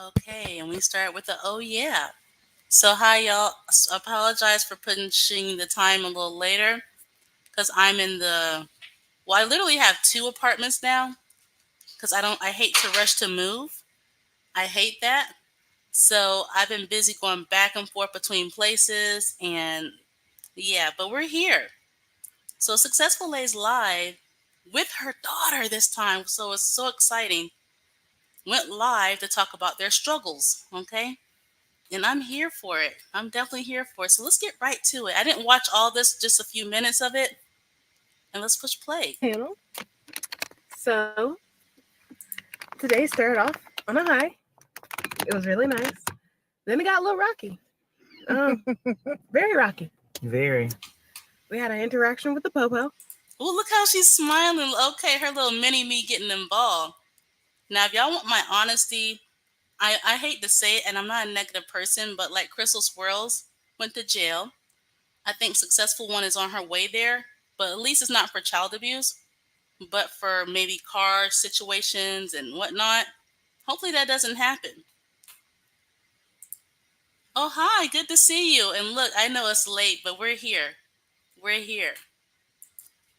Okay, and we start with the oh yeah. So hi y'all. Apologize for pushing the time a little later because I'm in the I literally have two apartments now because I hate to rush to move. I hate that. So I've been busy going back and forth between places and yeah, but we're here. So Successful lays live with her daughter this time. So it's so exciting. Went live to talk about their struggles. Okay. And I'm here for it. I'm definitely here for it. So let's get right to it. I didn't watch all this, just a few minutes of it. And let's push play. Panel. So today started off on a high. It was really nice. Then it got a little rocky. Very rocky. Very. We had an interaction with the popo. Oh, look how she's smiling. Okay, her little mini me getting involved. Now, if y'all want my honesty, I hate to say it, and I'm not a negative person, but like Crystal Swirls went to jail. I think Successful One is on her way there, but at least it's not for child abuse, but for maybe car situations and whatnot. Hopefully that doesn't happen. Oh, hi, good to see you. And look, I know it's late, but we're here. We're here.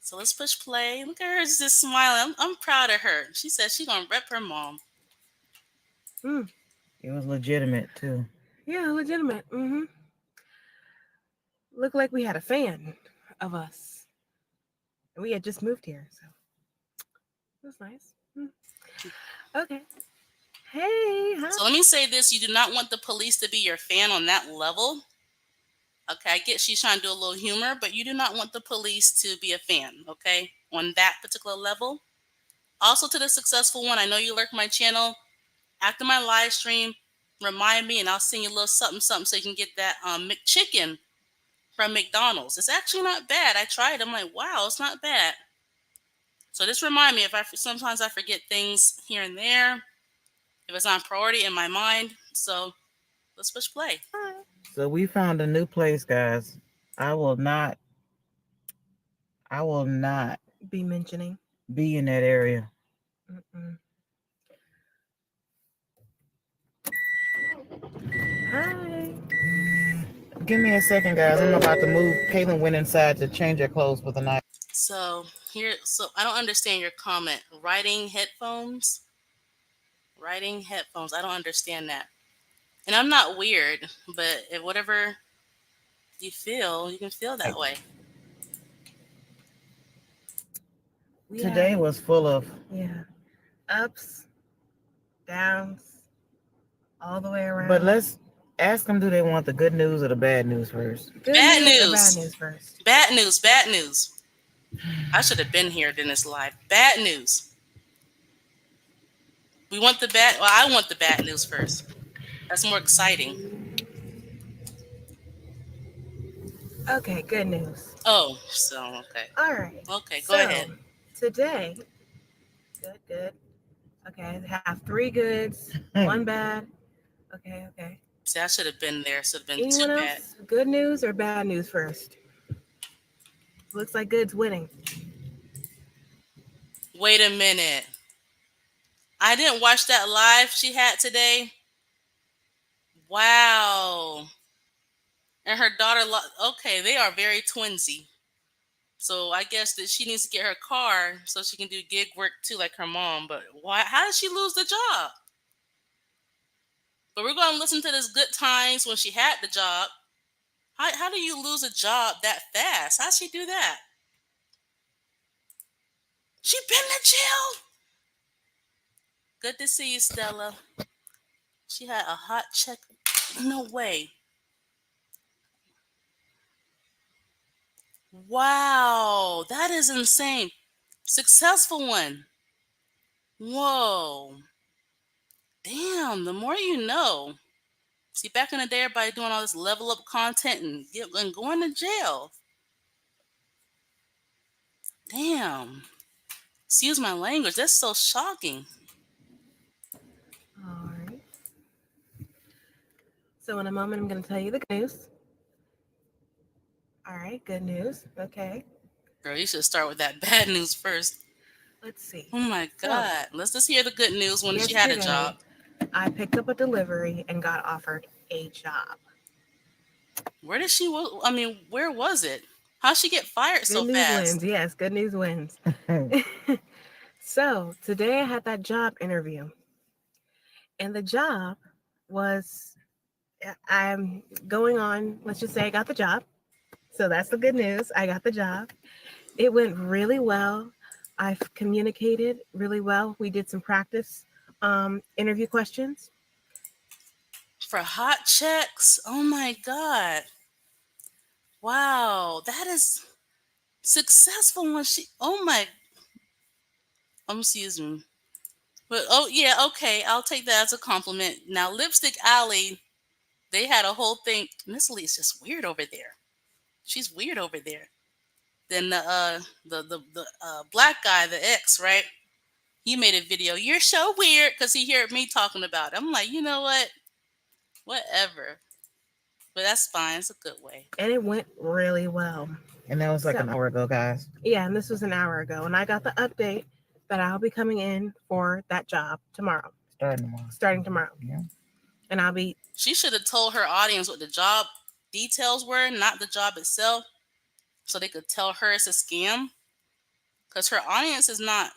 So let's push play. Look at her just smiling. I'm proud of her. She said she's going to rep her mom. It was legitimate, too. Yeah, legitimate. Looked like we had a fan of us. And we had just moved here, so it was nice. Okay. Hey, hi. So let me say this. You do not want the police to be your fan on that level. Okay, I get she's trying to do a little humor, but you do not want the police to be a fan, okay, on that particular level. Also to the Successful One, I know you lurk my channel. After my live stream, remind me and I'll send you a little something, something so you can get that McChicken from McDonald's. It's actually not bad. I tried. I'm like, wow, it's not bad. So just remind me if sometimes I forget things here and there, if it's on priority in my mind. So let's push play. So we found a new place, guys. I will not Be mentioning. be in that area. Hi. Give me a second, guys. I'm about to move. Caitlin went inside to change her clothes for the night. So I don't understand your comment. Riding headphones. I don't understand that. And I'm not weird, but if whatever you feel, you can feel that way. Today was full of ups, downs, all the way around. But let's ask them, do they want the good news or the bad news first? Bad news. Bad news first. Bad news. I should have been here in this live. Bad news. We want the bad. Well, I want the bad news first. That's more exciting. Okay, good news. Oh, so okay. All right. Okay, go ahead. Today, good. Okay, I have 3 goods, 1 bad. Okay. See, I should have been there. Should have been Anyone too else? bad. Good news or bad news first? Looks like good's winning. Wait a minute. I didn't watch that live she had today. Wow. And her daughter, okay, they are very twinsy. So I guess that she needs to get her car so she can do gig work too, like her mom. But why? How did she lose the job? But we're going to listen to this good times when she had the job. How do you lose a job that fast? How'd she do that? She been to jail. Good to see you, Stella. She had a hot check. No way. Wow, that is insane. Successful One. Whoa. Damn, the more you know. See, back in the day, everybody doing all this level up content and going to jail. Damn. Excuse my language. That's so shocking. All right. So in a moment, I'm going to tell you the good news. All right, good news. Okay. Girl, you should start with that bad news first. Let's see. Oh my God. Let's just hear the good news when she had a job. I picked up a delivery and got offered a job. Where did she? I mean, where was it? How'd she get fired Good so news wins. fast? Yes, good news wins. So today I had that job interview, and the job was I'm going on. Let's just say I got the job. So that's the good news. I got the job. It went really well. I've communicated really well. We did some practice interview questions. For hot checks? Oh my god! Wow, that is successful when she. Oh my. Excuse me. But oh yeah, okay, I'll take that as a compliment. Now, Lipstick Alley, they had a whole thing. Miss Lee's just weird over there. She's weird over there. Then the black guy, the ex, right? He made a video. You're so weird because he heard me talking about it. I'm like, you know what? Whatever. But that's fine. It's a good way. And it went really well. And that was like So- an hour ago, guys. Yeah, and this was an hour ago. And I got the update that I'll be coming in for that job tomorrow, starting tomorrow. Yeah. And I'll be, She should have told her audience what the job details were, not the job itself, so they could tell her it's a scam. Because her audience is not,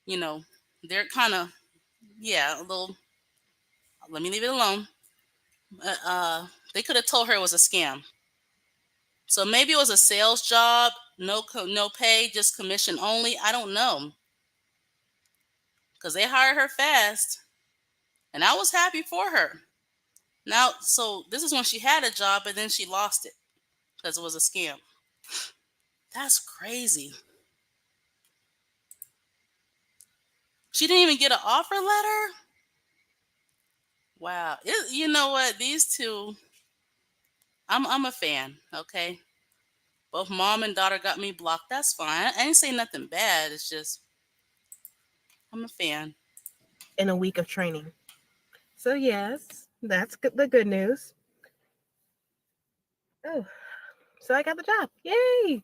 you know, they're kind of, yeah, a little, let me leave it alone. They could have told her it was a scam. So maybe it was a sales job, no pay, just commission only. I don't know. Because they hired her fast. And I was happy for her. Now, so this is when she had a job, but then she lost it because it was a scam. That's crazy. She didn't even get an offer letter? Wow. You know what? These two, I'm a fan, okay? Both mom and daughter got me blocked. That's fine. I didn't say nothing bad. It's just, I'm a fan. in a week of training. So, yes, that's the good news. Oh, so I got the job. Yay!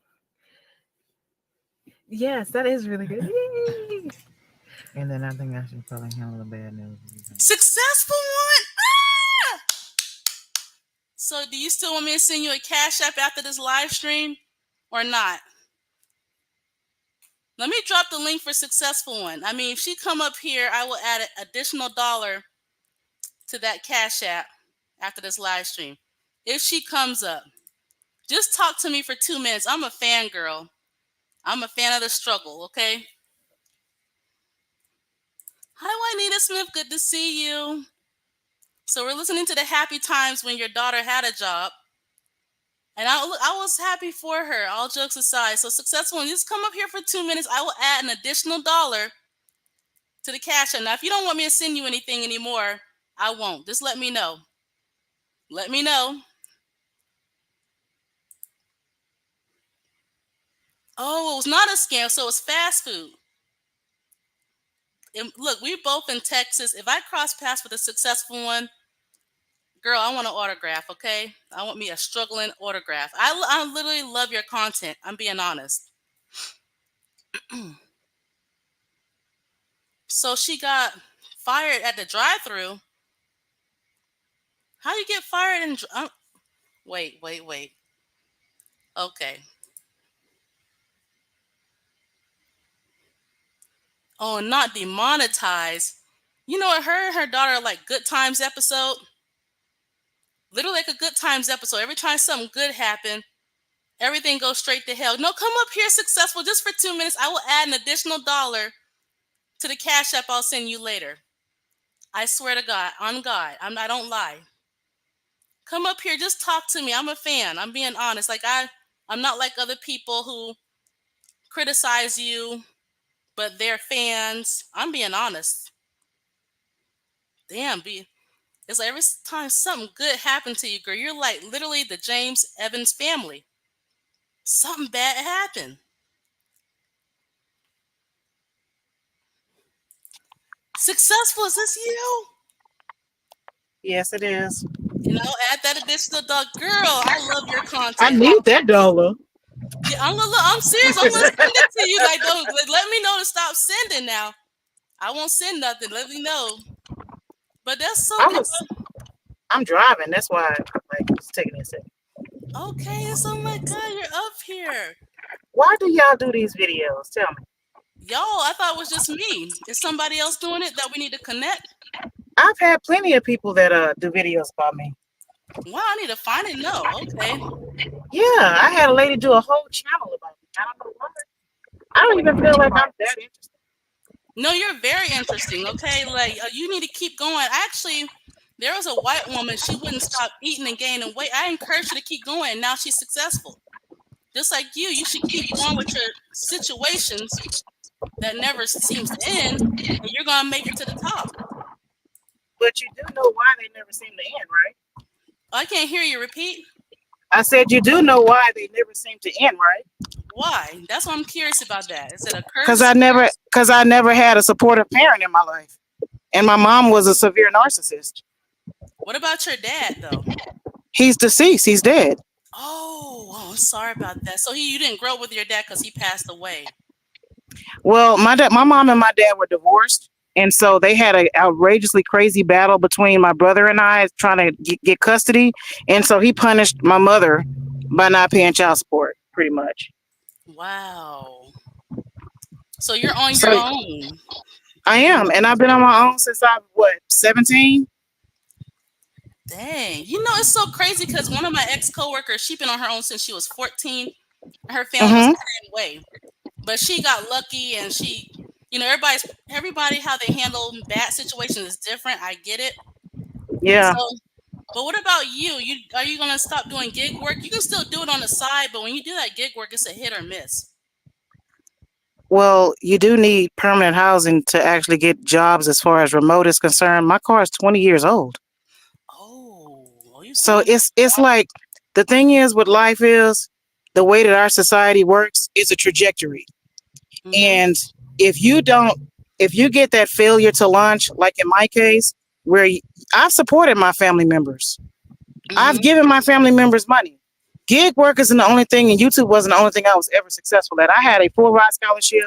Yes, that is really good. Yay! And then I think I should probably handle the bad news. Successful one? Ah! So do you still want me to send you a cash app after this live stream or not? Let me drop the link for successful one. I mean, if she come up here, I will add an additional $1 to that cash app after this live stream. If she comes up, just talk to me for 2 minutes. I'm a fangirl. I'm a fan of the struggle, okay? Hi, Juanita Smith. Good to see you. So we're listening to the happy times when your daughter had a job. And I was happy for her, all jokes aside. So successful, and just come up here for 2 minutes. I will add an additional $1 to the cash app. Now, if you don't want me to send you anything anymore, I won't. Just let me know. Let me know. Oh, it was not a scam, so it's fast food. And look, we both in Texas. If I cross paths with a successful one, girl, I want an autograph, okay? I want me a struggling autograph. I literally love your content. I'm being honest. So she got fired at the drive-thru. How you get fired in? Wait. Okay. Oh, not demonetized. You know what? Her and her daughter like Good Times episode. Literally like a Good Times episode. Every time something good happened, everything goes straight to hell. No, come up here, successful, just for 2 minutes. I will add an additional $1 to the cash app I'll send you later. I swear to God, on God, I don't lie. Come up here, just talk to me. I'm a fan. I'm being honest. Like I'm not like other people who criticize you, but they're fans. I'm being honest. Damn, it's like every time something good happened to you, girl, you're like literally the James Evans family. Something bad happened. Successful, is this you? Yes, it is. You know, add that additional $1. Girl, I love your content. I need that $1. Yeah, I'm serious. I'm gonna send it to you. Like, don't let me know to stop sending now. I won't send nothing. Let me know. But that's so I good. was. I'm driving. That's why like it's taking a second. Okay, so oh my God, you're up here. Why do y'all do these videos? Tell me. Y'all, I thought it was just me. Is somebody else doing it that we need to connect? I've had plenty of people that do videos about me. Wow, I need to find it. No, okay. Yeah, I had a lady do a whole channel about me. I don't know why. I don't even feel like I'm that interesting. No, you're very interesting. Okay, like you need to keep going. Actually, there was a white woman. She wouldn't stop eating and gaining weight. I encouraged her to keep going, and now she's successful. Just like you should keep going with your situations that never seems to end, and you're gonna make it to the top. But you do know why they never seem to end, right? I can't hear you. Repeat. I said you do know why they never seem to end, right? Why? That's why I'm curious about that. Is it a Because curse? I never had a supportive parent in my life, and my mom was a severe narcissist. What about your dad, though? He's deceased. He's dead. Oh, I'm sorry about that. So you didn't grow up with your dad because he passed away. Well, my mom and my dad were divorced, and so they had an outrageously crazy battle between my brother and I trying to get custody, and so he punished my mother by not paying child support, pretty much. Wow. So you're on So your own. I am, and I've been on my own since I was 17. Dang. You know, it's so crazy because one of my ex-coworkers, she's been on her own since she was 14. Her family was Mm-hmm. the same way. But she got lucky and she, everybody how they handle bad situations is different. I get it. Yeah. So, but what about you? Are you gonna stop doing gig work? You can still do it on the side, but when you do that gig work, it's a hit or miss. Well, you do need permanent housing to actually get jobs as far as remote is concerned. My car is 20 years old. Oh, you So sound it's like the thing is with life is the way that our society works is a trajectory. mm-hmm, And if you don't, if you get that failure to launch, like in my case, where I've supported my family members, I've mm-hmm, given my family members money. Gig work isn't the only thing, and YouTube wasn't the only thing I was ever successful at. I had a full ride scholarship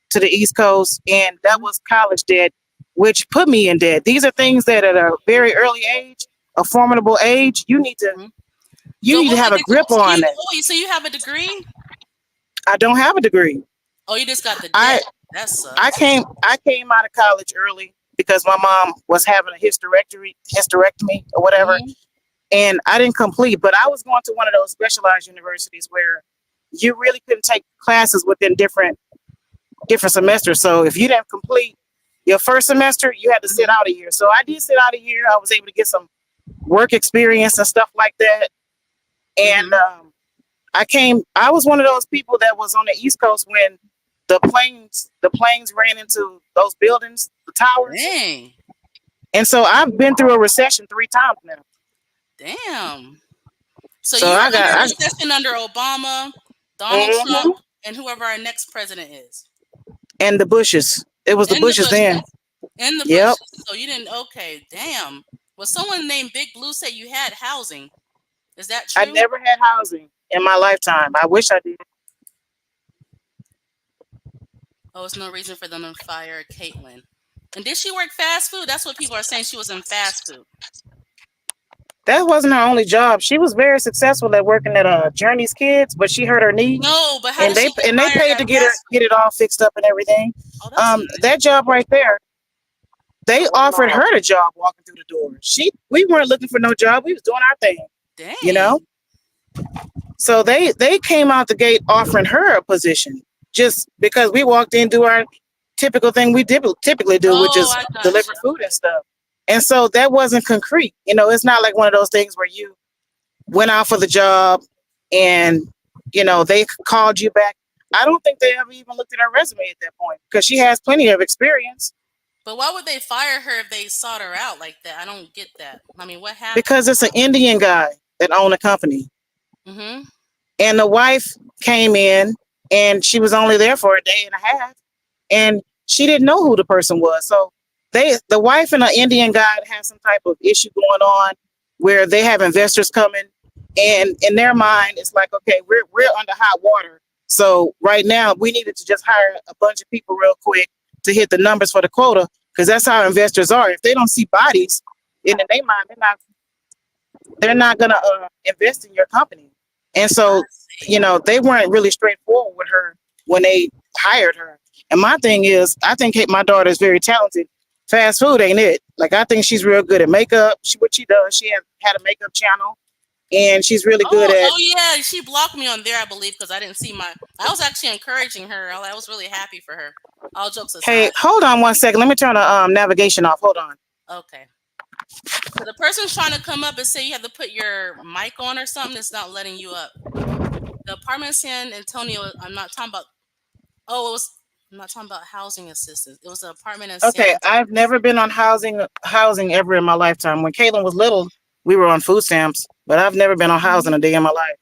to the East Coast, and that was college debt, which put me in debt. These are things that at a very early age, a formidable age, you need mm-hmm. to have a grip on that. So you have a degree? I don't have a degree. Oh, you just got the I debt. That I sucks. came out of college early because my mom was having a hysterectomy or whatever, Mm-hmm, and I didn't complete. But I was going to one of those specialized universities where you really couldn't take classes within different semesters. So if you didn't complete your first semester, you had to sit out a year. So I did sit out a year. I was able to get some work experience and stuff like that. And mm-hmm. I was one of those people that was on the East Coast when the planes ran into those buildings, the towers. Dang. And so I've been through a recession 3 times now. Damn. So So you were I under a got, recession under Obama, Donald Trump, Mhm. and whoever our next president is. And the Bushes. It was the And the Bushes then. Bushes. And the Yep. Bushes. So you didn't, okay, damn. Well, someone named Big Blue said you had housing. Is that I true? never had housing in my lifetime. I wish I did. Oh, it's no reason for them to fire Caitlyn. And did she work fast food? That's what people are saying. She was in fast food. That wasn't her only job. She was very successful at working at Journey's Kids, but she hurt her knee, No, but how and did she get they hired paid at to fast food? get it all fixed up and everything. Oh, that's nice. That job right there, they offered her the job walking through the door. We weren't looking for no job. We was doing our thing, you know. Dang. So they came out the gate offering her a position just because we walked in, do our typical thing we typically do, which Oh, is I got deliver you. food and stuff. And so that wasn't concrete. You know, it's not like one of those things where you went out for the job and, they called you back. I don't think they ever even looked at her resume at that point because she has plenty of experience. But why would they fire her if they sought her out like that? I don't get that. I mean, what happened? Because it's an Indian guy that owned a company. Mm-hmm. And the wife came in and she was only there for a day and a half. And she didn't know who the person was. So the wife and the Indian guy have some type of issue going on where they have investors coming, and in their mind it's like, okay, we're under hot water. So right now we needed to just hire a bunch of people real quick to hit the numbers for the quota because that's how investors are. If they don't see bodies in their mind, they're not gonna invest in your company. And I so, see. they weren't really straightforward with her when they hired her. And my thing is, I think my daughter is very talented. Fast food ain't it. Like, I think she's real good at makeup. What she does, she had a makeup channel, and she's really good Oh, at. oh yeah, she blocked me on there, I believe, because I didn't see my. I was actually encouraging her. I was really happy for her. All jokes Hey, aside. hold on one second. Let me turn the navigation off. Hold on. Okay. So the person's trying to come up and say you have to put your mic on or something. It's not letting you up. The apartment in San Antonio. I'm not talking about. Oh, it was. I'm not talking about housing assistance. It was an apartment in San Okay, Antonio. I've never been on housing ever in my lifetime. When Caitlin was little, we were on food stamps, but I've never been on housing a day in my life.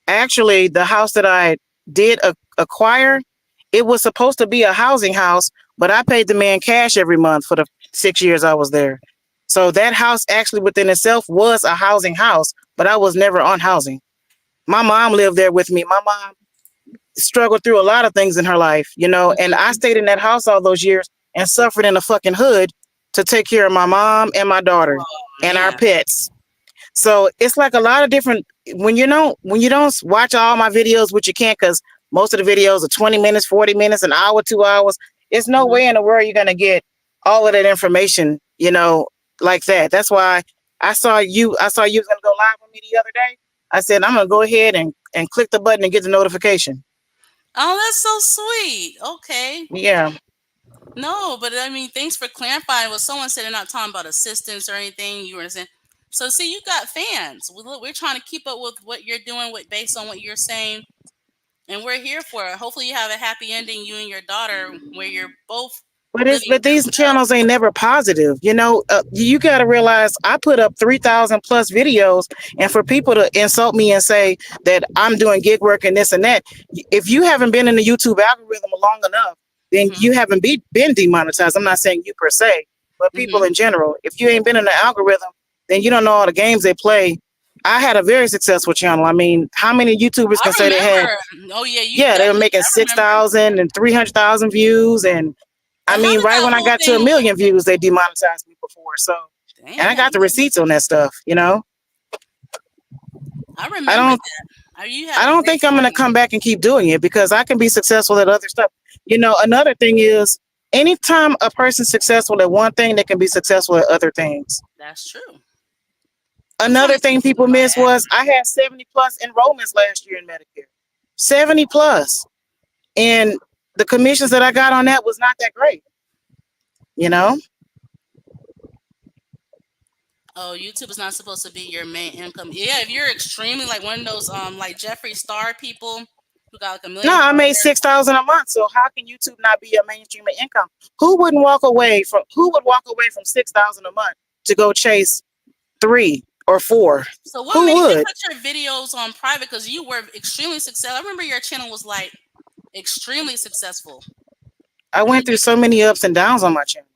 Actually, the house that I did acquire, it was supposed to be a housing house, but I paid the man cash every month for the 6 years I was there. So that house actually within itself was a housing house, but I was never on housing. My mom lived there with me. My mom struggled through a lot of things in her life, and I stayed in that house all those years and suffered in the fucking hood to take care of my mom and my daughter Oh and our man. pets. So it's like a lot of different when you don't watch all my videos, which you can't because most of the videos are 20 minutes, 40 minutes, an hour, 2 hours. It's no Mhm. way in the world you're gonna get all of that information, like that. That's why I saw you was gonna go live with me the other day. I said I'm gonna go ahead and click the button and get the notification. Oh, that's so sweet. Okay. Yeah. No, but I mean, thanks for clarifying what someone said. They're not talking about assistance or anything. You were saying. So, see, you got fans. We're trying to keep up with what you're doing, based on what you're saying, and we're here for it. Hopefully, you have a happy ending, you and your daughter, where you're both But it's living but your these channels ain't never positive. You got to realize I put up 3,000 plus videos, and for people to insult me and say that I'm doing gig work and this and that, if you haven't been in the YouTube algorithm long enough, then Mm-hmm. you haven't been demonetized. I'm not saying you per se, but people Mm-hmm. in general. If you ain't been in the algorithm, then you don't know all the games they play. I had a very successful channel. I mean, how many YouTubers I can say they had? remember. Oh yeah, you Yeah, they were definitely. making I six remember. thousand and 300,000 views, and I And how mean, did right that when I whole got to a thing? million views, they demonetized me before. So, and I got Damn, the receipts on that stuff. I I remember don't, that. You I had a don't great think I'm gonna channel. come back and keep doing it because I can be successful at other stuff. Another thing is, anytime a person's successful at one thing, they can be successful at other things. That's true. I'm trying Another to see thing if we can people go miss ahead. was I had 70 plus enrollments last year in Medicare, 70 plus, and the commissions that I got on that was not that great. You know. Oh, YouTube is not supposed to be your main income. Yeah, if you're extremely like one of those like Jeffree Star people who got like a No, million I made followers. 6,000 a month. So how can YouTube not be a mainstream of income? Who would walk away from 6,000 a month to go chase 3 or 4? So what Who made you would? put your videos on private? Because you were extremely successful. I remember your channel was like extremely successful. I And then went through so many ups and downs on my channels.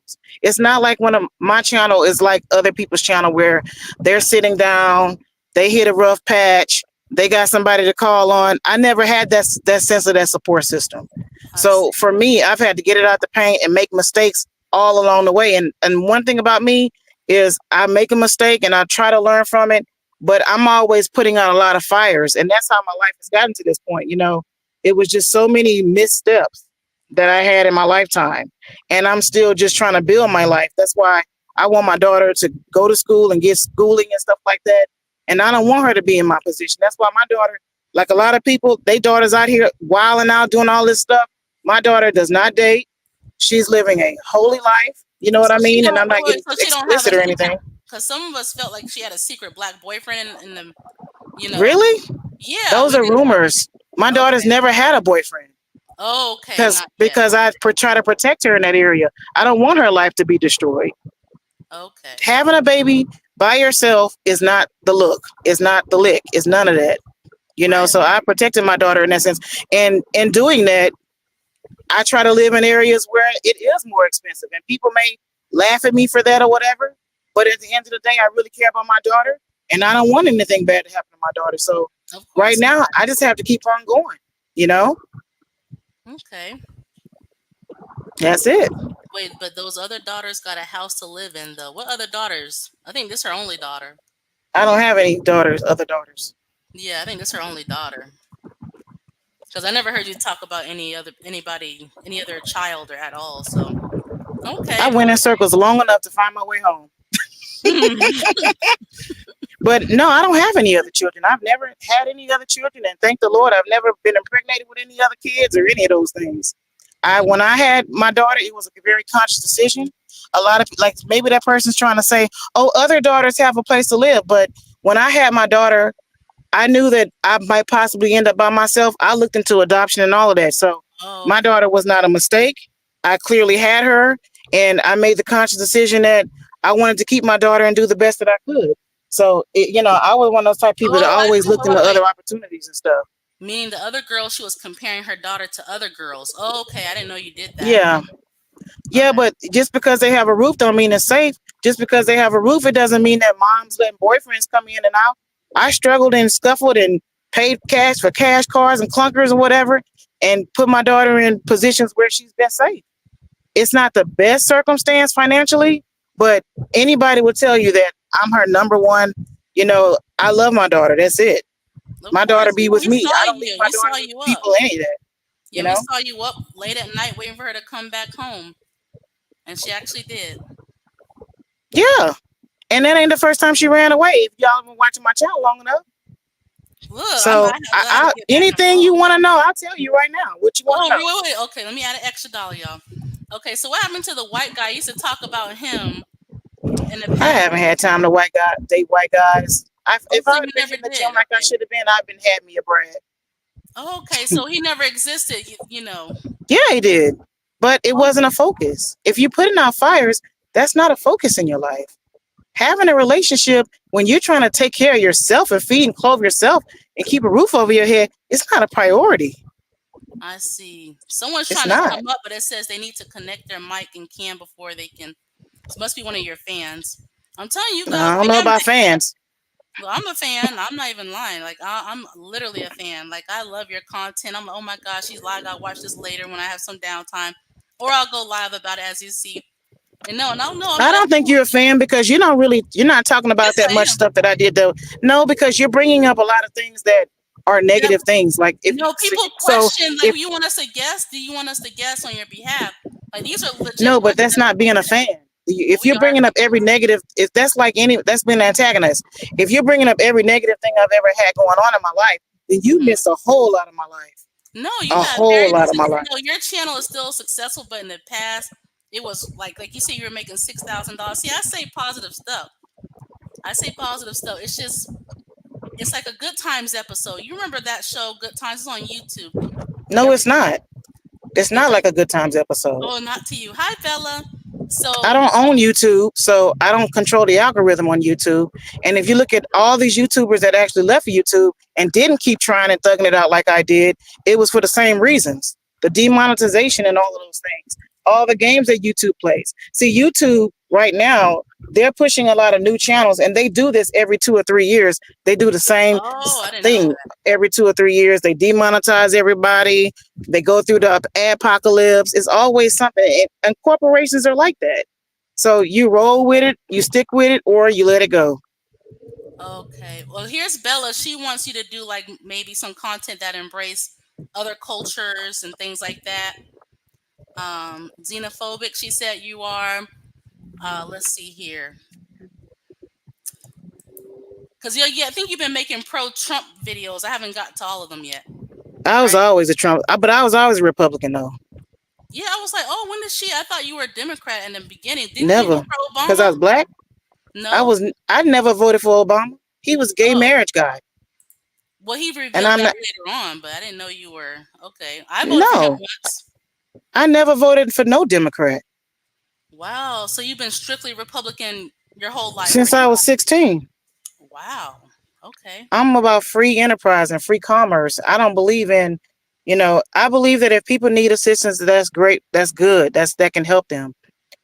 It's not like my channel is like other people's channel where they're sitting down, they hit a rough patch, they got somebody to call on. I never had that sense of that support system. I So see. for me, I've had to get it out the paint and make mistakes all along the way. And one thing about me is I make a mistake and I try to learn from it, but I'm always putting out a lot of fires. And that's how my life has gotten to this point. It was just so many missteps that I Right. had in my lifetime. And I'm still just trying to build my life. That's why I want my daughter to go to school and get schooling and stuff like that. And I don't want her to be in my position. That's why my daughter, like a lot of people, they daughters out here wilding out, doing all this stuff. My daughter does not date. She's living a holy life. You know what So I she mean? And don't. I'm not Wait, getting so she don't have a explicit or secret. anything. Because some of us felt like she had a secret black boyfriend in the. You know. Really? Yeah. Those are rumors. My daughter's Okay. never had a boyfriend Okay. because Not yet. because I try to protect her in that area. I don't want her life to be destroyed. Okay. Having a baby by yourself is not the look. It's not the lick. It's none of that. Right. So I protected my daughter in that sense. And in doing that, I try to live in areas where it is more expensive. And people may laugh at me for that or whatever. But at the end of the day, I really care about my daughter. And I don't want anything bad to happen to my daughter. So Of right course now, not. I just have to keep on going. You know, Okay. that's it. Wait, but those other daughters got a house to live in, though. What other daughters? I think this her only daughter. I don't have any daughters, other daughters. Yeah, I think this her only daughter. Because I never heard you talk about anybody, any other child or at all. So I okay, went in circles long enough to find my way home. But no, I don't have any other children. I've never had any other children, and thank the Lord, I've never been impregnated with any other kids or any of those things. When I had my daughter, it was a very conscious decision. A lot of like maybe that person's trying to say, "Oh, other daughters have a place to live," but when I had my daughter, I knew that I might possibly end up by myself. I looked into adoption and all of that. So oh, my okay. daughter was not a mistake. I clearly had her, and I made the conscious decision that I wanted to keep my daughter and do the best that I could. So, I was one of those type of people that Oh, I always see. looked into Wait. other opportunities and stuff. Meaning the other girl, she was comparing her daughter to other girls. Oh, okay. I didn't know you did that. Yeah. Yeah, Okay. but just because they have a roof don't mean it's safe. Just because they have a roof, it doesn't mean that mom's letting boyfriends come in and out. I struggled and scuffled and paid cash for cash cars and clunkers and whatever, and put my daughter in positions where she's been safe. It's not the best circumstance financially, but anybody would tell you that I'm her number one. I love my daughter. That's it. Of My daughter course. be with We me. saw I don't leave you. my We daughter saw with you up. people, any of that, you Yeah, we know? saw you up late at night waiting for her to come back home. And she actually did. Yeah. And that ain't the first time she ran away. If y'all been watching my channel long enough. Look, So I have to get back anything you involved. want to know, I'll tell you right now. What you want to Oh, know? wait. Okay, let me add an extra dollar, y'all. Okay, so what happened to the white guy? You used to talk about him in the I past. haven't had time to date white guys. Oh, If so I'd you been never hitting the gym did. like I Okay. should have been, I've been had me a Brad. Okay, so he never existed, you know. Yeah, he did. But it Oh, wasn't a focus. If you're putting out fires, that's not a focus in your life. Having a relationship when you're trying to take care of yourself and feed and clothe yourself and keep a roof over your head, it's not a priority. I see. Someone's It's trying to not. come up, but it says they need to connect their mic and cam before they can. This must be one of your fans. I'm telling you guys, I don't I know am. about fans. Well, I'm a fan. I'm not even lying. Like I'm literally a fan. Like I love your content. I'm like, oh my gosh, she's live. I'll watch this later when I have some downtime, or I'll go live about it as you see. And no, I'm I dead don't think you're a serious. fan because you're not talking about Yes, that I much am. stuff that I did though. No, because you're bringing up a lot of things that are Yeah, negative things. Like if you no, see, people so question like, if you want us to guess? Do you want us to guess on your behalf? Like these are legit no, but that's questions. not being a fan. Well, If we you're are bringing up every fans. negative, if that's like that's been an antagonist. If you're bringing up every negative thing I've ever had going on in my life, then you Mhm. miss a whole lot of my life. No, you A have whole very lot of my life. no. Your channel is still successful, but in the past, it was like you say you were making $6,000. See, I say positive stuff. I say positive stuff. It's like a Good Times episode. You remember that show, Good Times? It's on YouTube. No, it's not. It's It's not like, like a good times episode. oh, not to you. Hi, Bella. I So, don't own YouTube, so I don't control the algorithm on YouTube. And if you look at all these YouTubers that actually left YouTube and didn't keep trying and thugging it out like I did, it was for the same reasons. The demonetization and all of those things. All the games that YouTube plays. See, YouTube right now, they're pushing a lot of new channels and they do this every 2 or 3 years. They do the same oh, I didn't know thing that. every 2 or 3 years. They demonetize everybody. They go through the apocalypse. It's always something. And corporations are like that. So you roll with it, you stick with it, or you let it go. Okay. Well, here's Bella. She wants you to do like maybe some content that embrace other cultures and things like that. Xenophobic, she said you are. Let's see here. Because yeah, I think you've been making pro-Trump videos. I haven't got to all of them yet, I was right? always a Trump, but I was always a Republican though. Yeah, I was like, oh, when did she? I thought you were a Democrat in the beginning. Didn't you Never, vote for because I Obama? was black. No. I never voted for Obama. He was a gay Oh, marriage guy, well, he and revealed I'm that not. later on, but I didn't know you were. Okay, I voted for him No, once. I never voted for no Democrat Wow, so you've been strictly Republican your whole life, since pretty I was much. 16. Wow. Okay. I'm about free enterprise and free commerce. I don't believe in, I believe that if people need assistance, that's great. That's good. That can help them.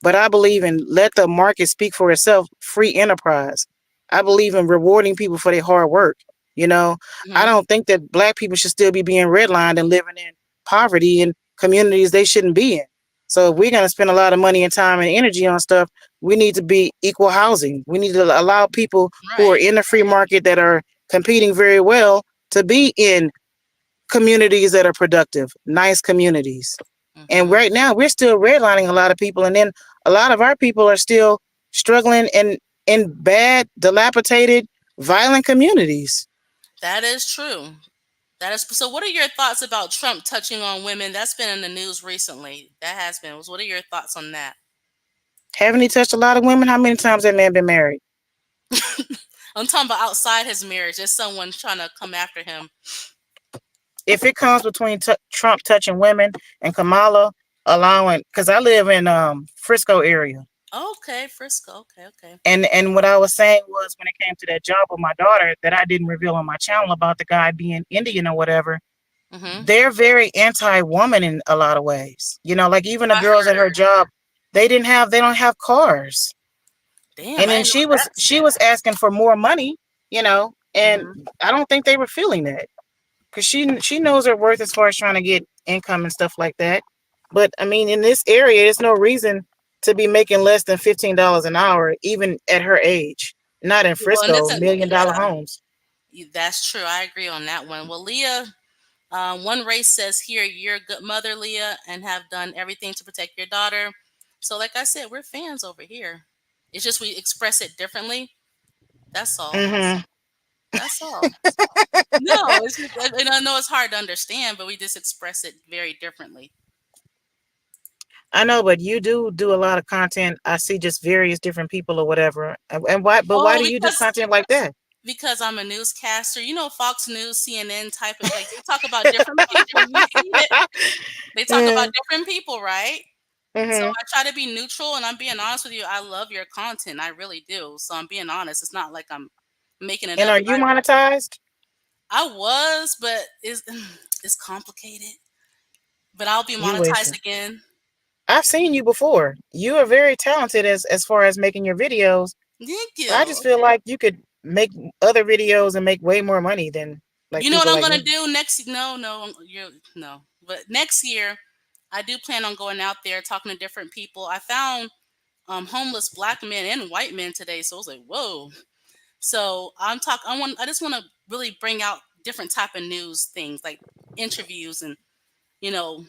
But I believe in let the market speak for itself, free enterprise. I believe in rewarding people for their hard work. You know, I Hmm. don't think that black people should still be being redlined and living in poverty in communities they shouldn't be in. So if we're going to spend a lot of money and time and energy on stuff, we need to be equal housing. We need to allow people who are Right. in the free market that are competing very well to be in communities that are productive, nice communities. And Hmm. right now, we're still redlining a lot of people, and then a lot of our people are still struggling in bad, dilapidated, violent communities. That is true. That is so. What are your thoughts about Trump touching on women? That's been in the news recently. That has been. What are your thoughts on that? Haven't he touched a lot of women? How many times that man been married? I'm talking about outside his marriage. There's someone trying to come after him. If it comes between Trump touching women and Kamala allowing, because I live in Frisco area, Okay, Frisco. Okay, okay. and what I was saying was when it came to that job with my daughter that I didn't reveal on my channel about the guy being Indian or whatever, Hmm. they're very anti-woman in a lot of ways. You know, like even the I girls at her heard. job, they don't have cars. Damn, And I then didn't know that she was stat. asking for more money, you know, and Hmm. I don't think they were feeling that because she knows her worth as far as trying to get income and stuff like that. But I mean, in this area, there's no reason to be making less than $15 an hour, even at her age. Not in Well, and Frisco, this, $1 million yeah, homes. that's true. I agree on that one. Well, Leah, one race says here, you're a good mother, Leah, and have done everything to protect your daughter. So, like I said, we're fans over here. It's just we express it differently. That's all. Hmm. That's all. No, it's just, and I know it's hard to understand, but we just express it very differently. I know, but you do a lot of content. I see just various different people or whatever. And why? But why Oh, do you do content like that? because I'm a newscaster. You know, Fox News, CNN type of like they talk about different people. You see it. They talk about Mm, different people, right? So hmm. I try to be neutral, and I'm being honest with you. I love your content. I really do. So I'm being honest. It's not like I'm making it And up. are you monetized? I was, but it's complicated. But I'll be You monetized wasting. again. I've seen you before. You are very talented as far as making your videos. Thank I just you. feel like you could make other videos and make way more money than like You know what people I'm like gonna me. do next? No, no, you no. But next year, I do plan on going out there talking to different people. I found homeless black men and white men today, so I was like, whoa. So I'm talking. I just want to really bring out different type of news things like interviews and you know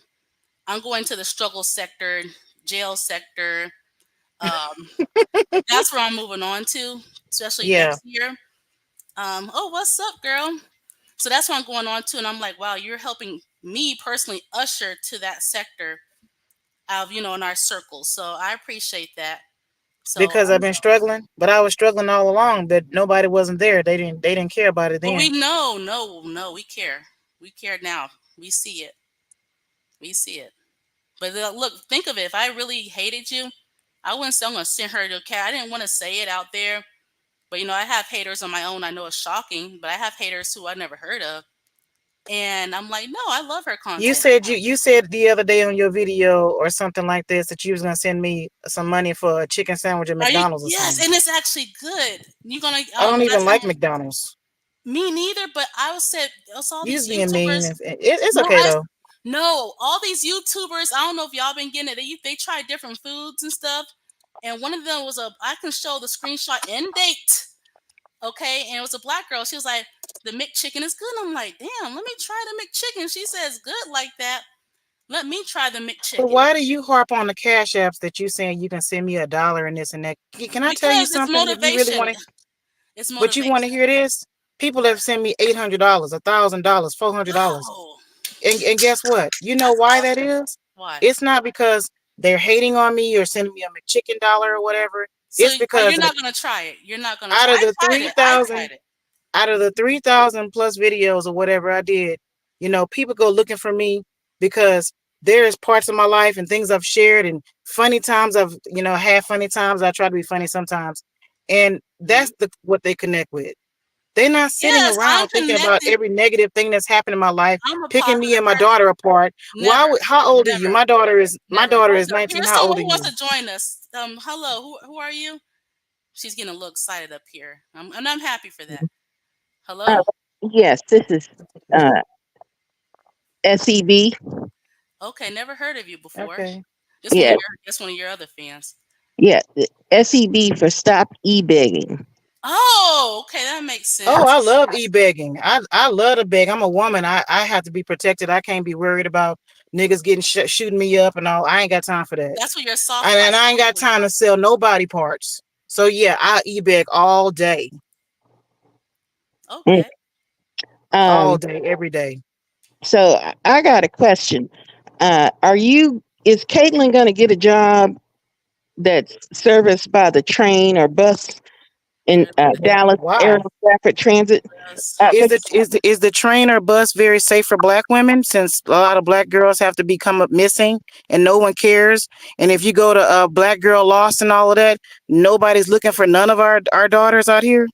I'm going to the struggle sector, jail sector. Um, that's where I'm moving on to, especially Yeah, next year. Oh, what's up, girl? So that's what I'm going on to, and I'm like, wow, you're helping me personally usher to that sector of in our circles. So I appreciate that. So, because I've been struggling, but I was struggling all along. But nobody wasn't there. They didn't care about it but then. we know, no, no, we care. We care now. We see it. We see it. But look, think of it. If I really hated you, I wouldn't say I'm gonna send her to cat. I didn't want to say it out there, but I have haters on my own. I know it's shocking, but I have haters who I never heard of, and I'm like, no, I love her content. You said the other day on your video or something like this that you was gonna send me some money for a chicken sandwich at Are you? McDonald's or Yes, something. and it's actually good. You're gonna I don't that's even like McDonald's. me neither. But I was said it's all You was these being mean. YouTubers. It's No, okay though. no, all these YouTubers. I don't know if y'all been getting it. They try different foods and stuff, and one of them was I can show the screenshot and date. Okay, and it was a black girl. She was like, "The McChicken is good." And I'm like, "Damn, let me try the McChicken." She says, "Good like that." Let me try the But McChicken why do you harp on the cash apps that you saying you can send me $1 and this and that? Can I tell you because it's something? If you really motivation. want to, It's but you want to motivation. hear this? People have sent me $800, $1,000, $400, Wow, and guess what? You know that's why that awesome. is? Why? It's not because they're hating on me or sending me a McChicken dollar or whatever. So It's are because you not gonna try it? You're not gonna out try. of I the tried three it. I thousand tried it. out of the 3,000 plus videos or whatever I did, people go looking for me because there is parts of my life and things I've shared and funny times I've had funny times. I try to be funny sometimes. And Mhm. that's what they connect with. They're not sitting Yes, I'm around thinking about connected. every negative thing that's happened in my life, I'm a picking me positive and my person. daughter apart. Never, How old are you? never, My never. daughter Hold is up. 19. Here's How someone old are who wants you? to join us. Hello. Who are you? She's getting a little excited up here. And I'm happy for that. Uh, Hello. yes, this is uh, SEB. Okay, never heard of you before. Okay. Yeah, This one of your other fans. yeah. SEB for stop e-begging. Oh, okay, that makes Oh, I sense. love e-begging. I love to beg. I'm a woman. I have to be protected. I can't be worried about niggas getting shooting me up and all. I ain't got time for that. That's what your soft And, spot. and I ain't got time to sell no body parts. So yeah, I e-beg all day, Mm. Okay. all Um, day, every day. so I got a question. Is Caitlin going to get a job that's serviced by the train or bus in Dallas Why? Air Traffic Transit? Yes. Is the train or bus very safe for black women, since a lot of black girls have to become up missing and no one cares? And if you go to Black Girl Lost and all of that, nobody's looking for none of our daughters out here.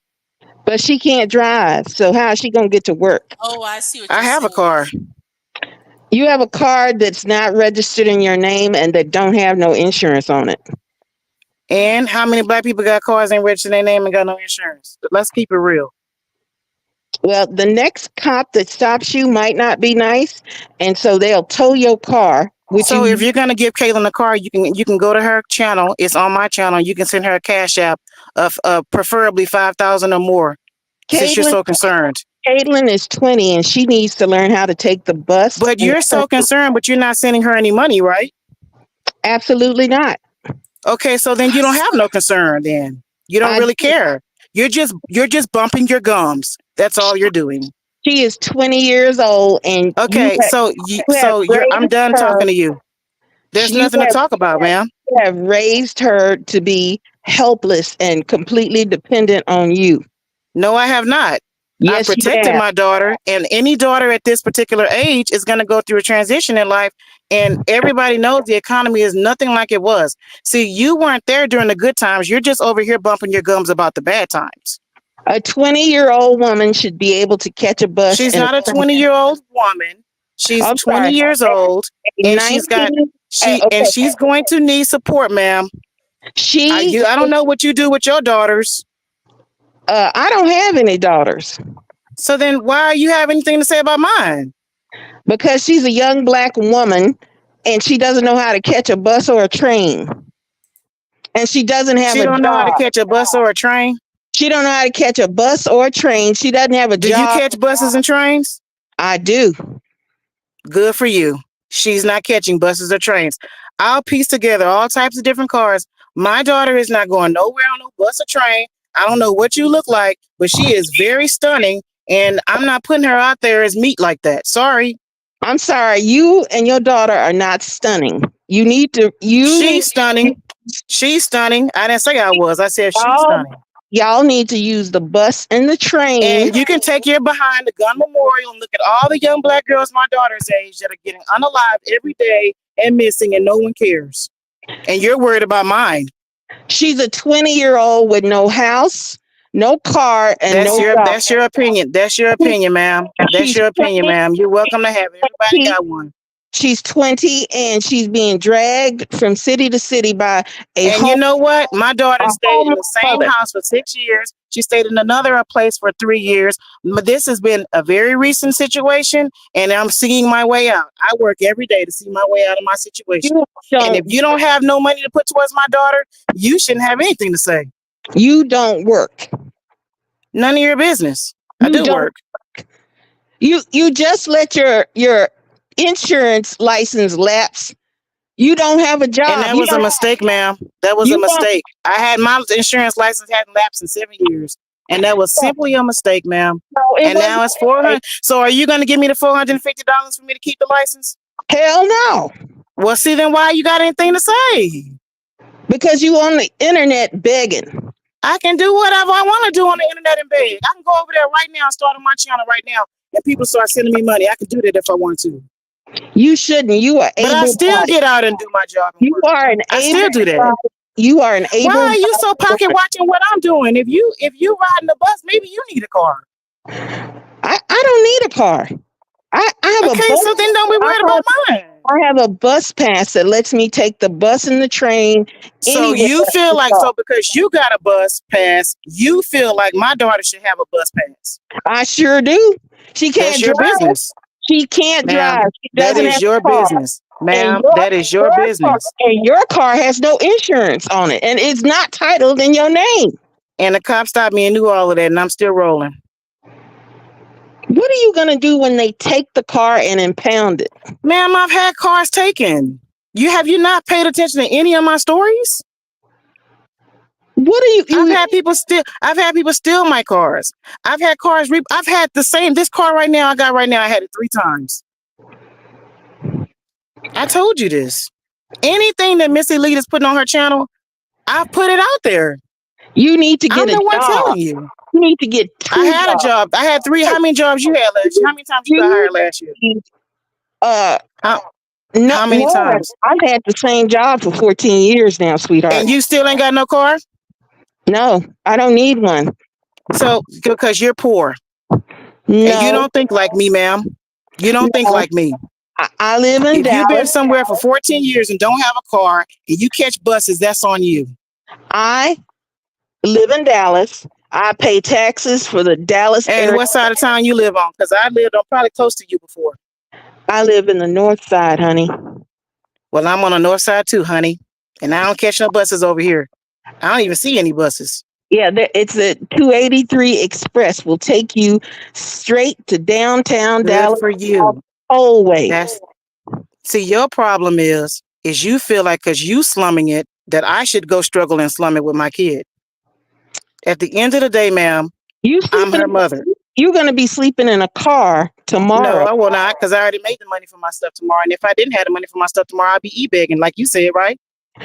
But she can't drive, so how is she going to get to work? Oh, I see what I you're have a saying. car. You have a car that's not registered in your name and that don't have no insurance on it. And how many black people got cars ain't registered their name and got no insurance? Let's keep it real. Well, the next cop that stops you might not be nice, and so they'll tow your car, which So you if you're gonna give Caitlin a car, you can go to her channel. It's on my channel. You can send her a cash app of preferably 5,000 or more, since you're Caitlin so concerned. Caitlin is 20 and she needs to learn how to take the bus. But And you're so concerned, but you're not sending her any money, right? absolutely not. Okay, so then you don't have no concern. Then you don't I really care. You're just bumping your gums. That's all you're doing. She is 20 years old, and Okay, so you have I'm raised done her. talking to you. There's You nothing to talk about, ma'am. have raised her to be helpless and completely dependent on you. No, I have not. I've Yes, you protected have. my daughter, and any daughter at this particular age is going to go through a transition in life. And everybody knows the economy is nothing like it was. See, you weren't there during the good times. You're just over here bumping your gums about the bad times. A 20-year-old woman should be able to catch a bus She's and not a 20-year-old woman. She's I'm 20 sorry, years old, a and she's got 19. Okay, she's going to need support, ma'am. she. I don't know what you do with your daughters. I don't have any daughters So then why you have anything to say about mine? because she's a young black woman, and she doesn't know how to catch a bus or a train, and she doesn't have She a don't know how to job. catch a bus or a train. She don't know how to catch a bus or a train. She doesn't have a Do you job. catch buses and trains? I do. Good for you. She's not catching buses or trains. I'll piece together all types of different cars. My daughter is not going nowhere on no bus or train. I don't know what you look like, but she is very stunning, and I'm not putting her out there as meat like that. Sorry. I'm sorry. You and your daughter are not stunning. You need to. She's stunning. She's stunning. I didn't say I was. I said she's stunning. Y'all need to use the bus and the train. And you can take your behind the gun memorial and look at all the young black girls my daughter's age that are getting unalived every day and missing, and no one cares. And you're worried about mine. She's a 20-year-old with no house, no car, and that's your opinion. That's your opinion, ma'am. That's your opinion, ma'am. You're welcome to have it. Everybody got one. She's 20 and she's being dragged from city to city by a And you know what? My daughter stayed in the same mother. house for 6 years. She stayed in another place for 3 years. But this has been a very recent situation, and I'm seeing my way out. I work every day to see my way out of my situation. And if you don't have no money to put towards my daughter, you shouldn't have anything to say. You don't work. None of your business. I do work. You just let your insurance license lapse. You don't have a job. And that was a mistake, ma'am. That was a mistake. I had my insurance license hadn't lapsed in 7 years. And that was simply a mistake, ma'am. And now it's $400. So are you going to give me the $450 for me to keep the license? Hell no. Well, see, then why you got anything to say? Because you on the internet begging. I can do whatever I want to do on the internet and beg. I can go over there right now and start on my channel right now, and people start sending me money. I can do that if I want to. You shouldn't. You are able. But I still get out and do my job. You are an I still do that. You are an able. Why are you so pocket watching what I'm doing? If you riding the bus, maybe you need a car. I don't need a car. I have okay, a bus. So then don't be worried about mine. I have a bus pass that lets me take the bus and the train. So you feel like because you got a bus pass, you feel like my daughter should have a bus pass. I sure do. She can't That's your drive. business. She can't drive. She doesn't that is have your a car. business. and Ma'am, your that is your business. your car has no insurance on it, and it's not titled in your name. And the cop stopped me and knew all of that, and I'm still rolling. What are you gonna do when they take the car and impound it? Ma'am, I've had cars taken. Have you not paid attention to any of my stories? What are you? I've had people steal my cars. I've had cars. I've had this car right now. I had it 3 times. I told you this. Anything that Missy Elite is putting on her channel, I've put it out there. You need to I'm get the a one job. telling you. You need to get two I had a jobs. job. I had 3. How many jobs you had last year? How many times you got hired last year? Uh, How, no, how many no, times? I've had the same job for 14 years now, sweetheart. And you still ain't got no car? No, I don't need one. So, because you're poor. No, And you don't think like me, ma'am. You don't think no. like me. I live in If Dallas. you've been somewhere for 14 years and don't have a car and you catch buses, that's on you. I live in Dallas. I pay taxes for the Dallas And area. what side of town you live on? Because I lived on probably close to you before. I live in the north side, honey. Well, I'm on the north side too, honey. And I don't catch no buses over here. I don't even see any buses. Yeah, it's a 283 Express. Will take you straight to downtown Good Dallas for you. whole way. See, your problem is you feel like because you slumming it, that I should go struggle and slum it with my kid. At the end of the day, ma'am, I'm her mother. You're going to be sleeping in a car tomorrow. No, I will not, because I already made the money for my stuff tomorrow. And if I didn't have the money for my stuff tomorrow, I'd be e-begging, like you said, right?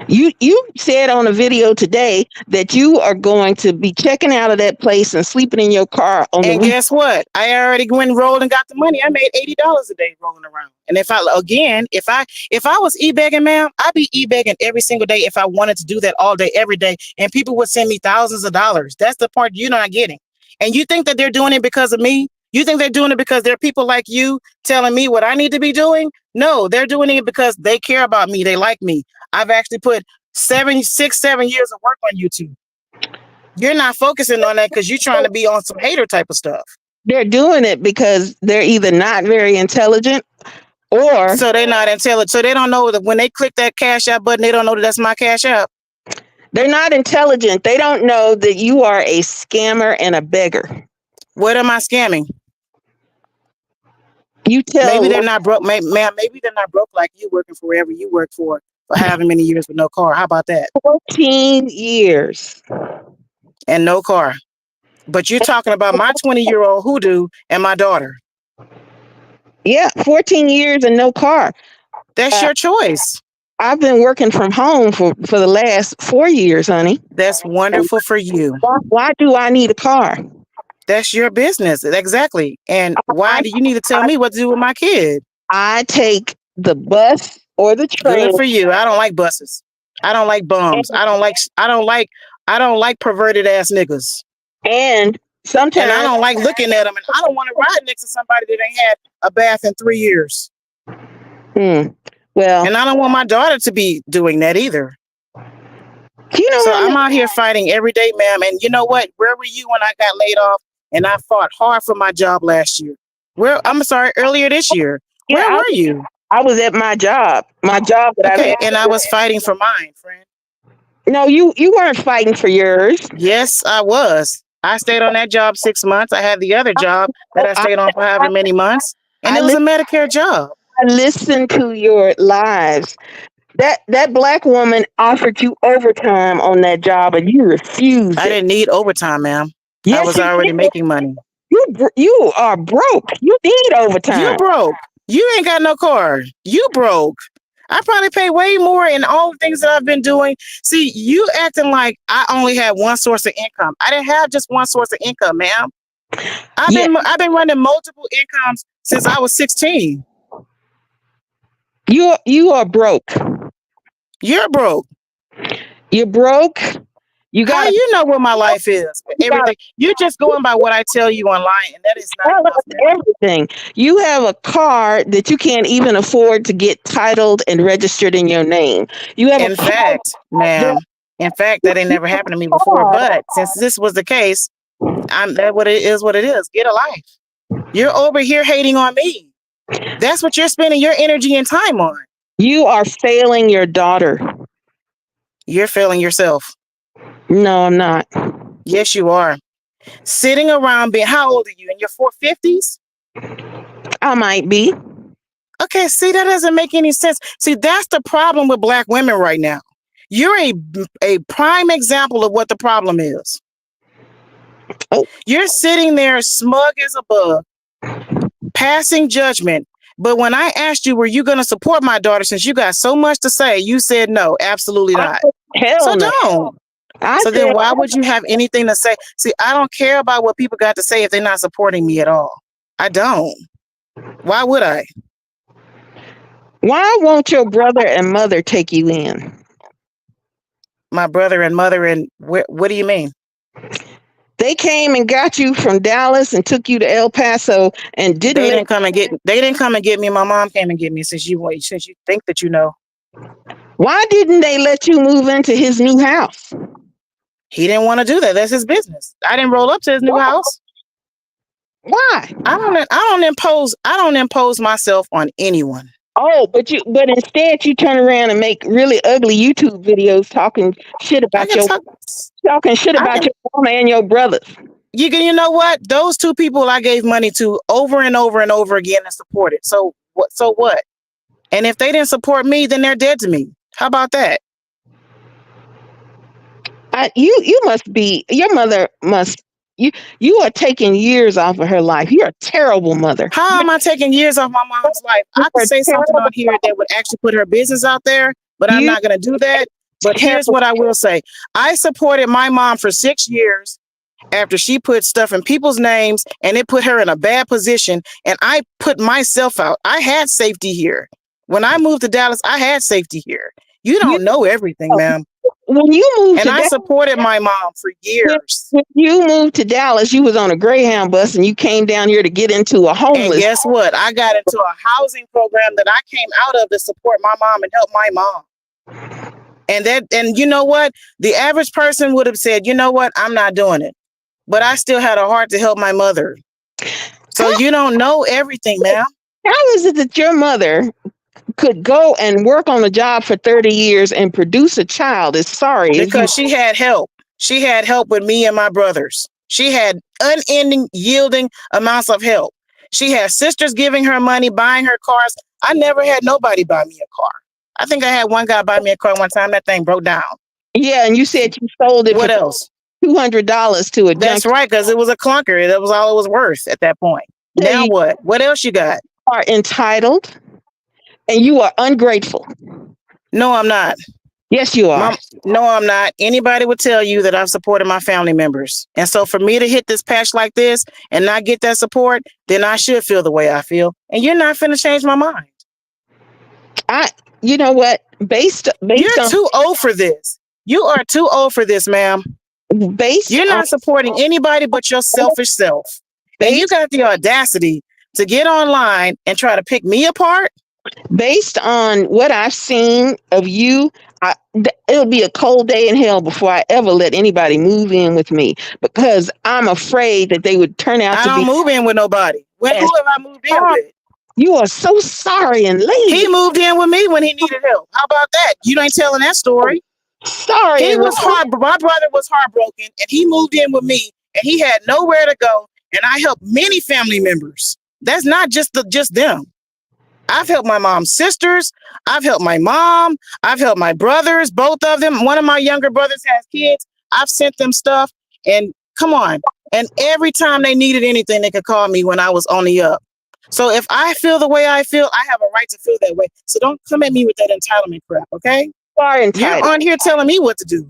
You said on a video today that you are going to be checking out of that place and sleeping in your car on the And guess what? I already went and rolled and got the money. I made $80 a day rolling around. And if I was e-begging, ma'am, I'd be e-begging every single day if I wanted to do that all day, every day. And people would send me thousands of dollars. That's the part you're not getting. And you think that they're doing it because of me? You think they're doing it because there are people like you telling me what I need to be doing? No, they're doing it because they care about me. They like me. I've actually put 7 years of work on YouTube. You're not focusing on that because you're trying to be on some hater type of stuff. They're doing it because they're either not very intelligent or... So they're not intelligent. So they don't know that when they click that cash out button, they don't know that that's my cash app. They're not intelligent. They don't know that you are a scammer and a beggar. What am I scamming? You tell... Maybe they're not broke. Maybe they're not broke like you, working for wherever you work for however many years with no car. How about that? 14 years. And no car. But you're talking about my 20-year-old hoodoo and my daughter. Yeah, 14 years and no car. That's your choice. I've been working from home for the last 4 years, honey. That's wonderful for you. Why do I need a car? That's your business. Exactly. And why do you need to tell me what to do with my kid? I take the bus or the train. Good for you. I don't like buses. I don't like bums. I don't like perverted ass niggas. And sometimes... And I don't like looking at them. And I don't want to ride next to somebody that ain't had a bath in 3 years. Well, and I don't want my daughter to be doing that either. So I'm out here fighting every day, ma'am. And you know what? Where were you when I got laid off? And I fought hard for my job last year. Earlier this year. Where were you? I was at my job. My job that I and I was fighting for mine, friend. No, you weren't fighting for yours. Yes, I was. I stayed on that job 6 months. I had the other job that I stayed on for however many months. And it was a Medicare job. I listened to your lives. That black woman offered you overtime on that job and you refused. I didn't need overtime, ma'am. Yes, I was already making money. You are broke. You need overtime. You broke. You ain't got no car. You broke. I probably pay way more in all the things that I've been doing. See, you acting like I only had one source of income. I didn't have just one source of income, ma'am. I've been running multiple incomes since I was 16. You are broke. You're broke. You're broke. How you know what my life is? Everything. You're just going by what I tell you online, and that is not enough, everything. You have a car that you can't even afford to get titled and registered in your name. You have in fact, ma'am. In fact, that ain't never happened to me before. But since this was the case, what it is. Get a life. You're over here hating on me. That's what you're spending your energy and time on. You are failing your daughter. You're failing yourself. No, I'm not. Yes, you are. Sitting around being, how old are you? In your 450s? I might be. Okay, see, that doesn't make any sense. See, that's the problem with Black women right now. You're a prime example of what the problem is. Oh. You're sitting there smug as a bug, passing judgment. But when I asked you, were you going to support my daughter since you got so much to say, you said no, absolutely not. Hell So no. don't. So then why would you have anything to say? See, I don't care about what people got to say if they're not supporting me at all. I don't. Why would I? Why won't your brother and mother take you in? My brother and mother, and what do you mean? They came and got you from Dallas and took you to El Paso and They didn't come and get me. My mom came and get me since you think that you know. Why didn't they let you move into his new house? He didn't want to do that. That's his business. I didn't roll up to his new house. Why? I don't impose myself on anyone. Oh, but instead you turn around and make really ugly YouTube videos talking shit about your mama and your brothers. You know what? Those two people I gave money to over and over and over again and supported. So what? And if they didn't support me, then they're dead to me. How about that? You must be, your mother must, you are taking years off of her life. You're a terrible mother. How am I taking years off my mom's life? I could say something on here that would actually put her business out there, but I'm not going to do that. But here's what I will say. I supported my mom for 6 years after she put stuff in people's names and it put her in a bad position. And I put myself out. I had safety here. When I moved to Dallas, I had safety here. You don't know everything, ma'am. When you moved and I supported my mom for years. When you moved to Dallas, you was on a Greyhound bus and you came down here to get into a homeless. And guess what? I got into a housing program that I came out of to support my mom and help my mom. And you know what? The average person would have said, you know what? I'm not doing it. But I still had a heart to help my mother. So you don't know everything, ma'am. How is it that your mother could go and work on a job for 30 years and produce a child because she had help. She had help with me and my brothers. She had unending, yielding amounts of help. She had sisters giving her money, buying her cars. I never had nobody buy me a car. I think I had one guy buy me a car one time. That thing broke down. Yeah, and you said you sold it. What else? $200 to a. That's right, because it was a clunker. That was all it was worth at that point. Now what? What else you got? You are entitled. And you are ungrateful. No, I'm not. Yes, you are. No, I'm not. Anybody would tell you that I've supported my family members. And so for me to hit this patch like this and not get that support, then I should feel the way I feel. And you're not finna change my mind. You know what? Based You're too old for this. You are too old for this, ma'am. You're not supporting anybody but your selfish self. And you got the audacity to get online and try to pick me apart. Based on what I've seen of you, it'll be a cold day in hell before I ever let anybody move in with me because I'm afraid that they would turn out to be. I don't move in with nobody. Who have I moved in with? You are so sorry and lazy. He moved in with me when he needed help. How about that? You ain't telling that story. Sorry. He was my brother was heartbroken and he moved in with me and he had nowhere to go. And I helped many family members. That's not just them. I've helped my mom's sisters. I've helped my mom. I've helped my brothers, both of them. One of my younger brothers has kids. I've sent them stuff. And come on. And every time they needed anything, they could call me when I was on the up. So if I feel the way I feel, I have a right to feel that way. So don't come at me with that entitlement crap, okay? You're on here telling me what to do.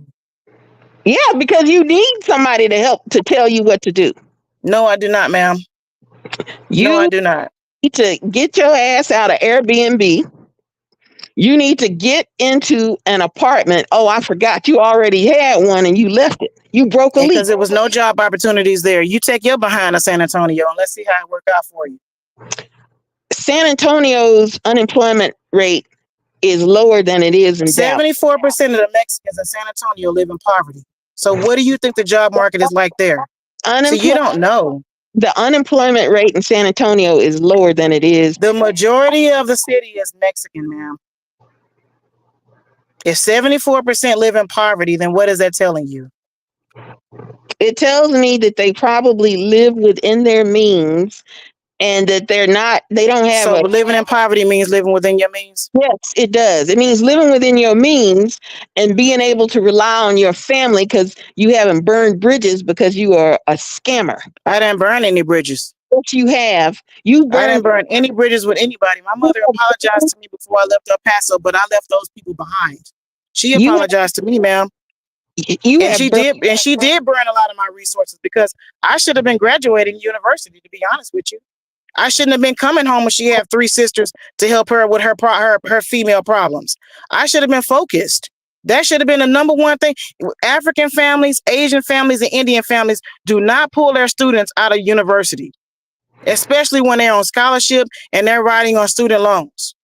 Yeah, because you need somebody to help to tell you what to do. No, I do not, ma'am. No, I do not. Need to get your ass out of Airbnb. You need to get into an apartment. Oh, I forgot. You already had one and you left it. You broke a lease. Because there was no job opportunities there. You take your behind to San Antonio and let's see how it worked out for you. San Antonio's unemployment rate is lower than it is in 74% of the Mexicans in San Antonio live in poverty. So what do you think the job market is like there? So you don't know. The unemployment rate in San Antonio is lower than it is. The majority of the city is Mexican, ma'am. If 74% live in poverty, then what is that telling you? It tells me that they probably live within their means and that they don't have So a, living in poverty means living within your means. yes, it does. It means living within your means and being able to rely on your family because you haven't burned bridges because you are a scammer. I didn't burn any bridges. What you have, you I burned. didn't burn any bridges with anybody. My mother apologized to me before I left El Paso, but I left those people behind. She You have, apologized to me, ma'am. you And have she burned. did, and she did burn a lot of my resources because I should have been graduating university, to be honest with you. I shouldn't have been coming home when she had three sisters to help her with her female problems. I should have been focused. That should have been the number one thing. African families, Asian families, and Indian families do not pull their students out of university, especially when they're on scholarship and they're riding on student loans.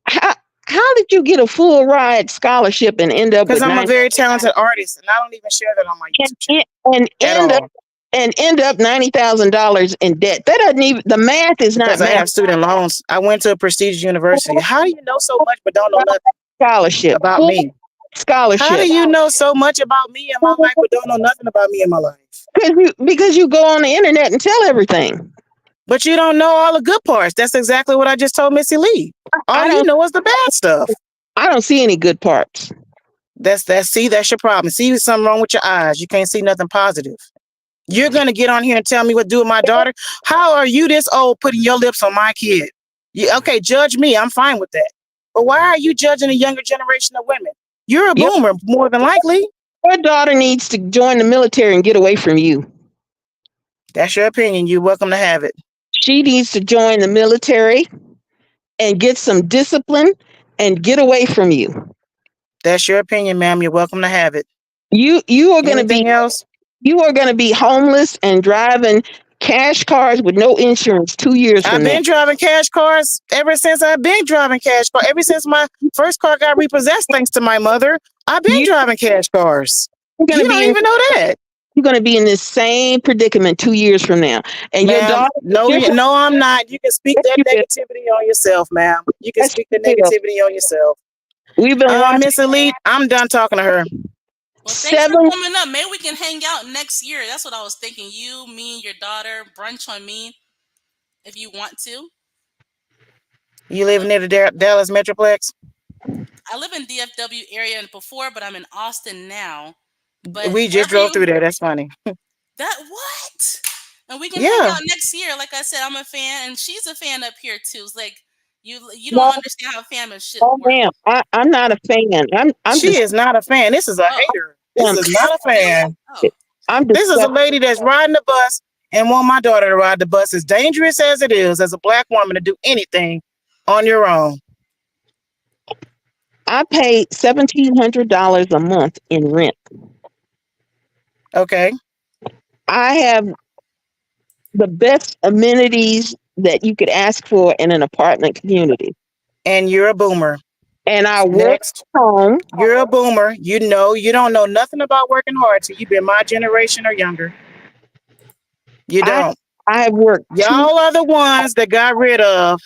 How did you get a full ride scholarship and end up Because with I'm a nine very talented artist, and I don't even share that on my YouTube channel and at end up all. $90,000 in debt? That doesn't even, the math is not Because I math. have student loans. I went to a prestigious university. How do you know so much but don't know nothing Scholarship, about full me? How scholarship. do you know so much about me and my life but don't know nothing about me and my life? Because you go on the internet and tell everything. But you don't know all the good parts. That's exactly what I just told Missy Lee. All you know is the bad stuff. I don't see any good parts. That's your problem. See, something wrong with your eyes. You can't see nothing positive. You're gonna get on here and tell me what to do with my daughter. How are you this old putting your lips on my kid? Okay, judge me. I'm fine with that. But why are you judging a younger generation of women? You're a boomer, more than likely. Your daughter needs to join the military and get away from you. That's your opinion. You're welcome to have it. She needs to join the military and get some discipline and get away from you. That's your opinion, ma'am. You're welcome to have it. You are going to be Anything else? You are going to be homeless and driving cash cars with no insurance 2 years from I've now. been driving cash cars ever since I've been driving cash cars. Ever since my first car got repossessed, thanks to my mother, I've been driving cash cars. You don't even know that. You're going to be in this same predicament 2 years from now. And your daughter. No, I'm not. You can speak that negativity on yourself, ma'am. You can speak the negativity on yourself. We've been watching. Miss Elite, I'm done talking to her. Well, thanks for coming up. Maybe we can hang out next year. That's what I was thinking. You, me, your daughter, brunch on me, if you want to. You live near the Dallas Metroplex? I live in DFW area before, but I'm in Austin now. But we just drove through there. That's funny. That what? And we can hang out next year. Like I said, I'm a fan, and she's a fan up here too. It's like you don't understand how fanship works. I'm not a fan. She is not a fan. This is a hater. This is not a fan. This is a lady that's riding the bus and want my daughter to ride the bus. As dangerous as it is, as a black woman, to do anything on your own. I pay $1,700 a month in rent. Okay. I have the best amenities that you could ask for in an apartment community. And you're a boomer. And I work home. You're a boomer. You don't know nothing about working hard till you've been my generation or younger. You don't. I have worked. Y'all are the ones that got rid of.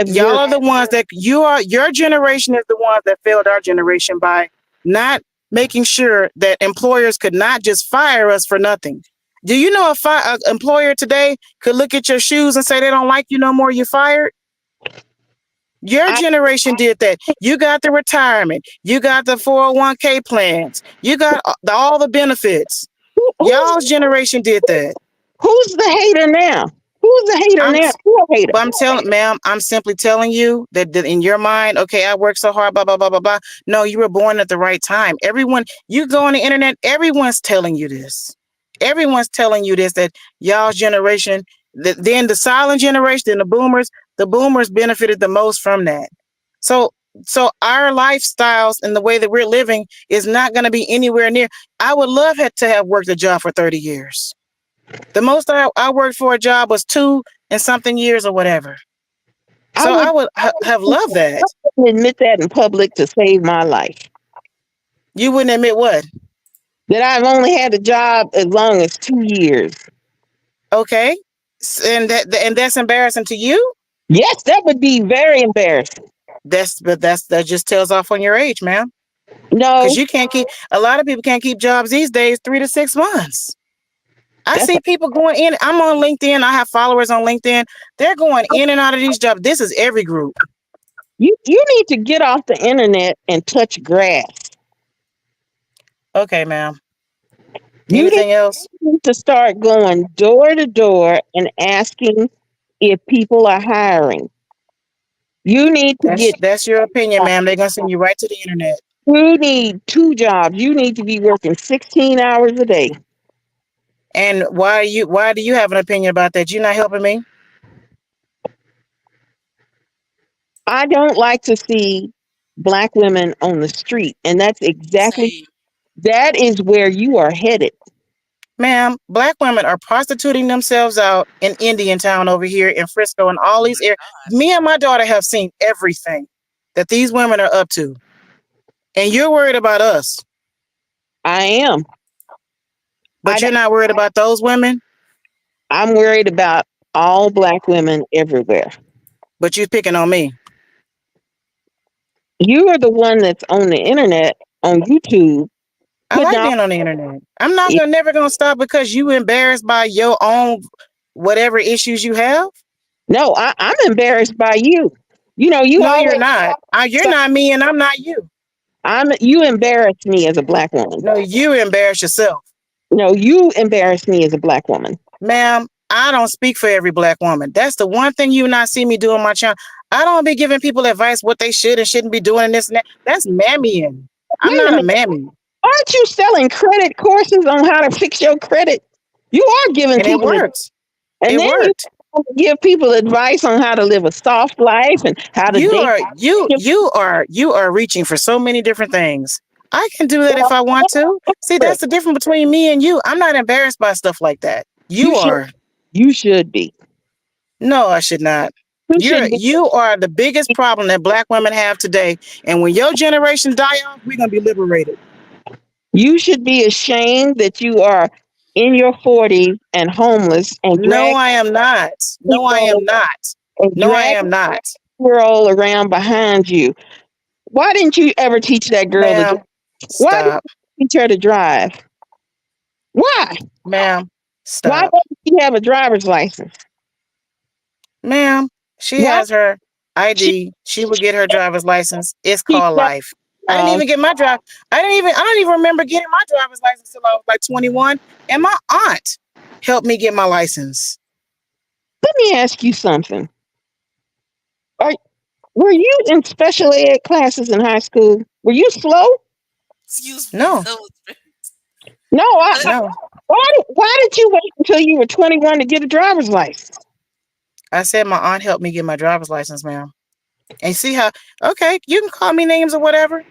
Y'all are the ones that your generation is the ones that failed our generation by not making sure that employers could not just fire us for nothing. Do you know an employer today could look at your shoes and say they don't like you no more, you're fired? Your generation did that. You got the retirement. You got the 401k plans. You got all the benefits. Y'all's generation did that. Who's the hater now? Who's the hater now? Who's a hater? But I'm simply telling you that in your mind, okay, I worked so hard, blah, blah, blah, blah, blah. No, you were born at the right time. Everyone, you go on the internet, everyone's telling you this. Everyone's telling you this, that y'all's generation, then the silent generation, then the boomers benefited the most from that. So our lifestyles and the way that we're living is not going to be anywhere near. I would love to have worked a job for 30 years. The most I worked for a job was 2 and something years or whatever. So I would have loved that. I wouldn't admit that in public to save my life. You wouldn't admit what? That I've only had a job as long as 2 years. Okay. And that's embarrassing to you? Yes, that would be very embarrassing. That just tells off on your age, ma'am. Because No, you can't keep, a lot of people can't keep jobs these days 3 to 6 months. I that's see people going in. I'm on LinkedIn. I have followers on LinkedIn. They're going in and out of these jobs. This is every group. you need to get off the internet and touch grass. Okay, ma'am. You Anything else? need to start going door to door and asking if people are hiring. You need to get That's your opinion, ma'am. They're gonna send you right to the internet. you need 2 jobs. You need to be working 16 hours a day. And why do you have an opinion about that? You're not helping me. I don't like to see black women on the street, and Same. that is where you are headed. Ma'am, black women are prostituting themselves out in Indian Town over here in Frisco and all these areas. Me and my daughter have seen everything that these women are up to. And you're worried about us, I am. I but you're not worried about those women, I'm worried about all black women everywhere. but you're picking on me. You are the one that's on the internet, on YouTube, I putting like out. being on the internet. I'm not gonna never gonna stop because you embarrassed by your own whatever issues you have. No, I'm embarrassed by you. You No, you're always. not. You're not me and I'm not you. You embarrass me as a black woman. No, you embarrass yourself. No, you embarrass me as a black woman. Ma'am, I don't speak for every black woman. That's the one thing you not see me do on my channel. I don't be giving people advice what they should and shouldn't be doing and this and that. That's mammying. I'm Wait a not a minute. mammy. Aren't you selling credit courses on how to fix your credit? You are giving And it people it, works. and It then you worked. give people advice on how to live a soft life and how to You date. are you are reaching for so many different things. I can do that if I want to. See, that's the difference between me and you. I'm not embarrassed by stuff like that. You You should. are. You should be. No, I should not. You should be. You are the biggest problem that black women have today. And when your generation die off, we're gonna be liberated. You should be ashamed that you are in your 40s and homeless and No, drag I am not. No, I people am not. and No, I drag am not. a girl around behind you. Why didn't you ever teach that girl to drive? Ma'am, Why didn't stop. you teach her to drive? Why? Ma'am, Why stop. doesn't she have a driver's license? Ma'am, she Why has her she ID. She will get her driver's license. It's teach called that? life. I didn't even get my drive. I don't even remember getting my driver's license till I was like 21. And my aunt helped me get my license. Let me ask you something. Are, were you in special ed classes in high school? Were you slow? Excuse me. No, That was No. no. Why did you wait until you were 21 to get a driver's license? I said my aunt helped me get my driver's license, ma'am. And see how, okay, you can call me names or whatever.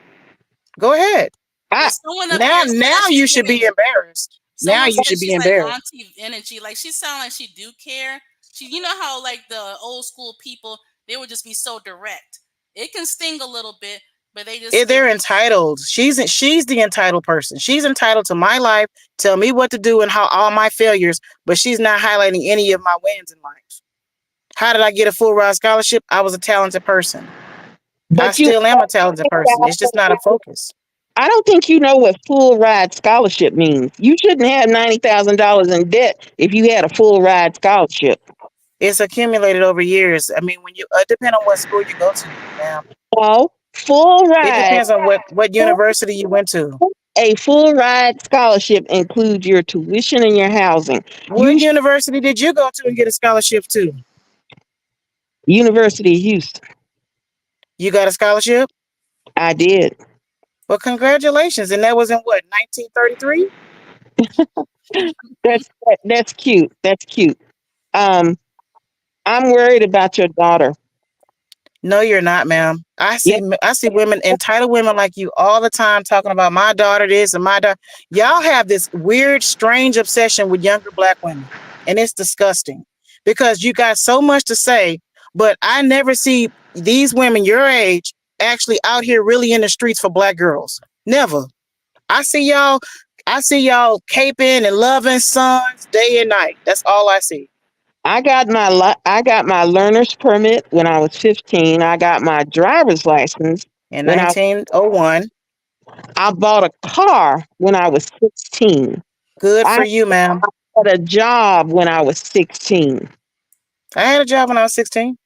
Go ahead. I well, someone up Now, here said that now she's you should be giving. embarrassed. Now Someone you said should be she's like embarrassed. auntie energy. Like she sounds like she do care. You know how like the old school people, they would just be so direct. It can sting a little bit, but they just give They're you. entitled. She's the entitled person. She's entitled to my life, tell me what to do and how all my failures, but she's not highlighting any of my wins in life. How did I get a full ride scholarship? I was a talented person. I but you still am a talented person. It's just not a focus. I don't think you know what full ride scholarship means. You shouldn't have $90,000 in debt if you had a full ride scholarship. It's accumulated over years. I mean, when you depend on what school you go to, ma'am. No, full It ride. depends on what university you went to. A full ride scholarship includes your tuition and your housing. What university did you go to and get a scholarship to? University of Houston. You got a scholarship? I did. Well, congratulations. And that was in what, 1933? That's cute. That's cute. Um, I'm worried about your daughter. No, you're not, ma'am. Yep. I see women, entitled women like you all the time talking about my daughter this and my daughter. Y'all have this weird, strange obsession with younger black women. And it's disgusting because you got so much to say, but I never see these women your age actually out here really in the streets for black girls. Never. I see y'all, I see y'all caping and loving sons day and night. That's all I see. I got my learner's permit when I was 15. I got my driver's license In when I 1901. I bought a car when I was 16. Good I for you, ma'am. had a job when I was 16. I had a job when I was 16.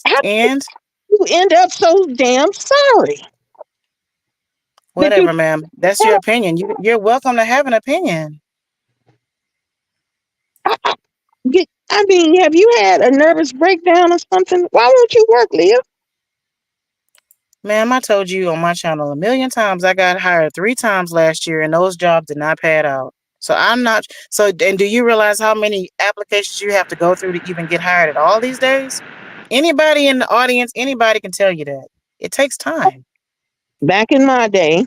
How did And you end up so damn sorry that you whatever, ma'am. That's your have? opinion. You're welcome to have an opinion. I mean, have you had a nervous breakdown or something? Why won't you work, Leah? Ma'am, I told you on my channel a million times I got hired 3 times last year and those jobs did not pad out. So I'm not so and do you realize how many applications you have to go through to even get hired at all these days? Anybody in the audience, anybody can tell you that. It takes time. Back in my day, we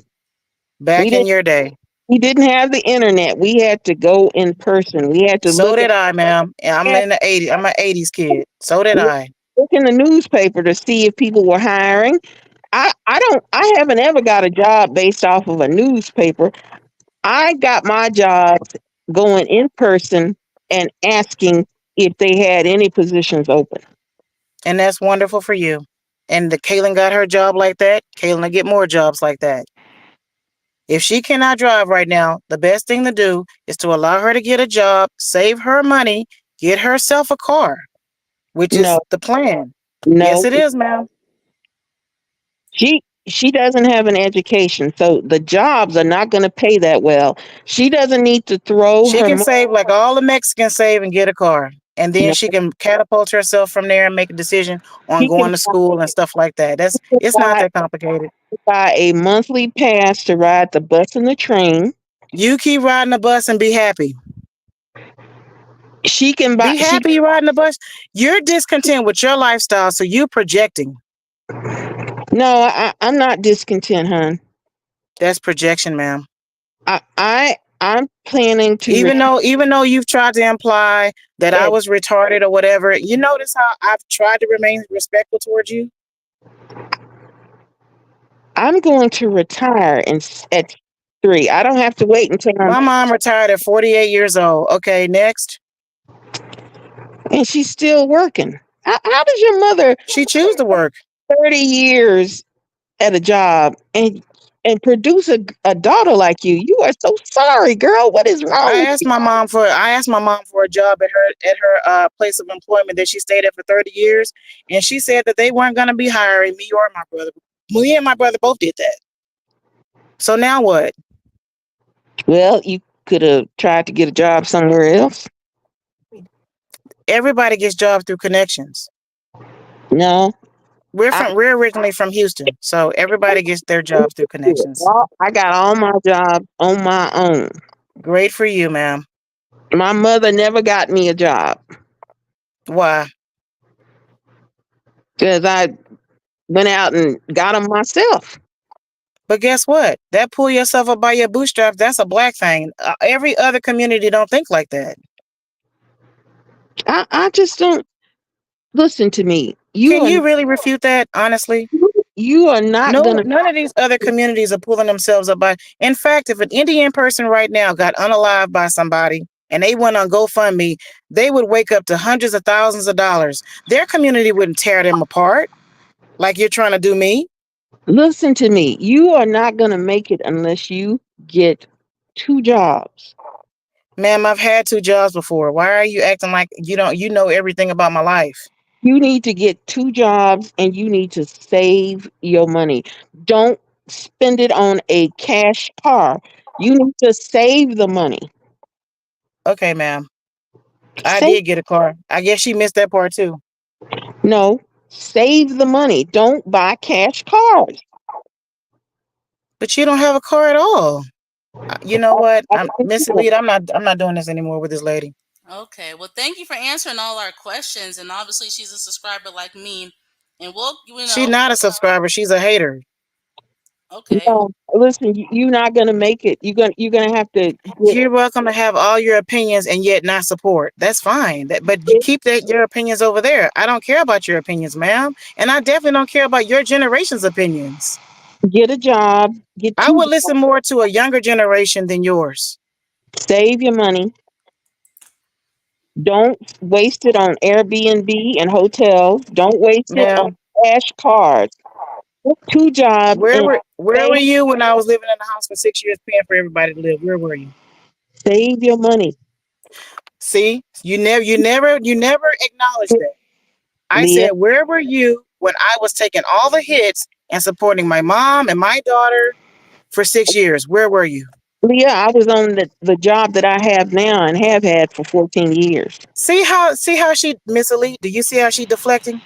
Back in didn't your day. we didn't have the internet. We had to go in person. We had to So look did I, ma'am. And I'm at in the 80s. I'm an 80s kid. So did look I. in the newspaper to see if people were hiring. I haven't ever got a job based off of a newspaper. I got my jobs going in person and asking if they had any positions open. And that's wonderful for you. And the Kaylin got her job like that. Kaylin will get more jobs like that. If she cannot drive right now, the best thing to do is to allow her to get a job, save her money, get herself a car, which is No, the plan. Yes, no. it is, ma'am. She doesn't have an education, so the jobs are not going to pay that well. She doesn't need to throw She her can money. save like all the Mexicans save and get a car. And then No, she can catapult herself from there and make a decision on she can going to school and stuff like that. It's not buy, that complicated. buy a monthly pass to ride the bus and the train. You keep riding the bus and be happy. She can buy. Be She happy you riding the bus. You're discontent with your lifestyle, so you projecting. no, I'm not discontent, hon. That's projection, ma'am. I'm planning to. Even though you've tried to imply that I was retarded or whatever, you notice how I've tried to remain respectful towards you. I'm going to retire at 3. I don't have to wait until I'm. My mom retired at 48 years old. Okay, next. And she's still working. How does your mother She choose to work. 30 years at a job and produce a daughter like you? You are so sorry, girl. What is wrong I with asked you? my mom for a job at her place of employment that she stayed at for 30 years, and she said that they weren't going to be hiring me or my brother. Me and my brother both did that. So now what? Well, you could have tried to get a job somewhere else. Everybody gets jobs through connections. No, We're originally from Houston, so everybody gets their jobs through connections. I got all my jobs on my own. Great for you, ma'am. My mother never got me a job Why? because I went out and got them myself. But guess what? That pull yourself up by your bootstraps, that's a black thing. Every other community don't think like that. I just don't listen to me. Can you really refute that, honestly? You are not No, gonna. none of these other communities are pulling themselves up by. In fact, if an Indian person right now got unalived by somebody and they went on GoFundMe, they would wake up to hundreds of thousands of dollars. Their community wouldn't tear them apart like you're trying to do me. Listen to me. You are not gonna make it unless you get 2 jobs. Ma'am, I've had 2 jobs before. Why are you acting like you know everything about my life? You need to get 2 jobs and you need to save your money. Don't spend it on a cash car. You need to save the money. Okay, ma'am. I Save did get a car. I guess she missed that part too. no, save the money. Don't buy cash cars. But you don't have a car at all. You know what? I I'm think Miss you Elite. I'm not doing this anymore with this lady. Okay, well, thank you for answering all our questions, and obviously she's a subscriber like me, and we'll, She's not a subscriber. She's a hater. okay, no, listen, you're not gonna make it. You're gonna have to get You're welcome to have all your opinions and yet not support. That's fine. But you it, keep your opinions over there. I don't care about your opinions, ma'am, and I definitely don't care about your generation's opinions. get a job, get I 2 would listen more to a younger generation than yours. save your money. Don't waste it on Airbnb and hotels. Don't waste it on Ma'am, cash cards. Two jobs Where and where were save, you when I was living in the house for 6 years paying for everybody to live? Where were you? save your money, See, you never acknowledged that. I Leah. said, where were you when I was taking all the hits and supporting my mom and my daughter for 6 years? Where were you? Leah, I was on the job that I have now and have had for 14 years. See how she Miss Elite? Do you see how she deflecting?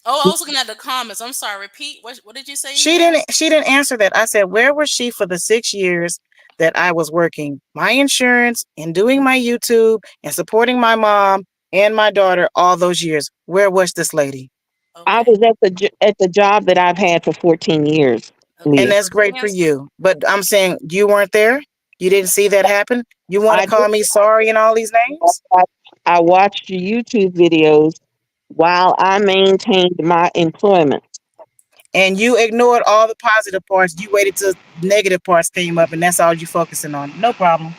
Oh, I was looking at the comments. I'm sorry. Repeat. What did you say She again? didn't she didn't answer that. I said, where was she for the 6 years that I was working my insurance and doing my YouTube and supporting my mom and my daughter all those years? Where was this lady? I Okay. was at at the job that I've had for 14 years, Okay. And Leah. that's First great for answer. you. But I'm saying you weren't there. You didn't see that happen. You want to I call did. me sorry and all these names? I, I watched your YouTube videos while I maintained my employment. And you ignored all the positive parts. You waited till negative parts came up, and that's all you focusing on. No problem.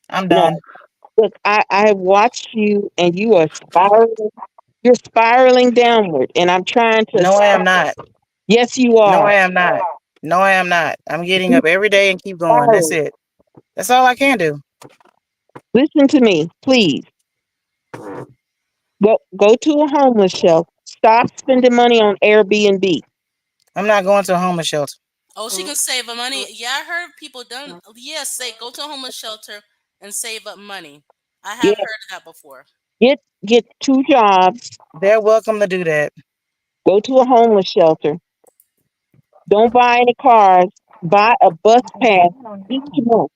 I'm No, done. look, I have watched you and you are spiraling. You're spiraling downward, and I'm trying to No, I am stop. not. Yes, you No, are. I am not. No, I am not. I'm getting up every day and keep going. That's Spiraling. it. That's all I can do. Listen to me, please. Go to a homeless shelter. Stop spending money on Airbnb. I'm not going to a homeless shelter. Oh, she can save up money. Yeah, I heard people done. Yes, say go to a homeless shelter and save up money. I Yeah, have heard of that before. get two jobs. They're welcome to do that. Go to a homeless shelter. Don't buy any cars. Buy a bus pass each month.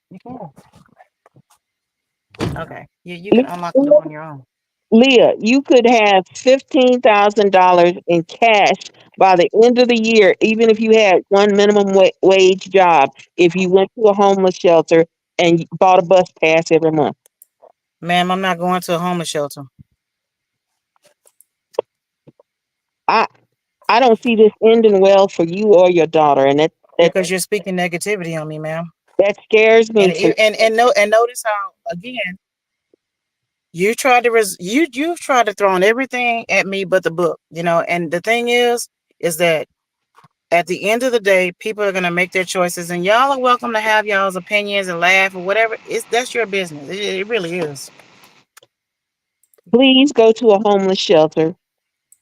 Okay. You can unlock the door on your own. Leah, you could have $15,000 in cash by the end of the year, even if you had one minimum wage job, if you went to a homeless shelter and you bought a bus pass every month. Ma'am, I'm not going to a homeless shelter I I don't see this ending well for you or your daughter, and because you're speaking negativity on me, ma'am. that scares me And for you- and notice how again you tried to you've tried to throw on everything at me but the book, and the thing is that at the end of the day, people are gonna make their choices, and y'all are welcome to have y'all's opinions and laugh or whatever. That's your business. It really is. please go to a homeless shelter.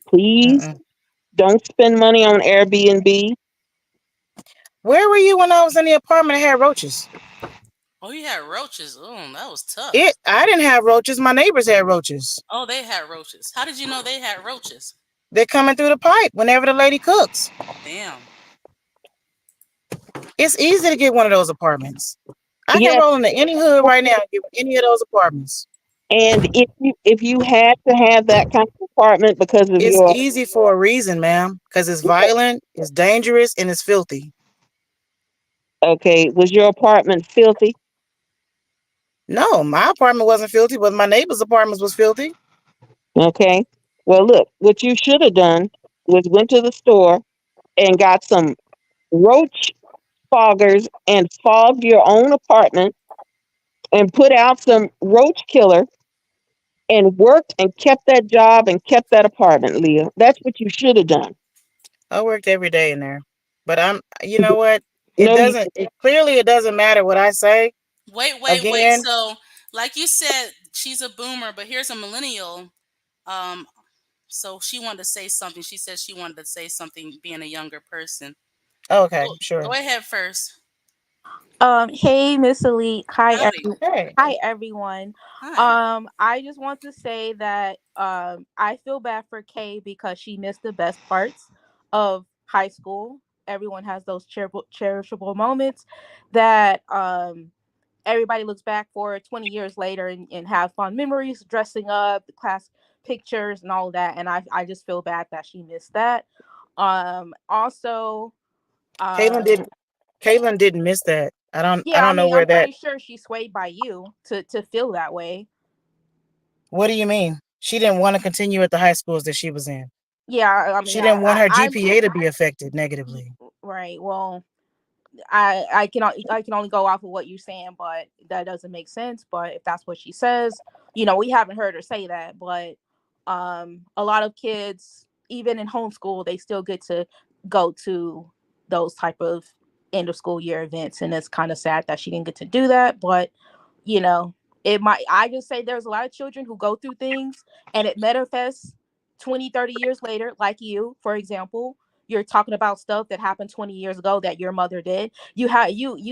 Please Mm-mm. don't spend money on Airbnb. Where were you when I was in the apartment that had roaches? Oh, you had roaches. Oh, that was tough. I didn't have roaches. My neighbors had roaches. Oh, they had roaches. How did you know they had roaches? They're coming through the pipe whenever the lady cooks. Damn. It's easy to get one of those apartments. I can Yes, roll into any hood right now and get any of those apartments. and if you had to have that kind of apartment because of It's your easy for a reason, ma'am, because it's violent, it's dangerous, and it's filthy. okay, was your apartment filthy? No, my apartment wasn't filthy, but my neighbor's apartments was filthy. Okay. Well, look, what you should have done was went to the store and got some roach foggers and fogged your own apartment and put out some roach killer and worked and kept that job and kept that apartment, Leah. That's what you should have done. I worked every day in there. But you know what? No, you It doesn't matter what I say. Wait. Again, So, like you said, she's a boomer, but here's a millennial. Um, so she wanted to say something. She said she wanted to say something, being a younger person. okay, Go, sure. go ahead first. Hey, Miss Elite. Howdy. Hey, Hi, everyone. Hi. I just want to say that I feel bad for Kay because she missed the best parts of high school. Everyone has those cherishable moments that everybody looks back for 20 years later and have fond memories, dressing up, the class pictures, and all of that. And I just feel bad that she missed that. Also, Caitlin um, didn't. Caitlin didn't miss that. I yeah, I don't know mean, where I'm that. pretty sure she's swayed by you to feel that way. What do you mean? She didn't want to continue at the high schools that she was in. Yeah, I mean, She didn't want her I'm GPA to be affected negatively. right. Well, I can only go off of what you're saying, but that doesn't make sense. But if that's what she says, we haven't heard her say that. But a lot of kids, even in homeschool, they still get to go to those type of end of school year events, and it's kind of sad that she didn't get to do that. But you know, it might, I just say there's a lot of children who go through things and it manifests 20, 30 years later, like you, for example. You're talking about stuff that happened 20 years ago that your mother did. You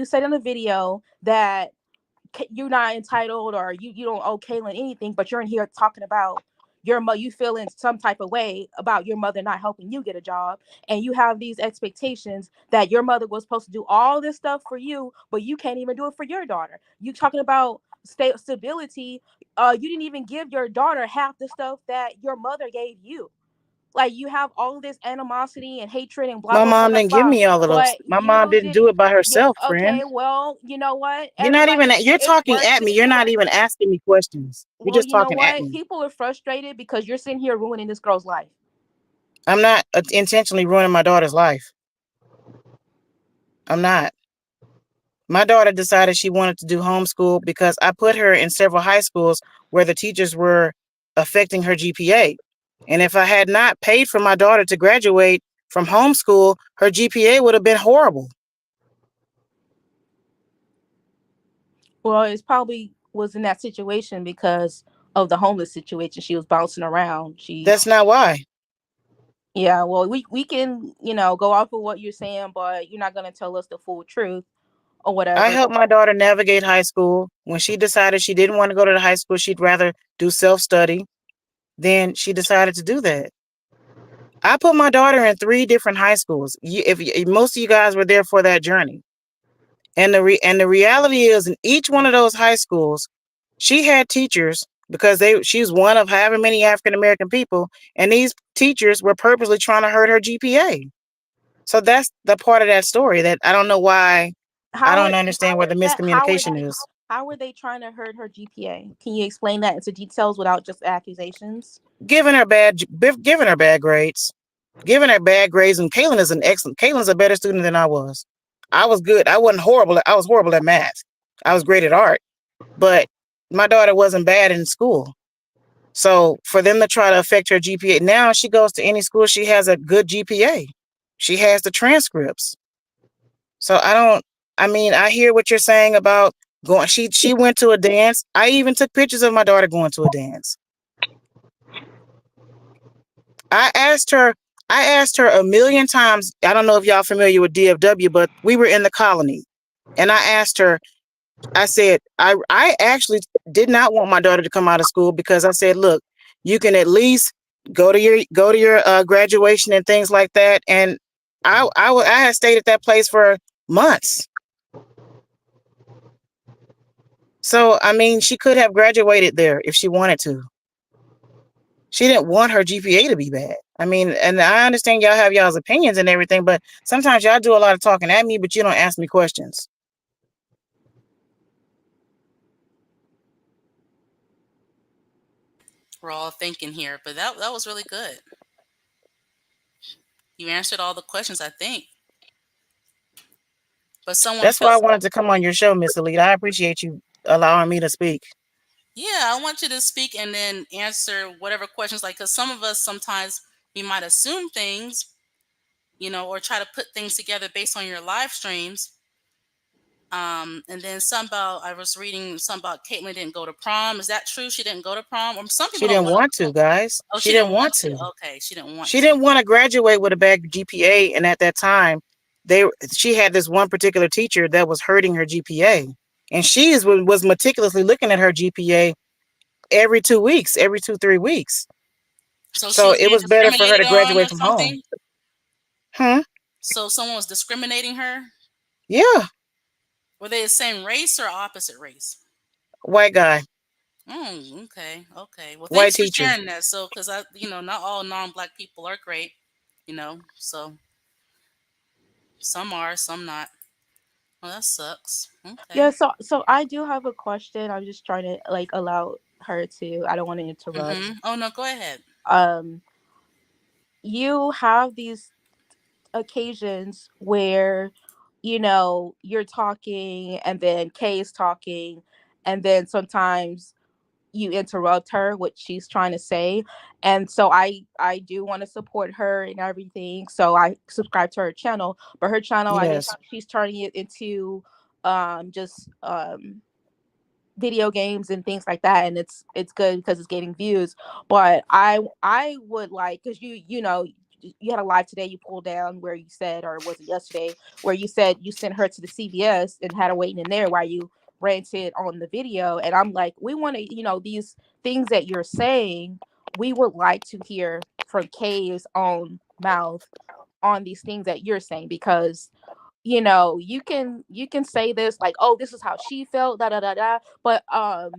said in the video that you're not entitled, or you don't owe Kaylin anything, but you're in here talking about you feeling some type of way about your mother not helping you get a job, and you have these expectations that your mother was supposed to do all this stuff for you, but you can't even do it for your daughter. You talking about stability. You didn't even give your daughter half the stuff that your mother gave you. Like, you have all of this animosity and hatred and blah My blah blah mom blah didn't give blah, me all of those. but My mom you didn't did. do it by Yeah, herself, friend. okay, well, you know what? You're not even, Everybody, you're it's talking at me. You're frustrating. not even asking me questions. You're Well, just you know talking at what? me. People are frustrated because you're sitting here ruining this girl's life. I'm not intentionally ruining my daughter's life. I'm not. My daughter decided she wanted to do homeschool because I put her in several high schools where the teachers were affecting her GPA. And if I had not paid for my daughter to graduate from homeschool, her GPA would have been horrible. Well, it's probably was in that situation because of the homeless situation. She was bouncing around. That's not why. Yeah, well, we can, go off of what you're saying, but you're not gonna tell us the full truth or I whatever. helped my daughter navigate high school. When she decided she didn't want to go to the high school, she'd rather do self-study, then she decided to do that. I put my daughter in 3 different high schools. If most of you guys were there for that journey. And the reality is, in each one of those high schools, she had teachers because she's one of however many African American people, and these teachers were purposely trying to hurt her GPA. So that's the part of that story that I don't know why. I How don't are understand where the that? How are miscommunication they? is. How are they trying to hurt her GPA? Can you explain that into details without just accusations? Giving her bad grades, giving her bad grades. And Kaylin's a better student than I was. I was good. I wasn't horrible. I was horrible at math. I was great at art, but my daughter wasn't bad in school. So for them to try to affect her GPA, now she goes to any school, she has a good GPA. She has the transcripts. So I mean, I hear what you're saying about going. She went to a dance. I even took pictures of my daughter going to a dance. I asked her, I asked her a million times. I don't know if y'all familiar with DFW, but we were in the colony. And I asked her, I said, I actually did not want my daughter to come out of school because I said, look, you can at least go to your graduation and things like that. And I had stayed at that place for months. So I mean, she could have graduated there if she wanted to. She didn't want her GPA to be bad. I mean, and I understand y'all have y'all's opinions and everything, but sometimes y'all do a lot of talking at me, but you don't ask me questions. We're all thinking here, but that was really good. You answered all the questions, I think. But someone That's why I feels, wanted to come on your show, Miss Elite. I appreciate you allowing me to speak. yeah, I want you to speak and then answer whatever questions, like, because some of us sometimes we might assume things, or try to put things together based on your live streams. And then some about, I was reading some about Caitlyn didn't go to prom. Is that true? She didn't go to prom? Or some She people don't didn't want to. want to, guys. Oh, She she didn't didn't want want to. to. Okay, she didn't want She to. didn't want to graduate with a bad GPA, and at that time, they she had this one particular teacher that was hurting her GPA, and was meticulously looking at her GPA every 2 weeks, every 2 3 weeks. So she So was it being was better for her to discriminated on or graduate from home. something. Hmm. So someone was discriminating her. Yeah, Were they the same race or opposite race? white guy, Okay, okay. Well, white thanks for teacher. sharing that. So, because not all non-black people are great, so some are, some not. Well, that sucks. Okay. Yeah, so I do have a question. I'm just trying to like allow her to. I don't want to interrupt. Oh no, go ahead. Um, you have these occasions where you're talking, and then Kay is talking, and then sometimes you interrupt her what she's trying to say. And so I do want to support her and everything, so I subscribe to her channel. But her channel, I think Yes, she's turning it into just video games and things like that, and it's good because it's getting views. But I would like, because you had a live today you pulled down where you said, or was it yesterday, where you said you sent her to the CVS and had her waiting in there while you ranted on the video. And I'm like, we want to, these things that you're saying, we would like to hear from Kay's own mouth on these things that you're saying, because you can say this like, oh, this is how she felt, da da da da. But a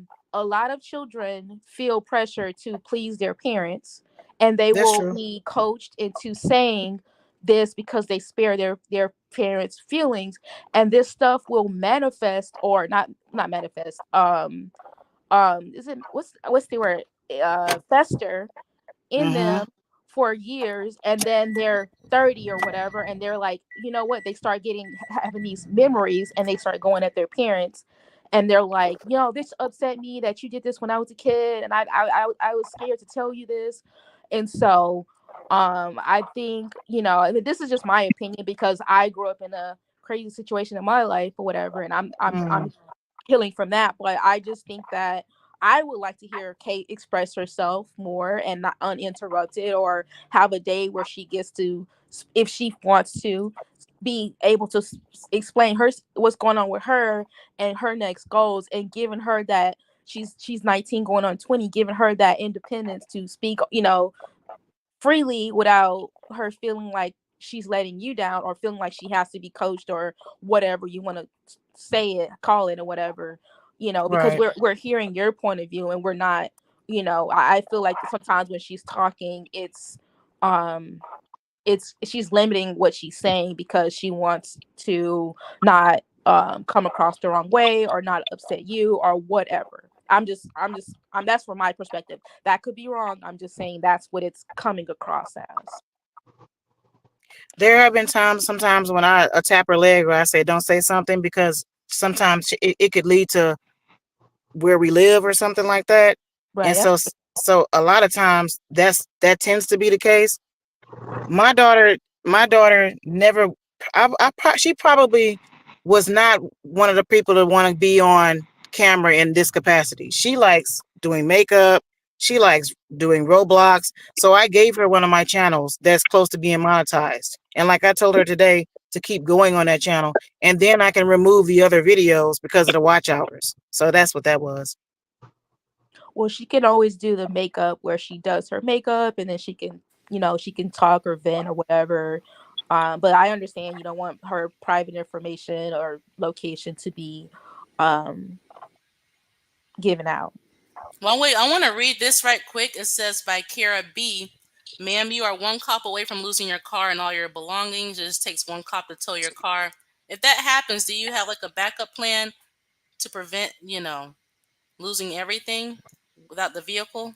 lot of children feel pressure to please their parents, and they that's will true. be coached into saying this because they spare their parents feelings. And this stuff will manifest, or not manifest, is it, what's the word, fester in Mm-hmm. them for years. And then they're 30 or whatever, and they're like, you know what, they start having these memories, and they start going at their parents, and they're like, this upset me that you did this when I was a kid, and I was scared to tell you this. And so I think, I mean, this is just my opinion, because I grew up in a crazy situation in my life or whatever, and I'm Mm. healing from that. But I just think that I would like to hear Kate express herself more and not uninterrupted, or have a day where she gets to, if she wants to, be able to explain what's going on with her and her next goals, and giving her that, she's 19 going on 20, giving her that independence to speak, freely, without her feeling like she's letting you down, or feeling like she has to be coached, or whatever you want to say it, call it, or whatever. Because Right. we're hearing your point of view, and we're not, I feel like sometimes when she's talking, um she's limiting what she's saying, because she wants to not come across the wrong way, or not upset you, or whatever. That's from my perspective. That could be wrong. I'm just saying that's what it's coming across as. There have been times, sometimes when I tap her leg or I say, don't say something, because sometimes it could lead to where we live or something like that. And Right. so a lot of times that tends to be the case. My daughter never, she probably was not one of the people that want to be on camera in this capacity. She likes doing makeup. She likes doing Roblox. So I gave her one of my channels that's close to being monetized. And like I told her today, to keep going on that channel. And then I can remove the other videos because of the watch hours. So that's what that was. Well, she can always do the makeup where she does her makeup, and then she can talk or vent or whatever. But I understand you don't want her private information or location to be um, given out. Well, wait, I want to read this right quick. It says by Kara B. Ma'am, you are one cop away from losing your car and all your belongings. It just takes one cop to tow your car. If that happens, do you have like a backup plan to prevent, losing everything without the vehicle?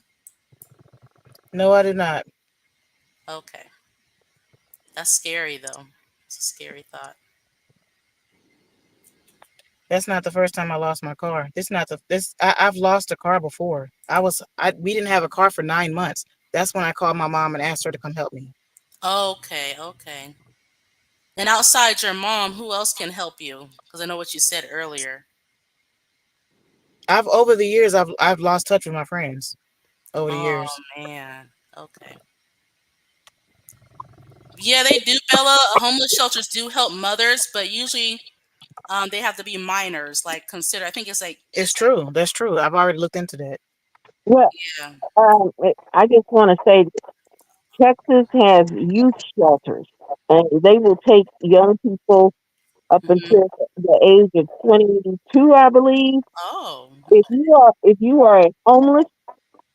No, I did not. Okay. That's scary though. It's a scary thought. That's not the first time I lost my car. This not the this I've lost a car before. We didn't have a car for 9 months. That's when I called my mom and asked her to come help me. Okay, okay. And outside your mom, who else can help you? Because I know what you said earlier. I've Over the years I've lost touch with my friends over the Oh years. man. Okay. Yeah, they do, Bella. Homeless shelters do help mothers, but usually they have to be minors. Like consider, I think it's like It's true. That's true. I've already looked into that. Well, yeah. I just want to say Texas has youth shelters, and they will take young people up Hmm. until the age of 22, I believe. Oh, If you are a homeless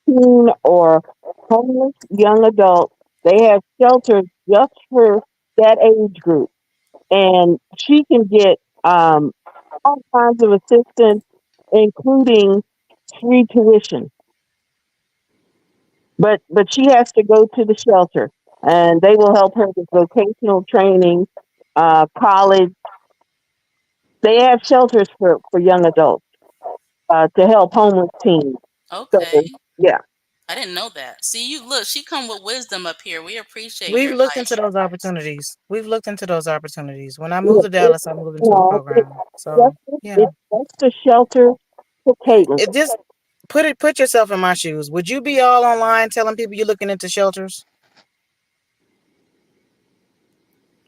teen or homeless young adult, they have shelters just for that age group, and she can get all kinds of assistance, including free tuition. But she has to go to the shelter, and they will help her with vocational training, college. They have shelters for young adults to help homeless teens. So Okay. yeah, I didn't know that. See, you look, she come with wisdom up here. We appreciate We've your looked into advice. those opportunities. We've looked into those opportunities. When I moved yeah, to Dallas, I moved into a no, program. So yeah, that's the shelter for Caitlin. it just put yourself in my shoes. Would you be all online telling people you're looking into shelters?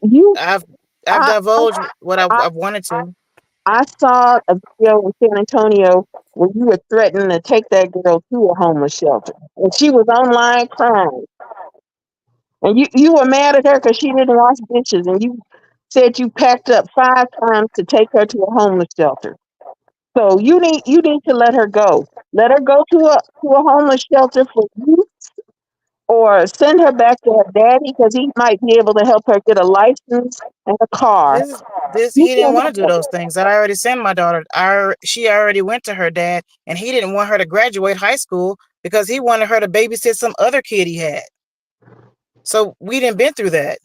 You, I've I've I, divulged what I, I've wanted to. I saw a video in San Antonio where you were threatening to take that girl to a homeless shelter, and she was online crying. And you were mad at her because she didn't wash dishes, and you said you packed up 5 times to take her to a homeless shelter. So you need to let her go. Let her go to a homeless shelter for you, or send her back to her daddy because he might be able to help her get a license and a car. This You he didn't can't want to help do her. those things. I already sent my daughter. She already went to her dad, and he didn't want her to graduate high school because he wanted her to babysit some other kid he had. So we didn't been through that.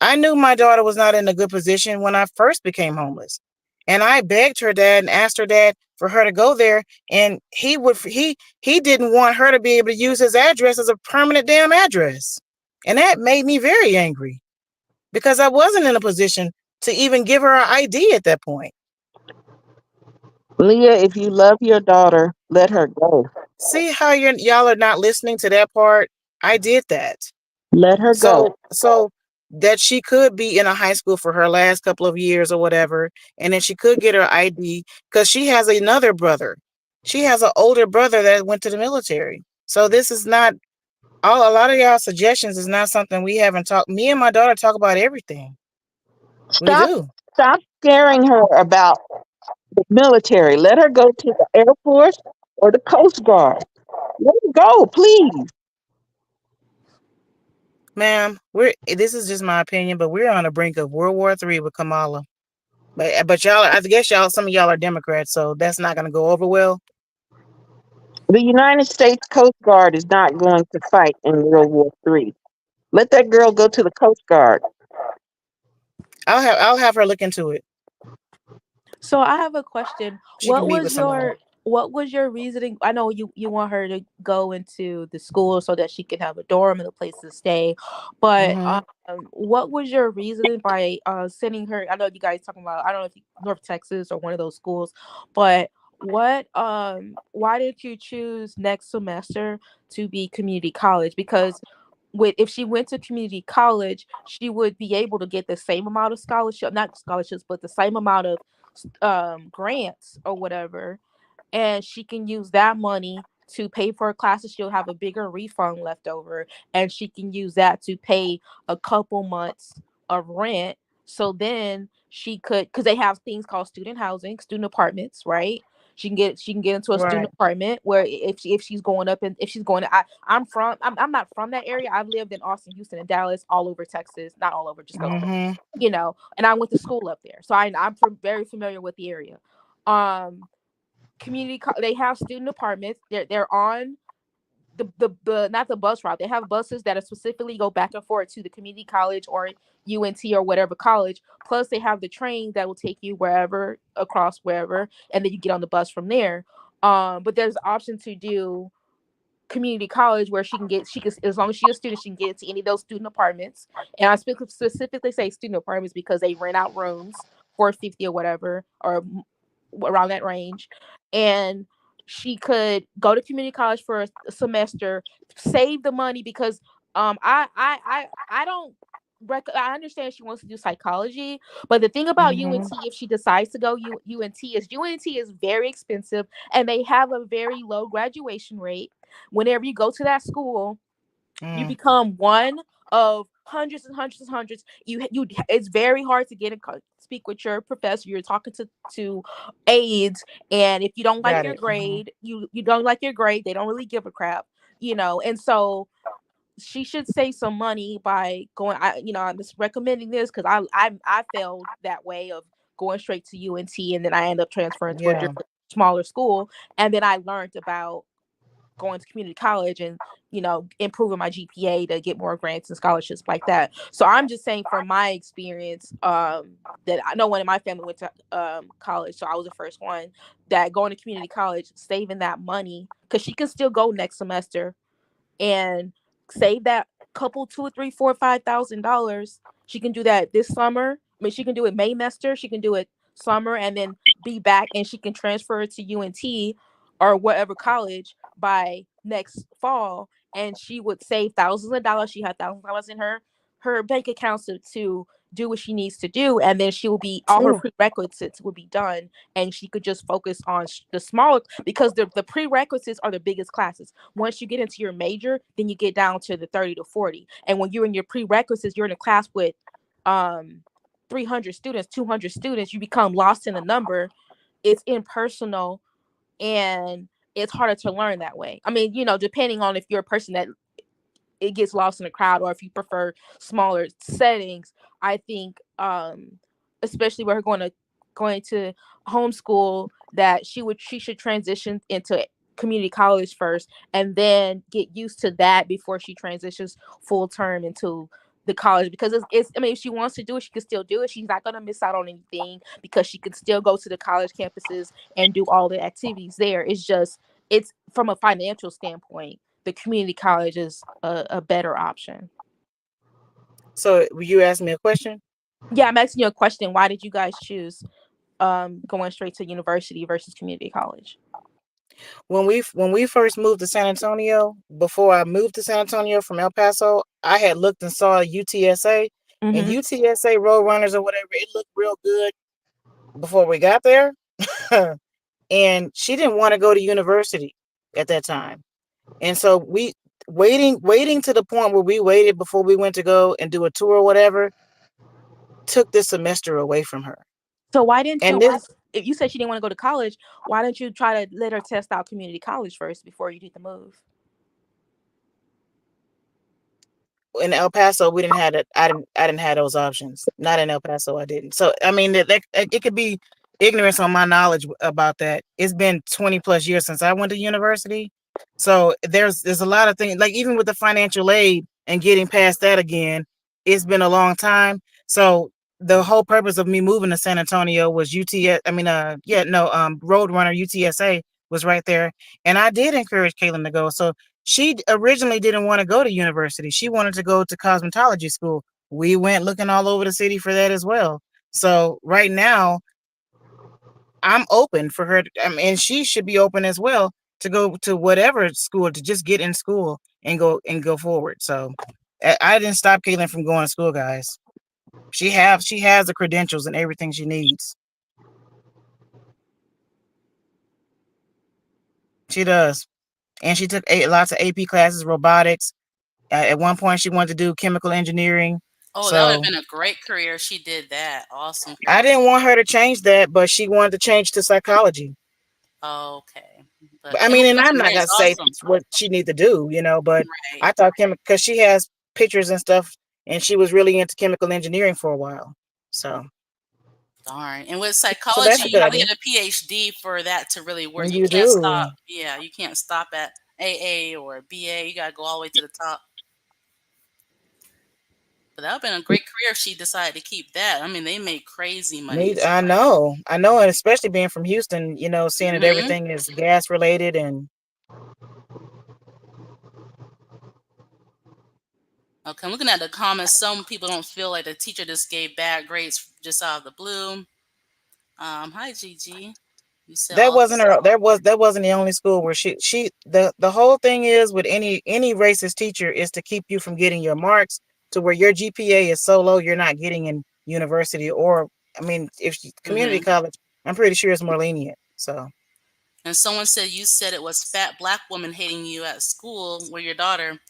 I knew my daughter was not in a good position when I first became homeless. And I begged her dad and asked her dad for her to go there. And he didn't want her to be able to use his address as a permanent damn address. And that made me very angry because I wasn't in a position to even give her an ID at that point. Leah, if you love your daughter, let her go. See how y'all are not listening to that part? I did that. Let her go. So that she could be in a high school for her last couple of years or whatever, and then she could get her ID because she has another brother. She has an older brother that went to the military. So this is not all. A lot of y'all suggestions is not something we haven't talked. Me and my daughter talk about everything. We Stop do. stop scaring her about the military. Let her go to the Air Force or the Coast Guard. Let her go, please. Ma'am, we're this is just my opinion, but we're on the brink of World War III with Kamala. But y'all, I guess some of y'all are Democrats, so that's not gonna go over well. The United States Coast Guard is not going to fight in World War III. Let that girl go to the Coast Guard. I'll have her look into it. So I have a question. She can meet with somebody. What was your reasoning? I know you want her to go into the school so that she can have a dorm and a place to stay, but Mm-hmm. what was your reasoning by sending her? I know you guys talking about, I don't know if North Texas or one of those schools, but what why did you choose next semester to be community college? Because with if she went to community college, she would be able to get the same amount of scholarship, not scholarships, but the same amount of grants or whatever, and she can use that money to pay for her classes. She'll have a bigger refund left over, and she can use that to pay a couple months of rent. So then she could, because they have things called student housing, student apartments, right? She can get into a Right. student apartment where if she's going up and if she's going to, I'm not from that area. I've lived in Austin, Houston, and Dallas, all over Texas, not all over, just those three, Mm-hmm. and I went to school up there, so very familiar with the area. Um, they have student apartments. They're on the not the bus route. They have buses that are specifically go back and forth to the community college or UNT or whatever college. Plus, they have the trains that will take you wherever across wherever, and then you get on the bus from there. But there's the option to do community college where she can, as long as she's a student, she can get into any of those student apartments. And I specifically say student apartments because they rent out rooms for 50 or whatever, or around that range. And she could go to community college for a semester, save the money, because I don't I understand she wants to do psychology, but the thing about Mm-hmm. UNT, if she decides to go UNT is very expensive, and they have a very low graduation rate. Whenever you go to that school, you Mm. become one of hundreds and hundreds and hundreds. You it's very hard to get in speak with your professor. You're talking to aides, and if you don't like Got your it. Mm-hmm. grade, you don't like your grade, they don't really give a crap, and so she should save some money by going. I'm just recommending this because I failed that way of going straight to UNT, and then I ended up transferring to a Yeah. different smaller school, and then I learned about going to community college and improving my GPA to get more grants and scholarships like that. So I'm just saying from my experience, that no one in my family went to college, so I was the first one that going to community college, saving that money because she can still go next semester and save that couple two or three, four, $5,000. She can do that this summer. I mean, she can do it Maymester. She can do it summer and then be back, and she can transfer it to UNT or whatever college by next fall. And she would save thousands of dollars. She had thousands of dollars in her bank accounts to do what she needs to do, and then she will be all her True. prerequisites will be done, and she could just focus on the smaller because the prerequisites are the biggest classes. Once you get into your major, then you get down to the 30 to 40, and when you're in your prerequisites, you're in a class with 300 students, 200 students, you become lost in the number. It's impersonal, and it's harder to learn that way. I mean, depending on if you're a person that it gets lost in the crowd, or if you prefer smaller settings. I think especially where her going to homeschool, that she should transition into community college first and then get used to that before she transitions full term into the college, because it's I mean, if she wants to do it, she can still do it. She's not going to miss out on anything because she can still go to the college campuses and do all the activities there. It's just it's from a financial standpoint, the community college is a better option. So you asked me a question. Yeah, I'm asking you a question. Why did you guys choose going straight to university versus community college? When we first moved to San Antonio, before I moved to San Antonio from El Paso, I had looked and saw UTSA, and Mm-hmm. UTSA Roadrunners or whatever. It looked real good before we got there, and she didn't want to go to university at that time, and so we waiting to the point where we waited before we went to go and do a tour or whatever took this semester away from her. So why didn't you And this ask, if you said she didn't want to go to college, why didn't you try to let her test out community college first before you did the move? in El Paso, we didn't have it. I didn't have those options. Not in El Paso, I didn't. So I mean, it could be ignorance on my knowledge about that. It's been 20 plus years since I went to university, so there's a lot of things, like even with the financial aid and getting past that again. It's been a long time. So the whole purpose of me moving to San Antonio was UTS. I mean, yeah, no, Roadrunner UTSA was right there, and I did encourage Caitlin to go. So she originally didn't want to go to university. She wanted to go to cosmetology school. We went looking all over the city for that as well. So right now, I'm open for her, and she should be open as well to go to whatever school, to just get in school and go forward. So I didn't stop Caitlin from going to school, guys. She has the credentials and everything she needs. She does, and she took lots of AP classes, robotics. At one point, she wanted to do chemical engineering. Oh, that would have So been a great career if she did that. Awesome I career. didn't want her to change that, but she wanted to change to psychology. Okay. But I mean, chemical and I'm not engineering gonna is say awesome. what she need to do, but Right. I thought because she has pictures and stuff, and she was really into chemical engineering for a while. So, Darn. And with so psychology, that's a you good have to idea. get a PhD for that to really work. And You you can't stop. do. Yeah, you can't stop at AA or BA. You got to go all the way to the top. But that would have been a great career if she decided to keep that. I mean, they make crazy money. I know, and especially being from Houston, seeing that Hmm. everything is gas related, and Okay, I'm looking at the comments. Some people don't feel like the teacher just gave bad grades just out of the blue. Hi Gigi. You said that wasn't also. her. That wasn't the only school where the whole thing is with any racist teacher is to keep you from getting your marks to where your GPA is so low you're not getting in university, or I mean, if community Hmm. college, I'm pretty sure it's more lenient. So And someone said you said it was fat black woman hating you at school with your daughter,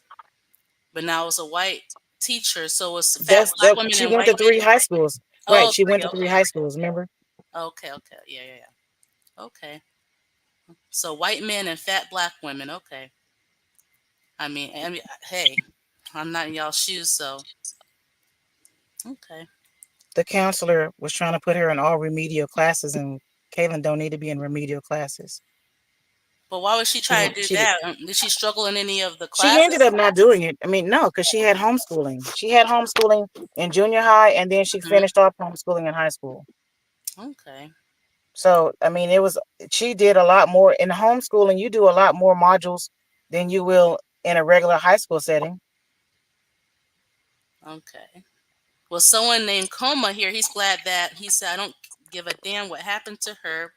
but now it's a white teacher. So it's fat that's black that. women She and went white to three men. high schools, right? Oh, She went three. to three high schools. Remember? Okay. Okay. Yeah. Yeah. Yeah. Okay. So white men and fat black women. Okay. I mean, hey, I'm not in y'all shoes, so okay. The counselor was trying to put her in all remedial classes, and Caitlin don't need to be in remedial classes. But why would she She try to didn't. do She did. that? Did she struggle in any of the She ended classes? up not doing it. I mean, no, because she had homeschooling. She had homeschooling in junior high, and then she Hmm. finished off homeschooling in high school. Okay. So, I mean, it was, she did a lot more in homeschooling. You do a lot more modules than you will in a regular high school setting. Okay. Well, someone named Coma here, he's glad that he said, I don't give a damn what happened to her.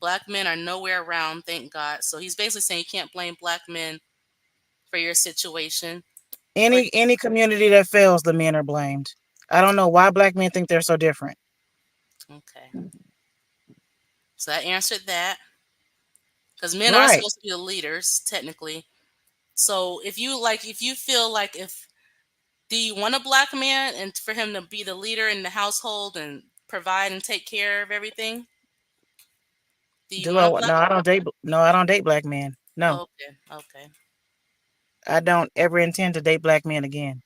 Black men are nowhere around, thank God. So he's basically saying you can't blame black men for your situation. For Any community that fails, the men are blamed. I don't know why black men think they're so different. okay. So I answered that because men are Right. supposed to be the leaders, technically. So if you feel like if do you want a black man and for him to be the leader in the household and provide and take care of everything? Do you Do I want a want? black? No, I don't date. No, I don't date black men. No, Okay, okay, I don't ever intend to date black men again.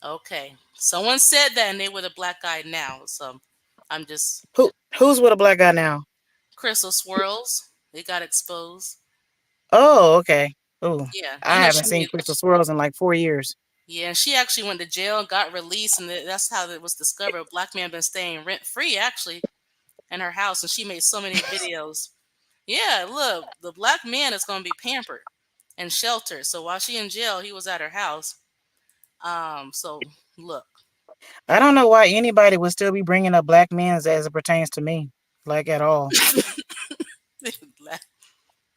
okay. Someone said that and they were the black guy now. So I'm just Who's with a black guy now? Crystal Swirls. They got exposed. Oh, okay. Oh, Yeah, you I know haven't seen Crystal Swirls in like 4 years. yeah, and she actually went to jail and got released, and that's how it was discovered. A black man been staying rent free actually in her house, and she made so many videos. Yeah, look, the black man is going to be pampered and sheltered. So while she in jail, he was at her house. So look, I don't know why anybody would still be bringing up black men as it pertains to me, like at all.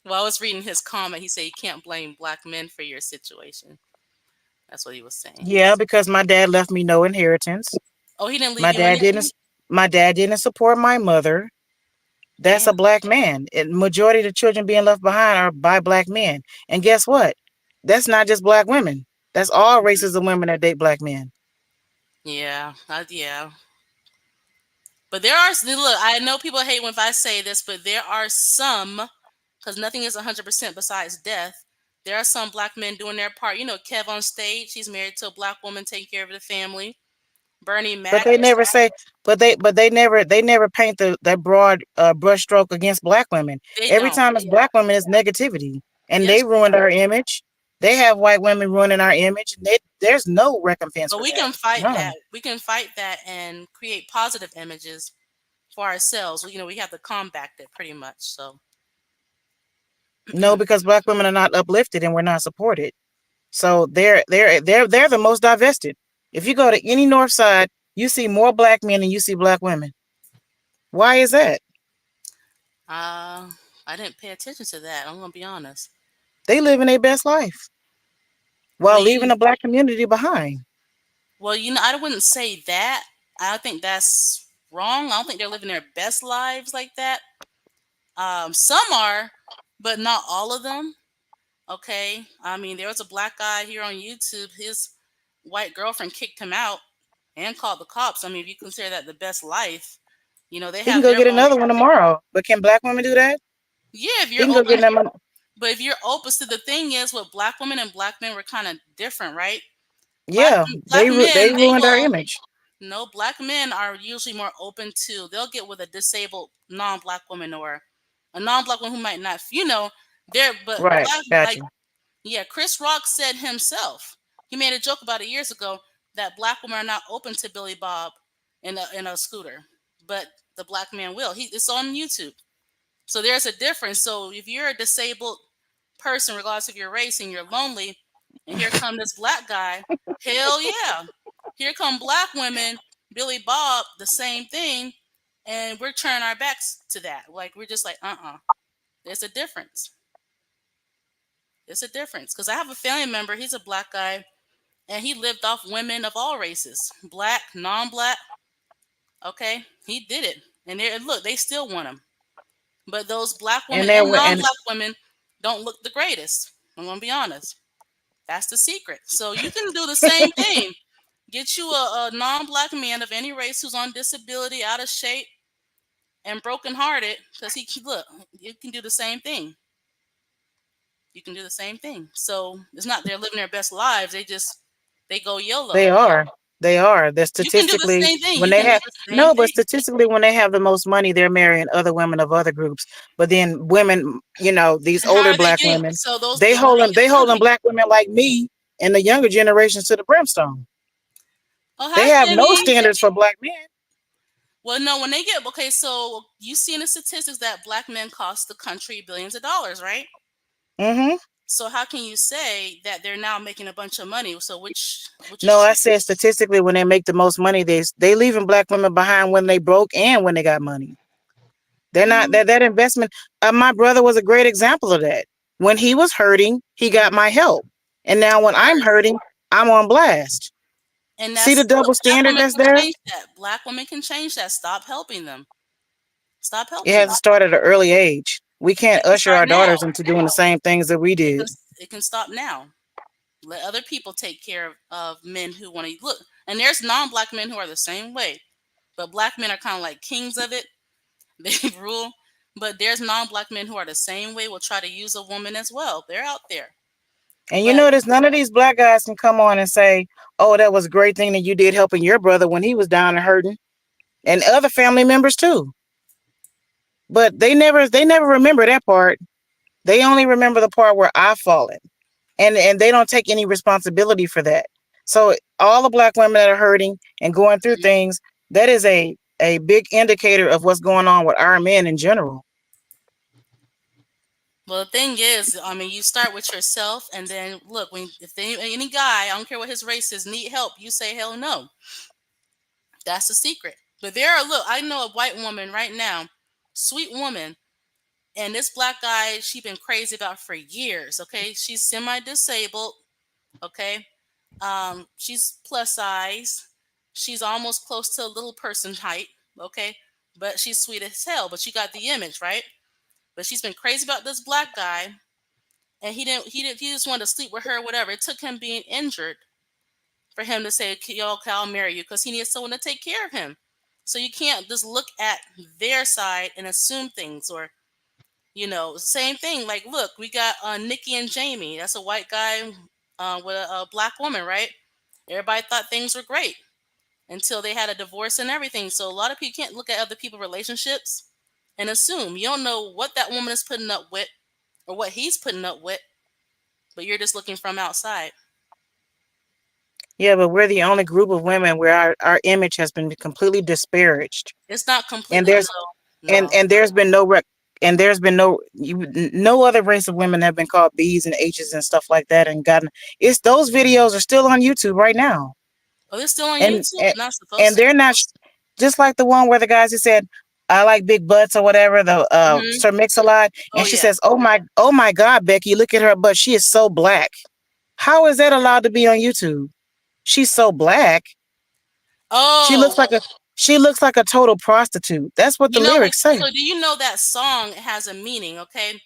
well, I was reading his comment. He said you can't blame black men for your situation. That's what he was saying. Yeah, because my dad left me no inheritance. Oh, he didn't leave My you dad anything? didn't. My dad didn't support my mother. That's Damn. a black man. And majority of the children being left behind are by black men. And guess what? That's not just black women. That's all races of women that date black men. Yeah, yeah. But there are look. I know people hate when if I say this, but there are some because nothing is 100% besides death. There are some black men doing their part. You know, Kev on stage, he's married to a black woman taking care of the family. Bernie But Mac, they never say. But they never paint that broad brushstroke against black women. they Every don't. time it's black women, it's negativity, and Yes, they ruined our image. They have white women ruining our image. There's no recompense but for we that. can fight that. None. We can fight that and create positive images for ourselves. You know, we have to combat it pretty much. So, No, because black women are not uplifted and we're not supported. So they're the most divested. If you go to any north side, you see more black men than you see black women. Why is that? uh, I didn't pay attention to that. I'm gonna be honest. They live in their best life Well, while leaving you the black community behind. Well, I wouldn't say that. I think that's wrong. I don't think they're living their best lives like that. Some are, but not all of them. Okay. I mean, there was a black guy here on YouTube. His white girlfriend kicked him out and called the cops. I mean, if you consider that the best life, they He can have go their get moments. another one tomorrow. But can black women do that? Yeah, if He you're can go open, get them. but if you're open to the thing is, with black women and black men, we're kind of different, right? Black Yeah, black they men, they ruined our will image. No, black men are usually more open to. They'll get with a disabled non-black woman or a non-black woman who might not. They're but Right, black got like you. yeah. Chris Rock said himself. He made a joke about it years ago that black women are not open to Billy Bob in a scooter, but the black man will. It's on YouTube. So there's a difference. So if you're a disabled person, regardless of your race, and you're lonely, and here come this black guy, hell yeah. Here come black women, Billy Bob, the same thing, and we're turning our backs to that. Like we're just like, There's a difference. There's a difference. Because I have a family member, he's a black guy, and he lived off women of all races. Black, non-black. Okay. He did it. And look, they still want him. But those black women And there and were and non-black women don't look the greatest. I'm gonna be honest. That's the secret. So you can do the same thing. Get you a non-black man of any race who's on disability, out of shape, and brokenhearted, because look, you can do the same thing. You can do the same thing. So it's not they're living their best lives. They go they YOLO. are. They are. They're You can do the statistically same thing. when You they can do have the same no, but thing. statistically when they have the most money, they're marrying other women of other groups. But then women, these And how older are they black getting? women, So those they the women holding get they the holding money. black women like me and the younger generations to the brimstone. Oh, They hi, have no Jenny. standards for black men. Well, no, when they get okay, so you see in the statistics that black men cost the country billions of dollars, right? Hmm. So how can you say that they're now making a bunch of money? So which is No, I true? said statistically when they make the most money, they leaving black women behind when they broke and when they got money. They're not Mm, that investment. My brother was a great example of that. When he was hurting, he mhm, got my help, and now of when I'm course. hurting, I'm on blast. And See the that's double black standard women that's can there? change that. Black women can change that. Stop helping them. Stop It helping has to them. start at an early age. We It can't can usher start our now. daughters into doing the same things that we It can did. it can stop now. Let other people take care of men who want to look. And there's non-black men who are the same way. But black men are kind of like kings of it. They rule. But there's non-black men who are the same way. Will try to use a woman as well. They're out there. And you But notice none of these black guys can come on and say, "Oh, that was a great thing that you did helping your brother when he was down and hurting," and other family members too. But they never remember that part. They only remember the part where I've fallen. And they don't take any responsibility for that. So all the black women that are hurting and going through mhm. things, that is a big indicator of what's going on with our men in general. Well, the thing is, I mean, you start with yourself, and then look when if any guy, I don't care what his race is, need help, you say hell no. That's the secret. But there are look, I know a white woman right now, sweet woman, and this black guy she been crazy about for years. Okay, she's semi-disabled. Okay, she's plus size. She's almost close to a little person height. Okay, but she's sweet as hell. But she got the image right. But she's been crazy about this black guy, and he just wanted to sleep with her, whatever. It took him being injured for him to say, "Yo, okay, I'll marry you," because he needs someone to take care of him. So you can't just look at their side and assume things, or same thing. Like, look, we got Nikki and Jamie. That's a white guy with a black woman, right? Everybody thought things were great until they had a divorce and everything. So a lot of people can't look at other people's relationships and assume. You don't know what that woman is putting up with or what he's putting up with, but you're just looking from outside. Yeah, but we're the only group of women where our image has been completely disparaged. It's not And completely there's no, and no. and there's been no and there's been no other race of women have been called B's and H's and stuff like that and gotten it's those videos are still on YouTube right now. Oh, they're still on and YouTube? and, Not supposed and to they're be. not just like the one where the guys who said I like big butts or whatever, the Hmm. Sir Mix-a-Lot, Oh and she yeah. says, oh my God, Becky, look at her butt, she is so black. How is that allowed to be on YouTube? She's so black. she looks Oh, like a she looks like a total prostitute. That's what the lyrics say. so do you know that song has a meaning? Okay,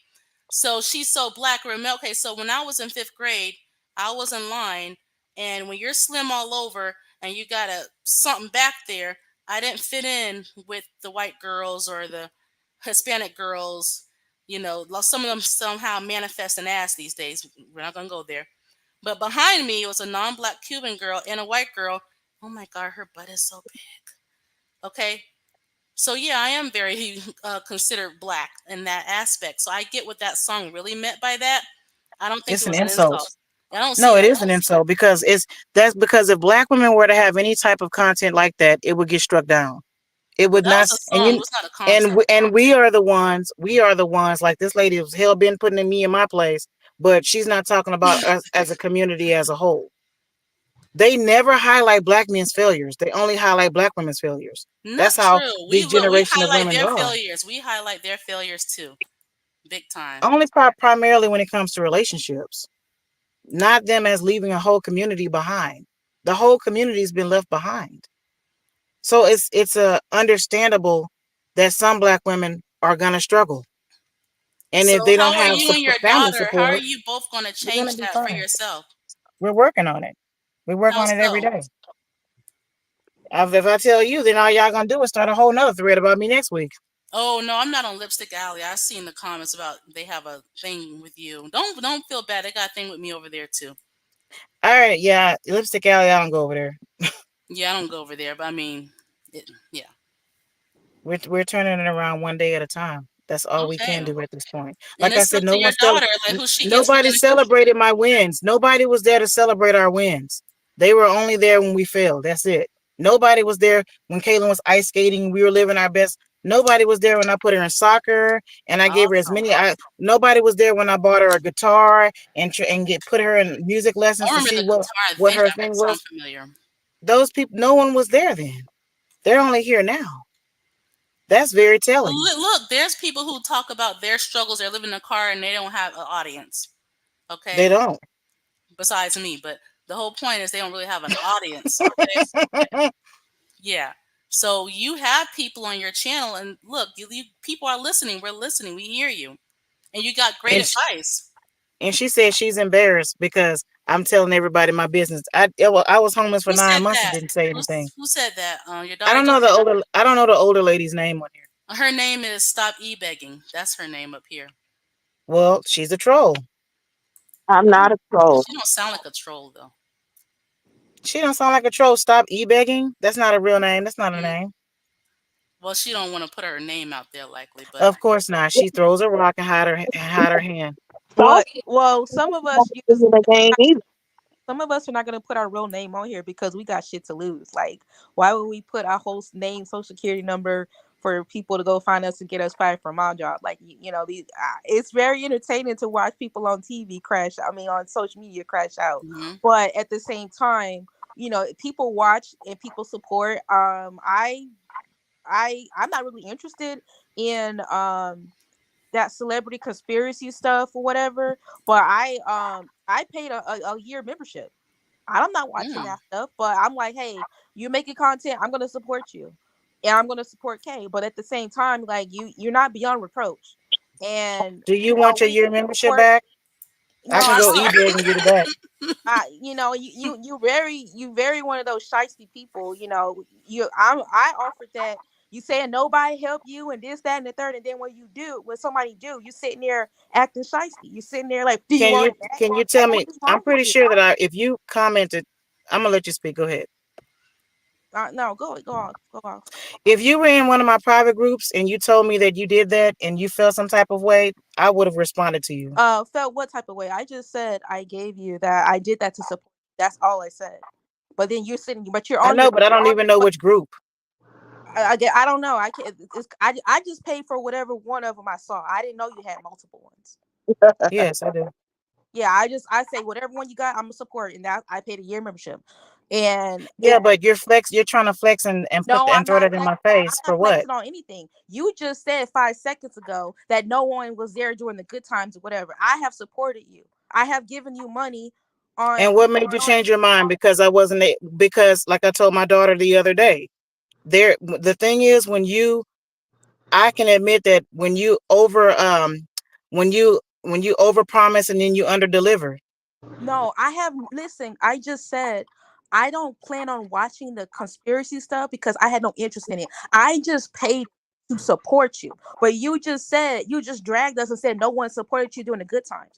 so she's so black. Remember, okay, so when I was in fifth grade, I was in line, and when you're slim all over and you got a something back there, I didn't fit in with the white girls or the Hispanic girls. Some of them somehow manifest an ass these days. We're not gonna go there. But behind me was a non-black Cuban girl and a white girl. Oh my God, her butt is so big. Okay, so yeah, I am very considered black in that aspect. So I get what that song really meant by that. I don't think It's it an was an insult. insult. I don't No, see it it. is an insult because that's because if black women were to have any type of content like that, it would get struck down. It Well, would that not was a and song. It you was not a and content. we are the ones like this lady was hell bent putting me in my place, but she's not talking about us as a community as a whole. They never highlight black men's failures. They only highlight black women's failures. That's Not how true. We these look. We generation of highlight women their are. failures. We highlight their failures too, big time. Only primarily when it comes to relationships, not them as leaving a whole community behind. The whole community's been left behind. So it's understandable that some black women are gonna struggle, and if So they don't how are have you and your family daughter? How are support, you both going to they're gonna change be that for fine. yourself? We're working on it. We work How on it every so? day. If I tell you, then all y'all gonna do is start a whole nother thread about me next week. Oh no, I'm not on Lipstick Alley. I seen the comments about they have a thing with you. Don't feel bad. They got a thing with me over there too. All right, yeah, lipstick alley. I don't go over there. Yeah, I don't go over there, but I mean, yeah. We're turning it around one day at a time. That's all we can Okay. do at this point. And Like I it's said, up to your daughter, like who she gets with nobody in the future. celebrated my wins. Nobody was there to celebrate our wins. They were only there when we failed. That's it. Nobody was there when Kaylin was ice skating. We were living our best. Nobody was there when I put her in soccer and I gave her as Awesome. many. Nobody was there when I bought her a guitar and get put her in music lessons I to remember see the guitar. I what think her that thing might sound was. familiar. Those people, no one was there then. They're only here now. That's very Well, telling. look, there's people who talk about their struggles. They live in a car and they don't have an audience. They Okay, don't. besides me, but the whole point is they don't really have an audience. Okay, yeah. So you have people on your channel, and look, you people are listening. We're listening. We hear you, and you got great and advice. And she said she's embarrassed because I'm telling everybody my business. I was homeless for Who said 9 months and that? didn't say anything. Who said that? Your I daughter don't told know the older. I don't know the older lady's name on here. you? Her name is Stop E-Begging. That's her name up here. Well, she's a troll. I'm not a troll. She don't sound like a troll though. She don't sound like a troll. Stop e-begging. That's not a real name. That's not a Mm. name. Well, she don't want to put her name out there likely, but Of course not. She throws a rock and hide her hand. Well, Stop some of us use the game either. some of us are not going to put our real name on here because we got shit to lose. Like, why would we put our whole name, social security number for people to go find us and get us fired from our job? Like, these. It's very entertaining to watch people on TV crash. I mean, on social media crash out. mhm. But at the same time, people watch and people support. I'm not really interested in that celebrity conspiracy stuff or whatever. But I paid a year membership. I'm not watching Mm. that stuff, but I'm like, hey, you're making content, I'm gonna support you, and I'm gonna support Kay. But at the same time, like you're not beyond reproach, and Do you want your we year membership support. back? I No, can I go don't. e-beg and get it back. You very one of those shiesty people. I offered that. You saying nobody help you and this, that, and the third, and then when somebody do, you sitting there acting shiesty. You sitting there like, do you Can want you it back? can you Like, tell what me? is I'm wrong with pretty you? sure that if you commented, I'm gonna let you speak. Go ahead. No, go on, go on. If you were in one of my private groups and you told me that you did that and you felt some type of way, I would have responded to you. Felt what type of way? I just said I gave you that. I did that to support. That's all I said. But then you're sitting, but you're I on know, here. but I don't even know But which group. I don't know. I can't. I just paid for whatever one of them I saw. I didn't know you had multiple ones. Yes, I do. Yeah, I say whatever one you got, I'm gonna support, and that I paid a year membership. And Yeah, but you're trying to flex no, and I'm throw not that in flexing. my I'm face for not what? flexing on anything. You just said 5 seconds ago that no one was there during the good times or whatever. I have supported you. I have given you money And on what made you change your mind? Because I wasn't because like I told my daughter the other day, the thing is I can admit that when you over promise and then you under deliver. No, I have listen, I just said I don't plan on watching the conspiracy stuff because I had no interest in it. I just paid to support you. But you just dragged us and said no one supported you during the good times.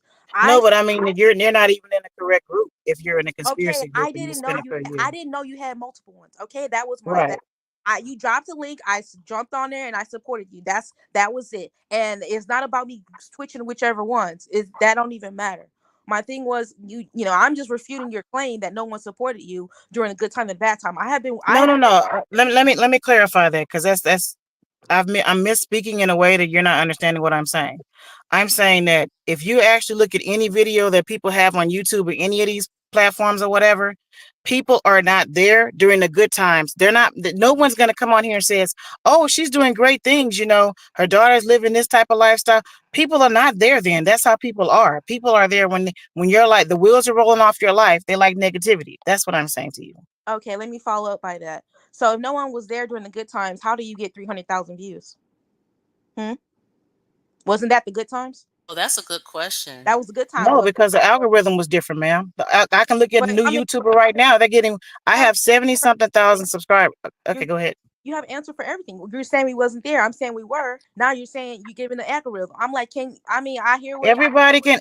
No, I but I mean you're not even in the correct group if you're in a Okay, conspiracy group and you spend up for a year. I didn't know you had multiple ones. Okay, that was my bad. Right. You dropped a link. Jumped on there and I supported you. That was it. And it's not about me switching whichever ones. That don't even matter. My thing was I'm just refuting your claim that no one supported you during the good time and bad time. I No, have no, no. Let me clarify that because that's I'm misspeaking in a way that you're not understanding what I'm saying. I'm saying that if you actually look at any video that people have on YouTube or any of these platforms or whatever, people are not there during the good times. They're not. No one's going to come on here and says, "Oh, she's doing great things." Her daughter's living this type of lifestyle. People are not there then. That's how people are. People are there when you're like the wheels are rolling off your life. They like negativity. That's what I'm saying to you. Okay, let me follow up by that. So if no one was there during the good times, how do you get 300,000 views? Hmm? Wasn't that the good times? Oh, that's a good question. That was the good times. No, because the algorithm was different, ma'am. I can look at a But new I mean, YouTuber right now. They're getting. I have have 70 something thousand subscribers. you Okay, go ahead. you have an answer for everything. You're saying we wasn't there. I'm saying we were. Now you're saying you giving the algorithm. I'm like, I hear what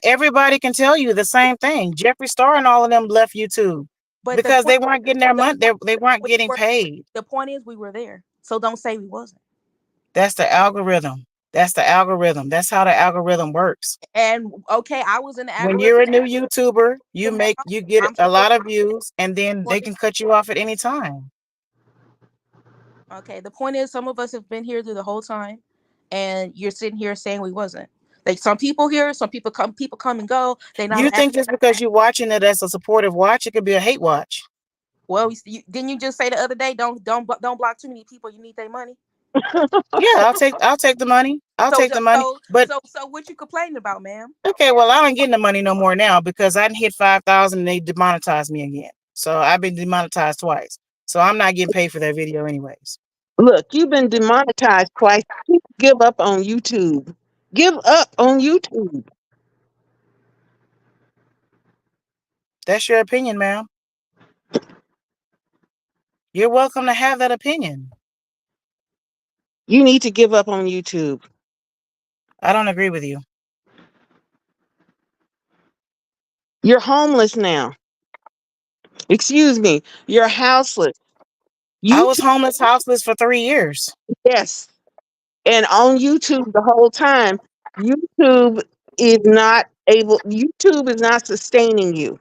Everybody can tell you the same thing. Jeffree Star and all of them left YouTube. But because they weren't getting their the money. They weren't we getting were, paid. the point is we were there. So don't say we wasn't. That's the algorithm. That's the algorithm. That's how the algorithm works. And okay, I was in the When algorithm you're a new YouTuber, now. you get I'm a supporting lot of views, and then well, they can cut you off at any time. okay, the point is some of us have been here through the whole time, and you're sitting here saying we wasn't. Like some people here, some people come and go. They You not think just because you're watching it as a supportive watch, it could be a hate watch? well. Didn't you just say the other day? Don't block too many people. You need their money. Yeah, I'll take the money. I'll So take the money. But what you complaining about, ma'am? okay, well, I ain't getting the money no more now because I didn't hit 5,000 and they demonetized me again. So I've been demonetized twice. So I'm not getting paid for that video anyways. Look, you've been demonetized twice. Give up on YouTube. Give up on YouTube. That's your opinion, ma'am. You're welcome to have that opinion. You need to give up on YouTube. I don't agree with you. You're homeless now. Excuse me. You're houseless. I was YouTube, homeless, houseless for 3 years. yes. And on YouTube the whole time, YouTube YouTube is not sustaining you.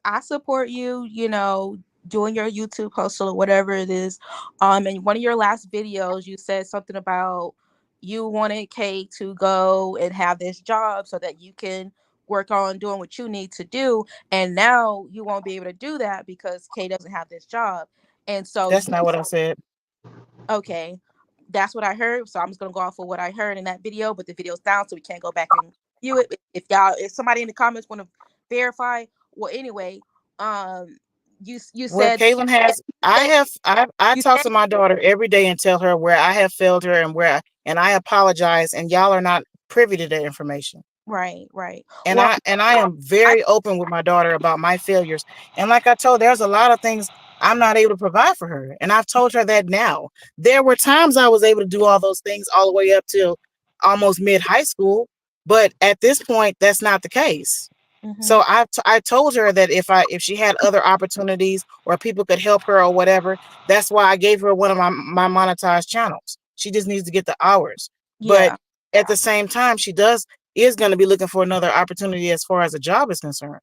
I support you, doing your YouTube hustle or whatever it is. And one of your last videos, you said something about you wanted Kay to go and have this job so that you can work on doing what you need to do. And now you won't be able to do that because Kay doesn't have this job. And so That's not what I said. okay, that's what I heard. So I'm just gonna go off of what I heard in that video, but the video's down, so we can't go back and view it. If somebody in the comments want to verify, well, anyway, um, you What said Caitlin has, I you talk said to my daughter every day and tell her where I have failed her and I apologize, and y'all are not privy to that information. right. And Well, I am I very open with my daughter about my failures. And like I told, there's a lot of things I'm not able to provide for her. And I've told her that now. There were times I was able to do all those things all the way up till almost mid high school. But at this point, that's not the case. mhm, So I told her that if she had other opportunities or people could help her or whatever, that's why I gave her one of my monetized channels. She just needs to get the hours. But yeah, at the same time, she is going to be looking for another opportunity as far as a job is concerned.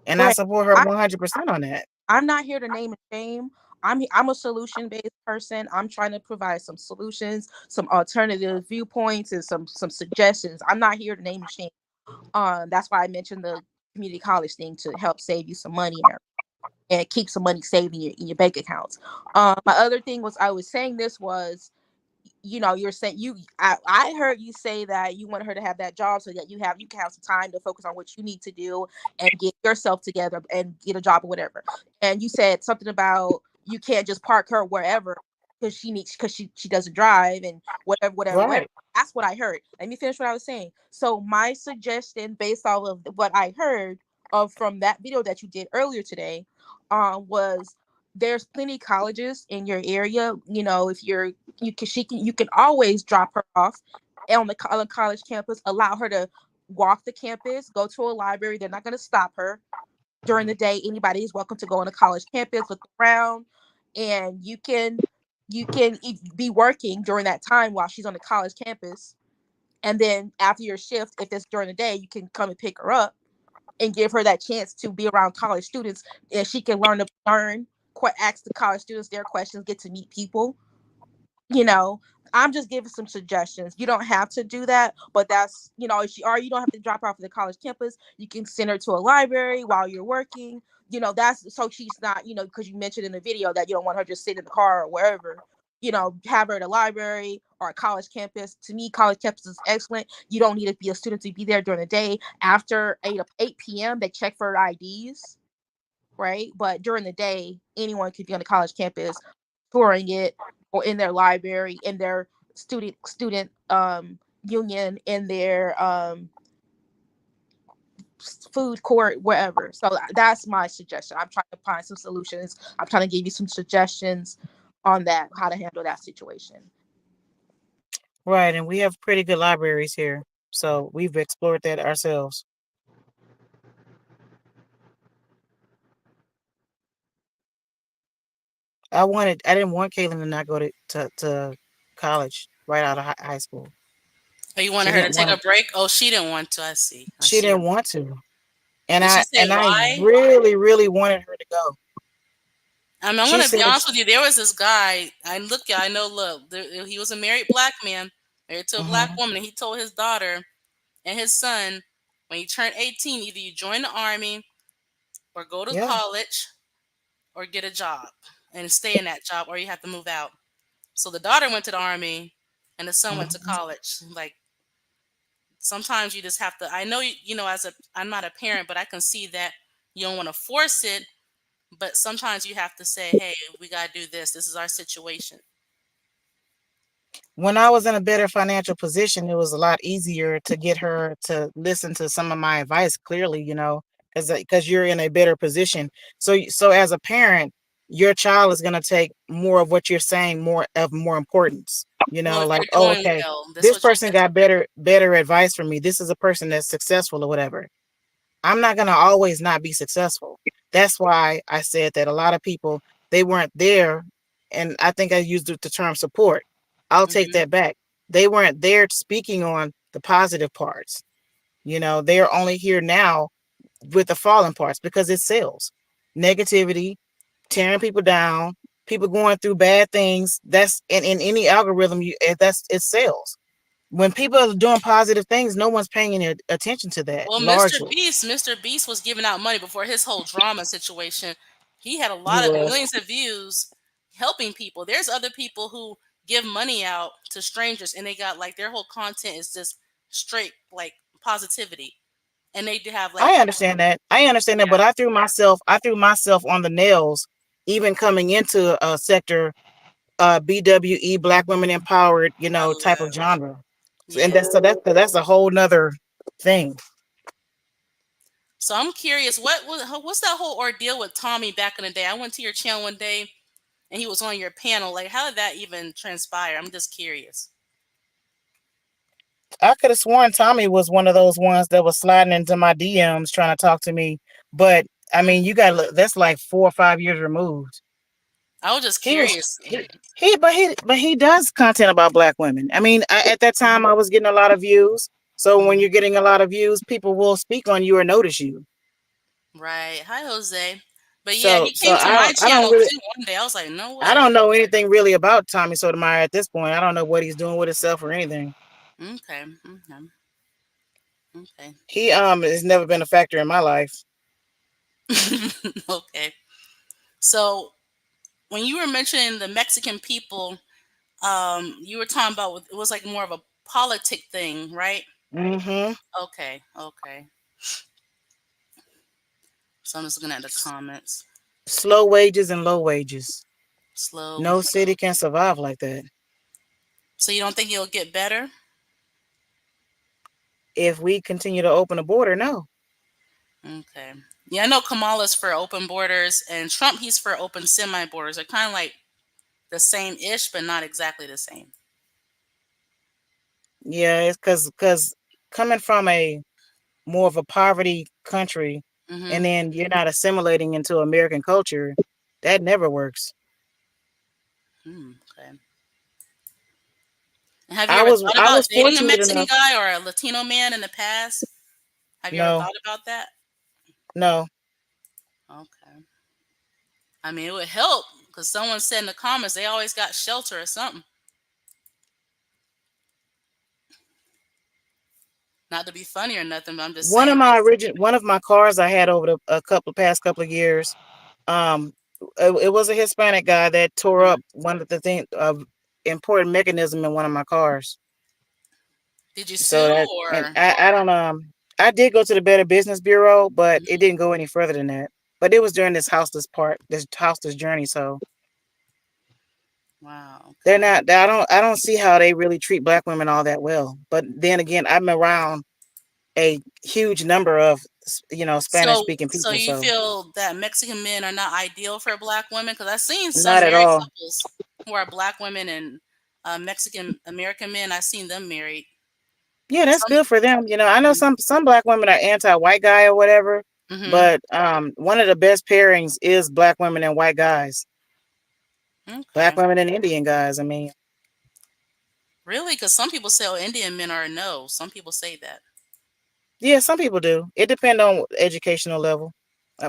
And I right. support her I 100% on that. I'm not here to name and shame. I'm a solution based person. I'm trying to provide some solutions, some alternative viewpoints, and some suggestions. I'm not here to name and shame. That's why I mentioned the community college thing to help save you some money and keep some money saved in your bank accounts. My other thing was I was saying this was, you're saying I heard you say that you want her to have that job so that you can have some time to focus on what you need to do and get yourself together and get a job or whatever. And you said something about you can't just park her wherever because she doesn't drive and whatever. Right. That's what I heard. Let me finish what I was saying. So my suggestion based off of what I heard of from that video that you did earlier today was there's plenty of colleges in your area. If you can always drop her off on the college campus, allow her to walk the campus, go to a library. They're not going to stop her during the day. Anybody is welcome to go on a college campus, look around, and you can be working during that time while she's on the college campus. And then after your shift, if it's during the day, you can come and pick her up and give her that chance to be around college students, and she can ask the college students their questions, get to meet people. you know I'm just giving some suggestions. You don't have to do that, but that's if you, or you don't have to drop her off at the college campus. You can send her to a library while you're working. That's so she's not, because you mentioned in the video that you don't want her just sitting in the car or wherever. Have her at a library or a college campus. To me, college campus is excellent. You don't need to be a student to be there during the day. After 8 p.m., they check for IDs, right? But during the day, anyone could be on the college campus touring it, or in their library, in their student union, in their food court, wherever. So that's my suggestion. I'm trying to find some solutions. I'm trying to give you some suggestions on that, how to handle that situation. Right. And we have pretty good libraries here. So we've explored that ourselves. I didn't want Caitlin to not go to college right out of high school. Or you She wanted her to didn't take want a to. break? Oh, she didn't want to. I see. I She see. didn't want to, and Did she I say and I why? really, really wanted her to go. I'm She gonna be said, honest with you. There was this guy. I know. Look, he was a married black man, married to a black hmm woman, and he told his daughter and his son, when you turn 18, either you join the army or go to "Yeah, college or get a job and stay in that job, or you have to move out. So the daughter went to the army, and the son went to mhm." college. Like sometimes you just have to. I know as a I'm not a parent, but I can see that you don't want to force it. But sometimes you have to say, "Hey, we gotta do this. This is our situation." When I was in a better financial position, it was a lot easier to get her to listen to some of my advice clearly, because you're in a better position. So as a parent, your child is going to take more of what you're saying more importance. Well, if Like, you're oh, doing okay, well, this this what you person get. got better advice from me. This is a person that's successful or whatever. I'm not going to always not be successful. That's why I said that a lot of people, they weren't there. And I think I used the term support. I'll take Hmm. that back. They weren't there speaking on the positive parts. They're only here now with the fallen parts because it sells. Negativity, tearing people down, people going through bad things. That's in any algorithm, it sells. When people are doing positive things, no one's paying any attention to that Well, largely. Mr. Beast was giving out money before his whole drama situation. He had a He lot of was. millions of views helping people. There's other people who give money out to strangers, and they got like their whole content is just straight like positivity, and they do have like I understand that. I understand that, yeah, but I threw myself on the nails even coming into a sector BWE Black Women Empowered, oh type of yeah, genre. And yeah. that's a whole nother thing. So I'm curious, what's that whole ordeal with Tommy back in the day? I went to your channel one day, and he was on your panel. Like, how did that even transpire? I'm just curious. I could have sworn Tommy was one of those ones that was sliding into my DMs trying to talk to me. But I Mm. mean, you got that's like 4 or 5 years removed. I was just He was curious. he does content about Black women. I mean, at that time I was getting a lot of views. So when Mhm. you're getting a lot of views, people will speak on you or notice you. Right. Hi, Jose. But yeah, So he so came to I my don't I don't channel really too one day. I was like, no I way. don't know anything really about Tommy Sotomayor at this point. I don't know what he's doing with himself or anything. Okay. Okay. Okay. He has never been a factor in my life. Okay. So when you were mentioning the Mexican people, you were talking about it was like more of a politic thing, right? hmm Okay. Okay. So I'm just looking at the comments. Slow wages and low wages. Slow. No city can survive like that. So you don't think it'll get better? If we continue to open the border, no. Okay. Yeah, I know Kamala's for open borders, and Trump he's for open semi borders. They're kind of like the same ish, but not exactly the same. Yeah, it's because coming from a more of a poverty country, Mm-hmm. and then you're not assimilating into American culture, that never works. Okay. And have you I ever was thought I about was dating a fortunate Mexican enough. guy or a Latino man in the past? Have you ever No, thought about that? no. Okay. I mean, it would help because someone said in the comments they always got shelter or something. Not to be funny or nothing, but I'm just saying. One of my cars I had over the past couple of years, um, it was a Hispanic guy that tore Mhm. up one of the thing of important mechanism in one of my cars. Did you So sue that, and or? I don't I did go to the Better Business Bureau, but it Mhm. didn't go any further than that. But it was during this houseless journey. So Wow. they're Okay. not. I don't see how they really treat Black women all that well. But then again, I'm around a huge number of Spanish So, speaking so people. you So feel that Mexican men are not ideal for black women? Because I've seen some not at married all. couples who are black women and Mexican American men. I've seen them married. Yeah, that's Some. good for them. I know Mhm. some Black women are anti-white guy or whatever, Mhm. but one of the best pairings is Black women and white guys. Okay. Black women and Indian guys. I mean, Really? Because some people say, oh, Indian men are a no. Some people say that. yeah, some people do. It depends on educational level,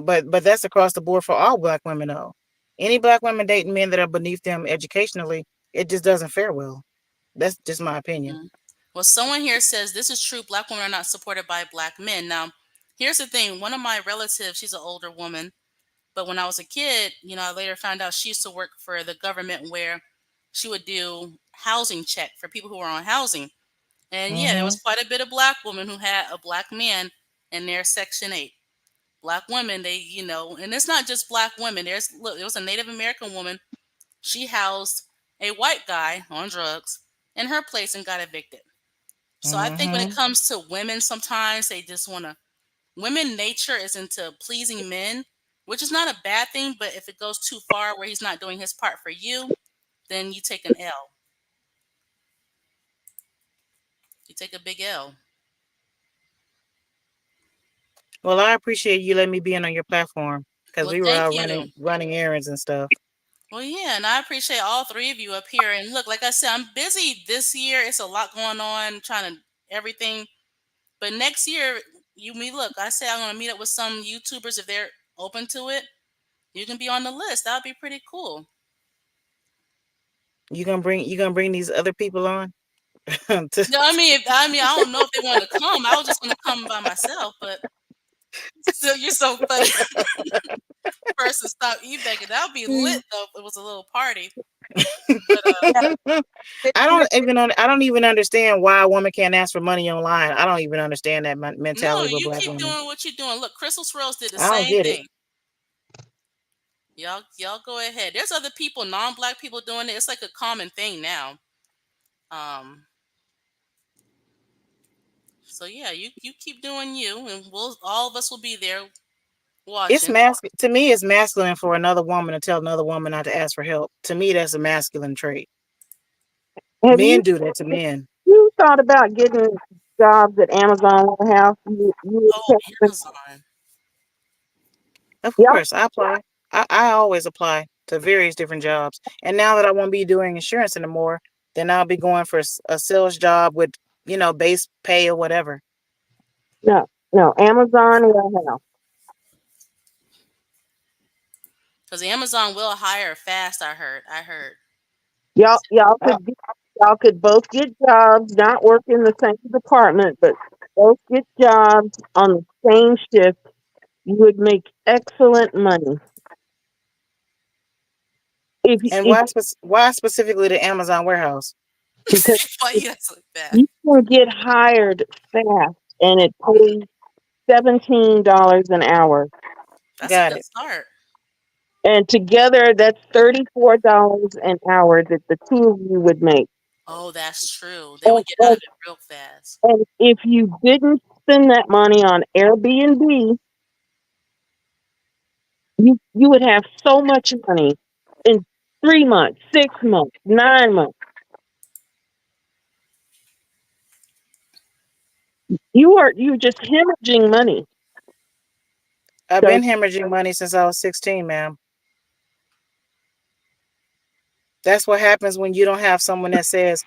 but that's across the board for all black women though. Any black women dating men that are beneath them educationally, it just doesn't fare well. That's just my opinion. Mm. Well, someone here says this is true. Black women are not supported by black men. Now, here's the thing. One of my relatives, she's an older woman, but when I was a kid, I later found out she used to work for the government where she would do housing check for people who were on housing. And yeah, there was Hmm. quite a bit of black women who had a black man in their Section 8. Black women, and it's not just black women. Look, there was a Native American woman. She housed a white guy on drugs in her place and got evicted. So I think when it Hmm. comes to women, sometimes they just want to. Women nature is into pleasing men, which is not a bad thing. But if it goes too far where he's not doing his part for you, then you take an L. You take a big L. Well, I appreciate you letting me be in on your platform because Well, we were thank out you. running errands and stuff. Well, yeah, and I appreciate all three of you up here. And look, like I said, I'm busy this year. It's a lot going on, trying to everything. But next year, look, I say I'm gonna meet up with some YouTubers if they're open to it. You can be on the list. That would be pretty cool. You gonna bring these other people on? To- No, I don't know if they want to come. I was just gonna come by myself, but still, you're so funny. Person stop eBay. That would be lit though. If it was a little party. But Yeah, I don't even understand why a woman can't ask for money online. I don't even understand that no, mentality with you black keep women. doing what you're doing. Look, Crystal Swirls did the I don't same get it. thing. Y'all go ahead. There's other people, non-black people doing it. It's like a common thing now. Um, so yeah, you keep doing you, and all of us will be there It's watching. to me. It's masculine for another woman to tell another woman not to ask for help. To me, that's a masculine trait. Have Men do that to men. you thought about getting jobs at Amazon warehouse? Oh, Amazon. Of Y'all, course, I apply. I always apply to various different jobs. And now that I won't be doing insurance anymore, then I'll be going for a sales job with base pay or whatever. no, no, Amazon warehouse. Because Amazon will hire fast. I heard. Y'all, y'all could both get jobs, not work in the same department, but both get jobs on the same shift. You would make excellent money And if why specifically the Amazon warehouse? because Why if you guys like that? you can get hired fast, and it pays $17 an hour, That's a Got good it. start. and together that's $34 an hour that the two of you would make. Oh, that's true. They And, would get out and, of it real fast. and if you didn't spend that money on Airbnb, you would have so much money in 3 months, 6 months, 9 months. You just hemorrhaging money. I've So been hemorrhaging money since I was 16, ma'am. That's what happens when you don't have someone that says,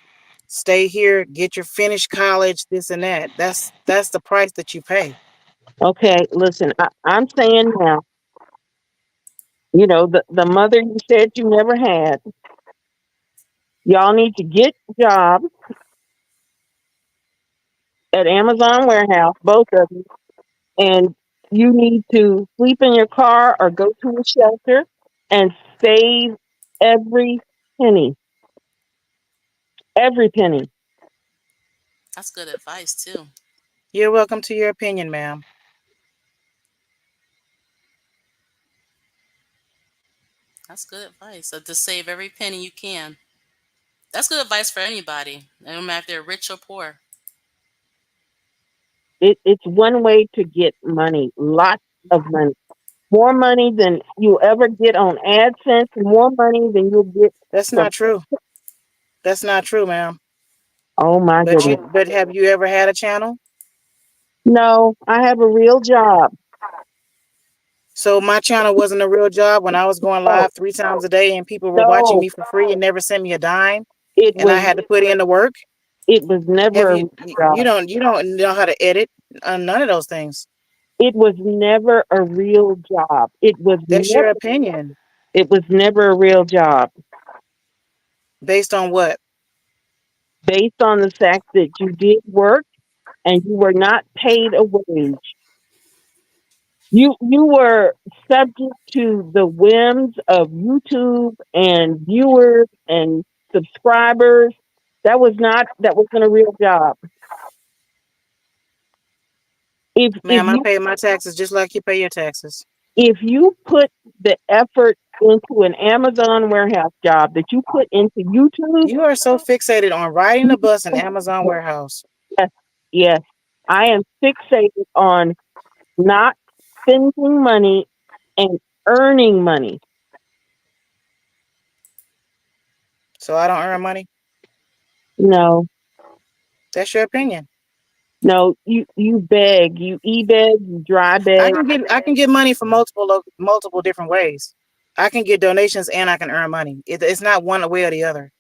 "Stay here, get your finished college, this and that." That's the price that you pay. okay, listen, I'm saying now, the mother you said you never had, y'all need to get jobs at Amazon warehouse, both of you, and you need to sleep in your car or go to a shelter and save every penny, every penny. That's good advice too. You're welcome to your opinion, ma'am. That's good advice. So to save every penny you can. That's good advice for anybody, no matter if they're rich or poor. It's one way to get money, lots of money, more money than you'll ever get on AdSense, more money than you'll get That's from. not true. That's not true, ma'am. Oh my goodness. But have you ever had a channel? No, I have a real job. So my channel wasn't a real job when I was going No, live 3 times a day and people were watching no, me for free and never sent me a dime it and I was had to put in the work. it was Have never a you real job. you don't know how to edit none of those things. It was never a real job. That's your opinion. It was never a real job Based on what? based on the fact that you did work and you were not paid a wage. You were subject to the whims of YouTube and viewers and subscribers. That wasn't a real job. If Ma'am, I you pay my taxes just like you pay your taxes. if you put the effort into an Amazon warehouse job that you put into YouTube, You are so fixated on riding the bus in Amazon warehouse. yes, yes, I am fixated on not spending money and earning money. So I don't earn money. No, That's your opinion. no, you beg, you e-beg, you dry beg. I can get money from multiple different ways. I can get donations and I can earn money. It's not one way or the other.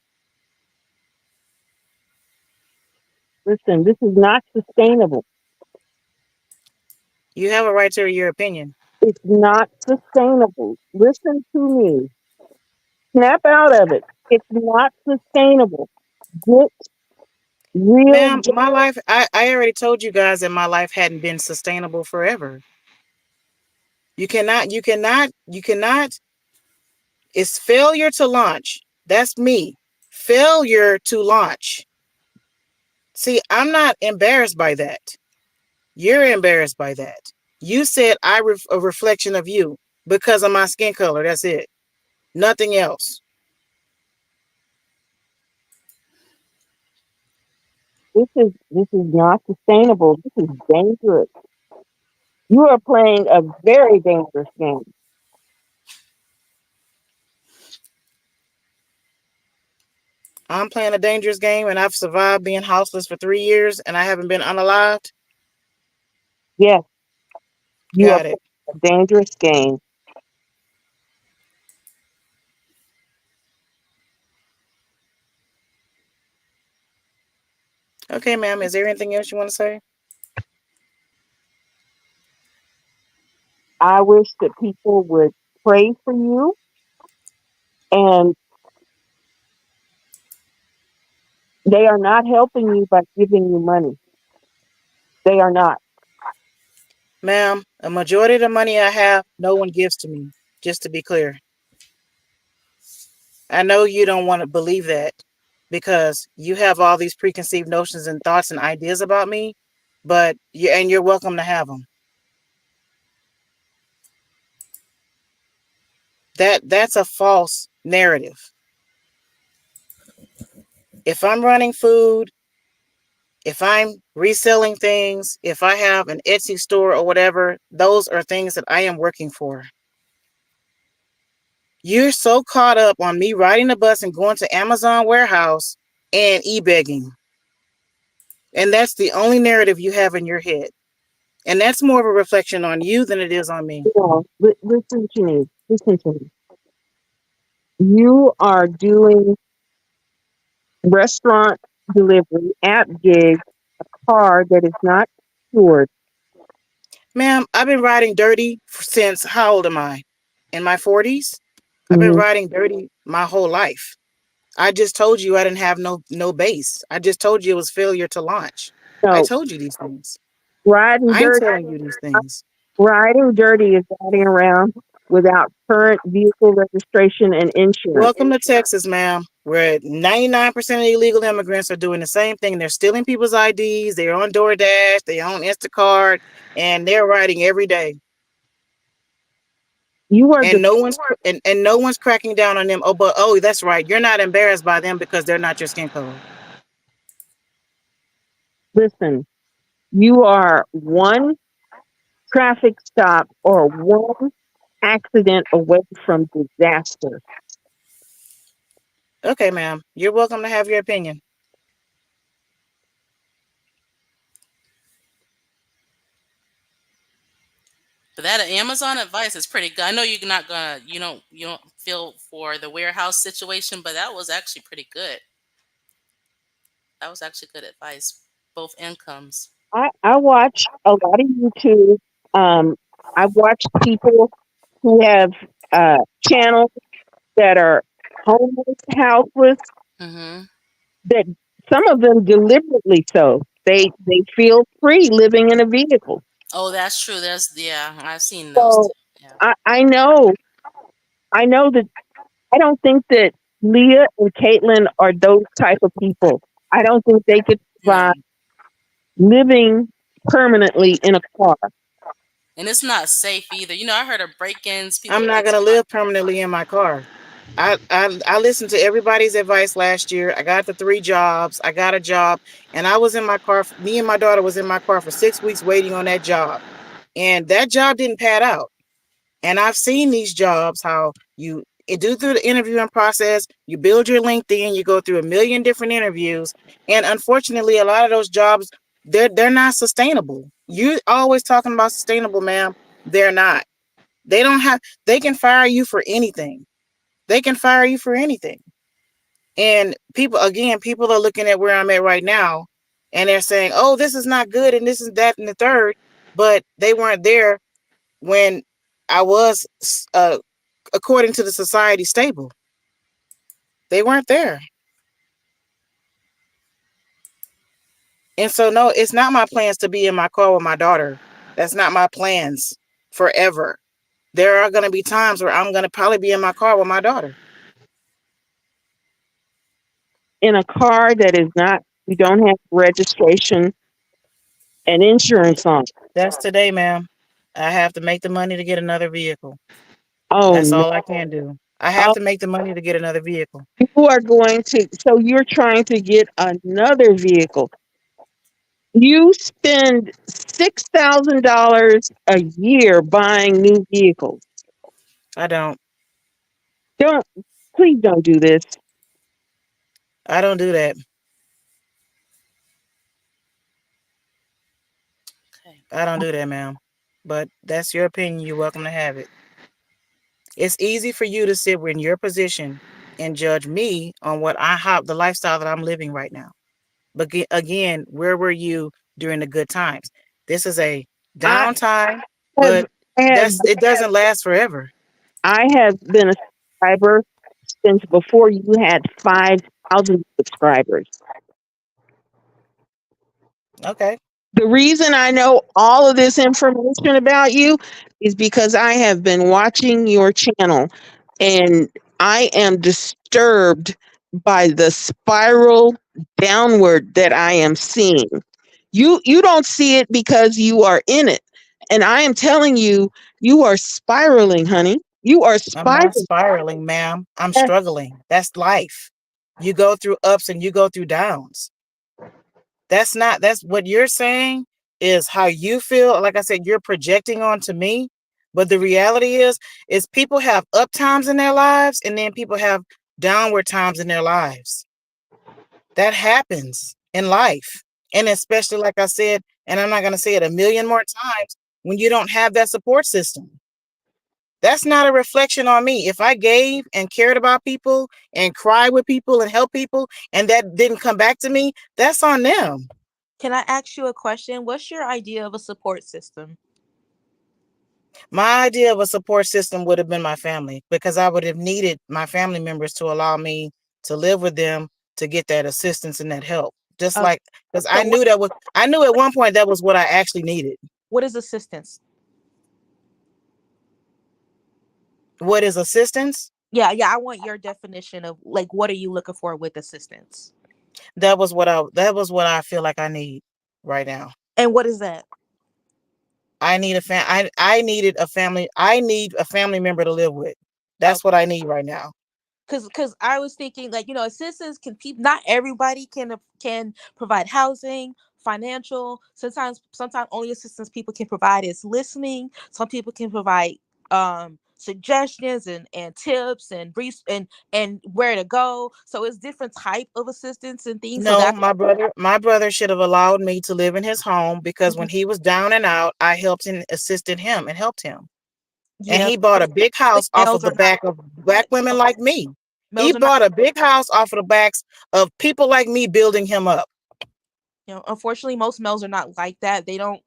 Listen, this is not sustainable. You have a right to your opinion. It's not sustainable. Listen to me. Snap out of it. It's not sustainable. Get real Ma'am, my life, I already told you guys that my life hadn't been sustainable forever. You cannot, it's failure to launch. That's me. Failure to launch. See, I'm not embarrassed by that. You're embarrassed by that. You said a reflection of you because of my skin color. That's it. Nothing else. this is not sustainable. This is dangerous. You are playing a very dangerous game. I'm playing a dangerous game and I've survived being houseless for 3 years and I haven't been unalived. Yes, you are Got it. playing a dangerous game. Okay, ma'am. Is there anything else you want to say? I wish that people would pray for you, and they are not helping you by giving you money. They are not. Ma'am, a majority of the money I have, no one gives to me. Just to be clear. I know you don't want to believe that because you have all these preconceived notions and thoughts and ideas about me, but you're welcome to have them. That's a false narrative. If I'm running food, if I'm reselling things, if I have an Etsy store or whatever, those are things that I am working for. You're so caught up on me riding the bus and going to Amazon warehouse and e-begging. And that's the only narrative you have in your head. And that's more of a reflection on you than it is on me. No, listen to me. Listen to me. You are doing restaurant delivery, app gig, car that is not secured. Ma'am, I've been riding dirty since, how old am I? In my 40s? I've been Mhm. riding dirty my whole life. I just told you I didn't have no base. I just told you it was failure to launch. I So told you these things. riding I'm dirty, telling you these things. riding dirty is riding around without current vehicle registration and insurance. Welcome to Texas, ma'am, where 99% of illegal immigrants are doing the same thing. They're stealing people's IDs. They're on DoorDash. They're on Instacart, and they're riding every day. You are And no one's cracking down on them. Oh, that's right. You're not embarrassed by them because they're not your skin color. listen. You are one traffic stop or one accident away from disaster. Okay, ma'am. You're welcome to have your opinion. But that Amazon advice is pretty good. I know you're not gonna you don't feel for the warehouse situation, but that was actually pretty good. That was actually good advice. Both incomes. I watch a lot of YouTube. Um, I watch people who have channels that are homeless, houseless, Mhm. that some of them deliberately so. They feel free living in a vehicle. Oh, that's true. There's yeah, I've seen those So too. Yeah. I know that I don't think that Leah and Caitlin are those type of people. I don't think they could No. survive living permanently in a car. And it's not safe either. I heard of break-ins, people I'm get not gonna into live permanently in my car. I listened to everybody's advice last year. I got the 3 jobs. I got a job, and I was in my car. Me and my daughter was in my car for 6 weeks waiting on that job, and that job didn't pad out. And I've seen these jobs how you do through the interviewing process, you build your LinkedIn, you go through a million different interviews, and unfortunately, a lot of those jobs they're not sustainable. You always talking about sustainable, ma'am. They're not. They don't have. They can fire you for anything. They can fire you for anything. And people are looking at where I'm at right now, and they're saying, "Oh, this is not good, and this is that, and the third." But they weren't there when I was, according to the society, stable. They weren't there. And so, no, it's not my plans to be in my car with my daughter. That's not my plans forever. There are going to be times where I'm going to probably be in my car with my daughter. In a car that is not, you don't have registration and insurance on. That's today, ma'am. I have to make the money to get another vehicle. Oh That's no. all I can do. I have Oh, to make the money to get another vehicle. you are going to, so you're trying to get another vehicle. You spend $6,000 a year buying new vehicles. I don't. Don't, please don't do this. I don't do that. Okay. I don't do that, ma'am. But that's your opinion. You're welcome to have it. It's easy for you to sit in your position and judge me on the lifestyle that I'm living right now. But again, where were you during the good times? This is a I downtime, have, but I have, it doesn't last forever. I have been a subscriber since before you had 5,000 subscribers. Okay. The reason I know all of this information about you is because I have been watching your channel, and I am disturbed by the spiral downward that I am seeing. You don't see it because you are in it. And I am telling you, you are spiraling, honey. You are I'm not spiraling. spiraling, ma'am. I'm struggling. That's life. You go through ups and you go through downs. That's what you're saying is how you feel. Like I said, you're projecting onto me. But the reality is people have up times in their lives and then people have downward times in their lives. That happens in life. And especially, like I said, and I'm not going to say it a million more times, when you don't have that support system. That's not a reflection on me. If I gave and cared about people and cried with people and helped people and that didn't come back to me, that's on them. Can I ask you a question? What's your idea of a support system? My idea of a support system would have been my family because I would have needed my family members to allow me to live with them to get that assistance and that help. Just Okay. like, because So I knew at one point that was what I actually needed. what is assistance? What is assistance? Yeah, yeah, I want your definition of like what are you looking for with assistance? That was what I feel like I need right now. And what is that? I needed a family. I need a family member to live with. That's what I need right now. Because I was thinking like assistance can people, not everybody can provide housing, financial. Sometimes only assistance people can provide is listening. Some people can provide suggestions and tips and where to go. So it's different type of assistance and things. So No, that's my brother should have allowed me to live in his home because Mhm. when he was down and out, I helped and assisted him and helped him. And Yeah. he bought a big house off Males of the are not back of black women like me. He males are not bought a big house off of the backs of people like me building him up. unfortunately most males are not like that. They don't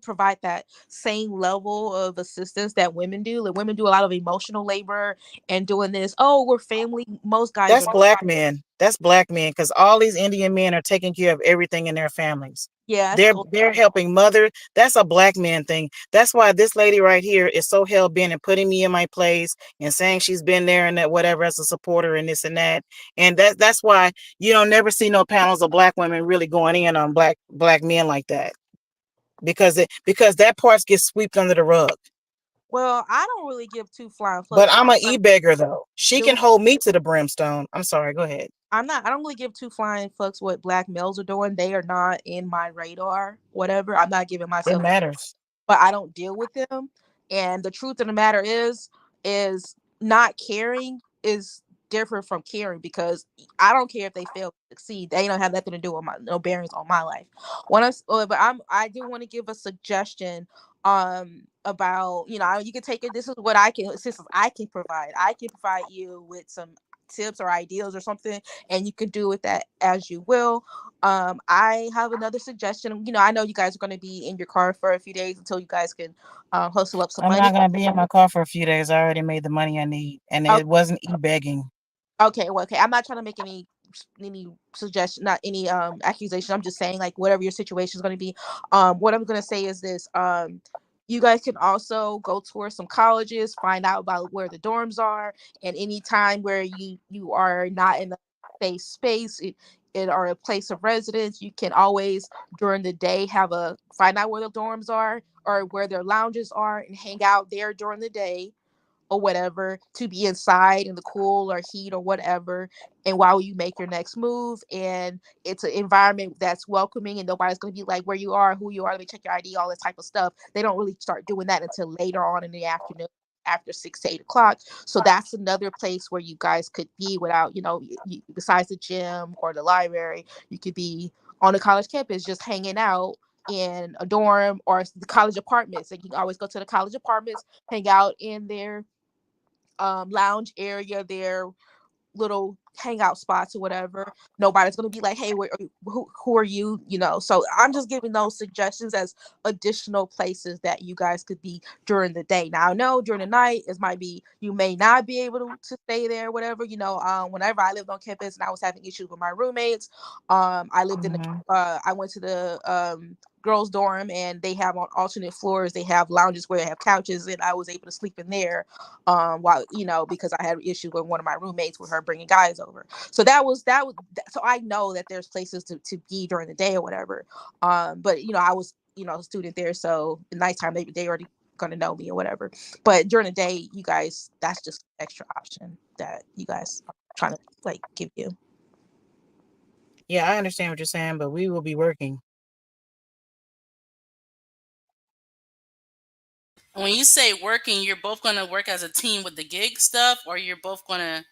provide that same level of assistance that women do. Like women do a lot of emotional labor and doing this. Oh, we're family. Most guys That's are not. black men. That's black men because all these Indian men are taking care of everything in their families. Yeah, that's They're helping mother. That's a black man thing. That's why this lady right here is so hell bent and putting me in my place and saying she's been there and that whatever as a supporter and this and that. And that's why you don't never see no panels of black women really going in on black men like that because that part gets swept under the rug. well, I don't really give two flying But fucks I'm an e-beggar though. She can doing. hold me to the brimstone. I'm sorry. Go ahead. I don't really give two flying fucks what black males are doing. They are not in my radar. Whatever. I'm not giving It myself, matters. but I don't deal with them. And the truth of the matter is not caring is different from caring because I don't care if they fail to succeed. They don't have nothing to do with my no bearings on my life. But I do want to give a suggestion about you can take it. This is what I can assistance I can provide. I can provide you with some tips or ideas or something, and you can do with that as you will. I have another suggestion. I know you guys are going to be in your car for a few days until you guys can hustle up some I'm money. not gonna be in my car for a few days. I already made the money I need, and Oh, it wasn't e-begging. okay, well, okay. I'm not trying to make any suggestion, not any accusation. I'm just saying like whatever your situation is going to be. What I'm going to say is this. You guys can also go tour some colleges, find out about where the dorms are, and any time where you are not in a safe space. It or a place of residence, you can always during the day find out where the dorms are or where their lounges are and hang out there during the day or whatever to be inside in the cool or heat or whatever, and while you make your next move, and it's an environment that's welcoming and nobody's going to be like where you are, who you are, let me check your ID, all that type of stuff. They don't really start doing that until later on in the afternoon after 6 to 8 o'clock. So that's another place where you guys could be without besides the gym or the library, you could be on the college campus just hanging out in a dorm or the college apartments. Like you can always go to the college apartments, hang out in there lounge area, their little hangout spots or whatever. Nobody's gonna be like, "Hey, who are you?" So I'm just giving those suggestions as additional places that you guys could be during the day. Now I know during the night it might be you may not be able to stay there, whatever. Whenever I lived on campus and I was having issues with my roommates, I lived in the Hmm. I went to the girls dorm and they have on alternate floors, they have lounges where they have couches, and I was able to sleep in there while because I had issues with one of my roommates with her bringing guys over. So so I know that there's places to be during the day or whatever. But I was a student there, so at nighttime they already gonna know me or whatever. But during the day, you guys, that's just an extra option that you guys are trying to like give you. Yeah, I understand what you're saying, but we will be working. When you say working, you're both going to work as a team with the gig stuff, or you're both going to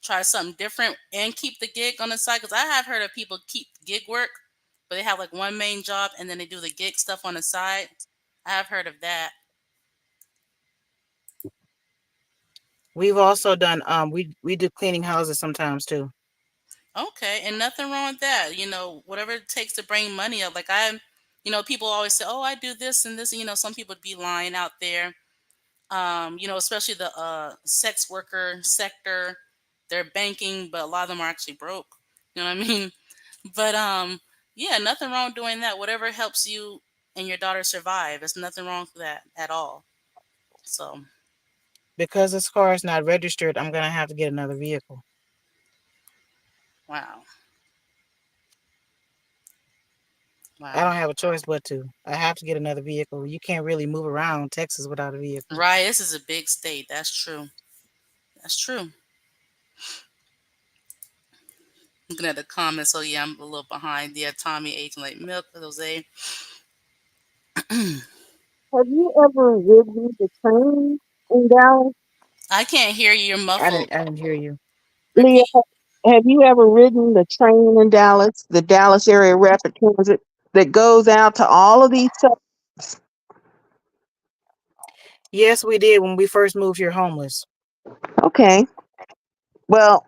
try something different and keep the gig on the side? Because I have heard of people keep gig work, but they have like one main job and then they do the gig stuff on the side. I have heard of that. We've also done we do cleaning houses sometimes too. Okay, and nothing wrong with that. Whatever it takes to bring money up. Like people always say, "Oh, I do this and this." Some people be lying out there. Especially the sex worker sector. They're banking, but a lot of them are actually broke. You know what I mean? But yeah, nothing wrong doing that. Whatever helps you and your daughter survive. There's nothing wrong with that at all. So Because this car is not registered, I'm gonna have to get another vehicle. wow, I wow. don't have a choice but to. I have to get another vehicle. You can't really move around Texas without a vehicle. Right, this is a big state. That's true. That's true. Looking at the comments, so yeah, I'm a little behind. Yeah, Tommy aging like milk, Jose. Have you ever ridden the train? in Dallas? I can't hear you. You're I muffled. didn't. I didn't hear you. Leah, Repeat. have you ever ridden the train in Dallas, the Dallas area rapid transit that goes out to all of these suburbs? Yes, we did when we first moved here homeless. Okay. Well,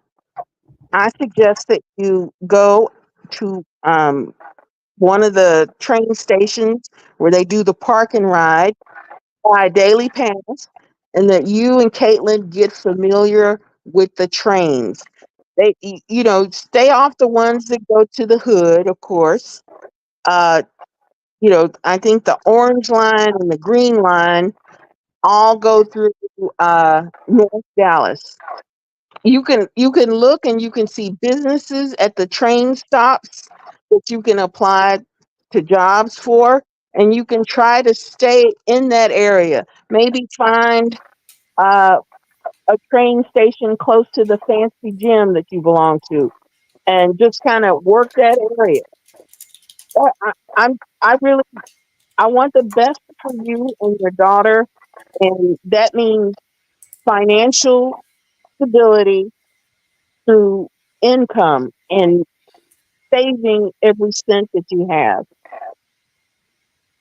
I suggest that you go to one of the train stations where they do the park and ride, buy a daily pass, and that you and Caitlin get familiar with the trains. Stay off the ones that go to the hood, of course. Uh, I think the orange line and the green line all go through North Dallas. You can look and you can see businesses at the train stops that you can apply to jobs for, and you can try to stay in that area. Maybe find uh, a train station close to the fancy gym that you belong to, and just kind of work that area. I really I want the best for you and your daughter, and that means financial stability through income and saving every cent that you have.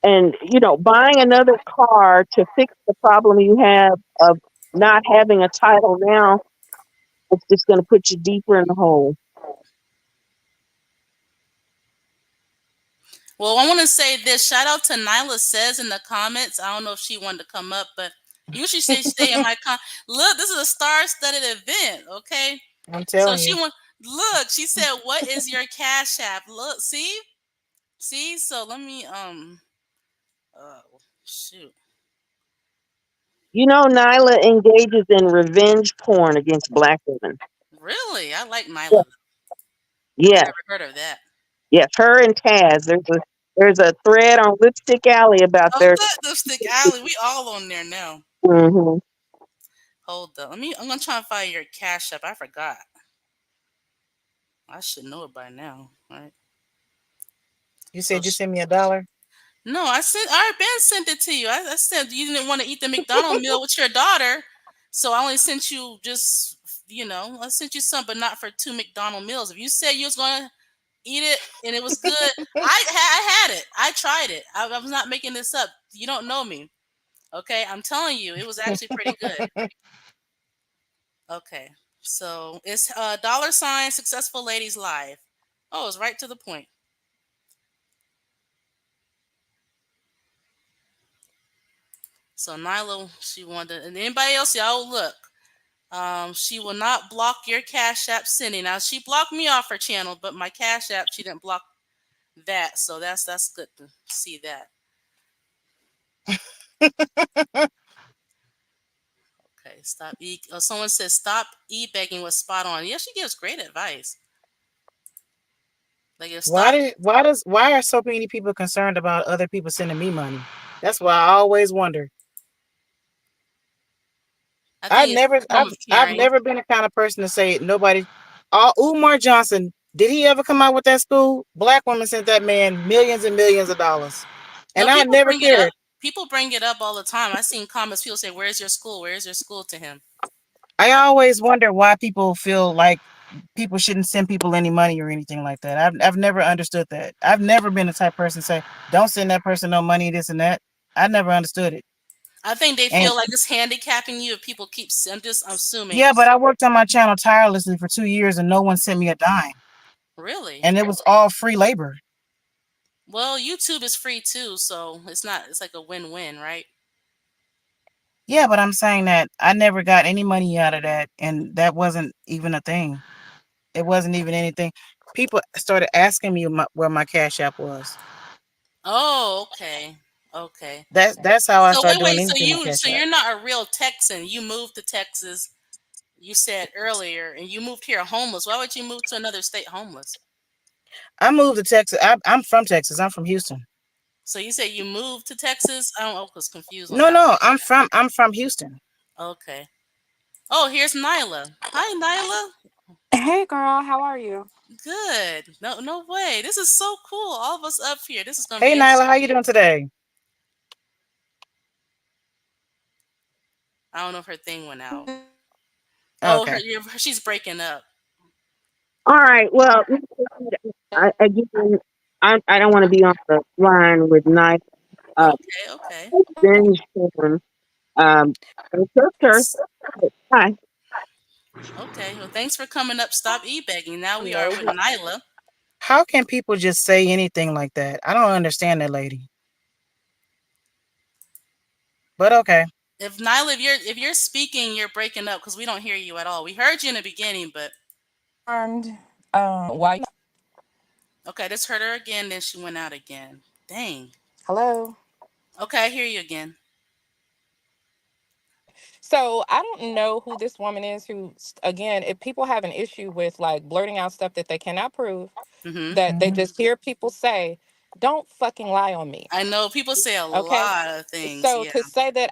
And buying another car to fix the problem you have of not having a title now, it's just going to put you deeper in the hole. Well, I want to say this. Shout out to Nyla says in the comments. I don't know if she wanted to come up, but usually she stay in my Look, this is a star-studded event. Okay, I'm so telling she you. want. Look, she said, "What is your cash app?" Look, see. So let me shoot. Nyla engages in revenge porn against black women. Really, I like Yeah. Nyla. I Yes, never heard of that. yes, her and Taz. There's a thread on Lipstick Alley about Oh, their. good lipstick alley. We all on there now. Hmm. Hold up. I'm gonna try and find your cash app. I forgot. I should know it by now, right? You So said you sent me $1. no, I been sent it to you. I said you didn't want to eat the McDonald meal with your daughter, so I only sent you just I sent you some, but not for two McDonald meals. If you said you was gonna eat it and it was good, I had it. I tried it. I was not making this up. You don't know me, okay? I'm telling you, it was actually pretty good. Okay, so it's $ successful ladies live. Oh, it's right to the point. So Nyla, she wanted, and anybody else, y'all look. She will not block your Cash App sending. Now she blocked me off her channel, but my Cash App she didn't block that. So that's good to see that. Okay, stop e. Someone says stop e-begging was spot on. Yeah, she gives great advice. Like if stop. Why are so many people concerned about other people sending me money? That's why I always wonder. I I think it's never I've from I've caring. never been the kind of person to say nobody. Umar Johnson, did he ever come out with that school? Black women sent that man millions and millions of dollars, No, and I people never bring it up. cared. People bring it up all the time. I seen comments. People say, "Where's your school? Where's your school?" To him. I I, always wonder why people feel like people shouldn't send people any money or anything like that. I've never understood that. I've never been the type of person to say, don't send that person no money, this and that. I never understood it. I think they And feel like it's handicapping you if people keep. I'm just assuming. yeah, but I worked on my channel tirelessly for 2 years and no one sent me a dime. Really? And it was all free labor. Well, YouTube is free too, so it's not. It's like a win-win, right? Yeah, but I'm saying that I never got any money out of that. And that wasn't even a thing. It wasn't even anything. People started asking me where my Cash App was. Oh, okay, okay. That's how I So started doing wait. So anything on you, Cash so App. you're not a real Texan. You moved to Texas. You said earlier, and you moved here homeless. Why would you move to another state homeless? I moved to Texas. I'm from Texas. I'm from Houston. So you said you moved to Texas. I don't. I was confused on No, that. no, I'm from Houston. Okay. Oh, here's Nyla. Hi, Nyla. Hey girl, how are you? Good. No, no way. This is so cool. All of us up here. This is gonna Hey be Nyla, how interesting. you doing today? I don't know if her thing went out. Oh, Okay. she's breaking up. All right. Well, again, I don't want to be on the line with night Okay, okay, binge porn. It's your turn. Hi. okay. Well, thanks for coming up. Stop e-begging. Now we are No, with Nyla. How can people just say anything like that? I don't understand that lady. But okay. If Nyla, if you're speaking, you're breaking up because we don't hear you at all. We heard you in the beginning, but And why? okay, just heard her again. Then she went out again. Dang. Hello. Okay, I hear you again. So I don't know who this woman is. Who, again, if people have an issue with like blurting out stuff that they cannot prove, Hmm. that they Hmm. just hear people say, don't fucking lie on me. I know people say a Okay. lot of things. So Yeah. to say that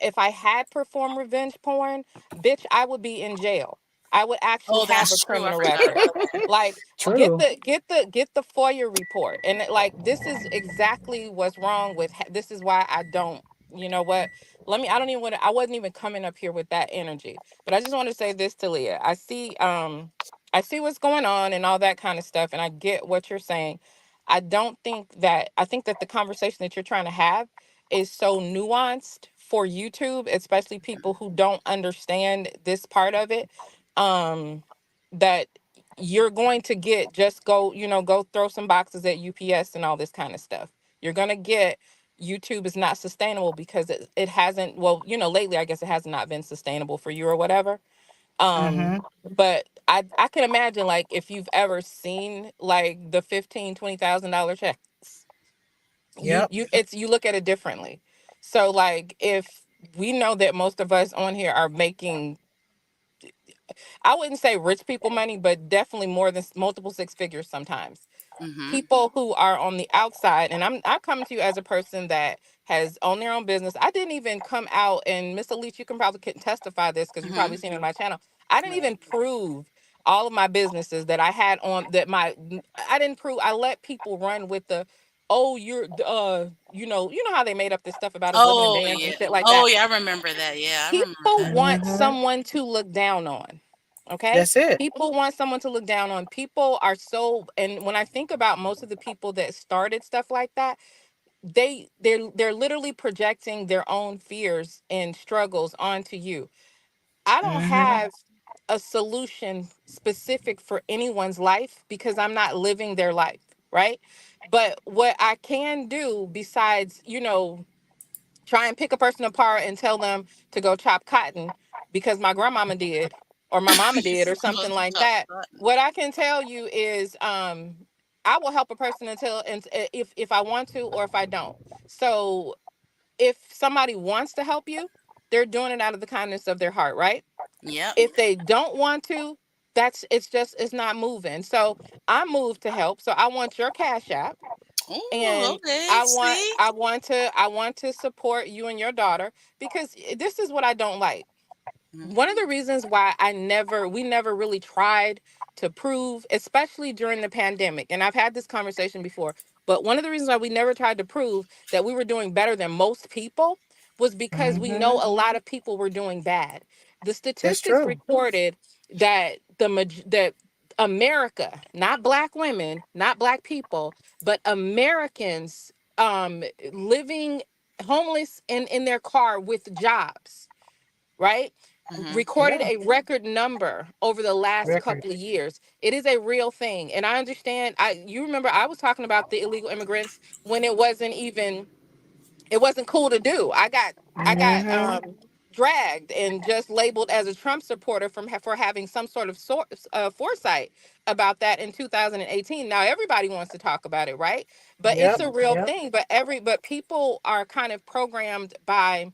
if I had performed revenge porn, bitch, I would be in jail. I would actually Oh, have a that's true. I criminal forgot record. about that. Like True. get the FOIA report. And like this is exactly what's wrong with this is why I don't, you know what? I don't even want to, I wasn't even coming up here with that energy. But I just want to say this to Leah. I see what's going on and all that kind of stuff and I get what you're saying. I think that the conversation that you're trying to have is so nuanced for YouTube, especially people who don't understand this part of it. Um, that you're going to get just go, go throw some boxes at UPS and all this kind of stuff. You're gonna get YouTube is not sustainable because it hasn't, well, lately I guess it has not been sustainable for you or whatever. Hmm. But I can imagine like if you've ever seen like the 15, $20,000 checks, Yep. you look at it differently. So like if we know that most of us on here are making, I wouldn't say rich people money, but definitely more than multiple six figures sometimes. Hmm. People who are on the outside, and I'm coming to you as a person that has owned their own business. I didn't even come out, and Miss Elise, you can probably testify this because you've probably Hmm. seen it on my channel. I didn't Right. even prove all of my businesses that I had on that I didn't prove. I let people run with the, oh, you're you know how they made up this stuff about us living in Oh vans yeah. and shit like Oh that. yeah. I remember that. Yeah, I remember People that. want Hmm. someone to look down on. Okay? That's it. People want someone to look down on. People are so, and when I think about most of the people that started stuff like that, they're literally projecting their own fears and struggles onto you. I don't Hmm. have a solution specific for anyone's life because I'm not living their life, right? But what I can do besides, try and pick a person apart and tell them to go chop cotton because my grandmama did or my mama did or Go something like chop that. button. What I can tell you is I will help a person until and if I want to or if I don't. So if somebody wants to help you, they're doing it out of the kindness of their heart, right? Yep. If they don't want to, it's not moving. So I'm moved to help. So I want your cash app Oh, and okay. See. I want to support you and your daughter because this is what I don't like. Mhm. One of the reasons why we never really tried to prove, especially during the pandemic, and I've had this conversation before, but one of the reasons why we never tried to prove that we were doing better than most people was because we Hmm. know a lot of people were doing bad. The That's statistics true. recorded that that America, not black women, not black people, but Americans living homeless in their car with jobs, right? Hmm. Recorded Yeah. a record number over the last Record. couple of years. It is a real thing. And I understand you remember I was talking about the illegal immigrants when it wasn't cool to do. I got Hmm. dragged and just labeled as a Trump supporter for having some sort of foresight about that in 2018. Now everybody wants to talk about it, right? But it's Yep. a real Yep. thing. But people are kind of programmed by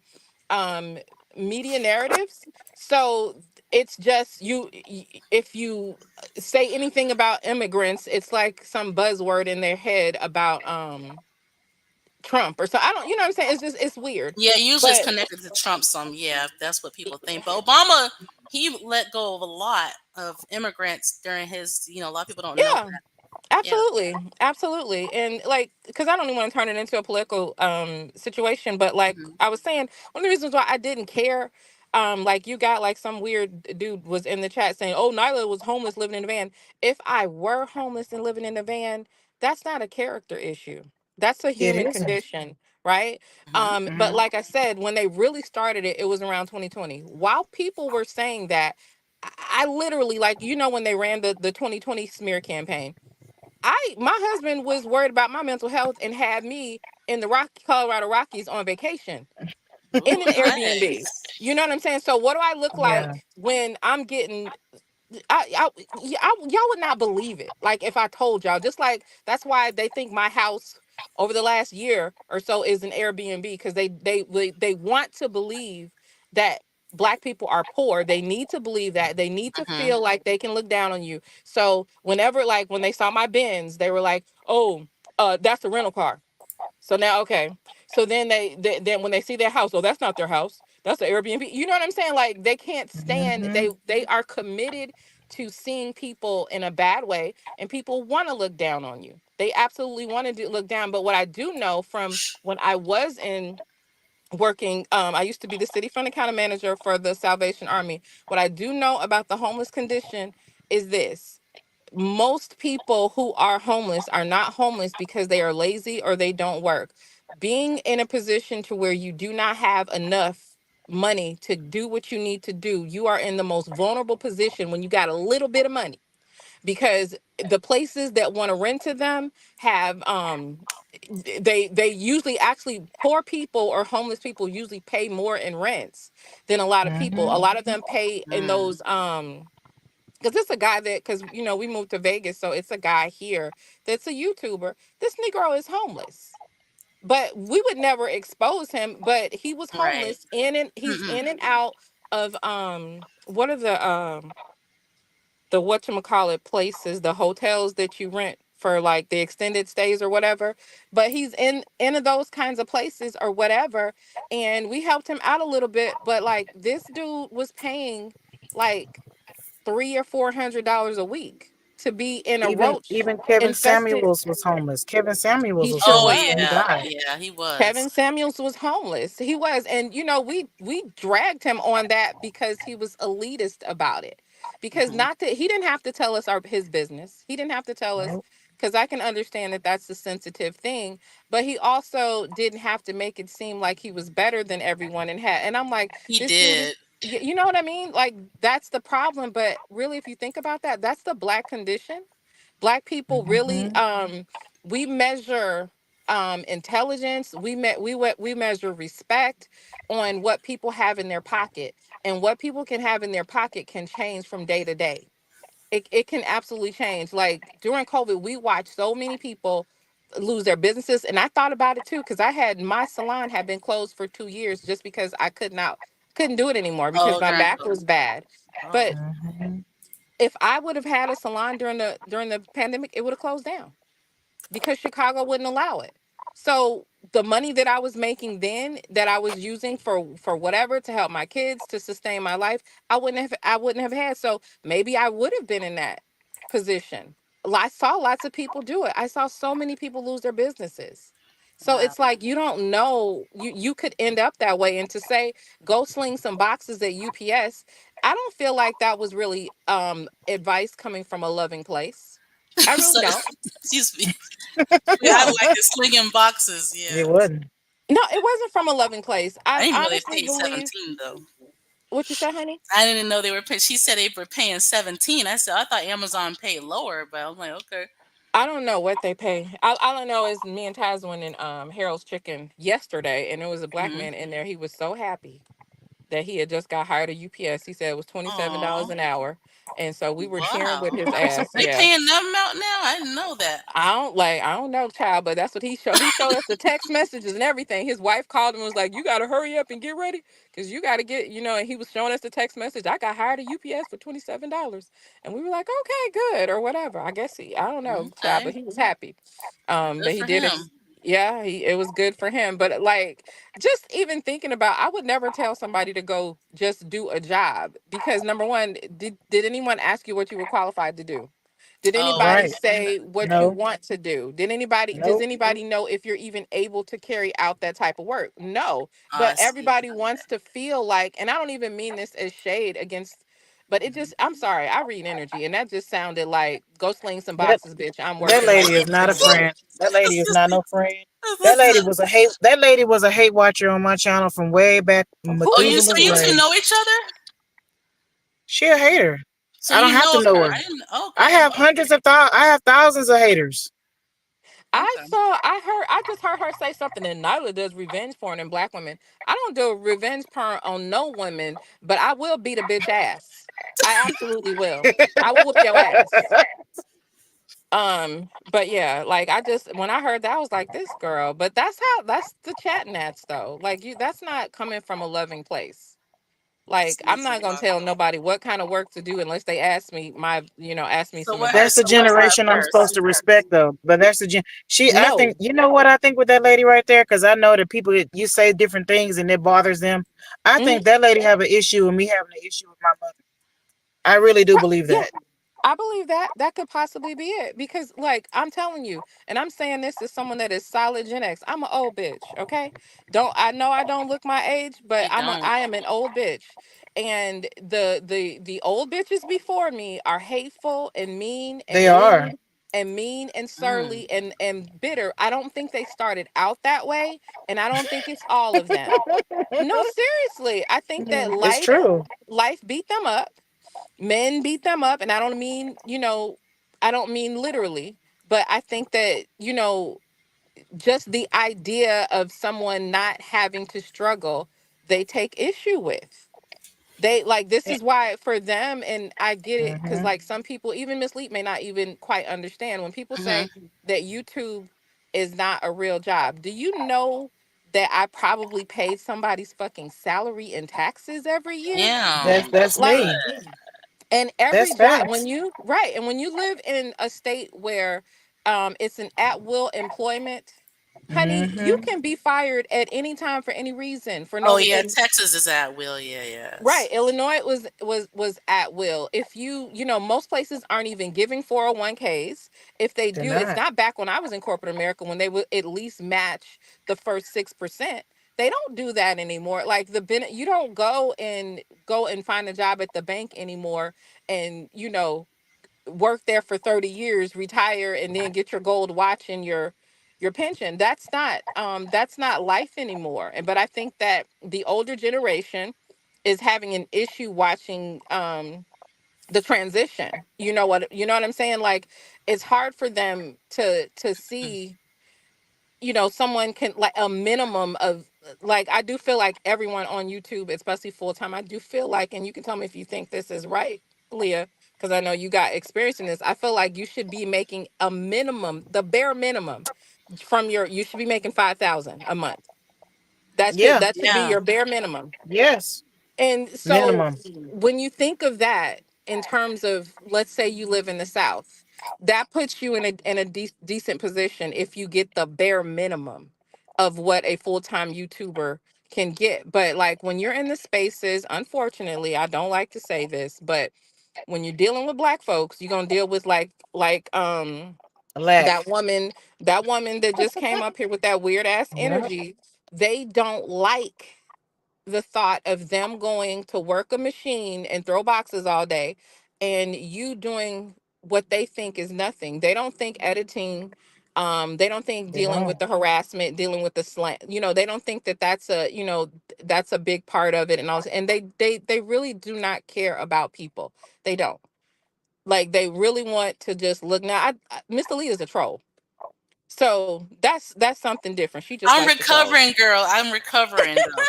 um media narratives. So it's just if you say anything about immigrants, it's like some buzzword in their head about Trump or so. I don't, you know what I'm saying? It's just it's weird. Yeah, usually it's But connected to Trump some. Yeah, that's what people think. But Obama, he let go of a lot of immigrants during his, a lot of people don't know yeah, that. Yeah. Absolutely, absolutely, and like, because I don't even want to turn it into a political situation, but like Hmm. I was saying, one of the reasons why I didn't care, like you got like some weird dude was in the chat saying, "Oh, Nyla was homeless living in a van." If I were homeless and living in a van, that's not a character issue. That's a It human isn't. condition, right? Hmm. But Mhm. like I said, when they really started it, it was around 2020. While people were saying that, I literally, like, when they ran the 2020 smear campaign, my husband was worried about my mental health and had me in the Colorado Rockies on vacation in Ooh, an Airbnb. nice. You know what I'm saying? So what do I look Yeah. like when I'm getting y'all would not believe it. Like if I told y'all, just like that's why they think my house over the last year or so is an Airbnb, because they want to believe that black people are poor. They need to believe that. They need to Hmm. feel like they can look down on you. So whenever, like when they saw my Benz, they were like, "Oh, that's a rental car." So now, okay. So then then when they see their house, oh, that's not their house. That's an Airbnb. You know what I'm saying? Like they can't stand. Mhm. They are committed to seeing people in a bad way, and people want to look down on you. They absolutely want to look down. But what I do know from when I was in working, I used to be the city front account manager for the Salvation Army. What I do know about the homeless condition is this: most people who are homeless are not homeless because they are lazy or they don't work. Being in a position to where you do not have enough money to do what you need to do, you are in the most vulnerable position when you got a little bit of money, because the places that want to rent to them have they usually, actually, poor people or homeless people usually pay more in rents than a lot of people. A Mhm. lot of them pay in Mm. those because it's a guy that, because we moved to Vegas, so it's a guy here that's a YouTuber. This Negro is homeless, but we would never expose him. But he was Right. homeless he's Mm-mm. in and out of what are the whatchamacallit places, the hotels that you rent for like the extended stays or whatever. But he's in those kinds of places or whatever, and we helped him out a little bit. But like this dude was paying like $300 or $400 a week to be in a roach Even Kevin infested. Samuels was homeless. Kevin Samuels He was sure Oh homeless and he was. yeah, died. yeah, he was. Kevin Samuels was homeless. He was, and we dragged him on that because he was elitist about it. Because Hmm. not that he didn't have to tell us his business. He didn't have to tell us, Nope. because I can understand that that's a sensitive thing. But he also didn't have to make it seem like he was better than everyone and had. And I'm like, He this dude is. did. You know what I mean? Like that's the problem. But really, if you think about that, that's the black condition. Black people really, Mhm. we measure intelligence, we measure respect on what people have in their pocket, and what people can have in their pocket can change from day to day. It can absolutely change. Like during COVID, we watched so many people lose their businesses, and I thought about it too, because I had my salon had been closed for 2 years just because I couldn't do it anymore because Oh, my during back COVID. was bad. But Oh. Mhm. if I would have had a salon during the pandemic, it would have closed down because Chicago wouldn't allow it. So the money that I was making then, that I was using for whatever, to help my kids, to sustain my life, I wouldn't have had. So maybe I would have been in that position. I saw lots of people do it. I saw so many people lose their businesses. So Wow. it's like you don't know, you could end up that way. And to say go sling some boxes at UPS, I don't feel like that was really advice coming from a loving place. I really So, don't. excuse me. Yeah, I No, like it. Slinging boxes. it Yeah. wasn't. No, it wasn't from a loving place. I I didn't know they honestly paid believe 17 though. what you said, honey. I didn't know they were paying. She said they were paying 17. I said I thought Amazon paid lower, but I'm like, okay. I don't know what they pay. All I know is me and Taz went in Harold's Chicken yesterday, and there was a black Hmm. man in there. He was so happy that he had just got hired at UPS. He said it was $27 Oh, an hour, and so we were cheering with wow. his ass. They Yeah. paying them out now? I didn't know that. I don't know, child, but that's what he showed. He showed us the text messages and everything. His wife called him and was like, "You got to hurry up and get ready, because you got to get, And he was showing us the text message. I got hired at UPS for $27, and we were like, "Okay, good," or whatever. I guess I don't know, child, but Okay. he was happy. Good But he for did it. him. Yeah, it was good for him. But like, just even thinking about, I would never tell somebody to go just do a job, because number one, did anyone ask you what you were qualified to do? Did Oh, anybody Right. say what you No. want to do? Did anybody does Nope. anybody know if you're even able to carry out that type of work? No. I But see. everybody wants to feel like, and I don't even mean this as shade against, but it just, I'm sorry, I read energy and that just sounded like go sling some That boxes, bitch. I'm that working like lady is I'm not a finna do it. friend. That lady is not no friend. That lady Listen. was a hate. That lady was a hate watcher on my channel from way back Who Oh, is so Methuselah's you she? two way. know each other? She a hater. So I don't you have know to of know her? her. I didn't. I Okay. have I have thousands of haters. Okay. I just heard her say something, and Nyla does revenge porn in black women. I don't do revenge porn on no women, but I will beat a bitch ass. I absolutely will. I will whoop your ass. But yeah, like I just when I heard that, I was like, this girl. But that's the chat nats though. Like you, that's not coming from a loving place. Like Sling I'm some not gonna tell boxes. nobody what kind of work to do unless they ask me ask me So some what her That's the advice. source at generation I'm supposed first? to respect, though. But that's the gen. She, I No. think, you know what I think with that lady right there, because I know that people you say different things and it bothers them. I Mhm. think that lady have an issue with me having an issue with my mother. I really do believe Yeah. that. I believe that that could possibly be it because, like, I'm telling you, and I'm saying this as someone that is solid Gen X. I'm an old bitch. Okay, don't I know I don't look my age, but You don't. I am an old bitch, and the old bitches before me are hateful and mean They and are. rude and mean and Mm. surly and bitter. I don't think they started out that way, and I don't think it's all of them. No, seriously, I think that It's true. life beat them up, men beat them up, and I don't mean I don't mean literally, but I think that just the idea of someone not having to struggle, they take issue with. They like this is why for them, and I get it because Mm-hmm. like some people, even Miss Leap may not even quite understand when people Mhm. say that YouTube is not a real job. Do you know that I probably paid somebody's fucking salary and taxes every year? Yeah. That's Like, me. and every That's job facts. when you right, and when you live in a state where it's an at will employment, honey, you Mm-hmm. can be fired at any time for any reason for Oh no yeah, and Texas is at will. Yeah. right, Yes. Illinois was at will. If most places aren't even giving 401ks. If they They're do, it's not. not back when I was in corporate America when they would at least match the first 6%. They don't do that anymore. Like you don't go and find a job at the bank anymore and work there for 30 years, retire, and then get your gold watch and your pension. That's not life anymore. And but I think that the older generation is having an issue watching the transition. You know what I'm saying? Like it's hard for them to see someone can like a minimum of like I do feel like everyone on YouTube, especially full time, I do feel like, and you can tell me if you think this is right, Leah, because I know you got experience in this. I feel like you should be making a minimum, the bare minimum you should be making 5,000 a month. Yeah. That should be Yeah. your bare minimum. Yes. And so Minimum. when you think of that in terms of, let's say you live in the South, that puts you in a decent position if you get the bare minimum of what a full-time YouTuber can get. But like when you're in the spaces, unfortunately, I don't like to say this, but when you're dealing with black folks, you're gonna deal with Lack. that woman, that just came up here with that weird ass Yeah. energy. They don't like the thought of them going to work a machine and throw boxes all day and you doing what they think is nothing. They don't think editing, they don't think They dealing don't. with the harassment, dealing with the slant, they don't think that that's a big part of it and all. And they really do not care about people. They don't. Like they really want to just look. Now Mr. Lee is a troll. So that's something different. She just I'm likes to troll. recovering, girl. I'm recovering though.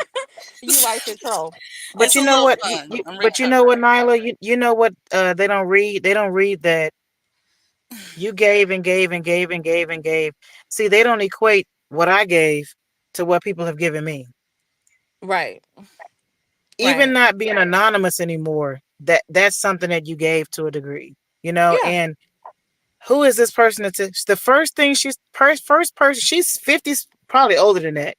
You like to troll. But It's a you know little what? fun. I'm But you know recovering. what, Nyla? You know what? They don't read. They don't read that you gave and gave and gave and gave and gave. See, they don't equate what I gave to what people have given me. Right. Even Right. not being anonymous anymore, that's something that you gave to a degree, you know. Yeah. And who is this person? The first thing first person. She's 50, probably older than that.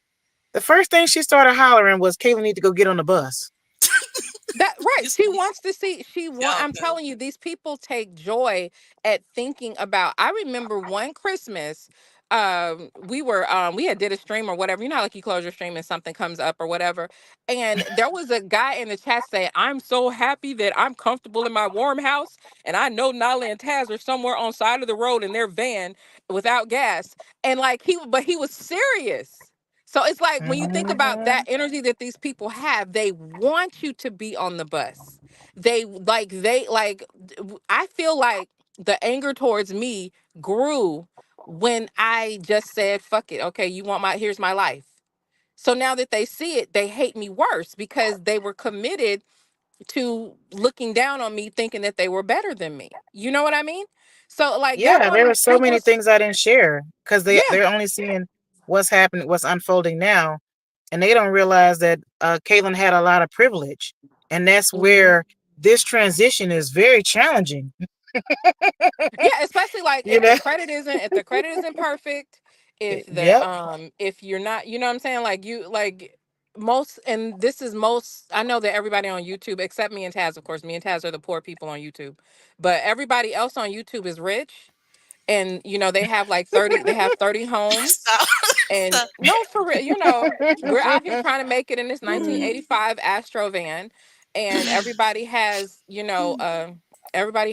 The first thing she started hollering was, "Kayla need to go get on the bus." That right. You She see? wants to see. She want. Yo, I'm telling you, these people take joy at thinking about. I remember one Christmas. We had did a stream or whatever. You know, how, like you close your stream and something comes up or whatever. And there was a guy in the chat saying, "I'm so happy that I'm comfortable in my warm house, and I know Nala and Taz are somewhere on side of the road in their van without gas." And like but he was serious. So it's like when you think about that Mhm. energy that these people have, they want you to be on the bus. I feel like the anger towards me grew when I just said, fuck it. Okay, you want here's my life. So now that they see it, they hate me worse because they were committed to looking down on me thinking that they were better than me. You know what I mean? So like that Yeah, one there were so many was things I didn't share because yeah. they're only seeing what's happening, what's unfolding now, and they don't realize that Caitlin had a lot of privilege, and that's Mhm. where this transition is very challenging. Yeah, especially like You know? if the credit isn't perfect, Yep. if you're not, you know what I'm saying? Like you like most and this is most I know that everybody on YouTube except me and Taz, of course. Me and Taz are the poor people on YouTube. But everybody else on YouTube is rich and they have 30 homes stop, and stop. no, for real, we're out here trying to make it in this 1985 Astro van, and everybody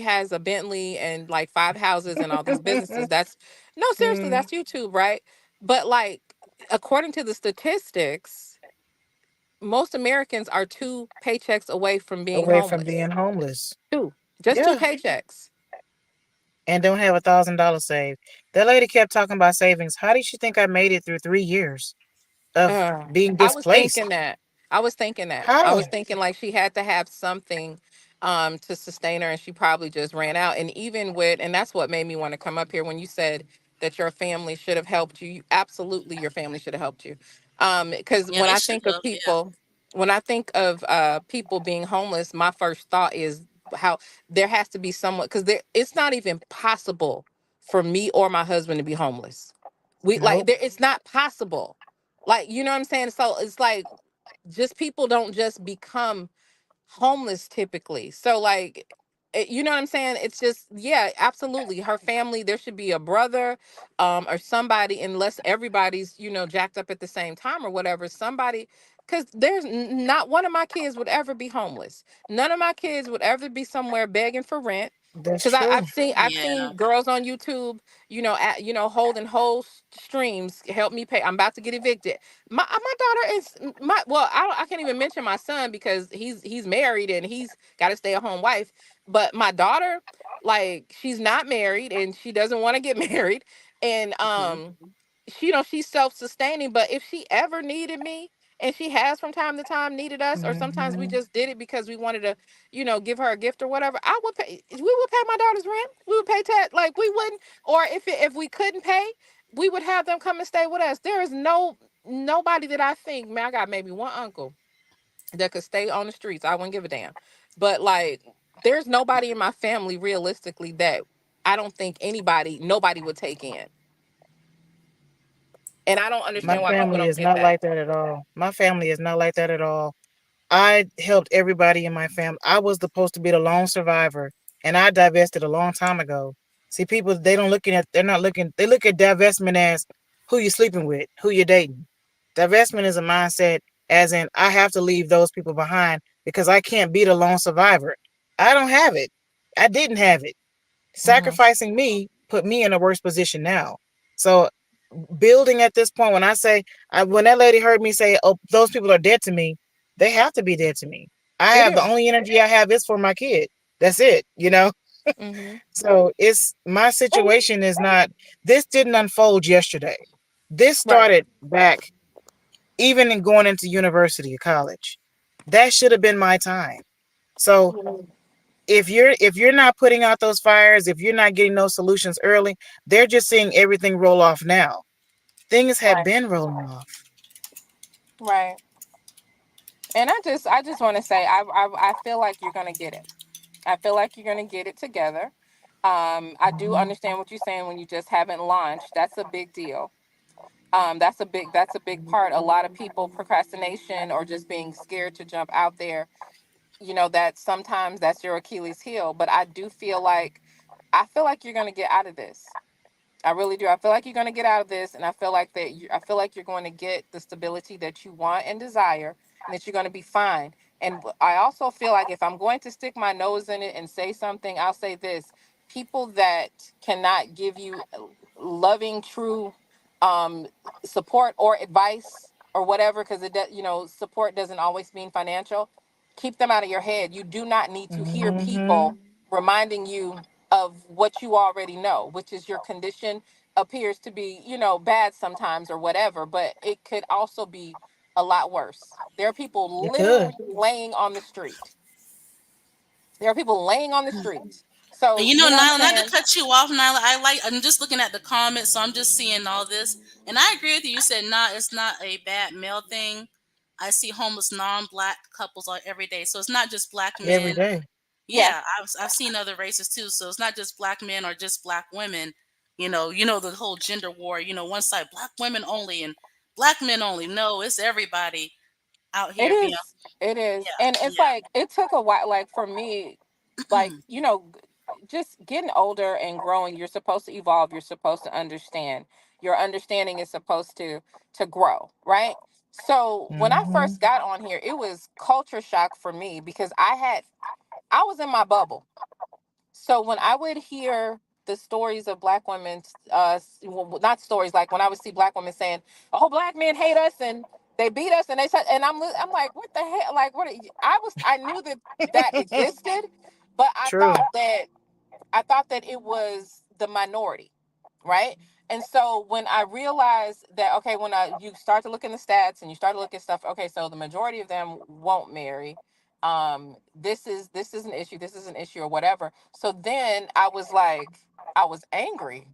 has a Bentley and like five houses and all these businesses. That's no, seriously, Mm, that's YouTube, right? But like, according to the statistics, most Americans are two paychecks away from being away from homeless. being homeless. Two, just two Yeah, paychecks. and don't have $1,000 saved. That lady kept talking about savings. How did she think I made it through 3 years of being I was displaced? thinking that. I was thinking that. I How? was thinking like she had to have something to sustain her and she probably just ran out. And even with and that's what made me want to come up here when you said that your family should have helped you. Absolutely your family should have helped you. Because Yeah, they should have. Yeah. when I think of people being homeless, my first thought is how there has to be someone because there it's not even possible for me or my husband to be homeless. Nope. It's not possible, like, you know what I'm saying? So it's like just people don't just become homeless typically. So like you know what I'm saying? It's just yeah, absolutely. Her family, there should be a brother or somebody unless everybody's, jacked up at the same time or whatever. Somebody cuz not one of my kids would ever be homeless. None of my kids would ever be somewhere begging for rent. That's Cuz true. I've Yeah. seen girls on YouTube, holding whole streams help me pay. I'm about to get evicted. My daughter is my well I can't even mention my son because he's married and he's got to stay at home wife, but my daughter, like, she's not married and she doesn't want to get married, and Hmm. she's self-sustaining, but if she ever needed me, and she has from time to time needed us, or sometimes we Hmm. just did it because we wanted to, give her a gift or whatever, we would pay my daughter's rent, we would pay like we wouldn't, or if we couldn't pay, we would have them come and stay with us. There is nobody that I think, man, I got maybe one uncle that could stay on the streets. I wouldn't give a damn. But like there's nobody in my family realistically that I don't think nobody would take in. And I don't My understand why people family don't is get not that. like that at all. My family is not like that at all. I helped everybody in my family. I was supposed to be the lone survivor, and I divested a long time ago. See, people they don't looking at they're not looking. They look at divestment as who you sleeping with, who you're dating. Divestment is a mindset, as in I have to leave those people behind because I can't be the lone survivor. I don't have it. I didn't have it. Hmm. Sacrificing me put me in a worse position now. So building at this point, when I say when that lady heard me say, "Oh, those people are dead to me," they have to be dead to me. I It have the is. only energy I have is for my kid. That's it. Mm-hmm. So it's my situation is not. This didn't unfold yesterday. This Right. started back even in going into university or college. That should have been my time. So if you're not putting out those fires, if you're not getting those solutions early, they're just seeing everything roll off now. Things have Right. been rolling off. Right. And I just want to say I feel like you're gonna get it. I feel like you're gonna get it together. I do Mhm. understand what you're saying when you just haven't launched. That's a big deal. That's a big part. A lot of people procrastination or just being scared to jump out there that sometimes that's your Achilles heel. But I feel like you're going to get out of this. I really do. I feel like you're going to get out of this, and I feel like you're going to get the stability that you want and desire, and that you're going to be fine. And I also feel like if I'm going to stick my nose in it and say something, I'll say this: people that cannot give you loving, true um, support or advice or whatever, because support doesn't always mean financial. Keep them out of your head. You do not need to hear people Mm-hmm. reminding you of what you already know, which is your condition appears to be, bad sometimes or whatever, but it could also be a lot worse. There are people It could. literally laying on the street. There are people laying on the street. So, You know, you know what I'm Nyla, not to saying? cut you off, Nyla. I'm just looking at the comments, so I'm just seeing all this, and I agree with you. You said, "Nah, it's not a bad male thing." I see homeless non-black couples every day, so it's not just black Every men. day. Yeah, Yeah, I've seen other races too, so it's not just black men or just black women. The whole gender war. One side black women only and black men only. No, it's everybody out it here being. is. It is. And Yeah, it's like, it took a while, like for me, yeah. like, just getting older and growing, you're supposed to evolve. You're supposed to understand. Your understanding is supposed to grow, right? So when I Mm-hmm. first got on here, it was culture shock for me because I was in my bubble. So when I would hear the stories of black women, well, not stories, like when I would see black women saying, "Oh, black men hate us and they beat us," and they said, and I'm like, "What the hell?" Like, I knew that that existed, but True. I thought that it was the minority, right? And so when I realized that, okay, when you start to look in the stats and you start to look at stuff, okay, so the majority of them won't marry. This is an issue. This is an issue, or whatever. So then I was angry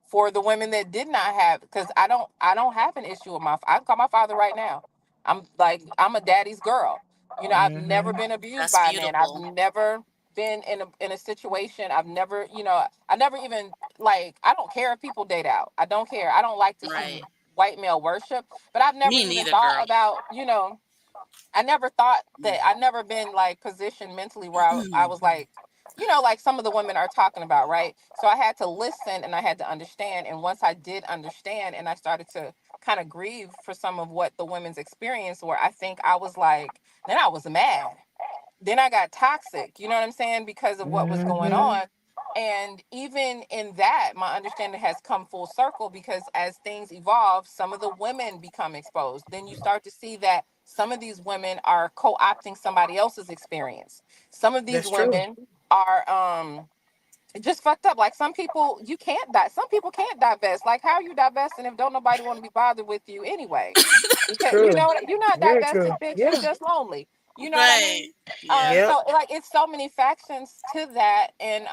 for the women that did not have, because I don't have an issue with I can call my father right now. I'm a daddy's girl. I've Mm-hmm. never been abused That's by a man. I've beautiful. never been in a situation. I've never, I never even, like, I don't care if people date out. I don't care. I don't like to see Right. white male worship, but I've never Me even neither, thought girl. about, I never thought that, I never been like positioned mentally where I was like, like some of the women are talking about, right? So I had to listen and I had to understand. And once I did understand and I started to kind of grieve for some of what the women's experience were, I think I was like, then I was mad. Then I got toxic, you know what I'm saying, because of what was going Mm-hmm. on. And even in that, my understanding has come full circle, because as things evolve, some of the women become exposed. Then you start to see that some of these women are co-opting somebody else's experience. Some of these That's true. women are just fucked up. Like, some people, you can't die. Some people can't divest. Like, how are you divesting if don't nobody want to be bothered with you anyway? Because True. you're not Very true. divested, bitch. You Yeah. just lonely. You know what I Right. mean? Yeah. Yep. So like, it's so many factions to that, and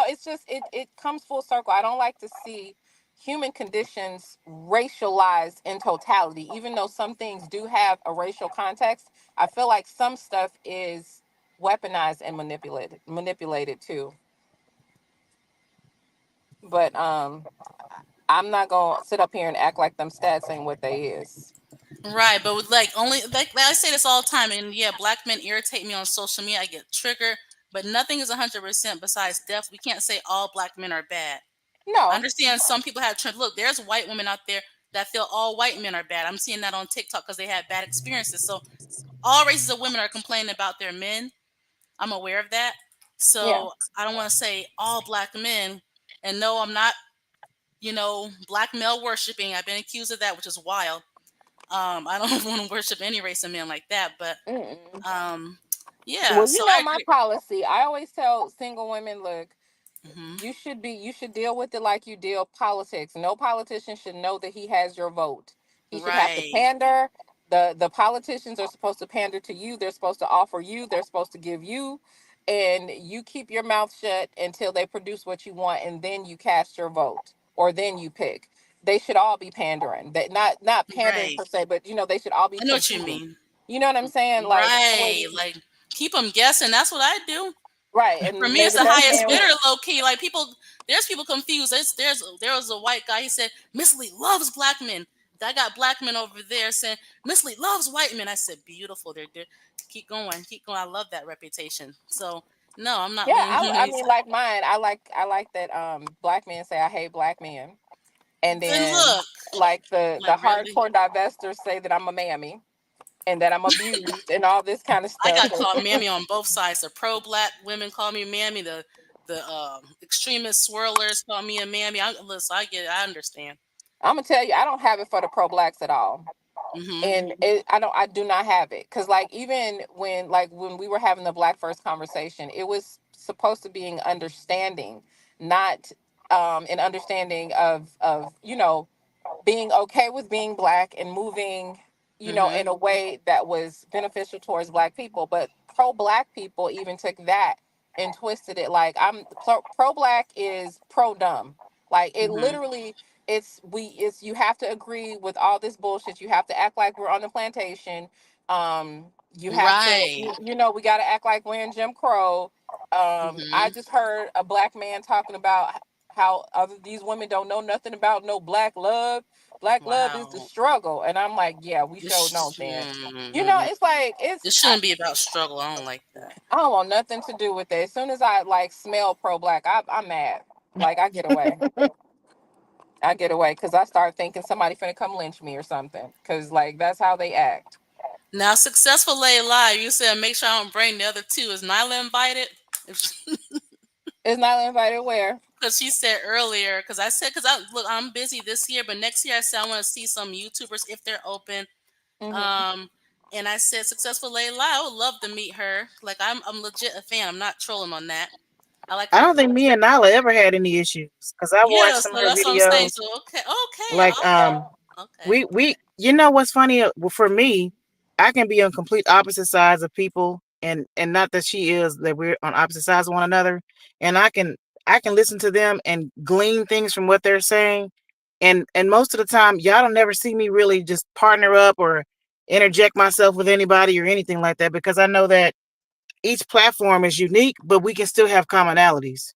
it's just, it comes full circle. I don't like to see human conditions racialized in totality, even though some things do have a racial context. I feel like some stuff is weaponized and manipulated too. But I'm not gonna sit up here and act like them stats ain't what they is. Right, but with like only like I say this all the time, and yeah, black men irritate me on social media. I get triggered, but nothing is 100% besides death. We can't say all black men are bad. I No. understand some people have look. There's white women out there that feel all white men are bad. I'm seeing that on TikTok because they had bad experiences. So all races of women are complaining about their men. I'm aware of that. Yeah. So I don't want to say all black men. And no, I'm not. Black male worshiping. I've been accused of that, which is wild. I don't want to worship any race of men like that, but Mm-mm. um, yeah. Well, So I my agree. policy. I always tell single women, look, Hmm. you should deal with it like you deal politics. No politician should know that he has your vote. He should have to Right, pander. The politicians are supposed to pander to you. They're supposed to offer you. They're supposed to give you, and you keep your mouth shut until they produce what you want, and then you cast your vote, or then you pick. They should all be pandering. That, not pandering right. per se, but they should all be I know what you competing. mean. You know what I'm saying? Like, that Right, way, like keep them guessing. That's what I do. right? For And me, may it's the the best highest man win. bidder, low key. Like people, there's people confused. There was a white guy. He said Miss Lee loves black men. I got black men over there saying Miss Lee loves white men. I said, beautiful. They're keep going, keep going. I love that reputation. So no, I'm not Yeah, leaning on I any mean, side. like mine. I like that black men say I hate black men, and Then then look, like like the really, hardcore divestors say that I'm a mammy and that I'm abused and all this kind of I stuff. got called mammy on both sides. The pro black women call me mammy. The extremist swirlers call me a mammy. Listen, I get it. I understand. I'm gonna tell you, I don't have it for the pro blacks at all. Hmm. And I do not have it because like even when we were having the black first conversation, it was supposed to be an understanding, not an understanding of being okay with being black and moving, Hmm. in a way that was beneficial towards black people. But pro black people even took that and twisted it like I'm pro black is pro dumb. Like it Hmm. literally it's you have to agree with all this bullshit. You have to act like we're on the plantation. You have to Right. we got to act like we're in Jim Crow. I Hmm. just heard a black man talking about how other these women don't know nothing about no black love. Black love is the Wow. struggle, and I'm like, yeah, we showed no then. It's like It shouldn't be about struggle. I don't like that. I don't want nothing to do with it. As soon as I like smell pro black, I'm mad. Like I get away. I get away because I start thinking somebody finna come lynch me or something. Because like that's how they act. Now, successful lay live. You said make sure I don't bring the other two. Is Nyla invited? Is not invited where? Because she said earlier. Because I said because I look, I'm busy this year, but next year I said I want to see some YouTubers if they're open. Hmm. Um, and I said successful lay live. I would love to meet her. Like I'm legit a fan. I'm not trolling on that. I like I her. don't think me and Nala ever had any issues because I watched Yeah, some of so her that's what I'm saying. videos. So okay, okay, Like okay. we you know what's funny for me, I can be on complete opposite sides of people, and not that she is that we're on opposite sides of one another, and I can listen to them and glean things from what they're saying, and most of the time y'all don't never see me really just partner up or interject myself with anybody or anything like that because I know that each platform is unique, but we can still have commonalities.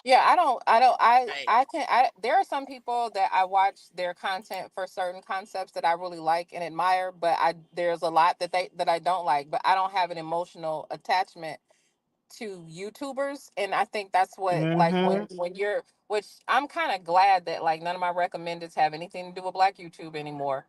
Yeah, Right. there are some people that I watch their content for certain concepts that I really like and admire, but there's a lot that I don't like, but I don't have an emotional attachment to YouTubers, and I think that's what like Mm-hmm. when you're which I'm kind of glad that like none of my recommendeds have anything to do with Black YouTube anymore.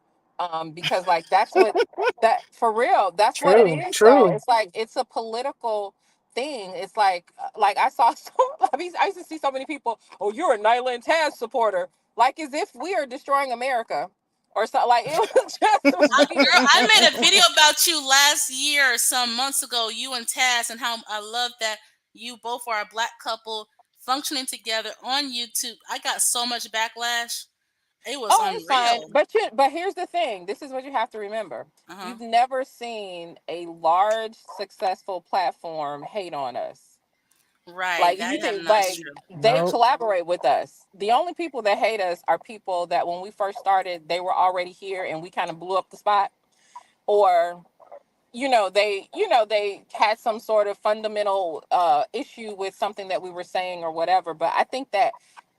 Because like that's what that for real, that's what it True. is though. True. It's like it's a political thing. It's like I saw so I used to see so many people, oh, you're a Nyla and Taz supporter. Like as if we are destroying America or something. Like it was just Girl, weird. I made a video about you last year or some months ago, you and Taz, and how I love that you both are a black couple functioning together on YouTube. I got so much backlash. It was Oh, it's fine. unreal. But here's the thing. This is what you have to remember. Uh-huh. You've never seen a large successful platform hate on us. Right. Like That you think that's like true. they Nope. collaborate with us. The only people that hate us are people that when we first started, they were already here and we kind of blew up the spot, or they had some sort of fundamental issue with something that we were saying or whatever. But I think that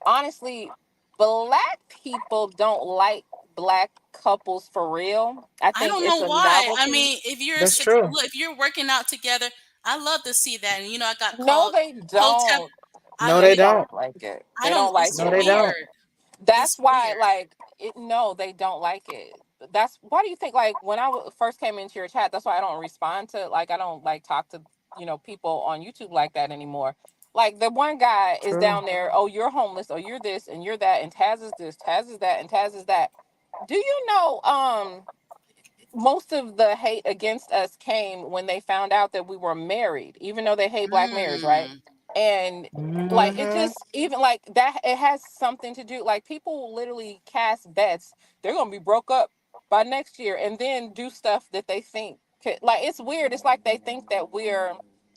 honestly, black people don't like black couples for real. I I think don't it's know a why. I novelty. mean, if you're That's true. look, if you're working out together, I love to see that. And I got No, called they Hotep. don't. I No, They they it, don't. don't like it. I They don't. don't like It's No, it. they don't. weird. That's It's why, weird. like, no, they don't like it. That's why do you think, like, when first came into your chat, that's why I don't respond to, like, I don't like talk to, people on YouTube like that anymore. Like, the one guy is True. down there, oh, you're homeless, or you're this, and you're that, and Taz is this, Taz is that, and Taz is that. Do you know, most of the hate against us came when they found out that we were married, even though they hate black marriage, right? Mm, And like it Mm-hmm. just even like that, it has something to do. Like people will literally cast bets they're gonna be broke up by next year, and then do stuff that they think like it's weird. It's like they think that we're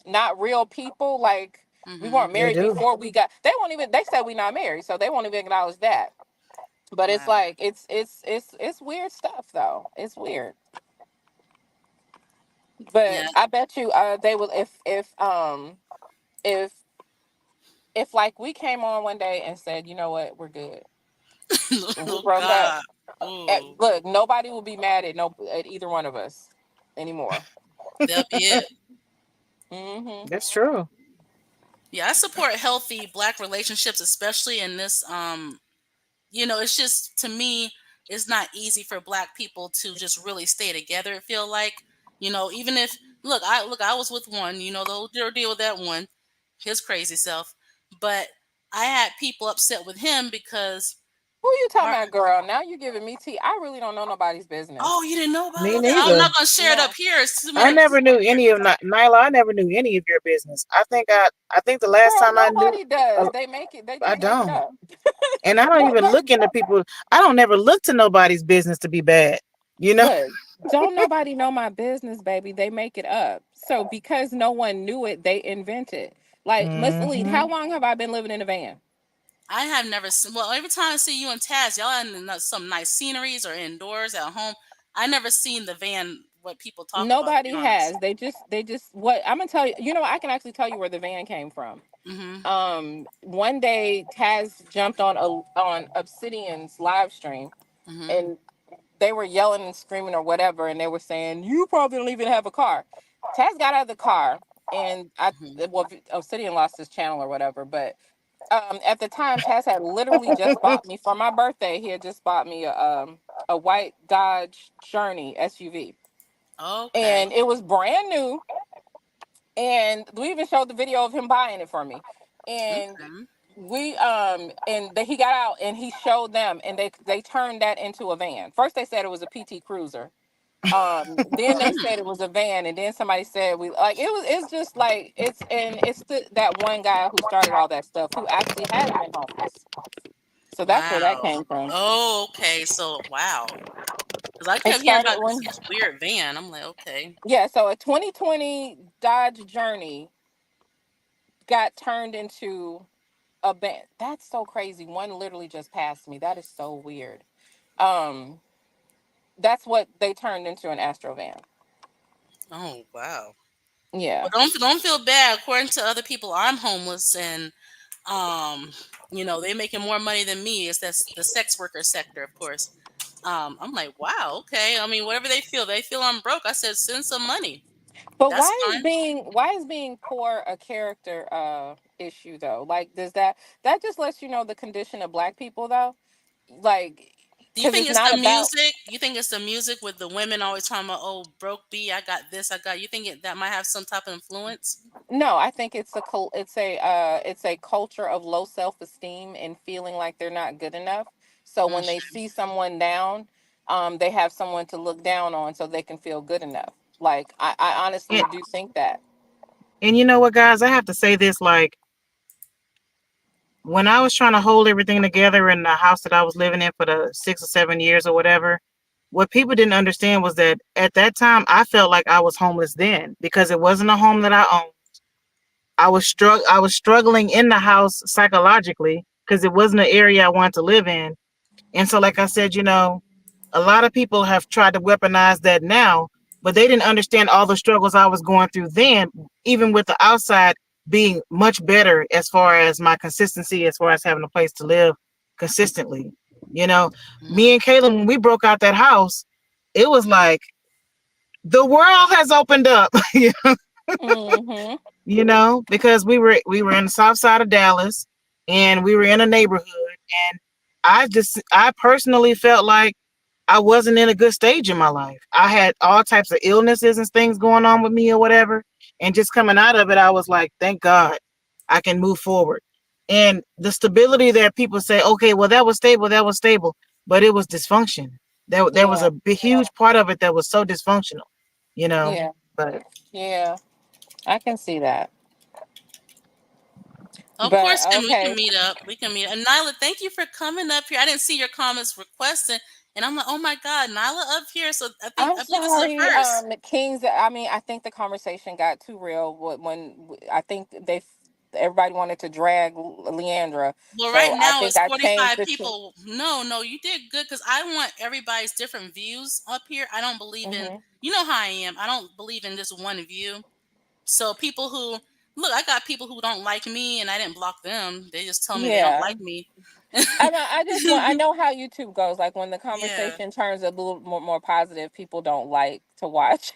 not real people. Like we mm-hmm. weren't They married do. before we got. They won't even. They said we not married, so they won't even acknowledge that. But it's Wow. like it's weird stuff though. It's weird. But Yeah. I bet you they will if if like we came on one day and said, you know what, we're good. We Oh broke up. God. Ooh, Look, nobody will be mad at no at either one of us anymore. that'll be it. Hmm. That's true. Yeah, I support healthy black relationships, especially in this it's just to me it's not easy for black people to just really stay together. It feel like, even if I was with one, the whole deal with that one, his crazy self. But I had people upset with him because Who you talking our about, girl? Now you giving me tea. I really don't know nobody's business. oh, you didn't know about it? Me Okay. I'm neither. not gonna share it up No, here. It's too I many never people knew here. any of Nyla. I never knew any of your business. I think the last girl, time I knew, nobody does. uh, They make it. They I just make it don't. up. And I don't even look into people. I don't never look to nobody's business to be bad. You know? Look, don't nobody know my business, baby. They make it up. So because no one knew it, they invented. Like Miss Elite, Hmm. how long have I been living in a van? I have never seen. Well, every time I see you and Taz, y'all in some nice sceneries or indoors at home. I never seen the van. What people talk about, to be Nobody honest. has. They just what I'm gonna tell you. You know, I can actually tell you where the van came from. Mhm. One day Taz jumped on Obsidian's live stream, Mhm. and they were yelling and screaming or whatever, and they were saying, "You probably don't even have a car." Taz got out of the car, and Mhm. well, Obsidian lost his channel or whatever. But at the time, Taz had literally just bought me for my birthday. He had just bought me a white Dodge Journey SUV, Okay. and it was brand new. And we even showed the video of him buying it for me. And Okay. he got out and he showed them, and they turned that into a van. First they said it was a PT Cruiser. Then they Mm. said it was a van, and then somebody said we like it was. It's just like that one guy who started all that stuff who actually has been homeless. So that's where that Wow. came from. Oh, okay. So wow. Because I It kept hearing started about when this weird van. I'm like, okay. yeah. So a 2020 Dodge Journey got turned into a band. That's so crazy. One literally just passed me. That is so weird. Um, that's what they turned into an Astro van. Oh wow. Yeah. Well, don't feel bad. According to other people, I'm homeless and um, they making more money than me. It's that's the sex worker sector, of course. I'm like, wow, okay. I mean, whatever they feel I'm broke. I said, send some money. But That's fine. why is being poor a character issue though? Like that just lets you know the condition of black people though? Like Do you cuz think it's it's not the about music? You think it's the music with the women always talking about, oh, broke B, I got this, I got. You think that might have some type of influence? no, I think it's a culture of low self-esteem and feeling like they're not good enough. So Mm, when they see someone down, they have someone to look down on so they can feel good enough. Like I honestly And do think that. and you know what, guys? I have to say this. Like when I was trying to hold everything together in the house that I was living in for the 6 or 7 years or whatever, what people didn't understand was that at that time I felt like I was homeless then because it wasn't a home that I owned. I was struggling in the house psychologically because it wasn't an area I wanted to live in. And so, like I said, a lot of people have tried to weaponize that now, but they didn't understand all the struggles I was going through then, even with the outside being much better as far as my consistency, as far as having a place to live consistently. You know, mm, me and Caleb, when we broke out that house, it was like the world has opened up. Mhm. Because we were in the south side of Dallas and we were in a neighborhood, and I personally felt like I wasn't in a good stage in my life. I had all types of illnesses and things going on with me or whatever. And just coming out of it, I was like, thank God I can move forward. And the stability that people say, okay, well, that was stable, but it was dysfunction. There was Yeah. a big, huge part of it that was so dysfunctional, you know. Yeah. But Yeah. I can see that. of But course, we can okay. meet up. We can meet. And Nyla, thank you for coming up here. I didn't see your comments requesting, and I'm like, oh my God, Nyla up here. So I'm I believe this is a sorry, first. Kings. I mean, I think the conversation got too real I think everybody wanted to drag Leandra, Well, right so I now think it's I changed 45 it to. people. No, no, you did good because I want everybody's different views up here. I don't believe in, Hmm. you know how I am. I don't believe in just one view. So people who look, I got people who don't like me, and I didn't block them. They just tell me they don't Yeah, like me. I just want. I know how YouTube goes. Like when the Yeah. conversation turns a little more positive, people don't like to watch.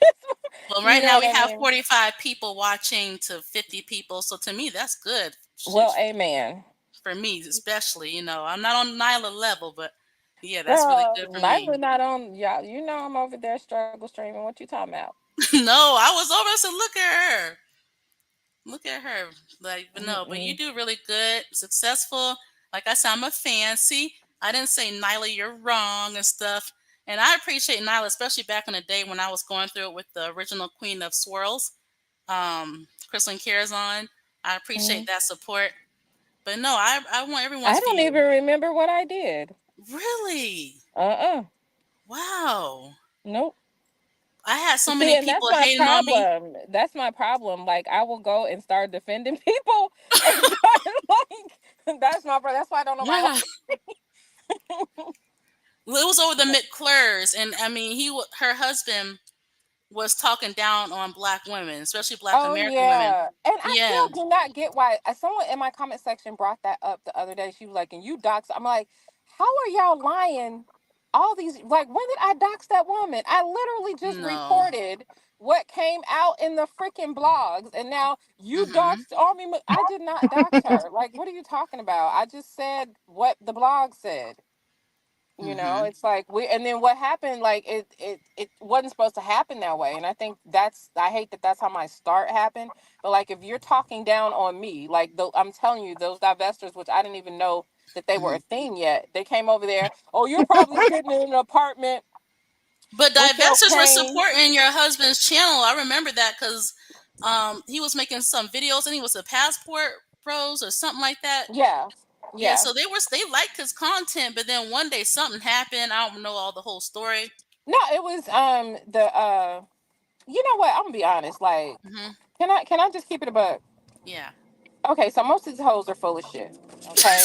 Well, You right know now what we I have mean? 45 people watching to 50 people. So to me, that's good. Well, Shoot, amen. for me, especially, I'm not on Nyla level, but yeah, that's really Girl, good for me. Nyla not on y'all. You know I'm over there struggle streaming. What you talking about? No, I was over. I said, look at her. Look at her. Like, but no, but you Mm-mm. do really good, successful. Like I said, I'm a fan. See, I didn't say Nyla, you're wrong and stuff. And I appreciate Nyla, especially back in the day when I was going through it with the original Queen of Swirls, Crystalline Carazon. I appreciate Mm. that support. But no, I want I everyone's don't view. even remember what I did. Really? Uh-uh. Wow. Nope. I had so See, many and that's people my hating on me. problem. That's my problem. Like I will go and start defending people and start like that's my problem. That's why I don't know my Yeah. life. Well, it was over the McClures, and I mean, her husband was talking down on black women, especially black Oh American women. yeah, and I Yeah. still do not get why. Someone in my comment section brought that up the other day. She was like, "And you dox?" I'm like, "How are y'all lying? All these like, when did I dox that woman? I literally just No. reported what came out in the freaking blogs, and now you Mhm. doxed Army. I did not dox her. Like, what are you talking about? I just said what the blog said." Mhm. It's like we and then what happened, like it wasn't supposed to happen that way. And I think I hate that that's how my start happened. But like if you're talking down on me, like I'm telling you, those divestors, which I didn't even know that they were a Mhm. thing yet, they came over there. Oh, you're probably sitting in an apartment But with your divestors were cane. supporting your husband's channel. I remember that because he was making some videos, and he was a passport pros or something like that. Yeah. Yeah, Yeah. so they liked his content, but then one day something happened. I don't know all the whole story. No, it was the you know what, I'm gonna be honest, like Mhm. can I just keep it a buck? Yeah. Okay, so most of these hoes are full of shit. Okay.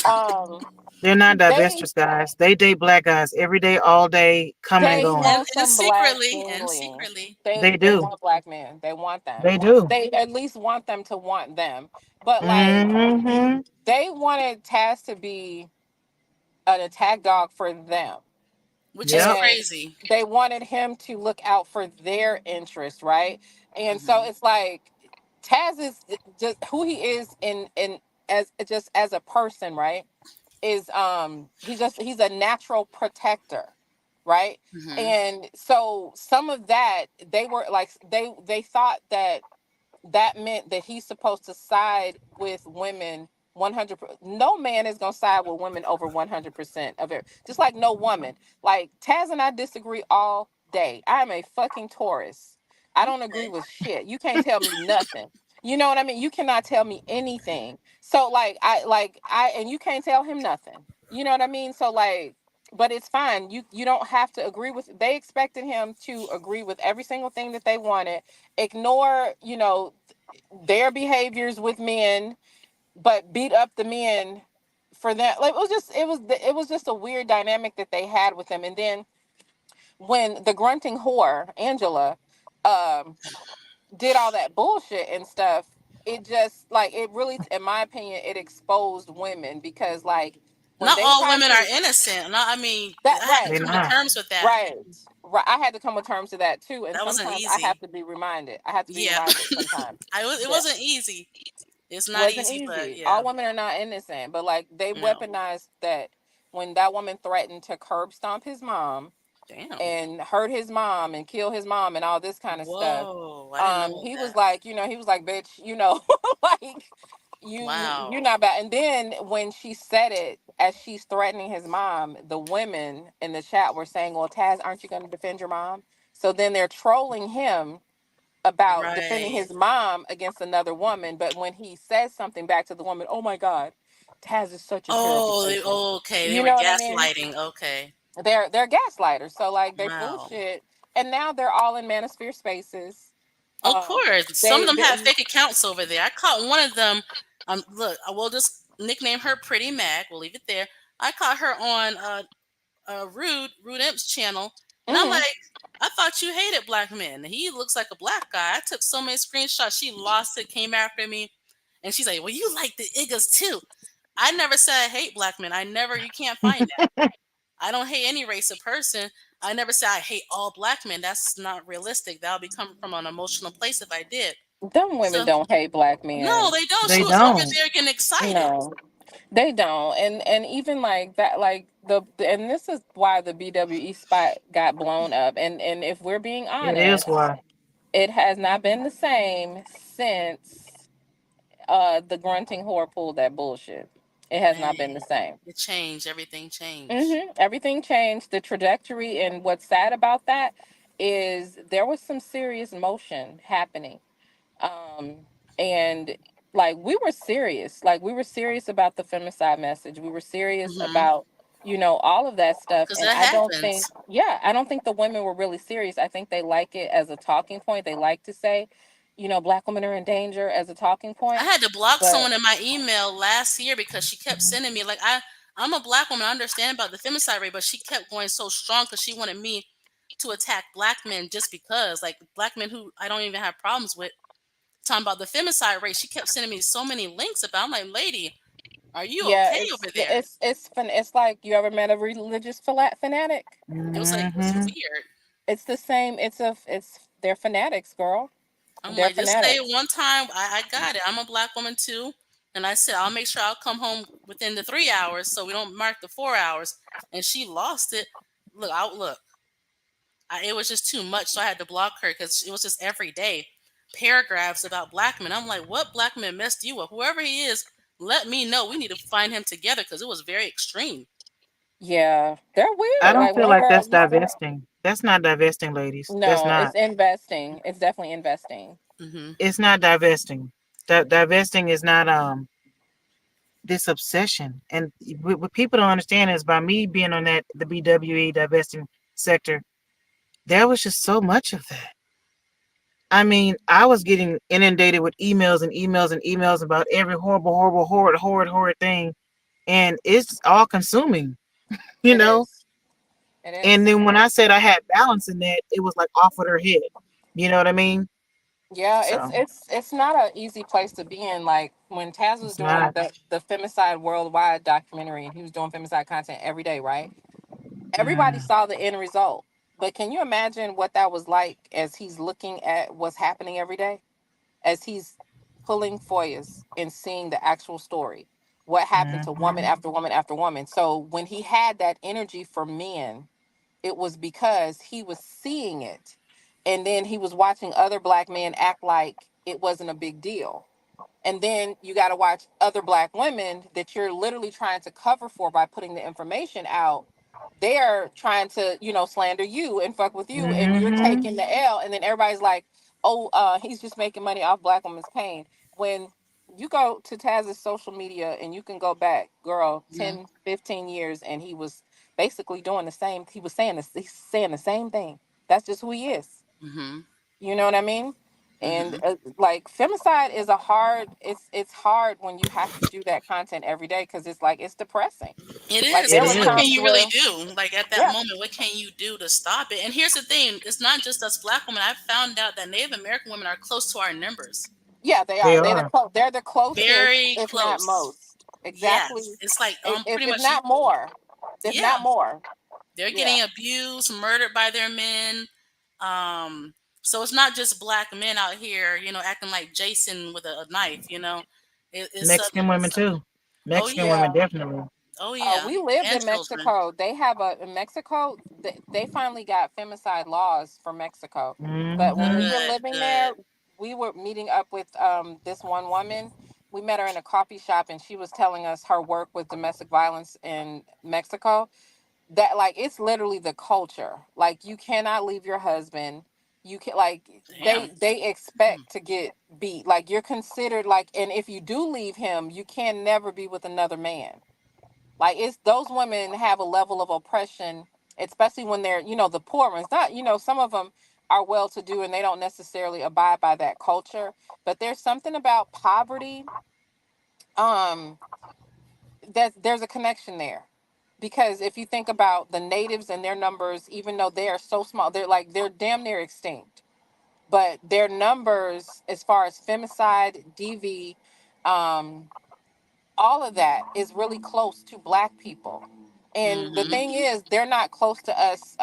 Um They're not they divestors, guys. They date black guys every day, all day, coming and They going. want And some black secretly, and men. secretly. They They do. want black men. They want them. They do. They at least want them to want them. But like Mm-hmm. they wanted Taz to be an attack dog for them. Which is Yep. And crazy. they wanted him to look out for their interests, right? And so Mhm. it's like Taz is just who he is in as just as a person, right? Is he's a natural protector, right? Mhm. And so some of that they were like they thought that that meant that he's supposed to side with women 100. No man is going to side with women over 100% of it, just like no woman. Like Taz and I disagree all day. I am a fucking Taurus. I don't agree Okay. with shit. You can't tell me nothing. You know what I mean? You cannot tell me anything. So I and you can't tell him nothing. You know what I mean? So like, but it's fine. You don't have to agree with. They expected him to agree with every single thing that they wanted, ignore, their behaviors with men, but beat up the men for that. Like it was just a weird dynamic that they had with them. And then when the grunting whore Angela um did all that bullshit and stuff, it just like it really, in my opinion, it exposed women because like when Not they all tried women are to innocent. I mean, that I had to right They're come to not. terms with that. right right I had to come to terms to that too, and That wasn't sometimes I have easy. to be reminded. I have to be Yeah. reminded sometimes. It Yeah. wasn't easy. It's not Wasn't easy, but easy. yeah. All women are not innocent, but like they No. weaponized that when that woman threatened to curb stomp his mom Damn. and hurt his mom and kill his mom and all this kind of stuff. Whoa. I didn't know all He was that. like, he was like, bitch, like you're Wow. not bad. And then when she said it, as she's threatening his mom, the women in the chat were saying, well, Taz, aren't you going to defend your mom? So then they're trolling him about defending Right. his mom against another woman, but when he says something back to the woman, oh my God, Taz is such a terrible Oh, person. okay. They You were know what I mean? gaslighting. Okay. They're gaslighters, so like they full of Wow. shit, and now they're all in manosphere spaces. Of Um, course. Some of them have fake accounts over there. I caught one of them. Look, I will just nickname her Pretty Mac. We'll leave it there. I caught her on Rude Imp's channel, and I'm hmm like, I thought you hated black men. He looks like a black guy. I took so many screenshots. She lost it, came after me, and she's like, well, you like the Iggas too. I never said I hate black men. I never. You can't find that. I don't hate any race of person. I never say I hate all black men. That's not realistic. That would be coming from an emotional place if I did. Them women So don't hate black no, men. they don't. She They was over don't. there getting excited. No, they don't. And even like that, like and this is why the BWE spot got blown up. And if we're being It is honest, why. it has not been the same since the grunting whore pulled that bullshit. It has not been the Man, same. it changed. Everything changed. Everything changed. The trajectory, and what's sad about that is there was some serious motion happening. Um, and like we were serious about the femicide message. We were serious Mm-hmm. about, all of that stuff. Because And that I don't think, happens. yeah, I don't think the women were really serious. I think they like it as a talking point. They like to say, black women are in danger as a talking I point. had to block But someone in my email last year because she kept sending me like I'm a black woman. I understand about the femicide rate, but she kept going so strong because she wanted me to attack black men just because like black men who I don't even have problems with. Talking about the femicide rate, she kept sending me so many links about. I'm like, lady, are you yeah, okay over there? it's like, you ever met a religious fanatic? It was Hmm. weird. It's the same. They're fanatics, girl. I'm They're like, just say it fanatics. one time. I got it. I'm a black woman too. And I said, I'll make sure I'll come home within the 3 hours so we don't mark the 4 hours. And she lost it. Look. It was just too much. So I had to block her because it was just every day paragraphs about black men. I'm like, what black man messed you up? Whoever he is, let me know. We need to find him together because it was very extreme. Yeah, they're I weird. don't Like feel one like girl that's used to. divesting. That's not divesting, ladies. That's No, it's not. investing. It's definitely investing. Hmm. It's not divesting. That divesting is not this obsession. And what people don't understand is by me being on the BWE divesting sector, there was just so much of that. I mean, I was getting inundated with emails and emails and emails about every horrible, horrible, horrid thing, and it's all consuming, you It know. is. It And is. then when I said I had balance in that, it was like off with her head. You know what I mean? Yeah, it's So it's it's not an easy place to be in. Like when Taz was it's doing not. the Femicide Worldwide documentary, and he was doing femicide content every day, right? Everybody Mm, saw the end result. But can you imagine what that was like as he's looking at what's happening every day? As he's pulling FOIAs and seeing the actual story, what happened to woman mhm. after woman after woman. So when he had that energy for men, it was because he was seeing it. And then he was watching other black men act like it wasn't a big deal. And then you got to watch other black women that you're literally trying to cover for by putting the information out. They're trying to, slander you and fuck with you, and you're Mhm. taking the L. And then everybody's like, "Oh, he's just making money off black women's pain." When you go to Taz's social media and you can go back, girl, Hmm. 10, 15 years, and he was basically doing the same. He was saying this. He's saying the same thing. That's just who he is. Hmm. You know what I mean? And Hmm. like femicide is a hard. It's hard when you have to do that content every day because it's like it's depressing. It Like is It there because were what is. can times you really where, do? Like at that yeah, moment, what can you do to stop it? And here's the thing: it's not just us black women. I found out that Native American women are close to our numbers, yeah, they They are. are. They're the closest, very if not close. most. Exactly. Yes, it's like If pretty if much not equal. more, if Yeah, not more. they're Yeah. getting abused, murdered by their men. Um, so it's not just black men out here, acting like Jason with a knife. It's Mexican other. women too. Oh Mexican yeah, women Yeah. definitely. oh yeah, We lived and in children. Mexico. They have in Mexico, they finally got femicide laws for Mexico. But when we Mhm. were Good, living good. there, we were meeting up with this one woman. We met her in a coffee shop, and she was telling us her work with domestic violence in Mexico. That, like, it's literally the culture. Like, you cannot leave your husband. You can, like, Damn. they expect to get beat. Like, you're considered like, and if you do leave him, you can never be with another man. Like, it's those women have a level of oppression, especially when they're, the poor ones. Not, some of them are well to do and they don't necessarily abide by that culture. But there's something about poverty, um, that there's a connection there. Because if you think about the natives and their numbers, even though they are so small, they're damn near extinct. But their numbers as far as femicide, DV, um, all of that is really close to Black people. And the Mm-hmm. thing is, they're not close to us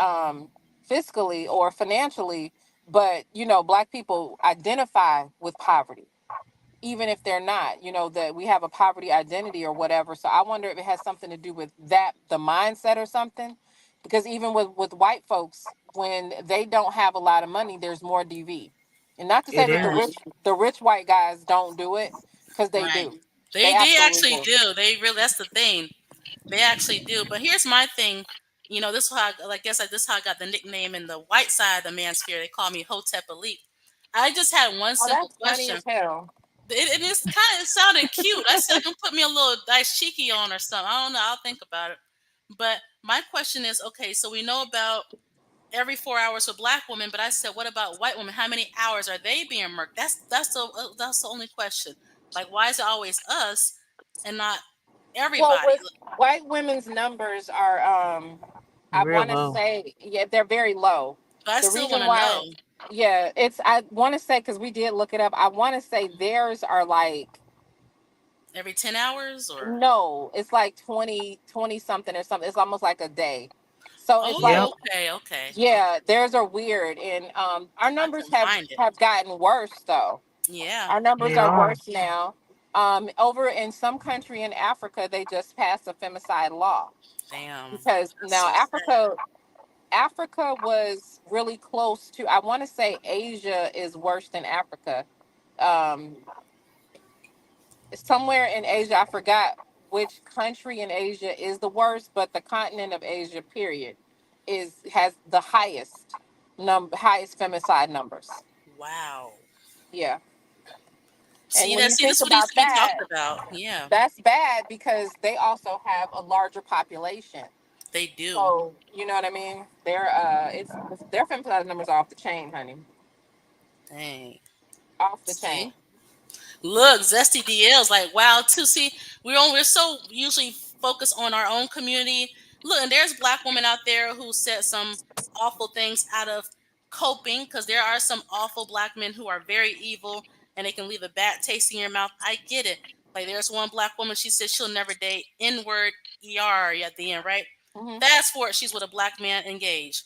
fiscally or financially, but Black people identify with poverty even if they're not, that we have a poverty identity or whatever. So I wonder if it has something to do with that, the mindset or something. Because even with white folks, when they don't have a lot of money, there's more DV. And not to say It that Right. is. the rich white guys don't do it, because they Right. do. They They absolutely actually do. do. They really, that's the thing. They actually do. But here's my thing. This is how I guess this is how I got the nickname in the white side of the manosphere. They call me Hotep Elite. I just had one Oh, simple that's funny question. as hell. It is kind of sounded cute. I said, "Don't put me a little nice cheeky on or something." I don't know. I'll think about it. But my question is, okay, so we know about every 4 hours for Black women, but I said, what about white women? How many hours are they being murked? That's the only question. Like, why is it always us and not Well, everybody? with white women's numbers are, I Real want to low. say, yeah, they're very low. But I The still want reason to know why, yeah, I want to say, because we did look it up, I want to say theirs are like, every 10 hours or. no, it's like 20 something or something. It's almost like a day. So it's Yep. like, Oh, okay, okay, yeah, theirs are weird. And our I numbers couldn't find it. have gotten worse, though. Yeah, Our numbers They are are. worse now. Over in some country in Africa, they just passed a femicide law damn, because that's now so sad. Africa was really close to, I want to say Asia is worse than Africa. Um, Somewhere in Asia, I forgot which country in Asia is the worst, but the continent of Asia, period, has the highest femicide numbers. Wow. Yeah. And See when that? you See, this think is what needs about to be that, talked about. Yeah, that's bad because they also have a larger population. they do. So you know what I mean? Their femicide numbers are off the chain, honey. Dang. Off the chain. See. Look, Zesty DL's like wow too. See, we're so usually focused on our own community. Look, and there's Black women out there who said some awful things out of coping, because there are some awful Black men who are very evil and they can leave a bad taste in your mouth. I get it. Like there's one Black woman, she said she'll never date N-word ER at the end, right? Hmm. Fast forward, she's with a Black man engaged.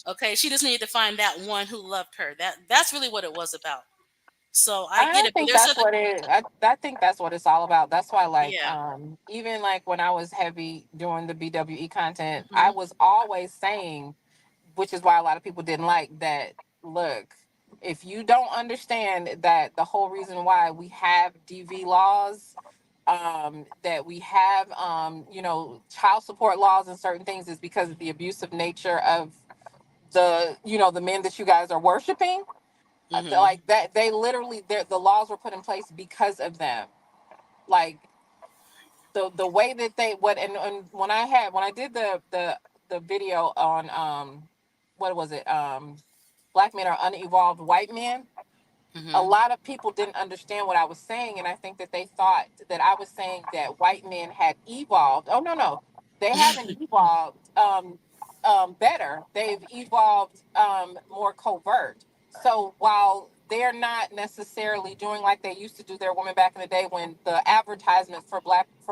Okay, she just needed to find that one who loved her. That's really what it was about. So I I get don't it, but think there's that's other. what I think that's what it's all about. That's why, like, Yeah. even like when I was heavy doing the BWE content, I Hmm. was always saying, which is why a lot of people didn't like that. Look, if you don't understand that the whole reason why we have DV laws, that we have, child support laws and certain things is because of the abusive nature of the men that you guys are worshiping. Hmm. Like that, they literally, the laws were put in place because of them. Like the way that they what and when I did the video on what was it, black men are unevolved white men. A Hmm. lot of people didn't understand what I was saying, and I think that they thought that I was saying that white men had evolved. Oh, no, no, they haven't evolved. Better, they've evolved more covert. So while they're not necessarily doing like they used to do their women back in the day, when the advertisements for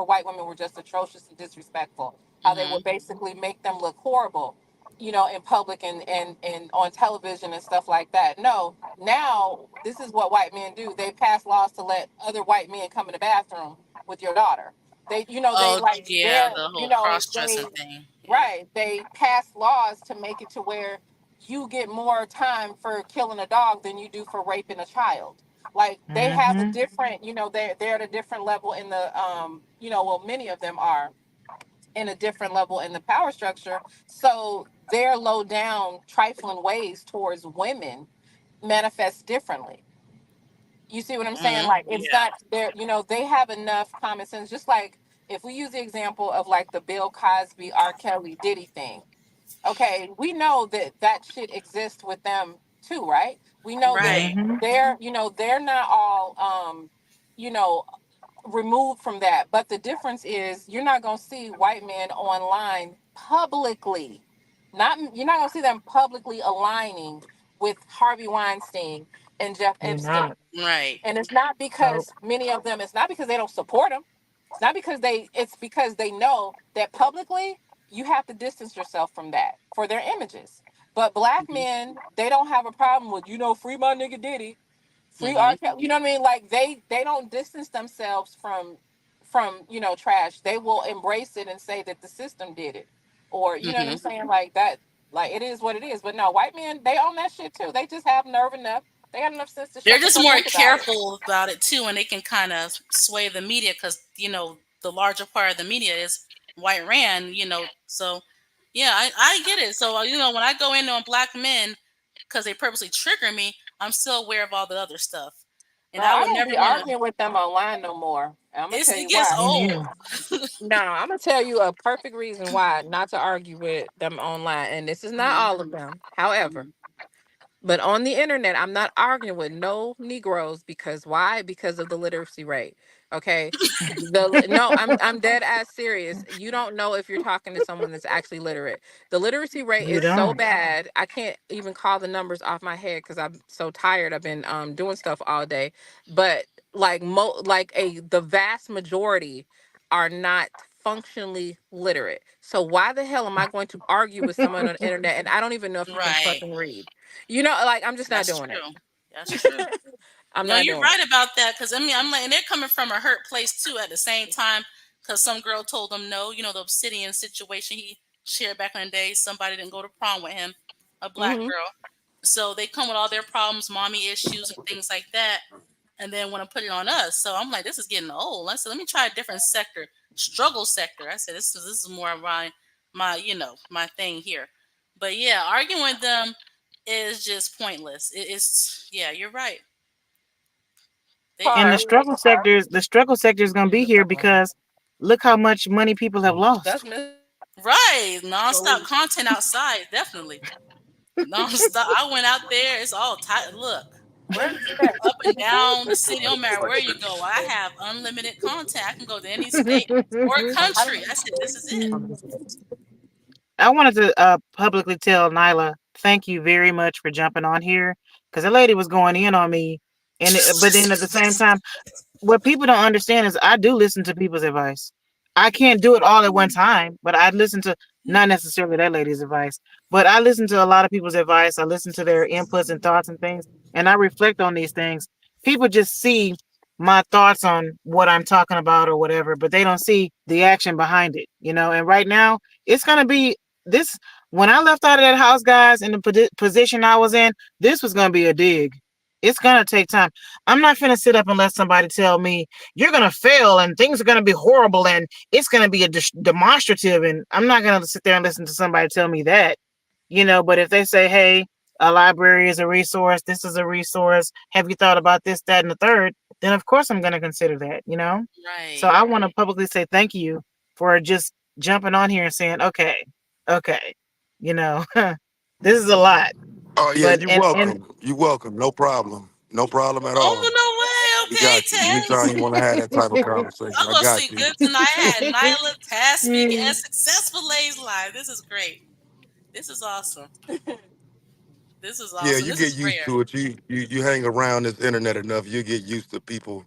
white women were just atrocious and disrespectful, how they Hmm. would basically make them look horrible, in public and on television and stuff like that. No, now this is what white men do. They pass laws to let other white men come in the bathroom with your daughter. They Oh like yeah, they're the whole cross dressing thing. Yeah. right. They pass laws to make it to where you get more time for killing a dog than you do for raping a child. Like they have a Mm-hmm. different, they're at a different level in the well, many of them are in a different level in the power structure. So their low down, trifling ways towards women manifest differently. You see what I'm saying? Hmm. Like it's Yeah. not there. They have enough common sense. Just like if we use the example of like the Bill Cosby, R. Kelly, Diddy thing. Okay, we know that that shit exists with them too, right? We know that Right. Mm-hmm. they're not all you know removed from that. But the difference is you're not going to see white men online publicly. Not You're not going to see them publicly aligning with Harvey Weinstein and Jeff You're Epstein. not. Right. And it's not Nope. because many of them, it's not because they don't support them. It's not because they, it's because they know that publicly you have to distance yourself from that for their images. But black Mhm. men, they don't have a problem with, free my nigga Diddy, free Mhm. R. Kelly. You know what I mean? Like they don't distance themselves from trash. They will embrace it and say that the system did it, or you know what I'm Mhm. saying, like that. Like it is what it is. But no, white men, they own that shit too. They just have nerve enough. They got enough sense to They're shut the just fuck more up about it. careful about it too, and they can kind of sway the media because the larger part of the media is white ran. So yeah, I get it. So when I go in on black men because they purposely trigger me, I'm still aware of all the other stuff, and No, I I would don't never be want to. arguing with them online no more. I'm gonna tell It you gets why. Me old. neither. No, I'm gonna tell you a perfect reason why not to argue with them online, and this is not Mhm. all of them. However, but on the internet, I'm not arguing with no Negroes because why? Because of the literacy rate. Okay. No, I'm dead ass serious. You don't know if you're talking to someone that's actually literate. The literacy rate You is so don't. bad. I can't even call the numbers off my head because I'm so tired. I've been doing stuff all day. But like the vast majority are not functionally literate. So why the hell am I going to argue with someone on the internet and I don't even know if you can Right. fucking read? Like I'm just not That's doing it. true. That's true. I'm No, not you're doing it. right about that. Because I mean, I'm like, and they're coming from a hurt place too. At the same time, because some girl told them no. The obsidian situation he shared back in the day. Somebody didn't go to prom with him, a black Hmm. girl. So they come with all their problems, mommy issues, and things like that, and then want to put it on us. So I'm like, this is getting old. I said, let me try a different sector, struggle sector. I said, this is more of my thing here. But yeah, arguing with them is just pointless. It's yeah, you're right. They And are Par. the struggle sector is going to be here because look how much money people have That's lost. right. Nonstop content outside, definitely. Nonstop. I went out there. It's all tight. Look, where's that? up and down the city. Don't matter where you go. I have unlimited content. I can go to any state or country. I said, this is it. I wanted to publicly tell Nyla, thank you very much for jumping on here because the lady was going in on me, but then at the same time, what people don't understand is I do listen to people's advice. I can't do it all at one time, but I listen to not necessarily that lady's advice, but I listen to a lot of people's advice. I listen to their inputs and thoughts and things, and I reflect on these things. People just see my thoughts on what I'm talking about or whatever, but they don't see the action behind it. And right now, it's going to be this. When I left out of that house, guys, in the position I was in, this was going to be a dig. It's going to take time. I'm not going to sit up and let somebody tell me you're going to fail and things are going to be horrible and it's going to be a demonstrative. And I'm not going to sit there and listen to somebody tell me that. But if they say, hey, a library is a resource, this is a resource, have you thought about this, that, and the third? Then of course I'm going to consider that. So Right. I want to publicly say thank you for just jumping on here and saying, okay, this is a lot. Oh yeah, But you and welcome. You welcome. No problem. No problem at Oh, all. no way. We Okay, got you. Anytime Taz. you want to have that type of conversation, I'm I going to got sleep you. good tonight. I had Nyla, Taz speaking, and Successful Lays live. This is great. This is awesome. This is Yeah, awesome. you This get is used rare. to it. You hang around this internet enough, you get used to people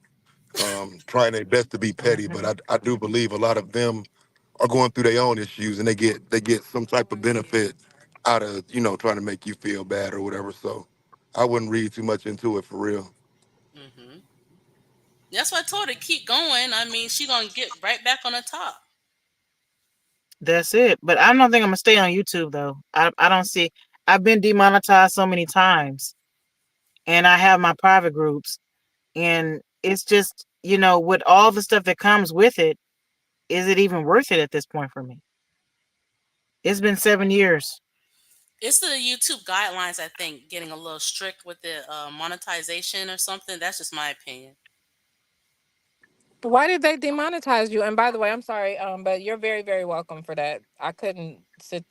trying their best to be petty. But Mhm. I do believe a lot of them are going through their own issues, and they get some type of benefit out of trying to make you feel bad or whatever. So I wouldn't read too much into it for real. Hmm. That's why I told her keep going. I mean, she gonna get right back on the top. That's it. But I don't think I'm gonna stay on YouTube though. I don't see. I've been demonetized so many times, and I have my private groups, and it's just with all the stuff that comes with it, is it even worth it at this point for me? It's been 7 years. It's the YouTube guidelines, I think, getting a little strict with the monetization or something. That's just my opinion. Why did they demonetize you? And by the way, I'm sorry, but you're very, very welcome for that. I couldn't sit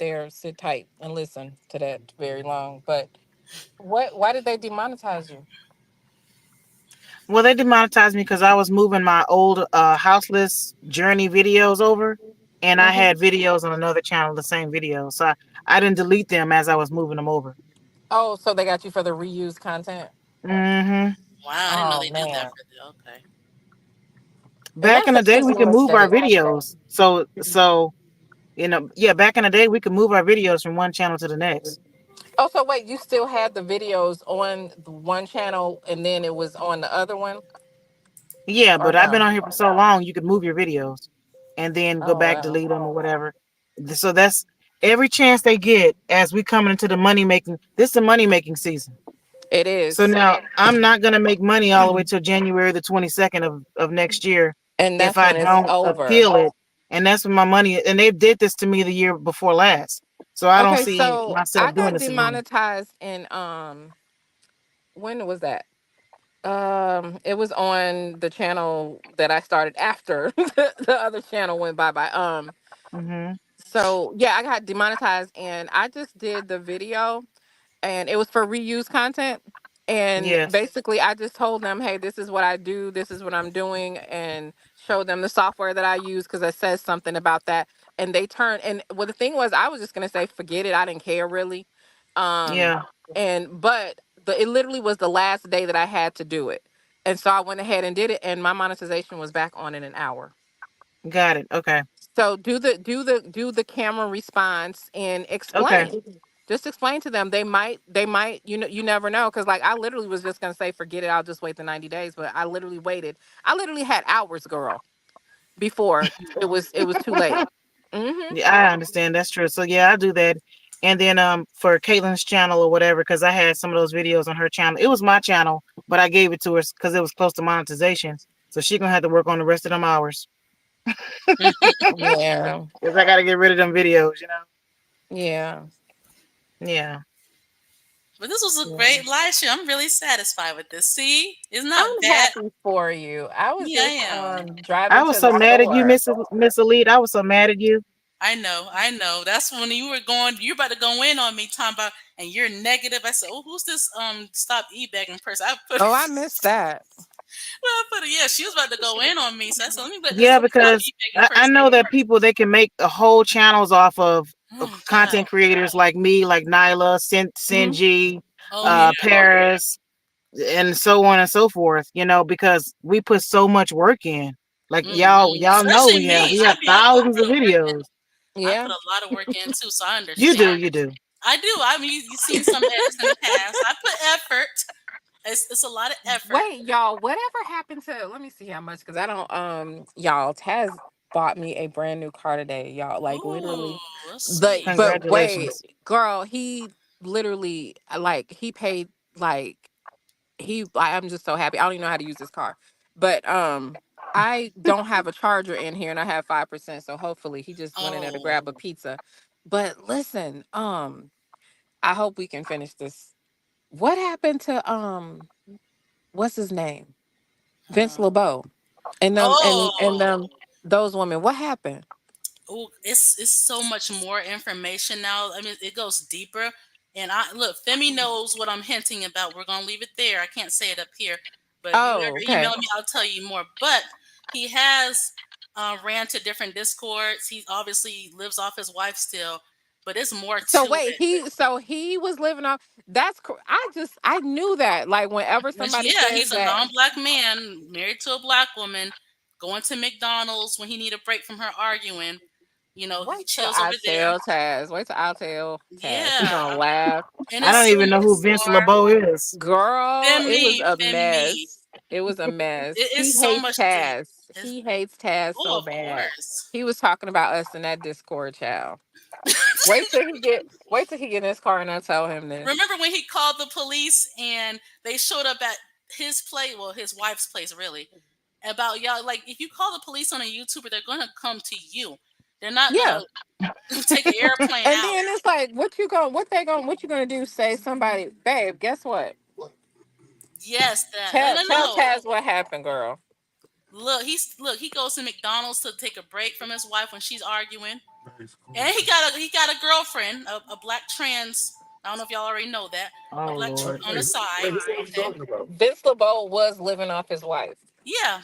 tight and listen to that very long. But why did they demonetize you? Well, they demonetized me because I was moving my old houseless journey videos over, and I Hmm. had videos on another channel, the same videos. So I didn't delete them as I was moving them over. Oh, so they got you for the reused content? Hmm. Wow, I didn't know Oh they did that man. for the. Okay. And Back that's in the such day, a we could move our mistake. videos. Yeah, back in the day, we could move our videos from one channel to the next. Oh, so wait, you still had the videos on the one channel and then it was on the other one, Yeah, or but I've been no? on here for so long, you could move your videos and then go Oh back, wow, delete them or whatever. So that's every chance they get as we coming into the money making. This is the money making season. it So is, now I'm not gonna make money all the way till January the 22nd of next year and if that's I when it's don't over. appeal it. And that's when my money. And they did this to me the year before last. So I don't Okay, see so I myself doing got this again. demonetized in when was that? It was on the channel that I started after the other channel went bye bye. Hmm. So yeah, I got demonetized and I just did the video and it was for reuse content. And Yes. basically, I just told them, hey, this is what I do, this is what I'm doing, and show them the software that I use because it says something about that. And they turned, and well, the thing was, I was just gonna say, forget it, I didn't care really. Um, Yeah. but it literally was the last day that I had to do it, and so I went ahead and did it, and my monetization was back on in an hour. Got it. Okay. So do the camera response and Okay. explain. Just explain to them. They might you never know because like I literally was just gonna say forget it. I'll just wait the 90 days, but I literally waited. I literally had hours, girl, before it was too late. Hmm. Yeah, I understand. That's true. So yeah, I do that. And then for Caitlin's channel or whatever, because I had some of those videos on her channel. It was my channel, but I gave it to her because it was close to monetization. So she gonna have to work on the rest of them hours. Yeah, Because I gotta get rid of them videos, you know? yeah, Yeah. But this was a yeah. great live stream. I'm really satisfied with this. See, it's not I'm bad. happy for you. I was Yeah, I just am. I driving was to so the mad at you, store. Miss Elite. I was so mad at you. I know, I know. That's when you were going. You're about to go in on me, talking about, and you're negative. I said, "Oh, who's this? Stop e-bagging person." I put, Oh, I missed that. well, I put it. Yeah, she was about to go in on me. So I said, "Let me let this Yeah, stop because e-bagging I person." know that people they can make a whole channels off of Oh God. content creators like me, like Nyla, Hmm. Sinji, Oh yeah. Paris, and so on and so forth, because we put so much work in. Like y'all know Especially we me. have I thousands put of a work in. videos. I put Yeah. a lot of work in too, so I You understand. do, you do. I do. I mean, you seen some edits in the past. I put effort. It's a lot of effort. Wait, y'all, whatever happened to let me see how much because I don't y'all Taz bought me a brand new car today, y'all. Like literally Ooh, that's sweet. but wait, Congratulations. girl, he literally like he paid like I'm just so happy. I don't even know how to use this car. But I don't have a charger in here and I have 5%. So hopefully he just went in there to Oh, grab a pizza. But listen, I hope we can finish this. What happened to what's his name? Vince uh, LeBeau and them and oh, those women. What happened? oh, it's so much more information now. I mean, it goes deeper. And I look, Femi knows what I'm hinting about. We're gonna leave it there. I can't say it up here, but if you Oh, ever okay. email me, I'll tell you more. But he has ran to different discords. He obviously lives off his wife still, but it's more So to wait, it. he was living off. I knew that. Like whenever Which, somebody yeah, says he's a that, non-black man married to a black woman, going to McDonald's when he need a break from her arguing. He wait till chills I over there. tell Taz. Wait till I tell Taz. He Yeah, gonna laugh. and I don't it's so even know who much Vince more. LeBeau is. Girl, it was Femi, a Femi. mess. It was a mess. It's He so hates much deep. Taz. It's, He hates Taz oh, so of bad. course. He was talking about us in that Discord, child. Wait till he get in his car and I tell him this. Remember when he called the police and they showed up at his place, well, his wife's place, really, about y'all. Like, if you call the police on a YouTuber, they're gonna come to you. They're not Yeah. gonna take an airplane And out. then it's like, what you gonna do? Say somebody, babe, guess what? Yes, that. No, Tell no, tell no. Taz what happened, girl. Look. He goes to McDonald's to take a break from his wife when she's arguing, and he got a girlfriend, a black trans. I don't know if y'all already know that, a Oh black Lord. on the side. Okay. Vince LeBeau was living off his wife. Yeah,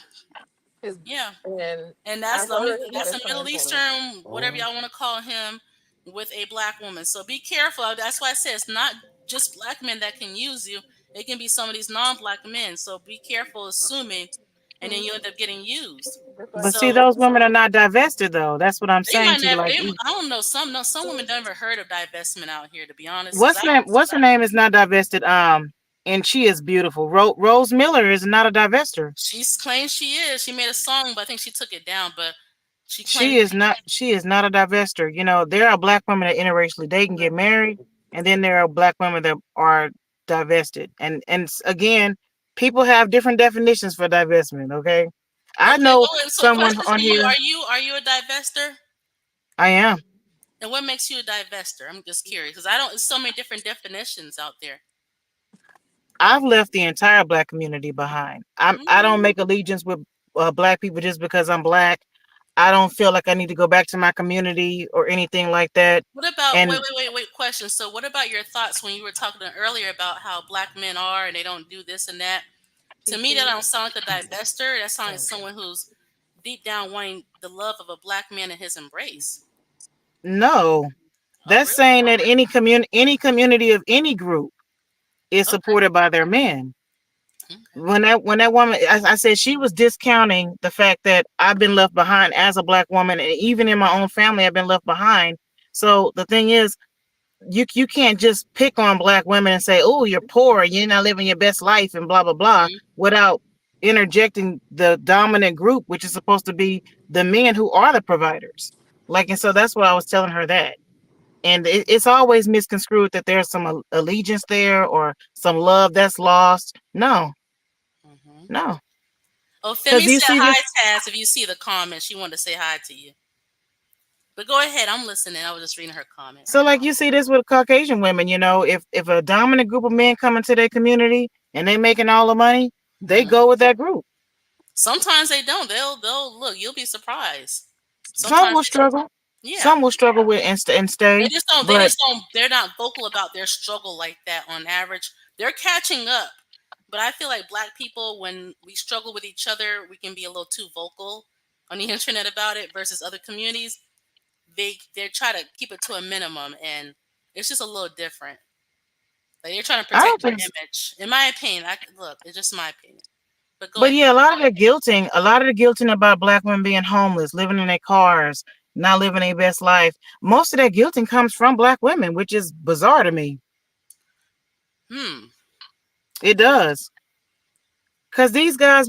His yeah. and And I heard he got that's a a Middle transgender. Eastern, whatever y'all want to call him, with a black woman. So be careful. That's why I say it's not just black men that can use you. It can be some of these non-black men. So be careful assuming. and then you end up getting used. Just like But see, So those women are not divested though. That's what I'm they saying might to you. never. Like, I don't know. Some women never heard of divestment out here, to be honest. Because what's name? What's her name is not divested. And she is beautiful. Rose Miller is not a divester. she claims she is. She made a song, but I think she took it down. But she claims She is not. She is not a divester. You know, there are black women that interracially they can get married, and then there are black women that are divested. And again, people have different definitions for divestment. Okay, I okay. know Well, so someone question on to you: here. Are you a divester? I am. And what makes you a divester? I'm just curious because I don't. There's so many different definitions out there. I've left the entire black community behind. I don't Mm. make allegiance with black people just because I'm black. I don't feel like I need to go back to my community or anything like that. What about And wait question? So what about your thoughts when you were talking earlier about how black men are and they don't do this and that? To me, that don't sound like a divester. That sounds like someone who's deep down wanting the love of a black man in his embrace. no, Oh, that's really? saying that any community of any group is Okay. supported by their men. Okay. When that woman, I said she was discounting the fact that I've been left behind as a black woman, and even in my own family, I've been left behind. So the thing is, you can't just pick on black women and say, "Oh, you're poor, you're not living your best life," and blah blah blah, Hmm. without interjecting the dominant group, which is supposed to be the men who are the providers. Like, and so that's why I was telling her that. And it's always misconstrued that there's some allegiance there or some love that's lost. No, Hmm. no, Oh, because Femi you said see hi, this. Taz. If you see the comment, she wanted to say hi to you. But go ahead. I'm listening. I was just reading her comment. So, like, you see this with Caucasian women. You know, if a dominant group of men come into their community and they making all the money, they Hmm. go with that group. Sometimes they don't. They'll look. You'll be surprised. Some Sometimes will struggle. they, yeah. Some will struggle with and They stay. just don't. They But just don't. They're not vocal about their struggle like that. On average, they're catching up. But I feel like black people, when we struggle with each other, we can be a little too vocal on the internet about it. Versus other communities, they try to keep it to a minimum, and it's just a little different. Like they're trying to I protect don't their think. image. In my opinion, look, it's just my opinion. But go But ahead. yeah, a lot of the guilting about black women being homeless, living in their cars, not living their best life. Most of that guilting comes from black women, which is bizarre to me. Hmm. It does. Because these guys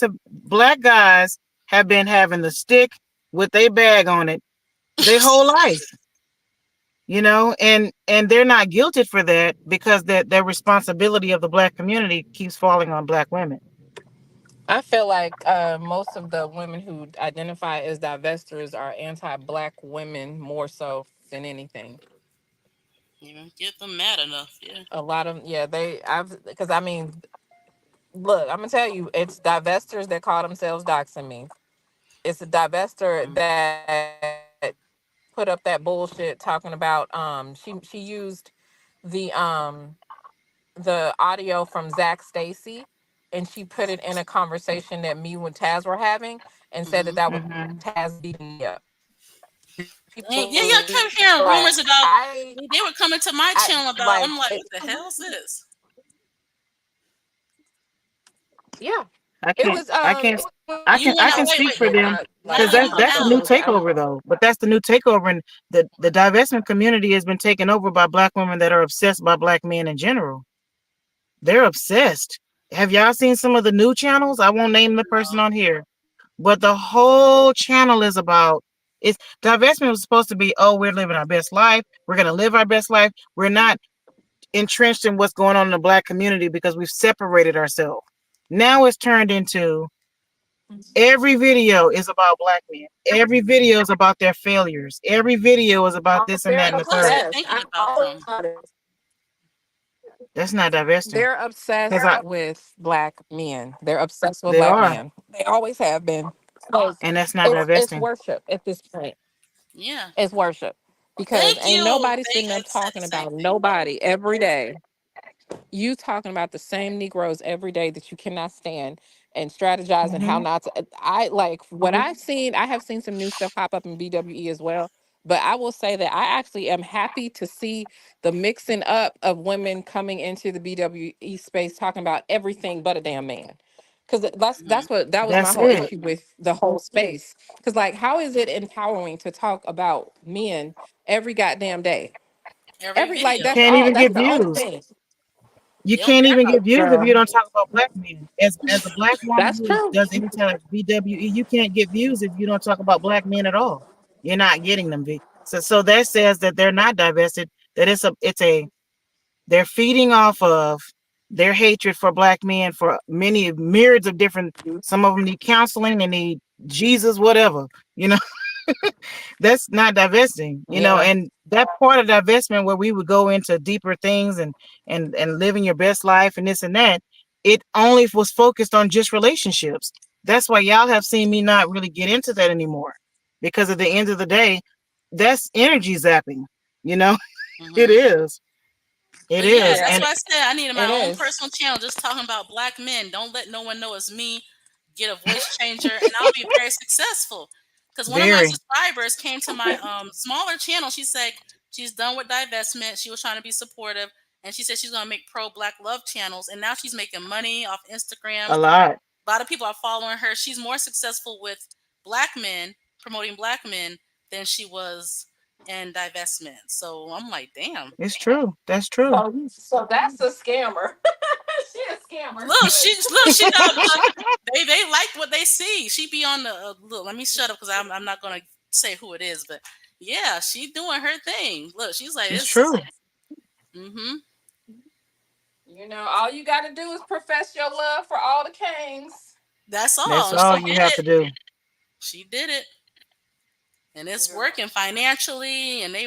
have, black guys have been having the stick with their bag on it their whole life, you know, and they're not guilted for that because their responsibility of the black community keeps falling on black women. I feel like most of the women who identify as divestors are anti-black women more so than anything. You don't get them mad enough, yeah. A lot of yeah, I've because I mean, look, I'm gonna tell you, it's divestors that call themselves doxing me. It's a divester Mm. that put up that bullshit talking about she used the the audio from Zach Stacy and she put it in a conversation that me and Taz were having and said that Hmm. that was Hmm. Taz beating me up. People Yeah, were y'all just kept hearing like rumors about. They were coming to my I channel about. like I'm like, it, what the hell is this? yeah. I It can't was I can't it was You I went out. can Wait, speak wait. for them Now because like you some went that's the new out. people I takeover though. But that's the new takeover, and the divestment community has been taken over by black women that are obsessed by black men in general. They're obsessed. Have y'all seen some of the new channels? I won't name the person on here, but the whole channel is about it's divestment was supposed to be, oh, we're living our best life. We're gonna live our best life. We're not entrenched in what's going on in the black community because we've separated ourselves. Now it's turned into every video is about black men. Every video is about their failures. Every video is about this and they're that and the What is third. it obsessed. thinking I about always them? thought it. That's not divesting. They're Because obsessed with black men. They're obsessed with they black are. men. They always have been. So And that's not it's divesting. worship at this point. Yeah. It's worship because Thank ain't you. nobody They sitting there said the talking same about thing. nobody every day. You talking about the same Negroes every day that you cannot stand and strategizing how Hmm. not to. I like what I've seen. I have seen some new stuff pop up in BWE as well. But I will say that I actually am happy to see the mixing up of women coming into the BWE space talking about everything but a damn man. because Hmm. that was my That's whole it. issue with the whole space. Because like, how is it empowering to talk about men every goddamn day? Every Every like video. that's Can't all. even That's get the only views. thing. You They don't can't care even about get views if you Girl, don't talk about black men. As a black woman that's who true. does any type of BWE, you can't get views if you don't talk about black men at all. You're not getting them. So that says that they're not divested. That it's a they're feeding off of their hatred for black men for many myriads of different. Some of them need counseling. They need Jesus, whatever. You know, that's not divesting, Yeah. and that part of divestment where we would go into deeper things and living your best life and this and that, it only was focused on just relationships. That's why y'all have seen me not really get into that anymore, because at the end of the day, that's energy zapping, you know. It hmm is, it But yeah, is. Yeah. that's And why I said I needed It my own is. personal channel just talking about black men. Don't let no one know it's me. Get a voice changer, and I'll be very successful. Because one of my very subscribers came to my smaller channel. She said she's done with divestment. She was trying to be supportive, and she said she's gonna make pro black love channels. And now she's making money off Instagram. a lot. A lot of people are following her. She's more successful with black men, promoting black men, than she was in divestment. So I'm like, damn. It's true. That's true. So that's a scammer. She a scammer. Look, she got look. They like what they see. She be on the look. Let me shut up because I'm not gonna say who it is, but yeah, she doing her thing. Look, she's like It's it's. true. Mm-hmm. You know, all you got to do is profess your love for all the kings. That's That's all. all She you did have it. to do. She did it, and it's Girl. working financially. And they,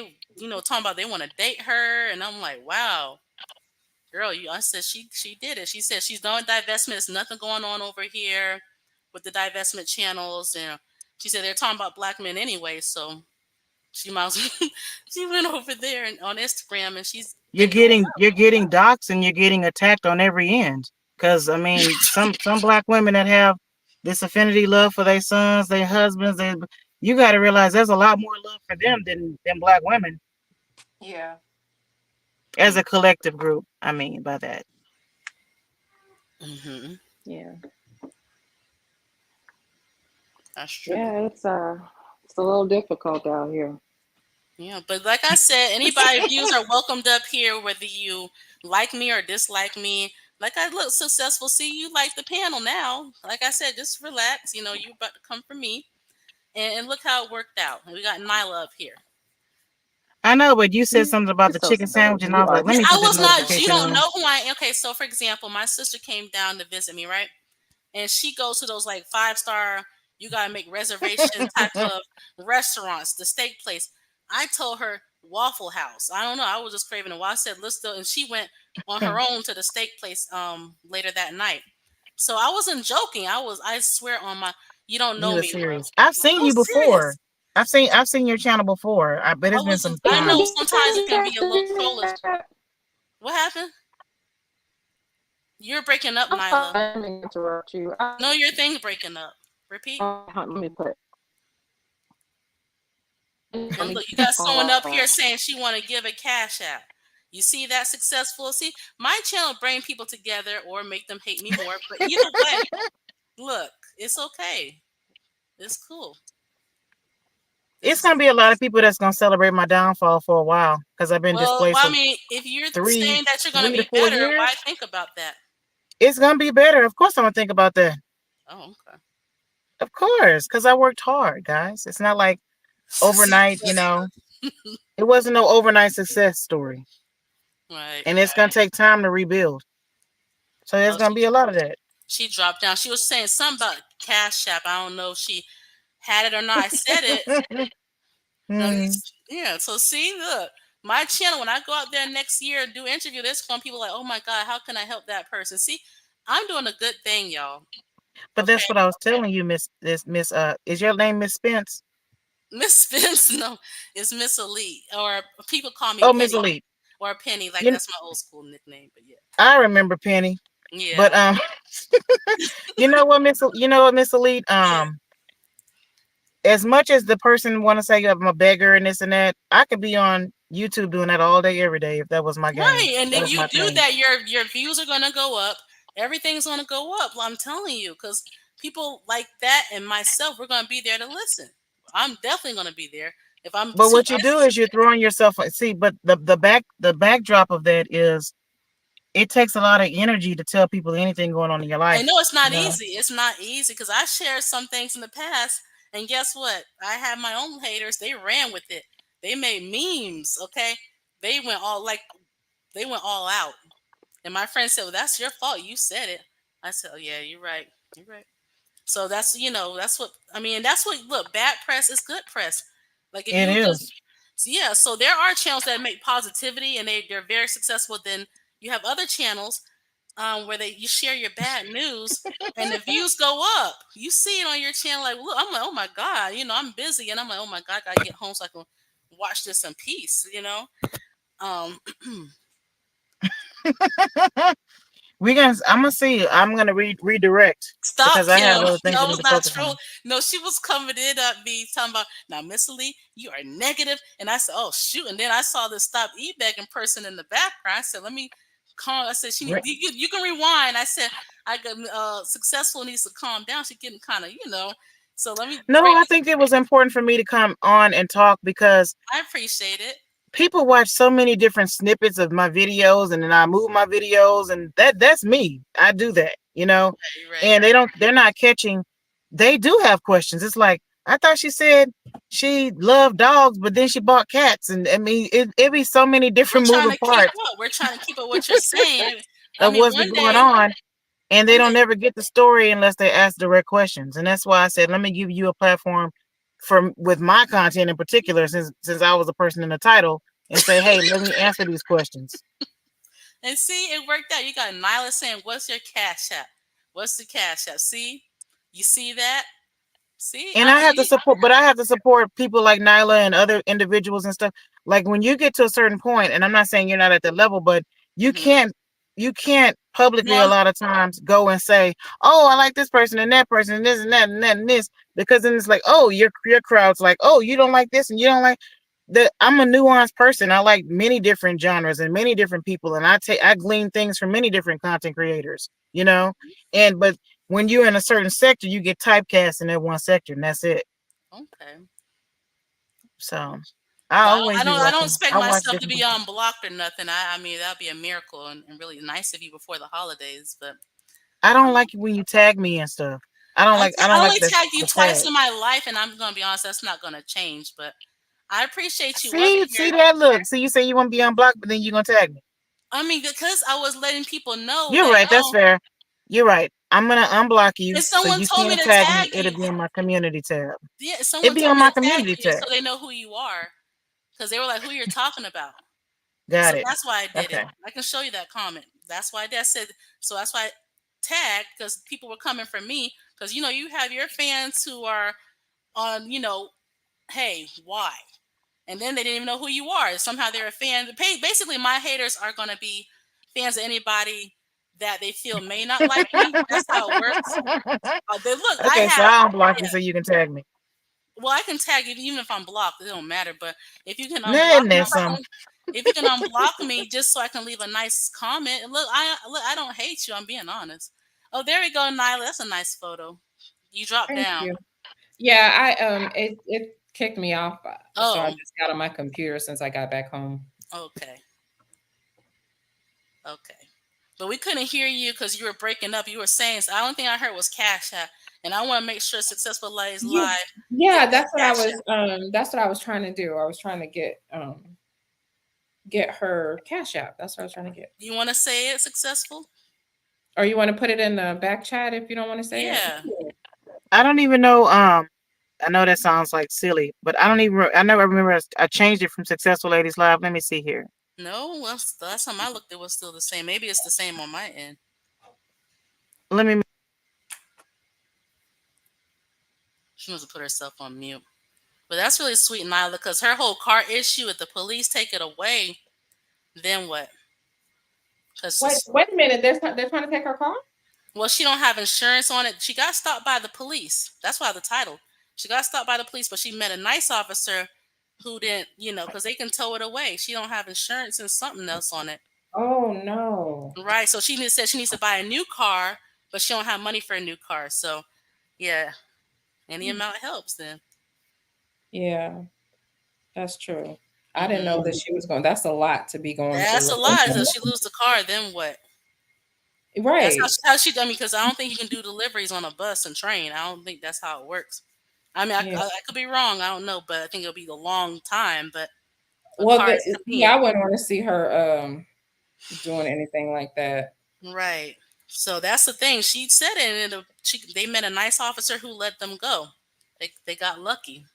talking about they want to date her, and I'm like, wow, girl, you. I said she did it. She said she's done with divestment. There's nothing going on over here with the divestment channels, and she said they're talking about black men anyway, so she might as well, she went over there and on Instagram, and she's you're been doing getting you're getting doxxed and you're getting attacked on every end. Because I mean, some black women that have this affinity love for their sons, their husbands, you got to realize there's a lot more love for them than black women Yeah. as a collective group. I mean by that. well. Yeah. That's true. Yeah, it's a little difficult out here. Yeah, but like I said, anybody views are welcomed up here, whether you like me or dislike me. Like I look successful. See, you like the panel now. Like I said, just relax. You about to come for me, and look how it worked out. And we got Nyla up here. I know, but you said something about You're the so chicken silly. sandwich, and I You was like, are let Yeah, me I put this was not. You notification don't on. know who I am. Okay, so for example, my sister came down to visit me, right? And she goes to those like 5-star, you gotta make reservation type of restaurants, the steak place. I told her Waffle House. I don't know. I was just craving a while. I said let's do, and she went on her own to the steak place later that night. So I wasn't joking. I swear on my, you don't You know were me, bro. serious. I've seen I was you before. serious. I've seen your channel before. I bet I it's been was. some I trying know time. to sometimes it can be get a little trollish. that. What happened? You're breaking up, I'm sorry, Nyla. I didn't mean to interrupt you. No, your thing's breaking up. Repeat. Let me put. Let And me look, you got someone up here call. saying she want to give a cash app. You see that successful? See, my channel bring people together or make them hate me more. But either way, look, it's okay. It's cool. It's It's gonna be a lot of people that's gonna celebrate my downfall for a while because I've been displaced I for mean, if you're three saying that you're gonna three to be four better, why years. think about that? It's gonna be better. Of course, I'm gonna think about that. Oh, okay. Of course, because I worked hard, guys. It's not like See, overnight. It wasn't no overnight success story, right. and it's gonna take time to rebuild. So there's Oh, gonna be a lot of that. she dropped down. She was saying something about cash app. I don't know if she had it or not. I said it. No, Hmm. yeah. So see, look, my channel. When I go out there next year and do interview, there's some people like, oh my god, how can I help that person? See, I'm doing a good thing, y'all. But Okay, that's what I was telling you, Miss. Is your name Miss Spence? Miss Spence, no, it's Miss Elite, or people call me Oh, Miss Penny Elite. or Penny. Like You, that's my old school nickname. But yeah, I remember Penny, but yeah, you know what, Miss Elite. yeah. As much as the person want to say I'm a beggar and this and that, I could be on YouTube doing that all day, every day if that was my game. Right, and That if was you my do thing. that, your views are gonna go up. Everything's gonna go up. I'm telling you, because people like that and myself, we're gonna be there to listen. I'm definitely gonna be there. If I'm But too, what you do is you're throwing yourself. See, but the backdrop of that is it takes a lot of energy to tell people anything going on in your I life. know it's You not know, easy. It's not easy because I shared some things in the past, and guess what? I had my own haters. They ran with it. They made memes. Okay, they went all like they went all out. And my friend said, "Well, that's your fault. You said it." I said, "Oh yeah, you're right. You're right." So that's that's what I mean. That's what look. Bad press is good press. Like if it you just is. yeah. So there are channels that make positivity and they're very successful. Then you have other channels where you share your bad news and the views go up. You see it on your channel, like look, I'm like, oh my god, I'm busy, and I'm like, oh my god, I gotta get home so I can watch this in peace. Um, I'm gonna see. I'm gonna redirect Stop, because I have Kim. other things I That need was to not focus true. on. No, she was coming in at me talking about now, Miss Lee, you are negative. And I said, oh shoot. And then I saw this stop e-begging person in the background. I said, let me calm. I said, Re- you can rewind. I said, I got successful needs to calm down. She's getting kind of, So let me No, bring I it. think it was important for me to come on and talk because I appreciate it. people watch so many different snippets of my videos and then I move my videos and that's me. I do that, You're right. and they're not catching. They do have questions. It's like, I thought she said she loved dogs, but then she bought cats. And I mean, it be so many We're different trying moving to keep parts up. We're trying to keep up what you're saying. I of mean, what's been going on. And they one don't day, never get the story unless they ask direct questions. And that's why I said, let me give you a platform for with my content in particular, since I was a person in the title, and say, hey, let me answer these questions. and see, it worked out. You got Nyla saying, "What's your cash app? What's the cash app?" See, you see that? See, And I have to support, but I have to support people like Nyla and other individuals and stuff. Like when you get to a certain point, and I'm not saying you're not at that level, but you mhm. can't you can't No, publicly a lot of times go and say, oh, I like this person and that person and this and that and that and this, because then it's like, oh, your crowd's like, oh, you don't like this and you don't like that. I'm a nuanced person. I like many different genres and many different people, and I glean things from many different content creators, and but when you're in a certain sector, you get typecast in that one sector, and that's it. okay. So I But always be I don't watching. expect I watch myself to different be people. unblocked or nothing. I mean, that'd be a miracle and really nice of you before the holidays. But I don't um, like it when you tag me and stuff. I don't I like only tagged you the twice tag. in my life, and I'm gonna be honest, that's not gonna change. But I appreciate you up See here. that look. See, you say you want to be unblocked, but then you're gonna tag me. I mean, because I was letting people know You're that right. That's fair. You're right. I'm gonna unblock you and so someone you told me can't to tag me. tag It'll you. be in my community tab. Yeah, It'll someone be told on me my to tag community you so tab. they know who you are because they were like, "Who you're talking about?" So Got it. that's why I did it. Okay. I can show you that comment. That's why I said. So that's why I tagged because people were coming for me because you have your fans who are on hey, why? And then they didn't even know who you are. Somehow they're a fan. Basically, my haters are going to be fans of anybody that they feel may not like me. That's how it works. They look. I Okay, so have I'll unblock you yeah. so you can tag me. Well, I can tag you even if I'm blocked. It don't matter. But if you can Nah, unblock isn't my that something? phone, if you can unblock me just so I can leave a nice comment. I don't hate you. I'm being honest. Oh, there we go, Nyla. That's a nice photo. You dropped Thank down. you. Yeah, it kicked me off, so I Oh, just got on my computer since I got back home. okay, okay. But we couldn't hear you because you were breaking up. You were saying so. The only thing I heard was Cash App, and I want to make sure Successful Lays Yeah, Live get yeah, that Cash App. that's what I was trying to do. I was trying to get her Cash App. That's what I was trying to get. You want to say it, Successful? Or you want to put it in the back chat if you don't want to say it? Yeah. I don't even know. I know that sounds like silly, but I don't even. I never remember. I changed it from Successful Ladies Live. Let me see here. No, well, the last time I looked, it was still the same. Maybe it's the same on my end. Let me. She must have put herself on mute. But that's really sweet, Nyla, because her whole car issue, if the police take it away, then what? Because Wait a minute. They're trying to take her car? well, she don't have insurance on it. She got stopped by the police. That's why the title. She got stopped by the police, but she met a nice officer who didn't, because they can tow it away. She don't have insurance and something else on it. Oh no. Right. So said she needs to buy a new car, but she don't have money for a new car. So yeah, any amount helps then. Yeah, that's true. I didn't know Hmm. that she was going. That's a lot to be going That's through. a lot. So if she lose the car, then what? That's Right. how she. I mean, because I don't think you can do deliveries on a bus and train. I don't think that's how it works. I mean, Yeah. I could be wrong. I don't know, but I think it'll be a long time. But a Well, car is yeah, convenient. I wouldn't want to see her doing anything like that. Right. So that's the thing. She said it, and they met a nice officer who let them go. They got lucky.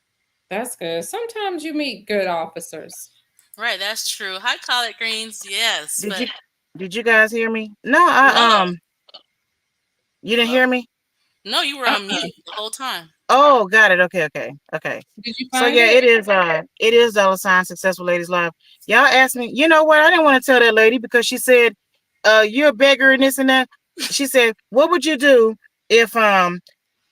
That's good. Sometimes you meet good officers. Right. That's true. Hi, collard greens. Yes, Did but you guys hear me? No, no. you didn't Oh, hear me? no, you were on Uh-uh. mute the whole time. Oh, got it. Okay. Did you So find yeah, it? it is $ Successful Ladies Live. Y'all asked me, you know what? I didn't want to tell that lady because she said, you're a beggar and this and that. She said, what would you do if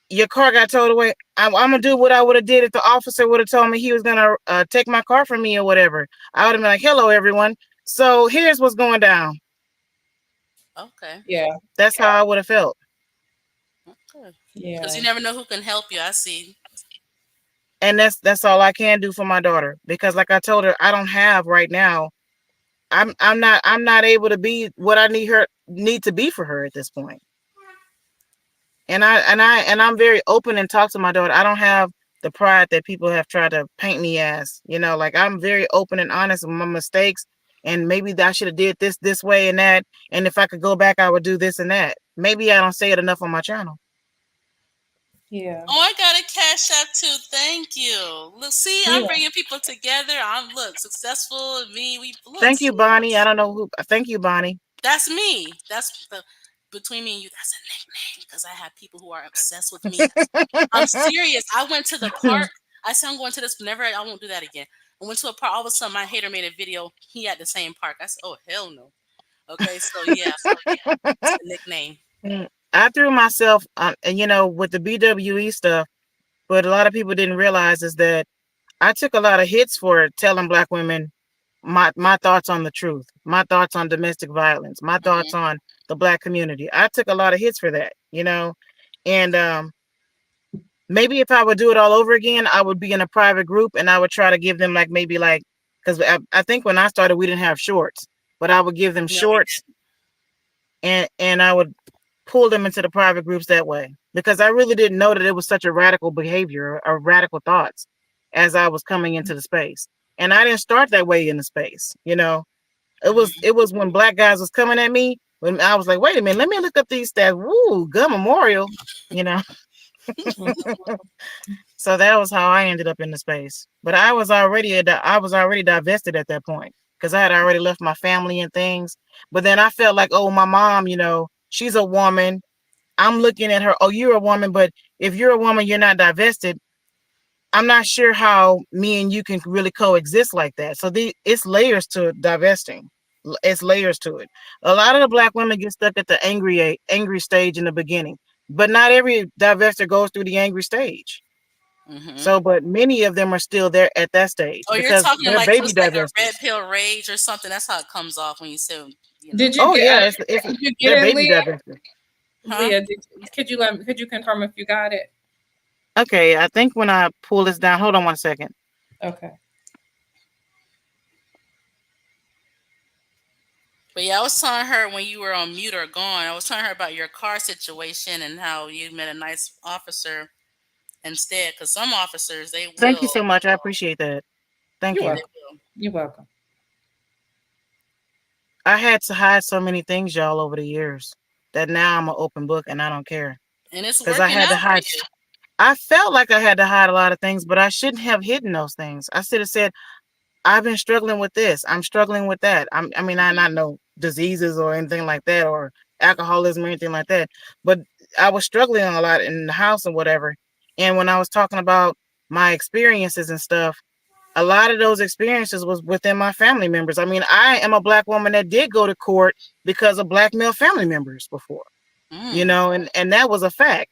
your car got towed away? I'm gonna do what I would have did if the officer would have told me he was gonna take my car from me or whatever. I would have been like, hello everyone. So here's what's going down. Okay. Yeah. That's how I would have felt. Okay. Because Yeah. you never know who can help you. I see. And that's all I can do for my daughter. Because like I told her, I don't have right now. I'm not able to be what I need to be for her at this point. And I'm very open and talk to my daughter. I don't have the pride that people have tried to paint me as. Like I'm very open and honest with my mistakes, and maybe that I should have did this way and that. And if I could go back, I would do this and that. Maybe I don't say it enough on my channel. Yeah. Oh, I got a cash app too. Thank you. Look, see, I'm Yeah. bringing people together. I'm look successful. Me, we look. Thank See, you, Bonnie. I don't know who. Thank you, Bonnie. that's me. That's the between me and you. That's a nickname because I have people who are obsessed with me. I'm serious. I went to the park. I said I'm going to this. Never. I won't do that again. I went to a park. All of a sudden, my hater made a video. He at the same park. I said, "Oh hell no." Okay, so yeah, it's a nickname. I threw myself, and with the BWE stuff. But a lot of people didn't realize is that I took a lot of hits for telling Black women my thoughts on the truth, my thoughts on domestic violence, my thoughts Hmm. on the Black community. I took a lot of hits for that, and maybe if I would do it all over again, I would be in a private group and I would try to give them because I think when I started we didn't have shorts, but I would give them No, we shorts and I would pull them into the private groups that way because I really didn't know that it was such a radical behavior or radical thoughts as I was coming into the space. And I didn't start that way in the space. didn't. It was when Black guys was coming at me when I was like, wait a minute, let me look up these stats. Woo, gun memorial, you know. Mhm. So that was how I ended up in the space. But I was already divested at that point because I had already left my family and things. But then I felt like, oh, my mom, she's a woman. I'm looking at her, oh, you're a woman, but if you're a woman, you're not divested. I'm not sure how me and you can really coexist like that. So it's layers to divesting. It's layers to it. A lot of the Black women get stuck at the angry stage in the beginning, but not every divester goes through the angry stage. Hmm. So, but many of them are still there at that stage Oh, you're because talking they're like so baby it's like a red divestors. pill rage or something. That's how it comes off when you say. Did you Oh get yeah, did you get they're it, baby Leah? divestors. Huh? Leah, could you confirm if you got it? Okay, I think when I pull this down, hold on 1 second. Okay. But yeah, I was telling her when you were on mute or gone, I was telling her about your car situation and how you met a nice officer instead. Because some officers, they Thank you will. so much. I appreciate that. Thank You're you. They welcome. will. You're welcome. I had to hide so many things, y'all, over the years that now I'm an open book and I don't care And it's because I working had to out for hide. you. I felt like I had to hide a lot of things, but I shouldn't have hidden those things. I should have said, I've been struggling with this. I'm struggling with that. I mean, I not Hmm. know diseases or anything like that or alcoholism or anything like that, but I was struggling a lot in the house and whatever. And when I was talking about my experiences and stuff, a lot of those experiences was within my family members. I mean, I am a Black woman that did go to court because of Black male family members before, Mm. and that was a fact.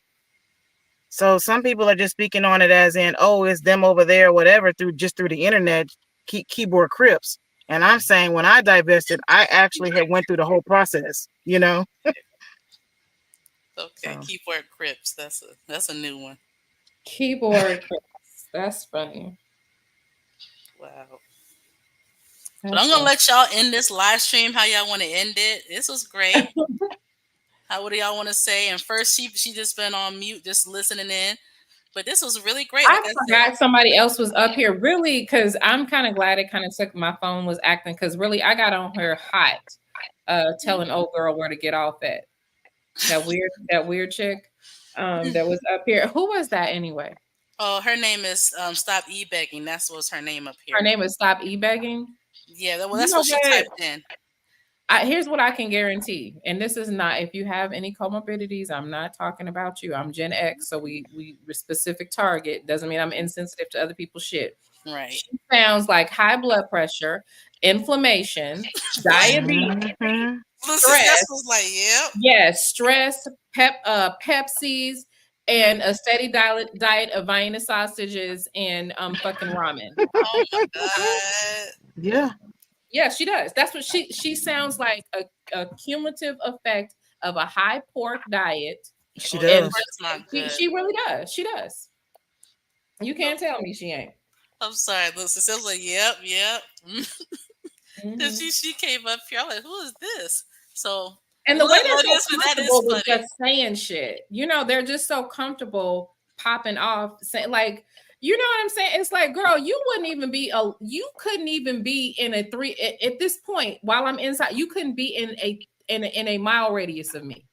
So some people are just speaking on it as in, oh, it's them over there, or whatever, through the internet, keyboard crips. And I'm saying when I divested, I actually had went through the whole process, you know? Okay, So keyboard Crips. That's a new one. Keyboard critics. That's funny. Wow. But I'm That's gonna funny. let y'all end this live stream. How y'all want to end it? This was great. How would y'all want to say? And first, she just been on mute, just listening in. But this was really great. I Like I said, forgot somebody else was up here, really, because I'm kind of glad it kind of took my phone was acting, because really I got on here hot, telling old girl where to get off at. That weird chick that was up here. Who was that anyway? oh, her name is Stop E-begging. That's what's her name up Her here. name is Stop E-begging. Yeah, well, You that's know what she what? typed in. Here's what I can guarantee, and this is not if you have any comorbidities. I'm not talking about you. I'm Gen X, so we're specific target. Doesn't mean I'm insensitive to other people's shit. Right. She sounds like high blood pressure, inflammation, What? diabetes, mhm. Listen, that's stress. was like, yep. Yes, stress, Pepsis, and a steady diet of Vienna sausages and fucking ramen. Oh my god. Yeah, Yeah, she does. That's what she sounds like, a cumulative effect of a high pork diet. she Oh yeah, And does. that's not good. she really does. She does. You Oh, can't tell me she ain't. I'm sorry. Listen, it was like, yep, yep. Then Mhm. she came up here. I'm like, who is this? So And the way look, they're so that is comfortable with funny. just saying shit, they're just so comfortable popping off, saying like, you know what I'm saying? It's like, girl, you couldn't even be in a three at this point while I'm inside. You couldn't be in a mile radius of me.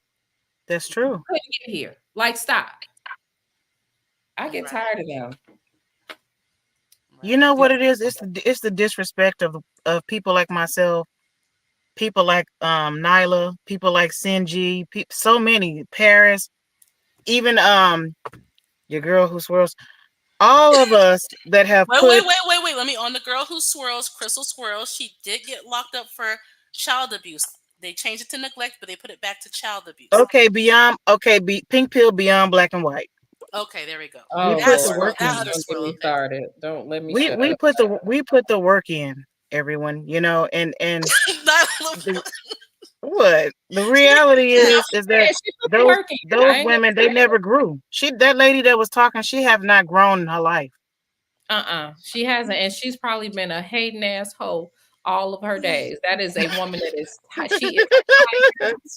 That's true. Couldn't get here. Like, stop. I get Right, tired of them. You right. know what it is? It's the disrespect of people like myself, people like Nyla, people like Sinji, so many Paris, even your girl who swirls. All of us that have Wait, wait, put wait, wait, wait. Let me on the girl who swirls, Crystal Swirls. She did get locked up for child abuse. They changed it to neglect, but they put it back to child abuse. pink pill beyond black and white. Okay, there we go. We Oh That put the Lord, swirl, work that in. other don't get swirl. me Okay. started. Don't let me We shut we up. put the work in, everyone, and That the, what the reality yeah. is that Yeah, she put the those work in. those I ain't women, they never grew. That lady that was talking, she have not grown in her life. She hasn't, and she's probably been a hating asshole all of her days. That is a woman that is she is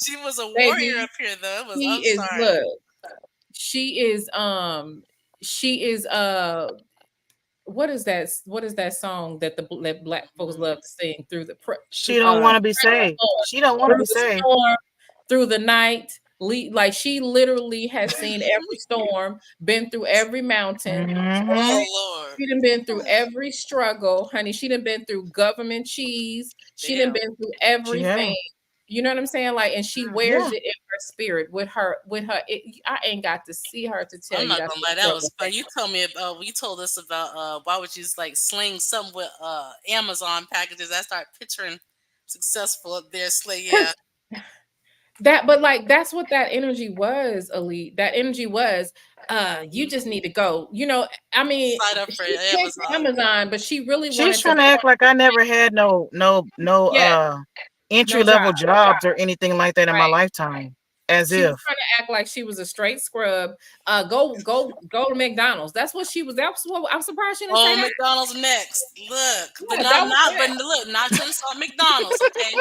She was a warrior baby. up here, though. It was. She I'm is sorry. look. She is she is what is that song that that black folks love to sing through the She don't want to be saved. storm, She don't want to through be the saved. storm, through the night. Like, she literally has seen every storm, been through every mountain. Hmm. Oh Lord. She done been through every struggle, honey. She done been through government cheese. She done Damn. been through She have. everything. You know what I'm saying? Like, and she Mm. wears Yeah. it in her spirit with her. I ain't got to see her to tell I'm you not that's gonna a lie, that was struggle. fun. You told me about. You told us about. Why would you just like sling something with Amazon packages? I start picturing successful up there. Slay, yeah. But like, that's what that energy was, Elite. That energy was, you just need to go. I mean, Sign up for she picked Amazon. Amazon, but she really She's wanted to trying to act like I never had no yeah, entry no job. level jobs or anything like that in my Right. lifetime. As She was if. trying to act like she was a straight scrub. Go to McDonald's. That's what she was. That's what I'm surprised she didn't say Oh, that. McDonald's next. Look, but Yeah, that was but it. look, not to insult McDonald's. Okay,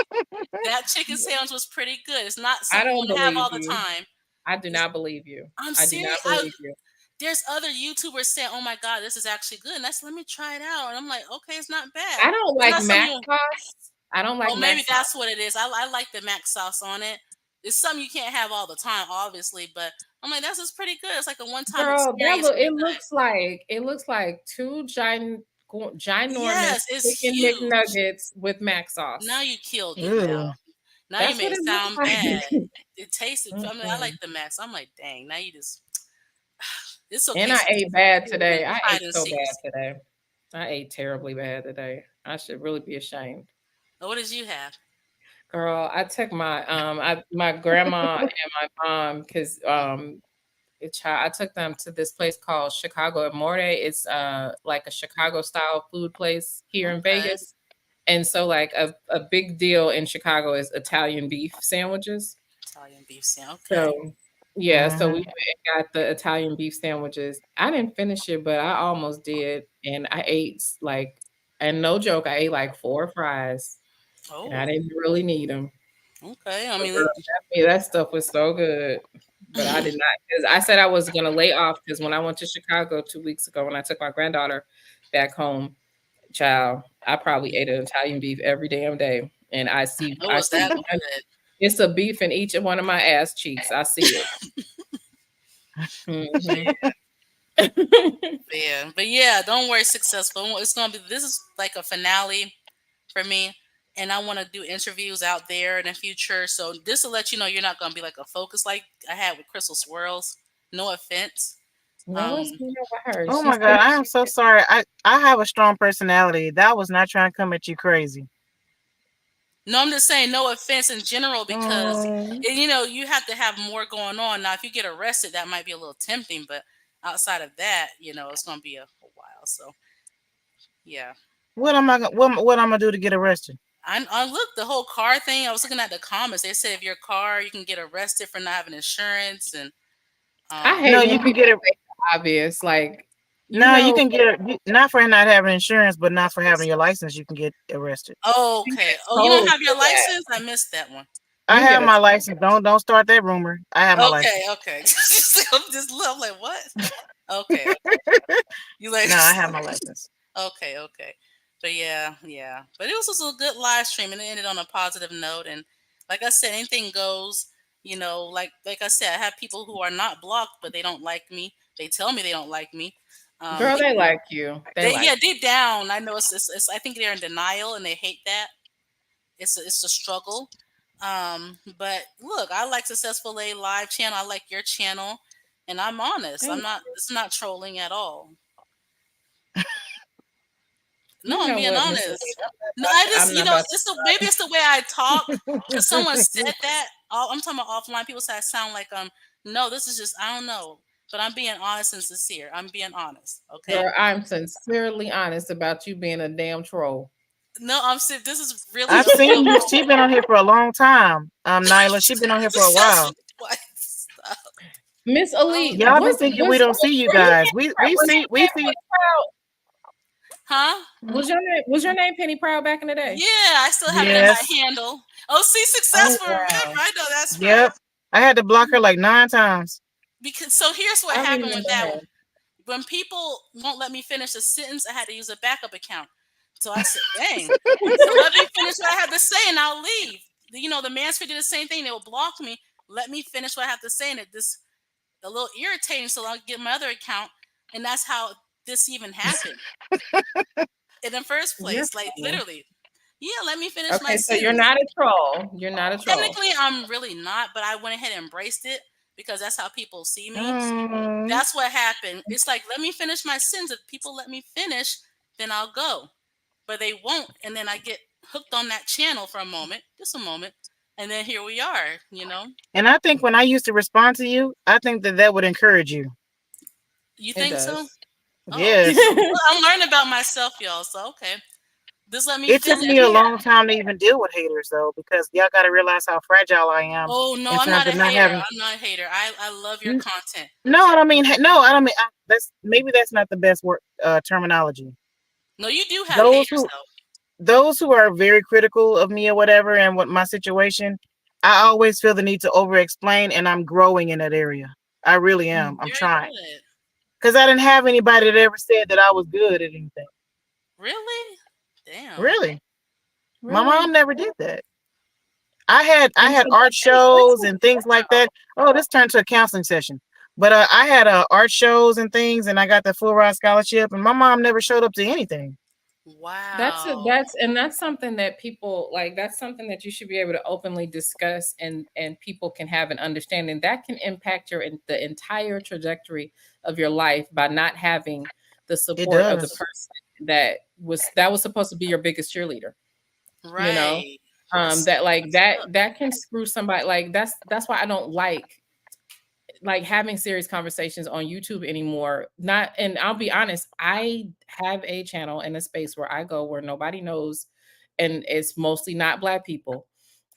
that chicken sandwich was pretty good. It's not I something you don't want to have believe all the you. time. I do It's, not believe you. I'm I do not serious. believe you. There's other YouTubers saying, "Oh my God, this is actually good." And let me try it out. And I'm like, okay, it's not bad. I don't It's like not something mac you. sauce. I don't like Oh, mac maybe sauce. that's what it is. I like the mac sauce on it. It's something you can't have all the time, obviously, but I'm like, that's just pretty good. It's like a one-time Girl, experience when it you're done. looks like two ginormous Yes, it's chicken huge. McNuggets with mac Now sauce. you killed it. Ew. Now you That's made what it it looks sound bad. like. It tasted. I mean, I like Mm-mm. the max. I'm like, dang. Now you just. It's And okay. I ate bad The today. I hide ate and so seek. bad today. I ate terribly bad today. I should really be ashamed. Oh, what did you have? Girl, I took my grandma and my mom because I took them to this place called Chicago Amore. It's like a Chicago style food place here in Okay. Vegas. And so like a big deal in Chicago is Italian beef sandwiches. Italian beef sandwich. Okay. So yeah, so we went and got the Italian beef sandwiches. I didn't finish it, but I almost did. And I ate like, and no joke, I ate like 4 fries. And I Oh, didn't really need them. okay. I But mean, girl, that stuff was so good. But I did not, because I said I was gonna lay off, because when I went to Chicago 2 weeks ago, when I took my granddaughter back home, child, I probably ate an Italian beef every damn day. And it I was see that good. it's a beef in each one of my ass cheeks. I see it. Mhm. Yeah, but yeah, don't worry, successful. It's gonna be. This is like a finale for me, and I want to do interviews out there in the future. So this will let you know you're not gonna be like a focus like I had with Crystal Swirls. No offense. No, Um, what's going on with her? Oh my God, I am so sorry. I have a strong personality. That was not trying to come at you crazy. no, I'm just saying no offense in general because Oh. you have to have more going on. Now, if you get arrested, that might be a little tempting, but outside of that, it's gonna be a while. So yeah. What am I gonna do to get arrested? I looked the whole car thing. I was looking at the comments. They said if your car, you can get arrested for not having insurance, and I um, hate No, when you can people get it. say the obvious. Like, you No, you know, can get it. Not for not having insurance, but not for having your license. You can get arrested. oh, you okay. get Oh, you don't told have your for that. license? I missed that one. I You get have a my license. Don't start that rumor. I have my license. Okay, okay. I'm just love like what? Okay, okay. You like No, I have my license. okay, okay. But yeah, yeah. But it was just a good live stream and it ended on a positive note. And like I said, anything goes. Like I said, I have people who are not blocked, but they don't like me. They tell me they don't like me. girl, they People, like you. They they like yeah, deep down, I know it's. I think they're in denial and they hate that. It's a struggle. But look, I like Successful A live channel. I like your channel, and I'm honest. you. It's not trolling at all. No, You I'm know being what, Miss honest. Elite, No, I I'm just, not about to it's the maybe it's the way I talk. Because someone said that. I'm talking about offline. People say I sound like No, this is just I don't know. But I'm being honest and sincere. I'm being honest. Okay. girl, I'm sincerely honest about you being a damn troll. No, I'm serious. This is really I've the real. seen you. She's been on here for a long time. Nyla. She's been on here for a while. Successful twice. Stop. Miss Oh, Elite, Y'all been thinking we don't see you guys. We was see. your We name see. Penny Proud? huh? Was your name Penny Proud back in the day? Yeah, I still have it in my Yes. handle. Oh, see, Oh successful. Remember, wow. I know that's right. Yep. I had to block her like 9 times. Because so here's what I happened with remember that her. one. When people won't let me finish a sentence, I had to use a backup account. So I said, "Dang." So let me finish what I have to say, and I'll leave. The Mansfield did the same thing. They will block me. Let me finish what I have to say, and it this a little irritating. So I'll get my other account, and that's how this even happened in the first You're place. Like funny. literally, yeah. Let me finish my Okay, so you're sentence. not a troll. You're not a troll. Technically, I'm really not, but I went ahead and embraced it because that's how people see me. Mm. That's what happened. It's like, let me finish my sentence. If people let me finish, then I'll go. But they won't. And then I get hooked on that channel for a moment, just a moment. And then here we are. And I think when I used to respond to you, I think that would encourage you. You It think so? does. Oh, okay. Yes. Well, I'm learning about myself, y'all. So, okay. Just let me It took finish. me a long time to even deal with haters though, because y'all got to realize how fragile I am Oh, no, in I'm terms not a of not hater. having. I'm not a hater. I love your content. No, I don't mean no. I don't mean that's maybe that's not the best word terminology. No, you do have Those haters, who though. those who are very critical of me or whatever and what my situation, I always feel the need to over explain, and I'm growing in that area. I really am. I'm Very trying good. because I didn't have anybody that ever said that I was good at anything. Really? Damn. Really, my Really? mom never did that. I had And so art what's shows your and things like that. Oh, this turned to a counseling session. But I had art shows and things, and I got the full ride scholarship. And my mom never showed up to anything. Wow. that's something that people like, that's something that you should be able to openly discuss, and people can have an understanding that can impact the entire trajectory of your life by not having the It support of the does. person that was supposed to be your biggest cheerleader, you know. Right. That's That like messed that up. that can screw somebody. Like that's why I don't like having serious conversations on YouTube anymore. Not, and I'll be honest, I have a channel in a space where I go where nobody knows and it's mostly not Black people.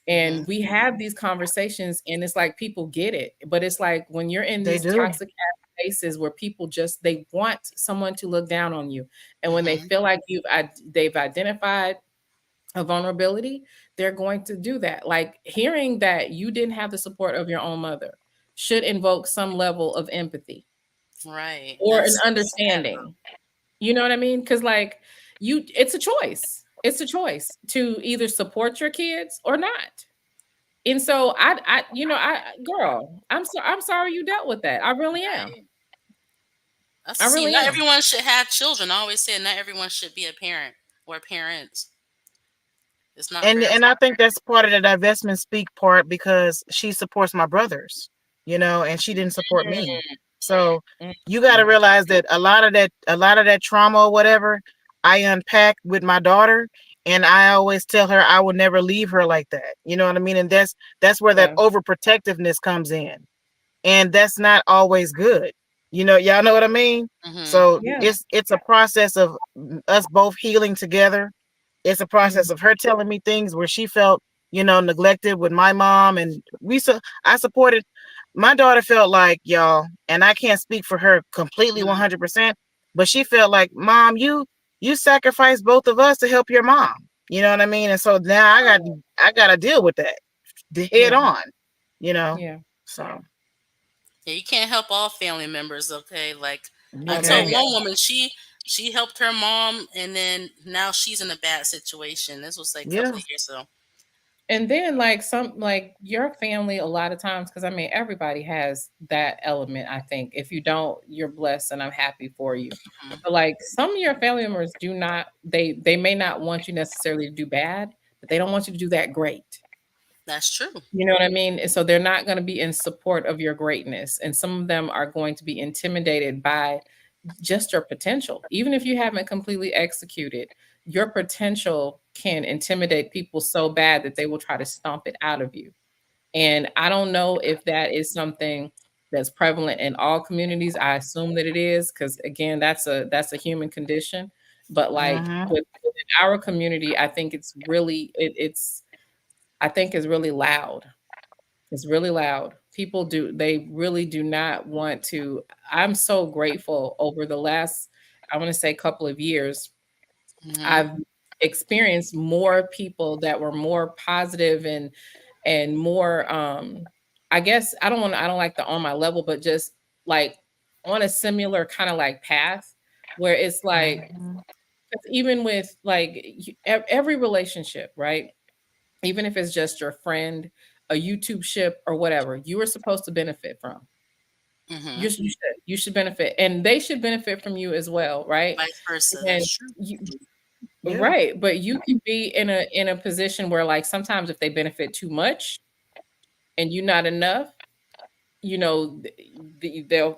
And we have these conversations, and it's like people get it. But it's like when you're in They these do. toxic spaces where people just they want someone to look down on you, and when they feel like they've identified a vulnerability, they're going to do that. Like hearing that you didn't have the support of your own mother should invoke some level of empathy Right. or an That's sad. understanding. You know what I mean? Because like it's a choice. It's a choice to either support your kids or not. And so girl, I'm sorry you dealt with that. I really am. Right. That's I see. really Not am. everyone should have children. I always say not everyone should be a parent or parents. It's not for And I everyone. think that's part of the divestment speak part, because she supports my brothers, and she didn't support me. So Mm, you got to realize that a lot of that trauma or whatever I unpacked with my daughter, and I always tell her I will never leave her like that. You know what I mean? And that's where that yeah. overprotectiveness comes in, and that's not always good. Y'all know what I mean? Mm-hmm. So Yeah. it's a process of us both healing together. It's a Mhm. process of her telling me things where she felt, neglected with my mom, and I supported. My daughter felt like, y'all, and I can't speak for her completely Mm-hmm. 100%, but she felt like, mom, you sacrificed both of us to help your mom. You know what I mean? And so now I got to deal with that head Yeah. on. You know, Yeah. so Yeah, you can't help all family members, okay? Like I told okay, Okay. one woman, she helped her mom, and then now she's in a bad situation. This was like a couple yeah, of years ago. And then like some like your family a lot of times, because I mean everybody has that element, I think. If you don't, you're blessed and I'm happy for you. Mhm. But like some of your family members do not, they may not want you necessarily to do bad, but they don't want you to do that great. That's true. You know what I mean? And so they're not going to be in support of your greatness. And some of them are going to be intimidated by just your potential. Even if you haven't completely executed, your potential can intimidate people so bad that they will try to stomp it out of you. And I don't know if that is something that's prevalent in all communities. I assume that it is because again, that's a human condition. But like hmm within our community, I think it's really it's I think it's really loud. It's really loud. People they really do not want to. I'm so grateful over the last, I want to say, couple of years. Hmm. I've experienced more people that were more positive and more I guess I don't like the on my level, but just like on a similar kind of like path where it's like 'cause even with like every relationship, right? Even if it's just your friend, a YouTube ship or whatever, you are supposed to benefit from. Hmm. You should benefit, and they should benefit from you as well, right? Vice versa. And That's true. you, yeah, right, but you can be in a position where like sometimes if they benefit too much and you not enough, you know, they'll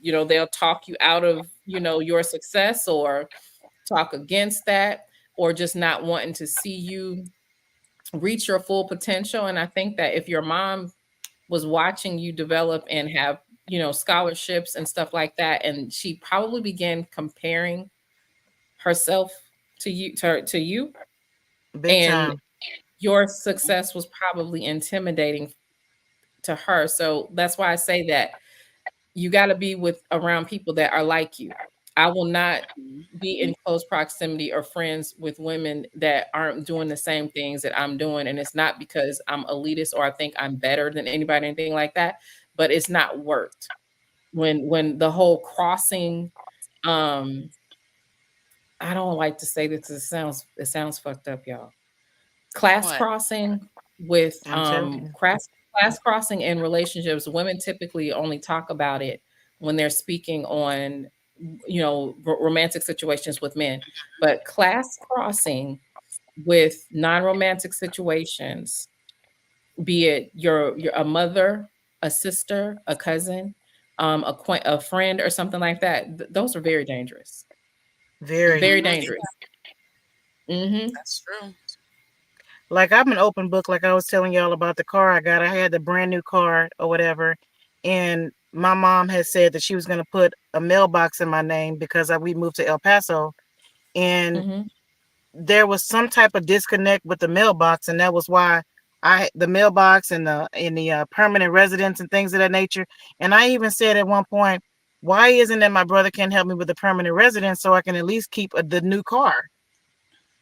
they'll talk you out of your success or talk against that or just not wanting to see you reach your full potential. And I think that if your mom was watching you develop and have, scholarships and stuff like that, and she probably began comparing herself to you, big and time. your success was probably intimidating to her. So that's why I say that you got to be with around people that are like you. I will not Mhm. be in close proximity or friends with women that aren't doing the same things that I'm doing. And it's not because I'm elitist or I think I'm better than anybody, anything like that, but it's not worked. When the whole crossing, um, I don't like to say this, it sounds fucked up, y'all. Class What? crossing with I'm telling you. class crossing in relationships, women typically only talk about it when they're speaking on romantic situations with men, but class crossing with non-romantic situations, be it your a mother, a sister, a cousin, a friend or something like that, those are very dangerous, Very. very Hmm. dangerous. Hmm. That's true. Like, I'm an open book. Like I was telling y'all about the car I got. I had the brand new car or whatever, and my mom had said that she was going to put a mailbox in my name because we moved to El Paso, and Hmm. there was some type of disconnect with the mailbox, and that was why the mailbox and the permanent residence and things of that nature. And I even said at one point, why isn't it my brother can help me with the permanent residence so I can at least keep the new car?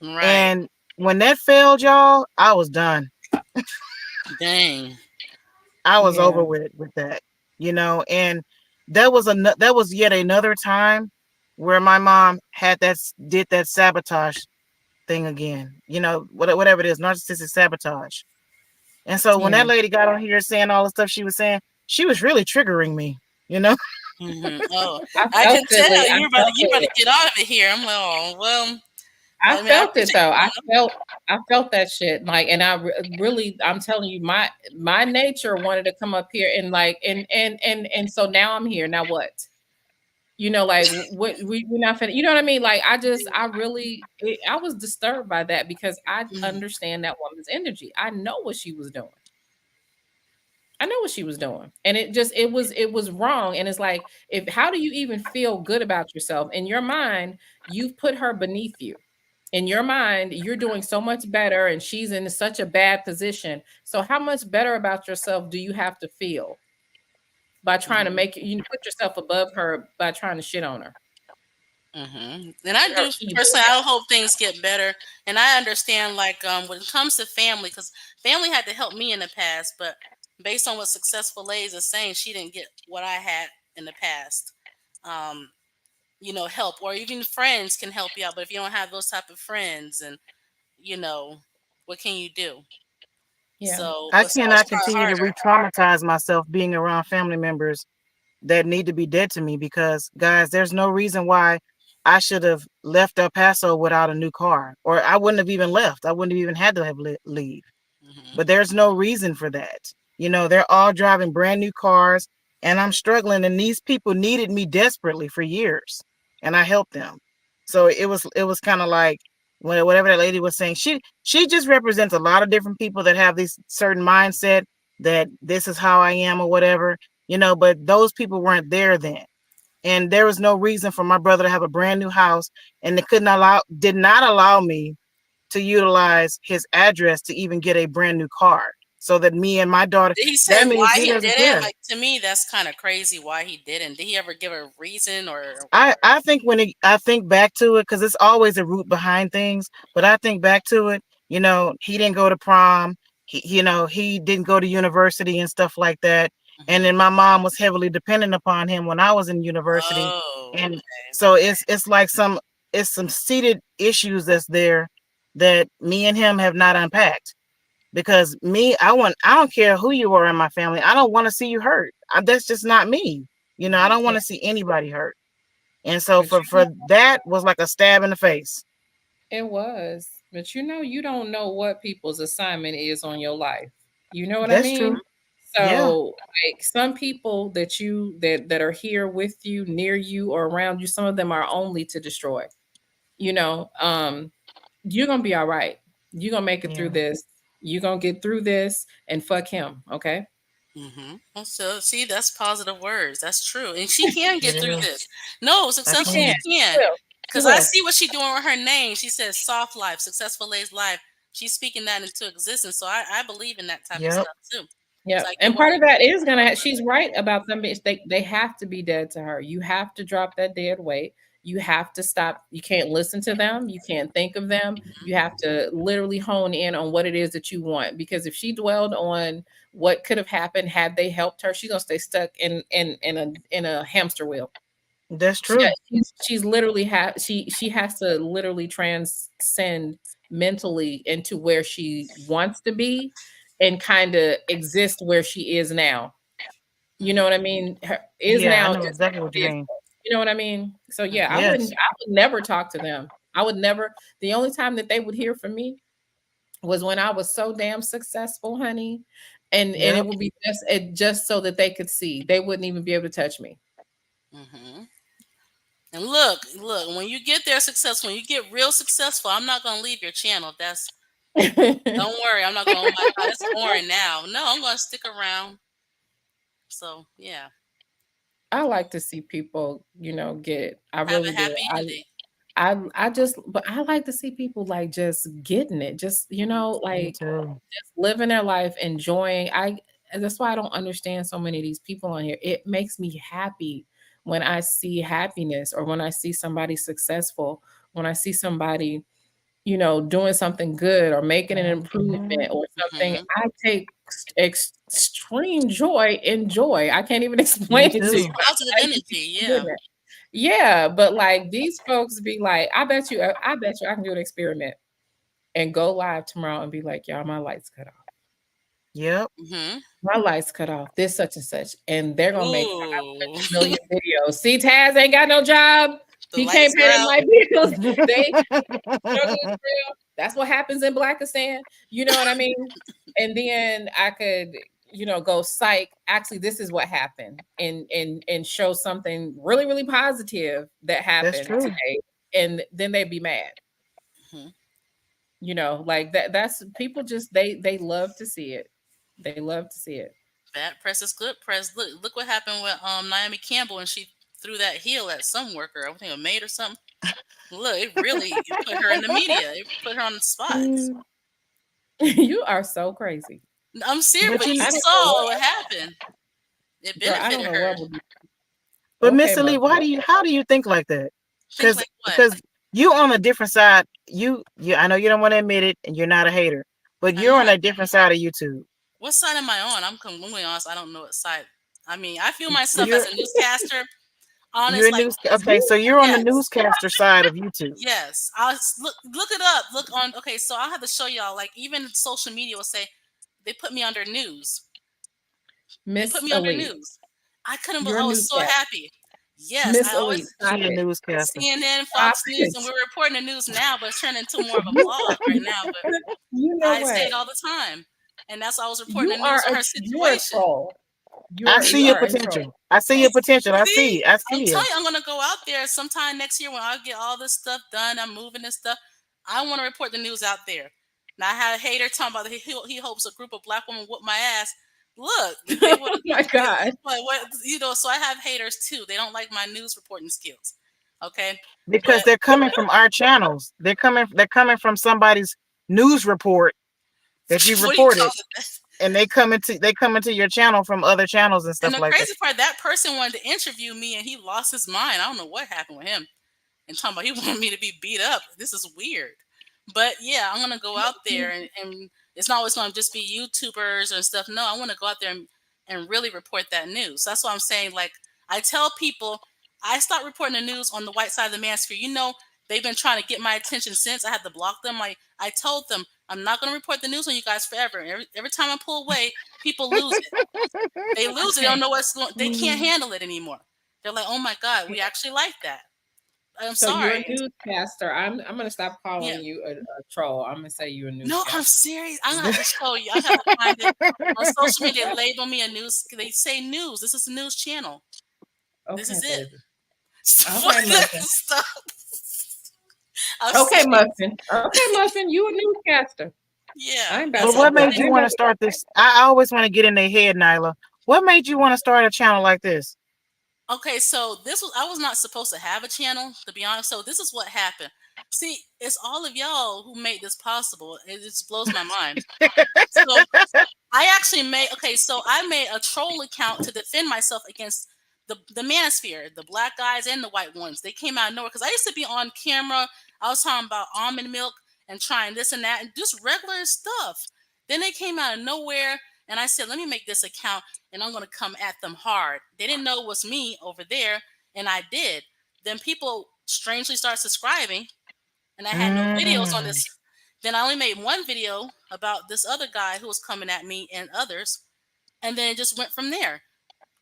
Right. And when that failed, y'all, I was done. Dang. I was over Yeah. with that, and that was yet another time where my mom did that sabotage thing again. Whatever it is, narcissistic sabotage. And so when Yeah. that lady got on here saying all the stuff she was saying, she was really triggering me, you know? Oh, I I can felt it. tell I felt you about to it. get out of it here. I'm like, oh well. I I mean, I felt it appreciate though. you. I felt that shit. Like, and really, I'm telling you, my nature wanted to come up here and like, and so now I'm here. Now what? Like what we're not finna, you know what I mean? Like, I really, I was disturbed by that because I Mhm. understand that woman's energy. I know what she was doing. I know what she was doing. And it was wrong. And it's like, how do you even feel good about yourself? In your mind, you've put her beneath you. In your mind, you're doing so much better and she's in such a bad position. So how much better about yourself do you have to feel by trying to Mhm. make you put yourself above her by trying to shit on her? And I do You do personally. that. I hope things get better, and I understand like when it comes to family, because family had to help me in the past, but based on what Successful Lays is saying, she didn't get what I had in the past. Um, help, or even friends can help you out, but if you don't have those type of friends, and you know, what can you do? Yeah. So I besides cannot try continue to harder. re-traumatize myself being around family members that need to be dead to me because, guys, there's no reason why I should have left El Paso without a new car, or I wouldn't have even left. I wouldn't have even had to have leave. Hmm. But there's no reason for that. They're all driving brand new cars, and I'm struggling. And these people needed me desperately for years, and I helped them. So it was kind of like whatever that lady was saying. She just represents a lot of different people that have this certain mindset that this is how I am or whatever. But those people weren't there then. And there was no reason for my brother to have a brand new house, and they did not allow me to utilize his address to even get a brand new car so that me and my daughter, Did he say that means why he he doesn't didn't? care. Like, to me, that's kind of crazy. Why he didn't? Did he ever give a reason or? I think I think back to it, because it's always a root behind things, but I think back to it, he didn't go to prom. He didn't go to university and stuff like that. And Mhm. then my mom was heavily dependent upon him when I was in university. Oh, And okay. so it's like some seated issues that's there that me and him have not unpacked. Because I don't care who you are in my family. I don't want to see you hurt. That's just not me. I Mhm. don't want Yeah. to see anybody hurt. And so But for that was like a stab in the face. it was. But you don't know what people's assignment is on your life. You know what I That's mean? true. Yeah, So, like, some people that are here with you, near you, or around you, some of them are only to destroy. You know, you're gonna be all right. You're gonna make it through yeah, this. You're gonna get through this and fuck him, okay? Well, so see, that's positive words. That's true, and she can it get through is. this. No, I She successful, can. she can. She can. will. She Because I will. see what she's doing with her name. She says soft life, successful lady's life. She's speaking that into existence. So I believe in that type of Yep. stuff too. Yeah, So I get and why part you of that feel is that gonna. She's right about them. They have to be dead to her. You have to drop that dead weight. You have to stop. You can't listen to them. You can't think of them. You have to literally hone in on what it is that you want. Because if she dwelled on what could have happened had they helped her, she's gonna stay stuck in a hamster wheel. That's She true. she's literally she has to literally transcend mentally into where she wants to be and kind of exist where she is now. You know Mhm. what I mean? Her is Yeah, I now know is exactly her what you business. mean. You know what I mean? So yeah, Mhm. Yes. I would never talk to them. I would never. The only time that they would hear from me was when I was so damn successful, honey, and it Yep. would be just so that they could see. They wouldn't even be able to touch me. Mhm. And look, when you get there successful, when you get real successful, I'm not gonna leave your channel. If that's Don't worry, I'm not going. Oh my God, it's boring now. No, I'm gonna stick around. So yeah, I like to see people, get. I have a really do. happy I ending. I just, but I like to see people like just getting it, just Me like too. just living their life, enjoying. And that's why I don't understand so many of these people on here. It makes me happy when I see happiness, or when I see somebody successful, when I see somebody, doing something good or making an improvement Mhm. or something. Hmm. I take extreme joy in joy. I can't even Me explain it to It's you, too. but positive I like to see energy. people Yeah. doing that. Yeah, but like these folks be like, I bet you I can do an experiment and go live tomorrow and be like, y'all, my lights cut off. Yep. Hmm. My lights cut off. This such and such, and they're gonna make Ooh. 500 million videos. See, Taz ain't got no job. The He can't lights are pay them out. light bills. They struggling for real. That's what happens in Blackistan. You know what I mean? And then I could, go psych. Actually, this is what happened, and show something really, really positive that That's happened true. today, and then they'd be mad. Hmm. Like that. That's people just they love to see it. They love to see it. Bad press is good press. Look what happened with Naomi Campbell, and she threw that heel at some worker. I think a maid or something. Look, it put her in the media. It put her on the spot. Mm. You are so crazy. I'm serious, But but you you, I don't know what, saw what happened. It girl. I don't benefited know her. what would be. but Okay, Miss Lee, Muffin. how do you think like that? Think Because like what? because you on a different side. You I know you don't want to admit it, and you're not a hater, but I'm you're on not. a different side of YouTube. What side am I on? I'm completely honest. I don't know what side. I mean, I feel myself as You're a newscaster. you're Honest, a like news. Okay, so you're on the yes, newscaster side of YouTube. yes. Look it up. Look on. Okay, so I'll have to show y'all. Like even social media will say they put me under news. They put Miss me under Elite. news. I couldn't believe. You're a I was so newscast. happy. Yes, Miss I Elite, always stop She a it. newscaster. CNN, Stop Fox News, it. and we're reporting the news now, but it's turned into more of a blog right now. But You know I say what? it all the time, and that's why I was reporting You the are news on a her you're a situation. troll. I You see your are a troll. potential. I see your potential. I See, see. I I'm see you. telling you, I'm gonna go out there sometime next year when I get all this stuff done. I'm moving this stuff. I want to report the news out there. Now I had a hater talking about he hopes a group of black women whoop my ass. Look, if they would Oh my have, God. so I have haters too. They don't like my news reporting skills. Okay, Because but they're coming from our channels. They're coming from somebody's news report that you what do you call reported, it? and they come into your channel from other channels and And stuff the like that. crazy part, that person wanted to interview me, and he lost his mind. I don't know what happened with him. And talking about he wanted me to be beat up. This is weird. But yeah, I'm gonna go out there, and it's not always gonna just be YouTubers and stuff. No, I want to go out there and really report that news. That's what I'm saying. Like I tell people, I stopped reporting the news on the white side of the manosphere. They've been trying to get my attention since I had to block them. Like I told them, I'm not gonna report the news on you guys forever. Every time I pull away, people lose it. They lose it. They Okay. don't know what's going. They can't Mm. handle it anymore. They're like, oh my god, we actually like that. I'm So you're a sorry. newscaster. I'm gonna stop Yeah. calling you a troll. I'm gonna say you're a No, I'm newscaster. serious. I'm gonna have to show you. I have to find it on social media. They label me a news. They say news. This is a news channel. This Okay, is it. baby. What Okay, the Muffin. stuff? I'm Okay, serious. Muffin. Okay, Muffin. You a newscaster. I Yeah, ain't about But that's to. all. what But made I you ain't want about to to. start this? I always want to get in their head, Nyla. What made you want to start a channel like this? okay, so I was not supposed to have a channel, to be honest. So this is what happened. See, it's all of y'all who made this possible. It just blows my mind. So I actually made so I made a troll account to defend myself against the manosphere, the black guys and the white ones. They came out of nowhere because I used to be on camera. I was talking about almond milk and trying this and that and just regular stuff. Then they came out of nowhere, and I said, "Let me make this account, and I'm going to come at them hard." They didn't know it was me over there, and I did. Then people strangely start subscribing, and I had no videos on Mm. this. Then I only made one video about this other guy who was coming at me and others, and then it just went from there.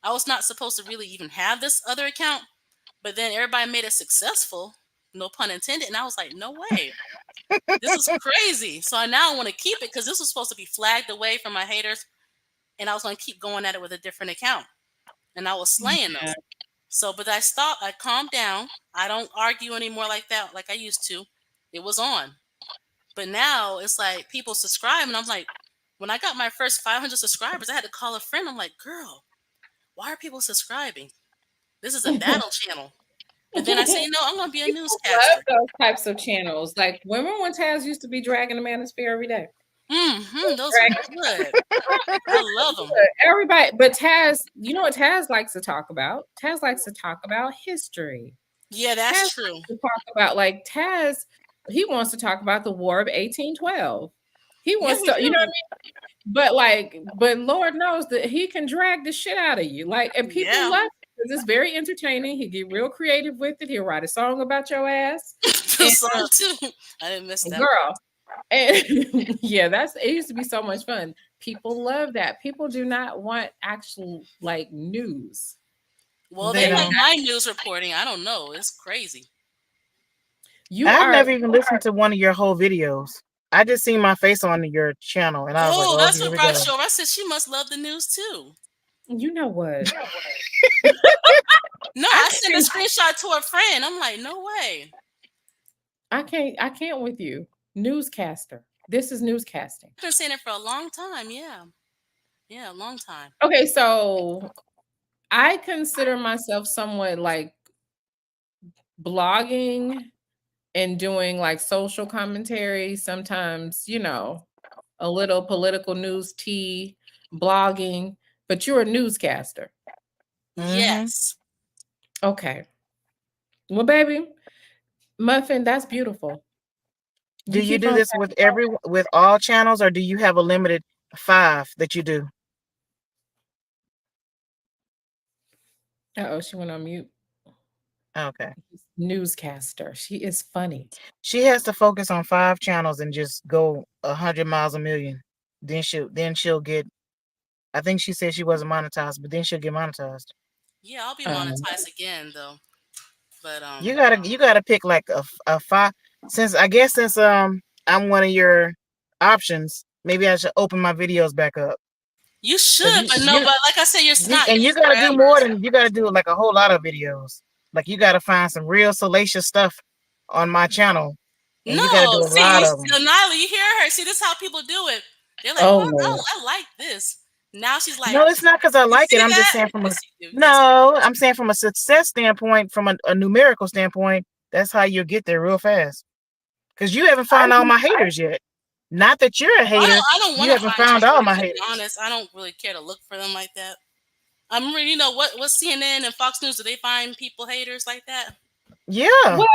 I was not supposed to really even have this other account, but then everybody made it successful, no pun intended, and I was like, no way, this is crazy. So now I want to keep it because this was supposed to be flagged away from my haters, and I was going to keep going at it with a different account, and I was slaying them. Yeah. So, but I stopped. I calmed down. I don't argue anymore like that, like I used to. It was on. But now it's like people subscribe, and I'm like, when I got my first 500 subscribers, I had to call a friend. I'm like, girl, why are people subscribing? This is a battle channel. But then I said, I'm going to be a People love newscaster. those types of channels. Like remember when Taz used to be dragging the manosphere every day? Those were good. I love them. Everybody, but Taz, you know what Taz likes to talk about? Taz likes to talk about history. Yeah, that's Taz true. likes to talk about like Taz. He wants to talk about the War of 1812. He wants to, you know what I mean? But Lord knows that he can drag the shit out of you. Like, and people love it because it's very entertaining. He get real creative with it. He'll write a song about your ass. The song too. I didn't miss that. Girl. And yeah, it used to be so much fun. People love that. People do not want actual like news. Well, they like my news reporting. I don't know. It's crazy. I've never even listened to one of your whole videos. I just seen my face on your channel, and I was like, that's what brought you over. I said she must love the news too. You know what? No, I sent a screenshot to a friend. I'm like, no way. I can't with you. Newscaster. This is newscasting. I've been saying it for a long time. Yeah, a long time. Okay, so I consider myself somewhat like blogging and doing like social commentary, sometimes, a little political news tea, blogging, but you're a newscaster. Yes. Okay. Well, baby, Muffin, that's beautiful. Do you do this with all channels, or do you have a limited 5 that you do? She went on mute. Okay. Newscaster. She is funny. She has to focus on 5 channels and just go 100 miles a million. Then she'll get. I think she said she wasn't monetized, but then she'll get monetized. Yeah, I'll be monetized again though. But you gotta pick like a 5. Since I'm one of your options, maybe I should open my videos back up. You should, but like I said, you're not. And you gotta do more than you gotta do like a whole lot of videos. Like you gotta find some real salacious stuff on my channel. And you gotta do a lot of them. Nyla, you hear her? See, this is how people do it. They're like, I like this. Now she's like, no, it's not because I like it. I'm just saying I'm saying from a success standpoint, from a numerical standpoint, that's how you'll get there real fast. Because you haven't found all my haters yet. Not that you're a hater. I don't want you haven't found all my haters. To be honest, I don't really care to look for them like that. I'm really, what CNN and Fox News, do they find people haters like that? Yeah. Well,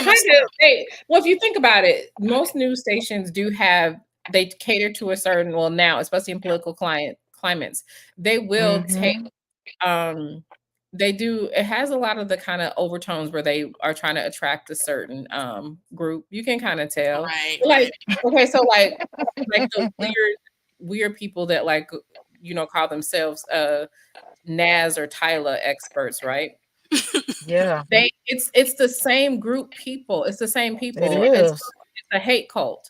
if you think about it, most news stations they cater to a certain, well, now, especially in political climates, they will take it has a lot of the kind of overtones where they are trying to attract a certain group. You can kind of tell. Right. Okay, so like the weird people that call themselves Naz or Tyla experts, right? Yeah. It's the same group people. It's the same people. It is. It's a hate cult.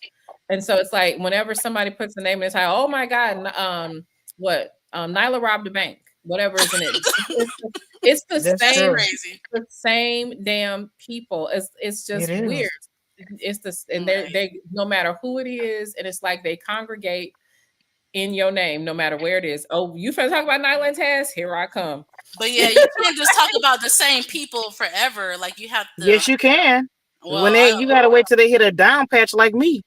And so it's like whenever somebody puts a name in, it's like, oh my God, Nyla robbed a bank. Whatever is in it. It's the same damn people. It's just weird. It's and they no matter who it is, and it's like they congregate in your name, no matter where it is. Oh, you finna talk about Nyla and Taz? Here I come. But yeah, you can't just talk about the same people forever. Like you have to. Yes, you can. Well, you gotta wait till they hit a down patch like me.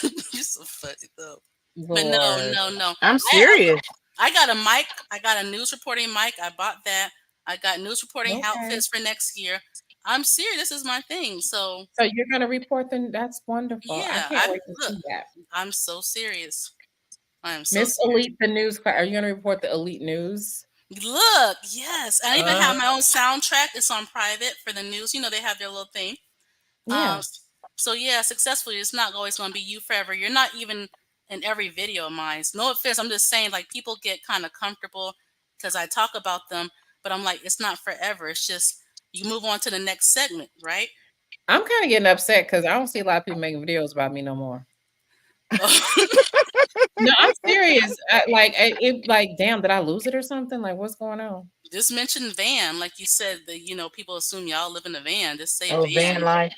You're so funny though. But no. I'm serious. I got a mic. I got a news reporting mic. I bought that. I got news reporting outfits for next year. I'm serious. This is my thing. So you're gonna report them? That's wonderful. Yeah, I can't wait to see that. I'm so serious. I'm so Miss Elite, the news. Are you gonna report the Elite News? Look, yes. I even have my own soundtrack. It's on private for the news. They have their little thing. Yeah. So yeah, successfully, it's not always going to be you forever. You're not even in every video of mine. No offense. I'm just saying, like, people get kind of comfortable because I talk about them, but I'm like, it's not forever. It's just you move on to the next segment, right? I'm kind of getting upset because I don't see a lot of people making videos about me no more. No, I'm serious. Damn, did I lose it or something? Like, what's going on? Just mention van, like you said. People assume y'all live in a van. Just say van life.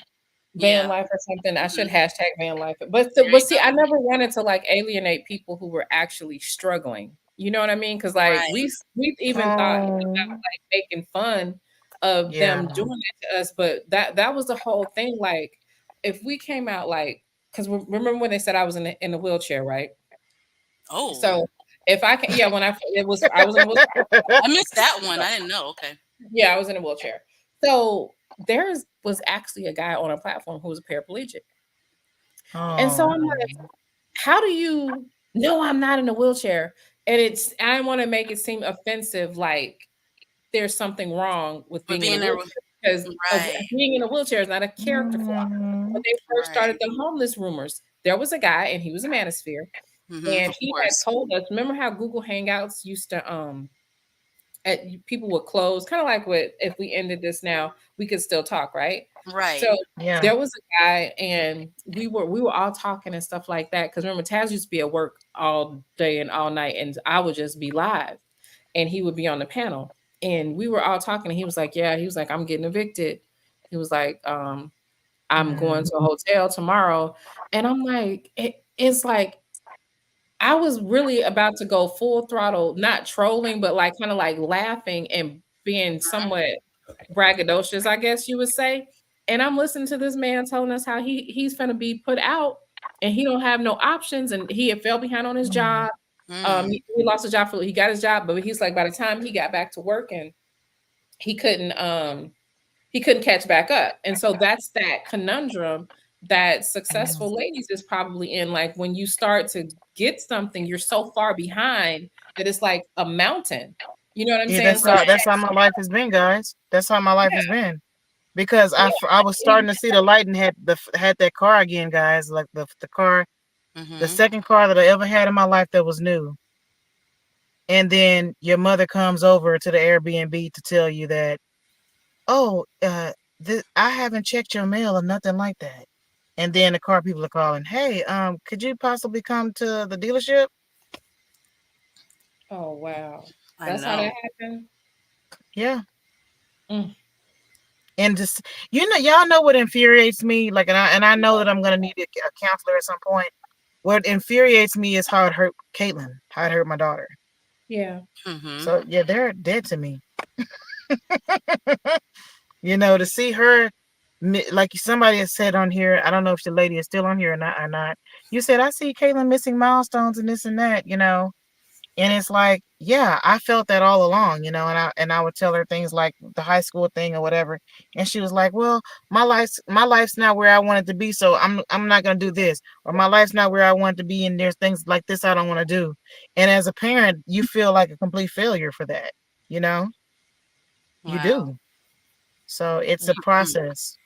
Van life or something. I should hashtag van life. But see, I never wanted to alienate people who were actually struggling. You know what I mean? Because we've even thought about making fun of Yeah. them doing that to us. But that was the whole thing. Like, if we came out like, because remember when they said I was in the wheelchair, right? Oh, So if I can, yeah, when I was in a wheelchair. I missed that one. I didn't know. Okay. Yeah, I was in a wheelchair. So there was actually a guy on a platform who was a paraplegic. And so I'm like, Oh. how do you know I'm not in a wheelchair? And I want to make it seem offensive, like there's something wrong with But being in a being there, wheelchair, because right, being in a wheelchair is not a character flaw. When Mhm. they first started right. the homeless rumors, there was a guy and he was a manosphere, and Of he had course. told us, remember how Google Hangouts used to people would close, kind of like what if we ended this now, we could still talk, right? Right. So Yeah. there was a guy, and we were all talking and stuff like that. Because remember, Taz used to be at work all day and all night, and I would just be live, and he would be on the panel, and we were all talking, and he was like, "Yeah," he was like, "I'm getting evicted." He was like, "I'm going to a hotel tomorrow," and I'm like, it's like I was really about to go full throttle, not trolling, but like kind of like laughing and being somewhat braggadocious, I guess you would say. And I'm listening to this man telling us how he's gonna be put out and he don't have no options, and he had fell behind on his Mhm. job. Mm, He lost his job he got his job, but he's like by the time he got back to work and he couldn't he couldn't catch back up. And so that's that conundrum that successful ladies is probably in. Like when you start to get something, you're so far behind that it's like a mountain. You know what I'm Yeah, saying? So that's how my life has been, guys. That's how my life has been. Because yeah, I was starting to see the light and had that car again, guys. Like the car, the mm-hmm. second car that I ever had in my life that was new. And then your mother comes over to the Airbnb to tell you that, oh, I haven't checked your mail or nothing like that. And then the car people are calling, hey, could you possibly come to the dealership? oh wow. I That's how that know. happened. Yeah. Mm. And just y'all know what infuriates me, like, and I know that I'm gonna need a counselor at some point. What infuriates me is how it hurt Caitlin, how it hurt my daughter. Yeah. Mm-hmm. So yeah, they're dead to me. To see her, like somebody has said on here, I don't know if the lady is still on here or not. You said, I see Caitlin missing milestones and this and that, and it's like, yeah, I felt that all along, and I would tell her things like the high school thing or whatever, and she was like, well, my life's not where I want it to be, so I'm not gonna do this, or my life's not where I want it to be, and there's things like this I don't want to do. And as a parent, you feel like a complete failure for that, you know you Wow. do. So it's a process.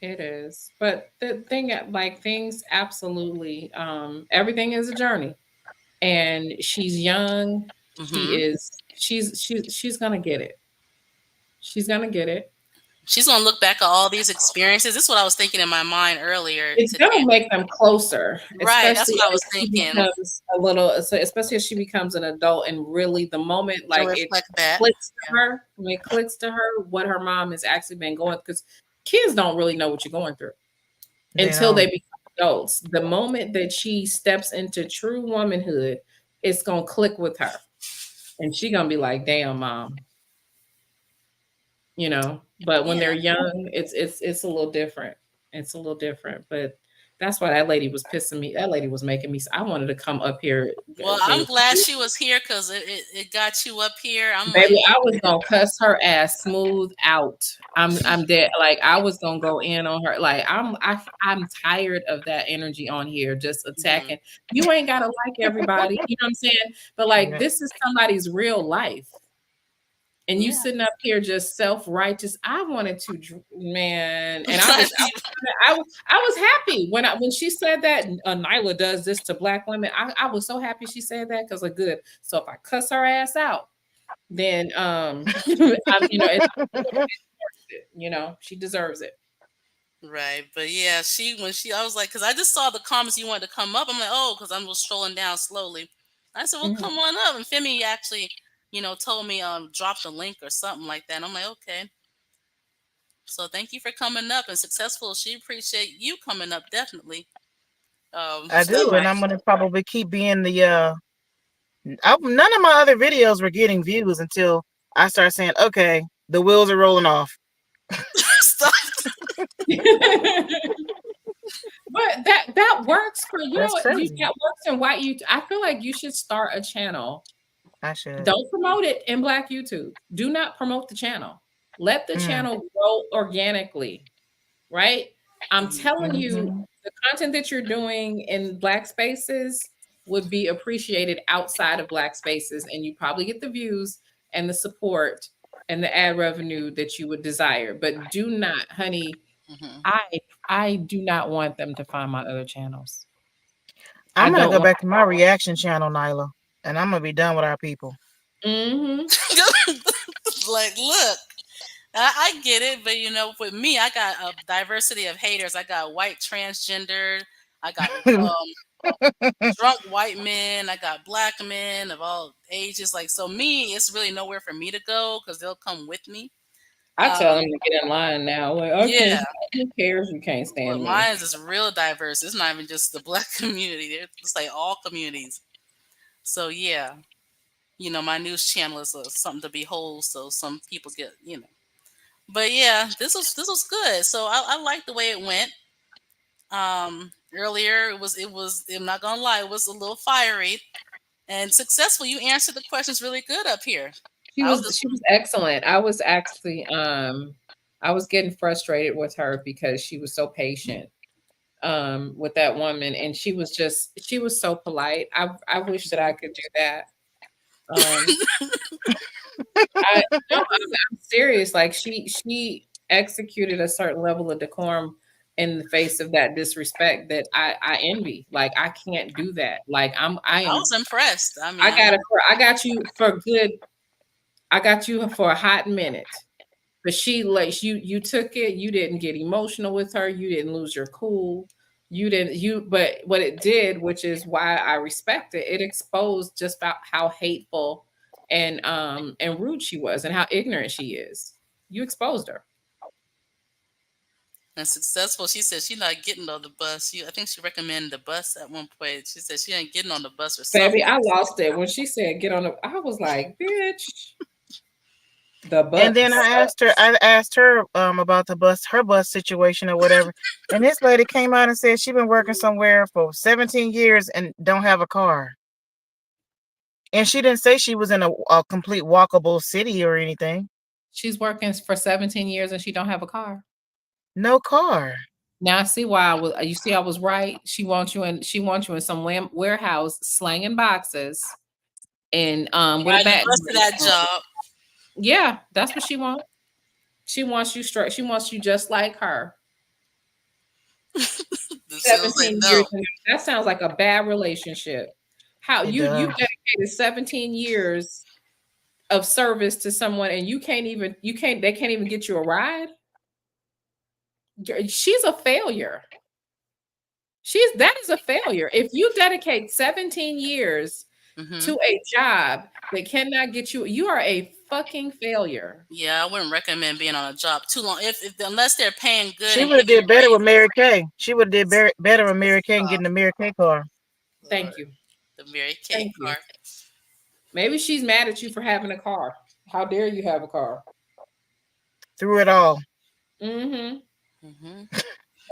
It is. But the thing, like things absolutely, everything is a journey. And she's young. Mm-hmm. She's gonna get it. She's gonna get it. She's gonna look back at all these experiences. This is what I was thinking in my mind earlier It's today. gonna make them closer, Right. That's especially what I was as she thinking. becomes especially as she becomes an adult and really the moment To like it reflect that. clicks to Yeah. her, when it clicks to her what her mom has actually been going, because kids don't really know what you're going through They until they don't. become adults. The moment that she steps into true womanhood, it's gonna click with her. And she gonna be like, damn, mom, but when they're Yeah. young, it's a little different. It's a little different. But that's why that lady was pissing me. That lady was making me. I wanted to come up here, Well, I'm and glad she was here because it got you up here. I'm like, baby, I was gonna cuss her ass smooth out. I'm dead. Like I was gonna go in on her. Like I'm tired of that energy on here, just mhm. attacking. You ain't gotta like everybody. You know what I'm saying? But like Yeah. this is somebody's real life. And you Yeah. sitting up here just self-righteous. I wanted to, man, and I was happy when she said that Nyla does this to black women. I was so happy she said that because like good. So if I cuss her ass out, then she deserves it. Right. But yeah, I was like, because I just saw the comments you wanted to come up. I'm like, oh, because I was strolling down slowly. I said, well, Mhm. come on up. And Femi actually, told me, drop the link or something like that. And I'm like, okay. So thank you for coming up and successful. She appreciate you coming up definitely. I So you do, and might. I'm gonna probably keep being the. None of my other videos were getting views until I start saying, okay, the wheels are rolling off. Stop. But that works for That's crazy. that works in white YouTube. I feel like you should start a channel. I should. Don't promote it in Black YouTube. Do not promote the channel. Let the channel grow organically, right? I'm telling you, Mm-hmm. the content that you're doing in Black spaces would be appreciated outside of Black spaces, and you probably get the views and the support and the ad revenue that you would desire. But do not, honey, Mhm. I do not want them to find my other channels. I I'm gonna don't go want. back to my reaction channel, Nyla, and I'm gonna be done with our people. Mm-hmm. Like, look, I get it, but with me, I got a diversity of haters. I got white transgender. I got drunk white men. I got black men of all ages. Like, so me, it's really nowhere for me to go because they'll come with me. I tell them to get in line now. Like, I can't. Yeah, Who cares? You can't but stand me. mine is real diverse. It's not even just the black community. It's like all communities. So yeah, my news channel is something to behold. So some people get. But yeah, this was good. So I like the way it went. Earlier it was. I'm not gonna lie, it was a little fiery and successful. You answered the questions really good up here. I was just She was excellent. I was actually I was getting frustrated with her because she was so patient with that woman, and she was so polite. I wish that I could do that. Um I no, I'm serious. Like she executed a certain level of decorum in the face of that disrespect that I envy. Like I can't do that. Like I I am was impressed. I mean, I got it for I got you for good. I got you for a hot minute. But she like you took it, you didn't get emotional with her, you didn't lose your cool. You didn't you but what it did, which is why I respect it, it exposed just about how hateful and rude she was and how ignorant she is. You exposed her. and successful. She said she's not getting on the bus. I think she recommended the bus at one point. She said she ain't getting on the bus or Baby, something. I lost it. When she said get on the I was like, bitch, the And then bus. I asked her about her bus situation or whatever. And this lady came out and said she's been working somewhere for 17 years and don't have a car. And she didn't say she was in a complete walkable city or anything. She's working for 17 years and she don't have a car. No car. Now I see why you see I was right. She wants you in some warehouse slanging boxes and with a Riding the back. bus to that job. Yeah, that's what she wants. She wants you straight. She wants you just like her. The sales like 17 years. no. That sounds like a bad relationship. How It you does. dedicated 17 years of service to someone and they can't even get you a ride? She's a failure. That is a failure. If you dedicate 17 years Mm-hmm. to a job that cannot get you, you are a fucking failure. Yeah, I wouldn't recommend being on a job too long. If unless they're paying good She and would have giving did you better with raises. Mary Kay. She would have did better with Mary Kay and getting the Mary Kay car. Thank you. The Mary Kay Thank you. car. Maybe she's mad at you for having a car. How dare you have a car? Through it all. Mm-hmm. Mm-hmm.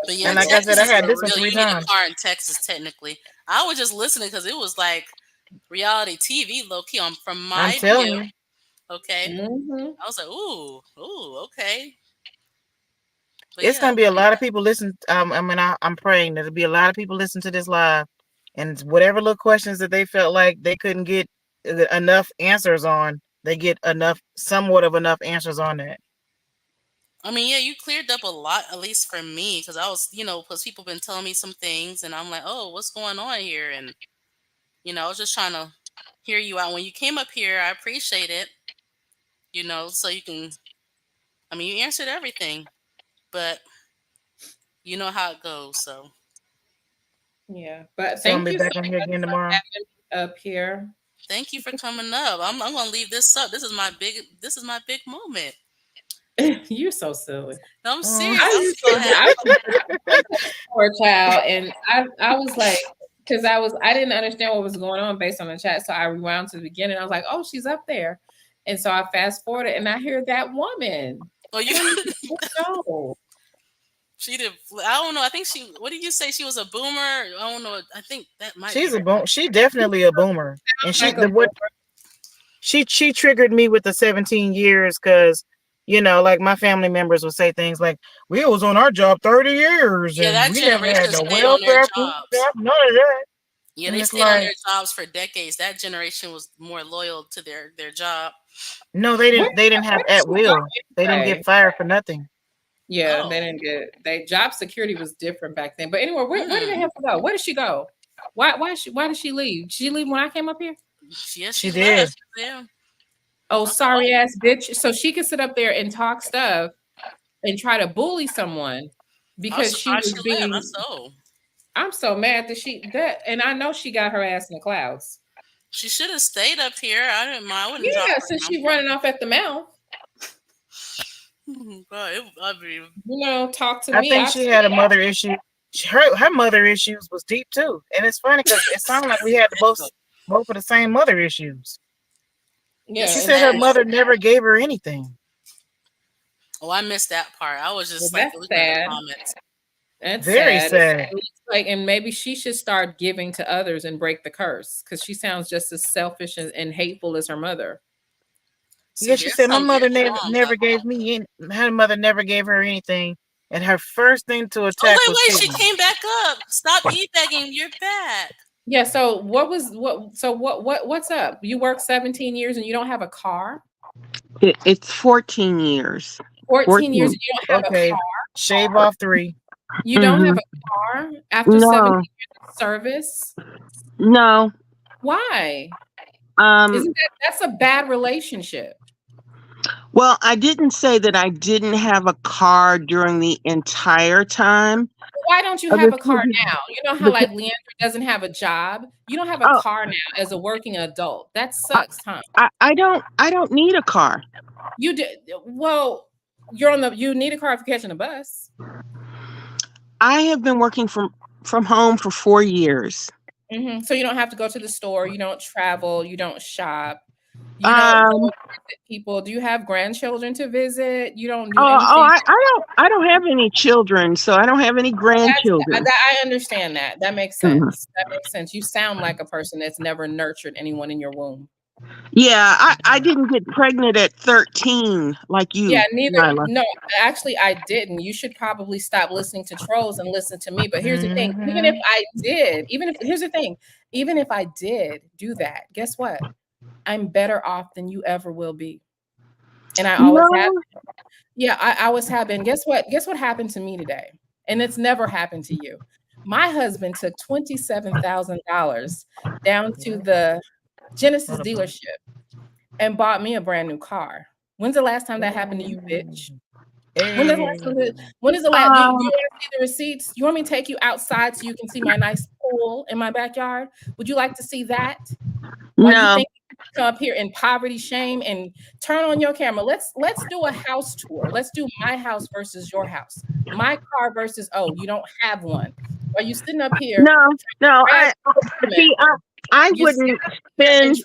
But yeah, And like I Texas said, I is had a this one real. 3 You need a times. car in Texas, technically. I was just listening because it was like reality TV, low key. From I'm my telling view, you. okay. Mm-hmm. I was like, ooh, okay. But It's yeah, gonna be a lot of people listen. I'm praying there'll be a lot of people listen to this live, and whatever little questions that they felt like they couldn't get enough answers on, they get somewhat of enough answers on that. I mean, yeah, you cleared up a lot, at least for me, because I was, because people been telling me some things, and I'm like, oh, what's going on here? And I was just trying to hear you out. When you came up here, I appreciate it. So you can. I mean, you answered everything, but you know how it goes. So Yeah. But So I'm thank gonna be you so back on here much again for tomorrow. having me up here. thank you for coming up. I'm gonna leave this up. This is my big moment. You're so silly. No, I'm Oh. serious. I'm so I happy. was for a child, and I was like, because I didn't understand what was going on based on the chat, so I rewound to the beginning. I was like, oh, she's up there, And so I fast forwarded and I hear that woman. Oh, you. And I'm like, no. She did. I don't know. I think she. What did you say? She was a boomer. I don't know. I think that might be She's a her. boom. She definitely a boomer, and she Like the a what she triggered me with the 17 years because like my family members would say things like, "We was on our job 30 years Yeah, and that we never had generation no stayed on their welfare, food jobs. stamp, none of that." Yeah, And they it's stayed on their like, jobs for decades. That generation was more loyal to their job. no, they where, didn't. They didn't have where did at she go will. They didn't anyway? get fired for nothing. Yeah, they Oh, didn't get they job security was different back then. But anyway, where did they hmm. have to go? Where did she go? Why did she leave? Did she leave when I came up here? Yes, She she left. did. Yeah. Oh, I said, sorry oh, ass bitch. So she could sit up there and talk stuff and try to bully someone I was because she surprised was she left. being. That's so. I'm so mad that, and I know she got her ass in the clouds. She should have stayed up here. I didn't mind. I wouldn't drop Yeah, her since down. she running off at the mouth, But I mean, talk to I me. think I she had a mother issue. Her mother issues was deep too, and it's funny because it sounded like we had both of the same mother issues. yeah, She yes, and said that her yes. mother never gave her anything. Oh, I missed that part. I was well, just like that's looking at the sad. comments. That's Very sad. It's sad. like, and maybe she should start giving to others and break the curse because she sounds just as selfish and hateful as her mother. Yeah, See, she there's said my some mother weird never moms never out gave there. me any. Her mother never gave her anything, and her first thing to Oh attack was wait, she Caitlyn. came back up. Stop e-begging. You're back. Yeah. So what's up? You work 17 years and you don't have a car. It's 14 years. 14 years 14. and you don't have a Okay, car. shave off 3. You don't have Hmm. a car after 17 No, years of service. no. Why? Um, Isn't that's a bad relationship? well, I didn't say that I didn't have a car during the entire time. Why don't you I have just a car couldn't- now? You know how because, like Leandra doesn't have a job? You don't have a oh, car now as a working adult. That I, sucks, huh? I don't need a car. You did well, you need a car if you're catching a bus. I have been working from home for 4 years. So you don't have to go to the store, you don't travel, you don't shop, you don't go Um, visit people. Do you have grandchildren to visit? You don't do oh, anything. I don't have any children, so I don't have any grandchildren. I understand that. That makes Mhm. sense. That makes sense. You sound like a person that's never nurtured anyone in your womb. Yeah, I didn't get pregnant at 13 like Yeah, you, neither. Nyla. No, actually, I didn't. You should probably stop listening to trolls and listen to me. But here's the thing: even if Hmm. I did, here's the thing: even if I did do that, guess what? I'm better off than you ever will be, and I always have. No, Yeah, I always have been. Guess what? Guess what happened to me today? And it's never happened to you. My husband took $27,000 down to the Genesis dealership and bought me a brand new car. When's the last time that happened to you, bitch? When is the last Hey. time when is the last do you um, want to see the receipts? You want me to take you outside so you can see my nice pool in my backyard? Would you like to see that? While you no, think you can come up here in poverty shame and turn on your camera. Let's do a house tour. Let's do my house versus your house. My car versus you don't have one. Are you sitting up here no, no. brag See, I you sit wouldn't up here and spend. try to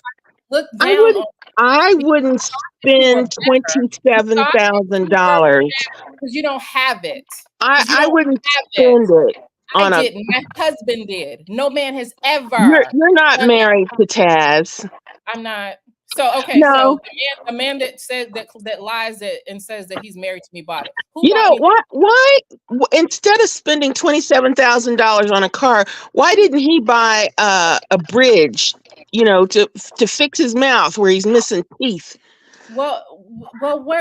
look I down wouldn't. on I because wouldn't you were spend better. You thought that you were $27,000. because you don't have it. I Because you I don't wouldn't have it. spend it I on a. didn't. My husband did. No man has ever You're not done that. married to Taz. I'm not. So okay, No. so the man that said that lies that and says that he's married to me bought it. Who You bought know me? what? Why instead of spending $27,000 on a car, why didn't he buy a bridge? To fix his mouth where he's missing teeth. Well,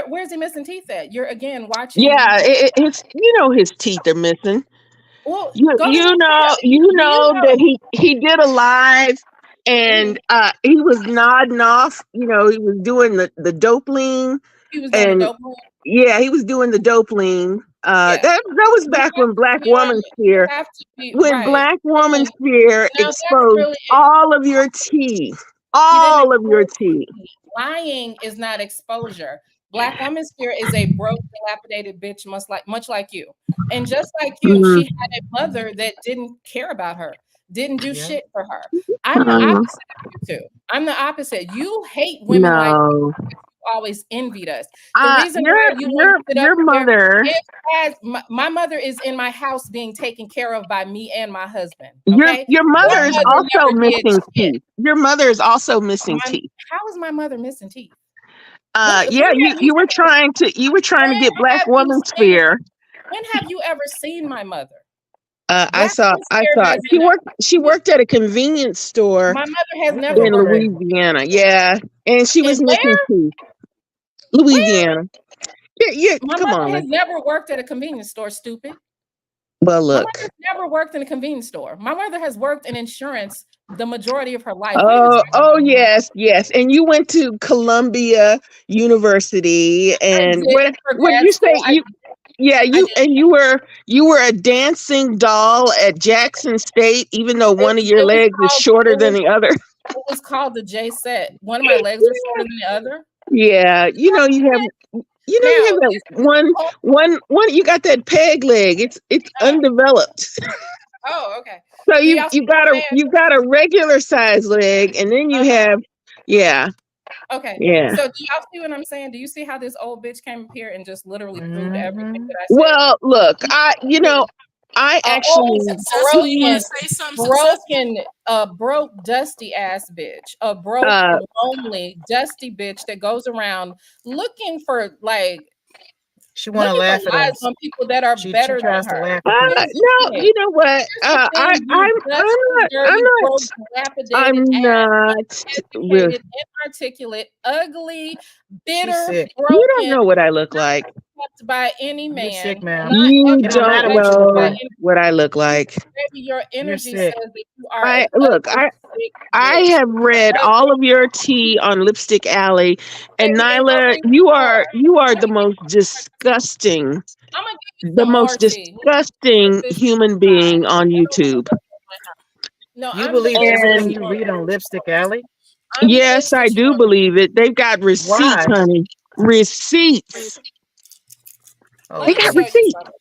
where's he missing teeth at? You're again watching. Yeah, it's his teeth are missing. Well, You go ahead you and look know at it. you Do you know that know? he did a live Mhm. and he was nodding off. He was doing the dope lean He was doing the and dope one. yeah, he was doing the dope lean. Yeah, That was you back have when to Black be on. Woman You Sphere have to be when right. Black Woman And Sphere now that's exposed really all of your teeth. he didn't All of your expose teeth. me. Lying is not exposure. Black woman spirit is a broke, dilapidated bitch, much like you. And just like you, she Mhm. had a mother that didn't care about her, didn't do Yeah. shit for her. I'm the Uh, opposite of you two. I'm the opposite. You hate women like me no. always envied us. The reason why you wouldn't sit up your here mother, is as my mother is in my house being taken care of by me and my husband. your Okay, your your mother is mother also never did missing shit. teeth. Your mother is also missing My, teeth. how is my mother missing teeth? Yeah, you were trying to when get Black have you Woman seen Sphere. when have you ever seen my mother? I Black saw Woman Sphere she worked at a convenience store my mother has Look at never in that worked. thing. Louisiana. Yeah, and she And was missing where? teeth. Where? Louisiana. Yeah, My come mother has on. never worked at a convenience store, stupid. Well, My look. mother's never worked in a convenience store. My mother has worked in insurance the majority of her life. We didn't Oh yes. And you went to Columbia University, I and did for what did grad you school. say? I did You were a dancing doll at Jackson State, even though one of your it was legs is called shorter than the other. it was called the J set. One of my legs are shorter than the other. Yeah, you have Now that one. You got that peg leg. It's undeveloped. oh, okay. So Do y'all see what I'm saying? you got a regular size leg, and then you have yeah. Okay. Yeah. So do y'all see what I'm saying? Do you see how this old bitch came up here and just literally proved everything that I said? Well, look, I Old, actually Sis, you want broken, to say something successful? broke, dusty ass bitch, a broke, uh lonely, dusty bitch that goes around looking for She want to looking for laugh at lies us. on people that are She better than tries to her. laugh at people. Here's the no, thing. you know what? Here's the thing, you dusty, dirty, broke, I'm dilapidated not ass, with uneducated, inarticulate, ugly, She's bitter, sick. you don't broken, know what I look like. kept by any You're man, sick, ma'am. not You ever It don't matter don't what you look by know like. any. what I look like. Baby, your You're energy sick. says that you are an ugly, sick I bitch. have read all of your tea on Lipstick Alley, and Baby, and you'll Nyla, read some more. you are Let the me give most disgusting, I'm gonna give you the some more most tea. Put disgusting this human aside. being on I don't want to YouTube. go through my house. No, You I'm the believe oldest everything And you one. read on Lipstick Alley? I'm the yes, bitch I that you do want. believe it. They've got receipts, Why? honey. Receipts. Oh, They Let me got show please. you receipts. something.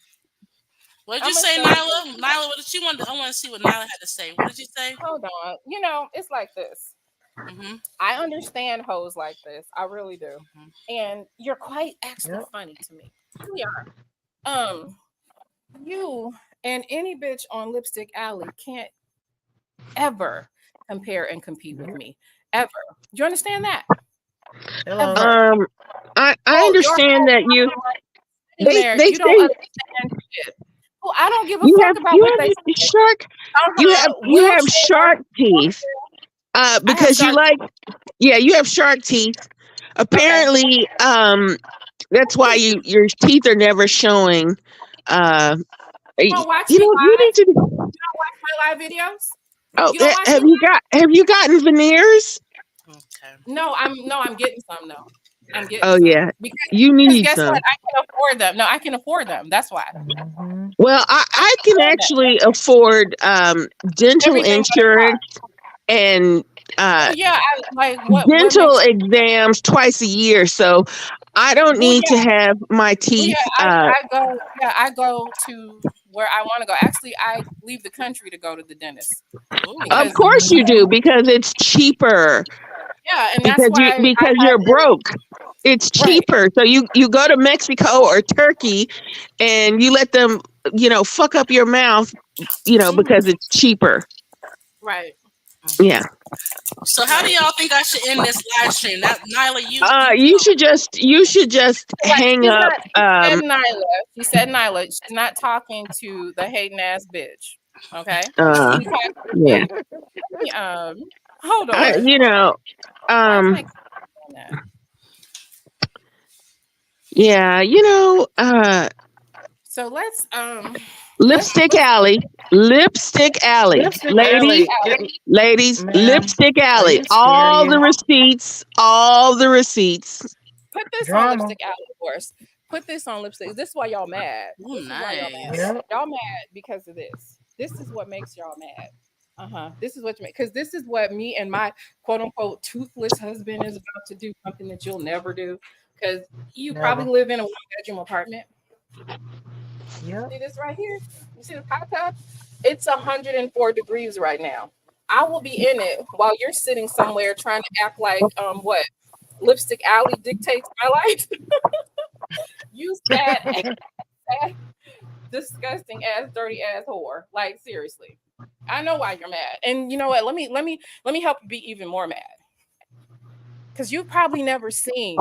What'd you I'm gonna say, show you. Nyla? Nyla, what did you want? I want to see what Nyla had to say. What did you say? Hold on. It's like this. Mm-hmm. I understand hoes like this. I really do. Mm-hmm. And you're quite actually Yep. funny to me. You are. You and any bitch on Lipstick Alley can't ever compare and compete with me. Ever. Do you understand that? Hello. Ever. I Your understand whole that sitting there, they you don't say understand shit. Well, I don't give a fuck about you what they have say. shark you have Wheelchair shark teeth. I have Because you shark. like you have shark teeth. Okay. Apparently, that's why your teeth are never showing. You don't watch You me know, you live. need to. You don't watch my live videos. Oh, You don't watch me live. have you gotten veneers? Okay. I'm getting some though. I'm getting Oh some yeah, because you need guess some. what? I can afford them. No, I can afford them. That's why Mhm. Well, I I can can afford them. actually afford dental Everything but a car. insurance and Oh yeah, I like what dental makes exams twice a year, so I don't well need yeah, to have my well teeth. yeah, I go to where I want to go. Actually, I leave the country to go to the dentist Ooh. Of because course you do, because it's cheaper. yeah, and that's why I Because have you're broke. It's right, cheaper. So you go to Mexico or Turkey and you let them, fuck up your mouth, mhm, because it's cheaper. right, Yeah. So how do right. y'all think I should end this live stream? That Nyla, you You should just Right. hang She's up. not. She said Nyla. She said Nyla. She's not talking to the hating ass bitch. Okay. Uh She's talking to yeah. you. Hold I on. you know, Why is my um on that? yeah, So let's Lipstick Alley. Lipstick Alley. Lipstick Ladies, Alley. Ma'am, Lipstick are Alley. you All the serious? receipts. All the receipts. put this on Drama. lipstick alley course. Put this on lipstick. This is why y'all mad. ooh, This is why y'all mad. nice. Yep. Y'all mad because of this. This is what makes y'all mad. This is what you make because this is what me and my quote unquote toothless husband is about to do. Something that you'll never do because you probably Never. live in a 1 bedroom apartment. Yep. See this right here? You see the hot tub? It's 104 degrees right now. I will be in it while you're sitting somewhere trying to act like what? Lipstick Alley dictates my life. You sad, disgusting ass, dirty ass whore. Like seriously, I know why you're mad. And you know what? Let me help you be even more mad. Because you've probably never seen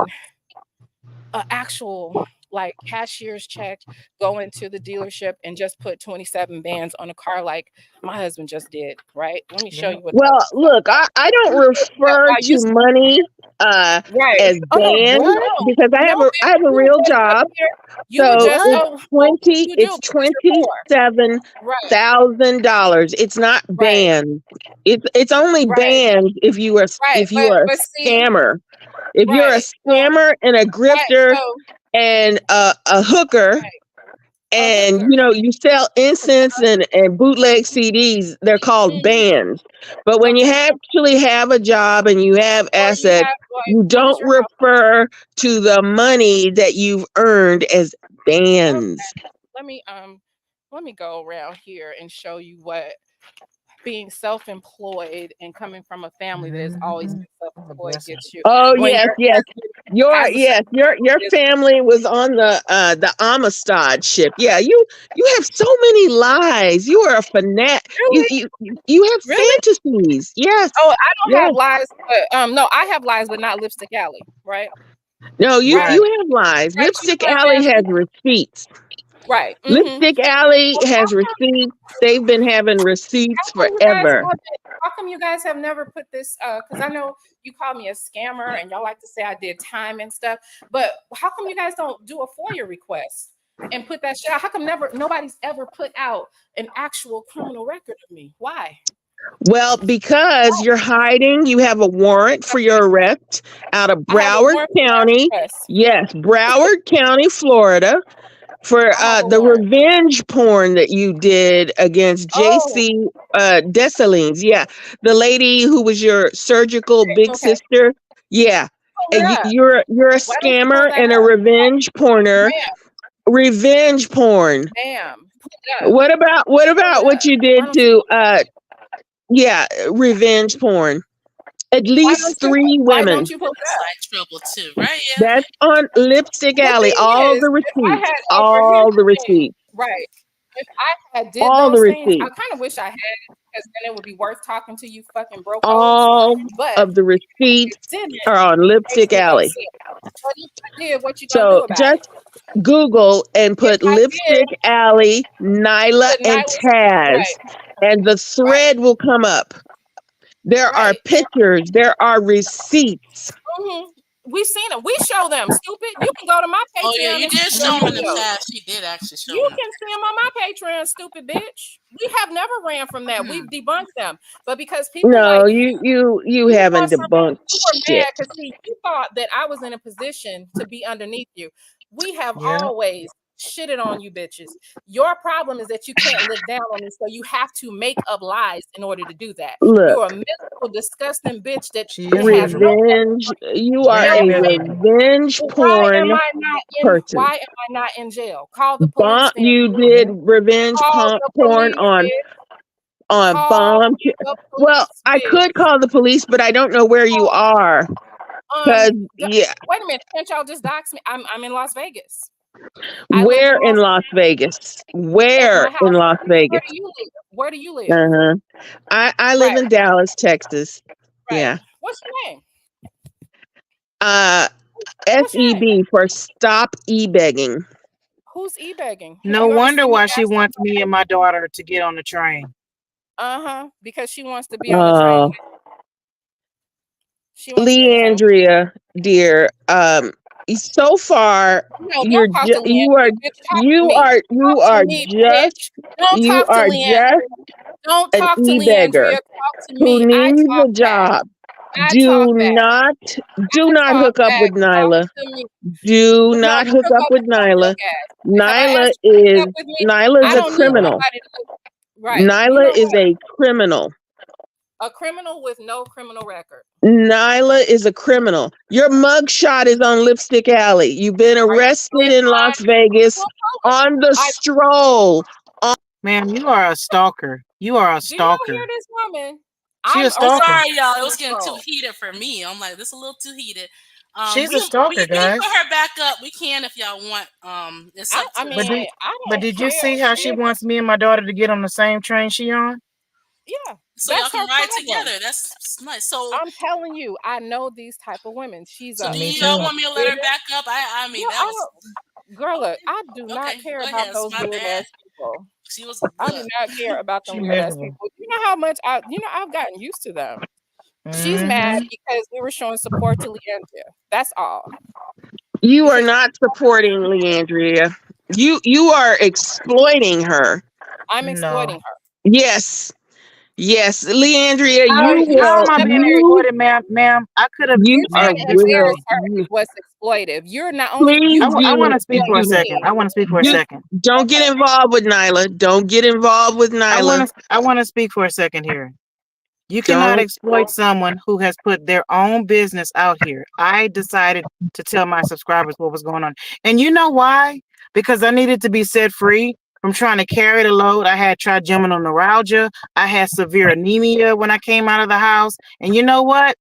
an actual like cashier's check go into the dealership and just put 27 bands on a car like my husband just did, right? Let me show you what that Well, looks like. look, I don't You did that refer while you to money right. as Oh bands What? no, because no, I have baby, a you were real just up job. here. You were So just What? it's you do because you're poor. Right, $27,000. It's not right, bands. It's only right, bands right. if you are But a see, scammer. If you're a right. So scammer and a right, grifter so and a hooker, right, a and hooker. you sell incense and bootleg CDs, they're called Mhm. bands. But when you Okay. actually have a job and you have Or you assets, have like, you what is don't your house? refer to the money that you've earned as Okay. bands. Let me let me go around here and show you what being self-employed and coming from a family that has always Mhm. been That's a self-employed blessing. gets you Oh when yes, your yes. has a certain Your business. family was on the Amistad ship. Yeah, you have so many lies. You are a fanatic. Really? You have Really? fantasies. Yes. Oh, I don't Yes. have lies, but no, I have lies, but not Lipstick Alley, right? No, Right? Right. you have lies. Right. You Lipstick know what Alley I'm has saying? receipts. Right. Mm-hmm. Lipstick Alley Well, has receipts. They've been having receipts how come you guys forever. haven't how come you guys have never put this because I know you call me a scammer and y'all like to say I did time and stuff, but how come you guys don't do a FOIA request and put that shit out? How come nobody's ever put out an actual criminal record of me? Why? Well, because you're hiding, you have a warrant for Okay. your arrest out of I have a Broward warrant for County. my arrest. Yes, Broward County, Florida, for I have a the warrant. revenge porn that you did against Oh, JC Dessalines. Yeah, the lady who was your surgical big okay. sister. Yeah, Pull and it up. you're a Why don't you pull scammer that and a up? revenge porner. Ma'am, Revenge porn. ma'am, pull it up. What Pull about it what up. you Why did don't you to pull it up? yeah, revenge porn? At Why least don't you three why don't women. you pull it up? Side trouble too, right? Yeah. That's on Lipstick The Alley. thing All is, the if I receipts. had okay, here's All the the thing, receipts. right? If I had did All the those things, I receipts. kind of wish I had because then it would be worth talking to you fucking broke hoes. All But of the if receipts I didn't, are on it makes Lipstick me Alley. upset. But if I did, what you gonna do So about it? just Google and If put I Lipstick did, Alley, Nyla, put and Nyla's Taz, right, and the right, thread will come up. There are right. pictures. There are receipts. Mhm. We seen them. We show them. Stupid. You can go to my Oh yeah, Patreon you and see did their show him in the Mhm. videos. past. She did actually show him You in the can see them on my Patreon, stupid bitch. We have never ran from that. past. We've debunked them. But because people No, like you you want haven't something, debunked you were shit. mad because see, you thought that I was in a position to be underneath you. We have Yeah. always shitted on you bitches. Your problem is that you can't look down on me, so you have to make up lies in order to do that. Look, You're a miserable, disgusting bitch that She is has no miserable. revenge. You are jail Very a miserable. revenge well, porn person. why am I not in jail? Call the police then. You did Yeah. revenge Call the porn police, bitch. on Call bomb. the Well, police, I bitch. could call the police, but I don't know where you are. Cause yeah, Wait a minute. Can't y'all just dox me? I'm in Las Vegas. I live where in in Las Las Vegas? at my Where in house. Las Where Vegas? do you live? Where do you live? Uh-huh. I live Right, in Dallas, Texas. right. Yeah. What's your name? Uh, What's your name? SEB for stop e-begging. Who's e-begging? No You ever wonder see me why she asking wants me and my daughter to get on the train. uh-huh, because she wants to be on the train. She wants to be on the train. Leandria, dear, so far No, don't talk to you Leandria, bitch. Talk to you me. are you Talk to are me, just bitch. Don't you talk to are just Leandria. Don't an talk to e-beggar Leandria. Talk to who me. I needs talk a back. job. I Do talk back. not do I not talk hook up back. with Talk Nyla. to me. Do No, not hook hook up up with with your Nyla. broke ass. Have I asked you to hook up with me? Nyla's I a don't need criminal. nobody to right. You Nyla know is what? a criminal. A criminal with no criminal record. Nyla is a criminal. Your mugshot is on Lipstick Alley. You've been Are you arrested it's in Las Vegas on the I stroll. Ma'am, you are a stalker. You are a do y'all hear stalker. this woman? She a I'm I'm stalker. arrested sorry, y'all. It on was the getting too stroll. heated for me. I'm like, this is a little too heated. She's We a stalker, we can guys. put her back up. We can if y'all want. It's up I to But mean, did I but don't did you care. see how she wants me and my daughter to get on the same train she on? Yeah, so y'all that's can her ride problem. together. That's nice. So I'm telling you, I know these type of women. She's so a do Me you y'all too. want me to let her bitter. back up? I No, mean that I was don't. Girl, look, I do okay. not care Go about ahead. It's those my weird bad. ass people. She was I do look. not care about them She weird ass miserable. people. You know how much I've gotten used to them. She's mad Mm-hmm. because we were showing support to Leandria. That's all. You are Because not supporting Leandria. You are exploiting her. I'm exploiting No. her. Yes. Yes, Leandria, How you how will am I being you exploited, ma'am? Ma'am, I could have, you You're are trying ma'am. to Listen to will embarrass me. her you is what's exploitive. You're not only please you I want do to speak for a exploiting do second. me. I want to speak for a just second. don't get Okay. involved with Nyla. Don't get involved with Nyla. I want to speak for a second here. You cannot Don't exploit someone who has put their own business out here. I decided to tell my subscribers what was going on. And you know why? Because I needed to be set free from trying to carry the load. I had trigeminal neuralgia. I had severe anemia when I came out of the house. And you know what?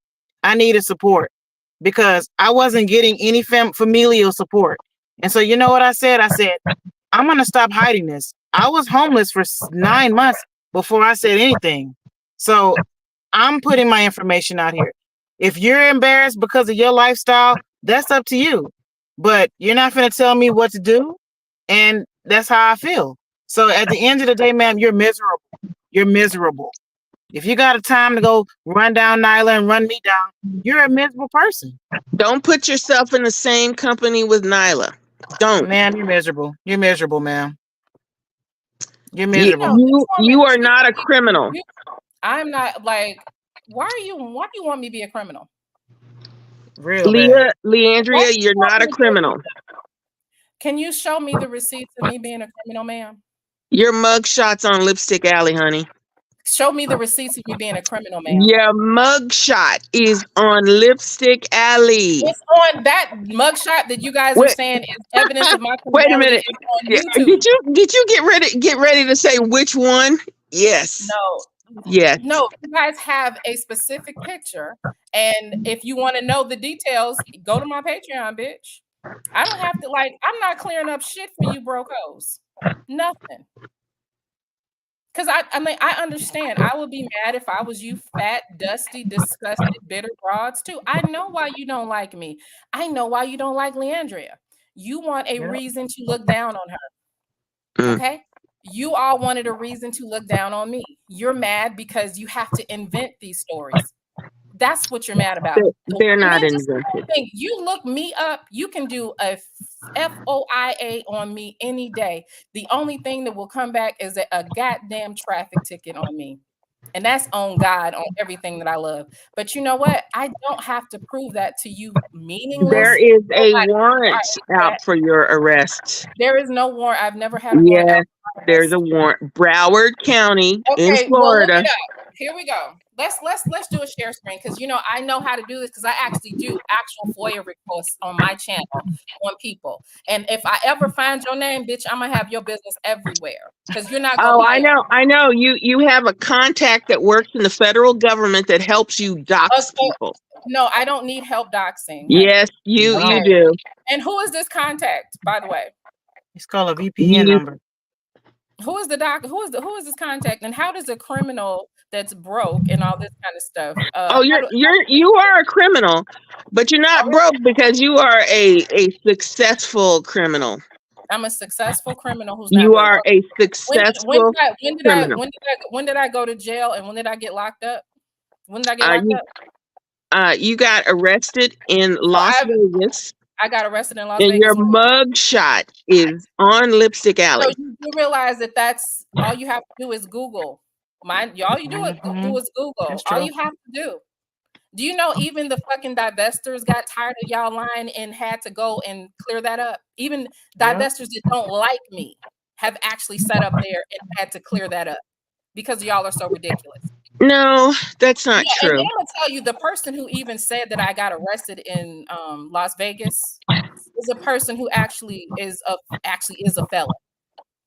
I needed support because I wasn't getting any familial support. And so, you know what I said? I said, I'm going to stop hiding this. I was homeless for 9 months before I said anything. So I'm putting my information out here. If you're embarrassed because of your lifestyle, that's up to you. But you're not going to tell me what to do. And that's how I feel. So at the end of the day, ma'am, you're miserable. You're miserable. If you got a time to go run down Nyla and run me down, you're a miserable person. don't put yourself in the same company with Nyla. Don't. Ma'am, you're miserable. You're miserable, ma'am. You're You You know, miserable. this woman, you are she not a don't even criminal. I'm not like, why do you want me to be a criminal? Real bad. Why Leandria, do you you're want not me a to be a criminal. criminal? Can you show me the receipts of me being a criminal, ma'am? Your mug shots on Lipstick Alley, honey. Show me the receipts of me being a criminal, ma'am. Your mug shot is on Lipstick Alley. It's on that mugshot that you guys are Wait, saying is evidence of my wait a criminality minute. is on Yeah, YouTube. did you get ready to say which one? Yes. No, Yes. no, you guys have a specific picture, and if you want to know the details, go to my Patreon, bitch. I don't have to like. I'm not clearing up shit for you, brocos. Nothing. Because I mean, I understand. I would be mad if I was you, fat, dusty, disgusted, bitter broads too. I know why you don't like me. I know why you don't like Leandria. You want a Yep. reason to look down on her. Mm. Okay. You all wanted a reason to look down on me. You're mad because you have to invent these stories. That's what you're mad about. They're And not then just invented. one thing, you look me up, you can do a FOIA on me any day. The only thing that will come back is a goddamn traffic ticket on me. And that's on God, on everything that I love. But you know what? I don't have to prove that to you There meaningless. is a Nobody warrant that. out for your arrest. There is no warrant. I've never had a warrant out Yes, for my there's arrest. a warrant. Broward County in Okay, well, look Florida. it up. Here we go. Let's do a share screen because you know I know how to do this because I actually do actual FOIA requests on my channel on people. And if I ever find your name, bitch, I'm gonna have your business everywhere because you're not gonna Oh, hide. I know. You have a contact that works in the federal government that helps you dox Okay, people. no, I don't need help doxing, honey. Yes, you Okay. No. do. And who is this contact, by the way? It's called a VPN You number. Who is the doc? Who is this contact? And how does a criminal that's broke and all this kind of stuff? oh, you are a criminal, but you're not broke because you are a successful criminal. I'm a successful criminal who's not You broke. are a successful criminal. When did I go to jail and when did I get locked up? When did I get locked You you got arrested in up? So Las Vegas, I got arrested in Las and Vegas. your mug shot is on Lipstick So Alley. you do realize that that's all you have to do is Google. All you Mm-hmm. do is Google. That's All true. you have to do. Do you know even the fucking divestors got tired of y'all lying and had to go and clear that up? Even Yep. divestors that don't like me have actually sat up there and had to clear that up because y'all are so ridiculous. No, that's not Yeah, and true. I'm gonna tell you, the person who even said that I got arrested in Las Vegas is a person who actually is a felon,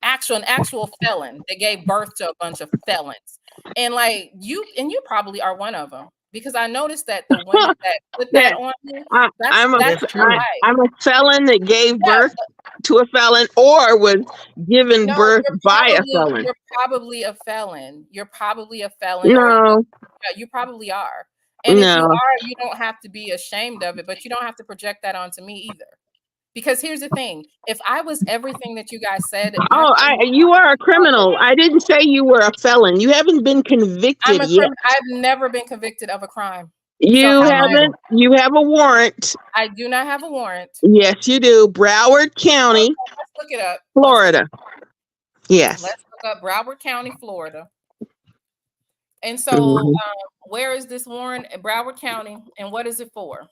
an actual felon that gave birth to a bunch of felons, and like you probably are one of them. because I noticed that the women that put Yeah, that on you, I'm that's true. right. I'm a felon that gave Yeah, birth to a felon or was given no, birth by a felon. you're probably a felon. You're probably a felon, or No, yeah, you probably are. And if you no. are, you don't have to be ashamed of it, but you don't have to project that onto me either. Because here's the thing: if I was everything that you guys said, my Oh, you are a criminal. I didn't say you were a felon. You haven't been I'm convicted a yet. criminal. I've never been convicted of a crime. You how am I- haven't. You have a warrant. I do not have a warrant. Yes, you do. Broward County, Let's look it up. Florida. Yes. Let's look up Broward County, Florida. And so, Mhm. where is this warrant? Broward County, and what is it for?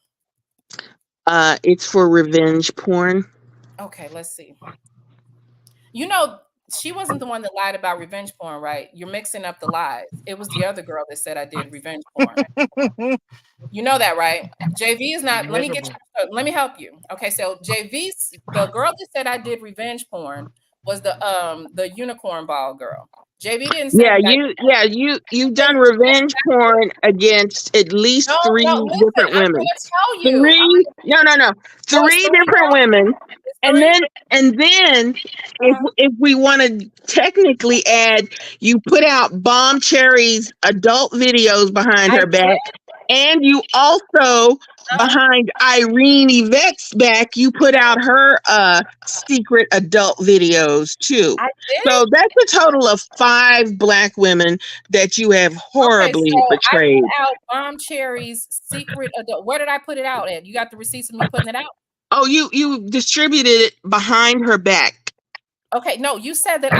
It's for revenge porn. Okay, let's see. You know, she wasn't the one that lied about revenge porn, right? You're mixing up the lies. It was the other girl that said I did revenge porn. You know that, right? JV is not. Let me get you. Let me help you. Okay, so JV's the girl that said I did revenge porn was the unicorn ball girl. JV didn't say. You've done revenge porn against at least three listen, different I'm women. gonna tell you. Three different women. And then if we want to technically add, you put out Bomb Cherry's adult videos behind her back. And you also, behind Irene Yvette's back, you put out her secret adult videos too. I did? So that's a total of 5 Black women that you have horribly betrayed. I put out Bomb Cherry's secret adult. Where did I put it out at? You got the receipts of me putting it out? Oh, you distributed it behind her back. Okay, no, you said that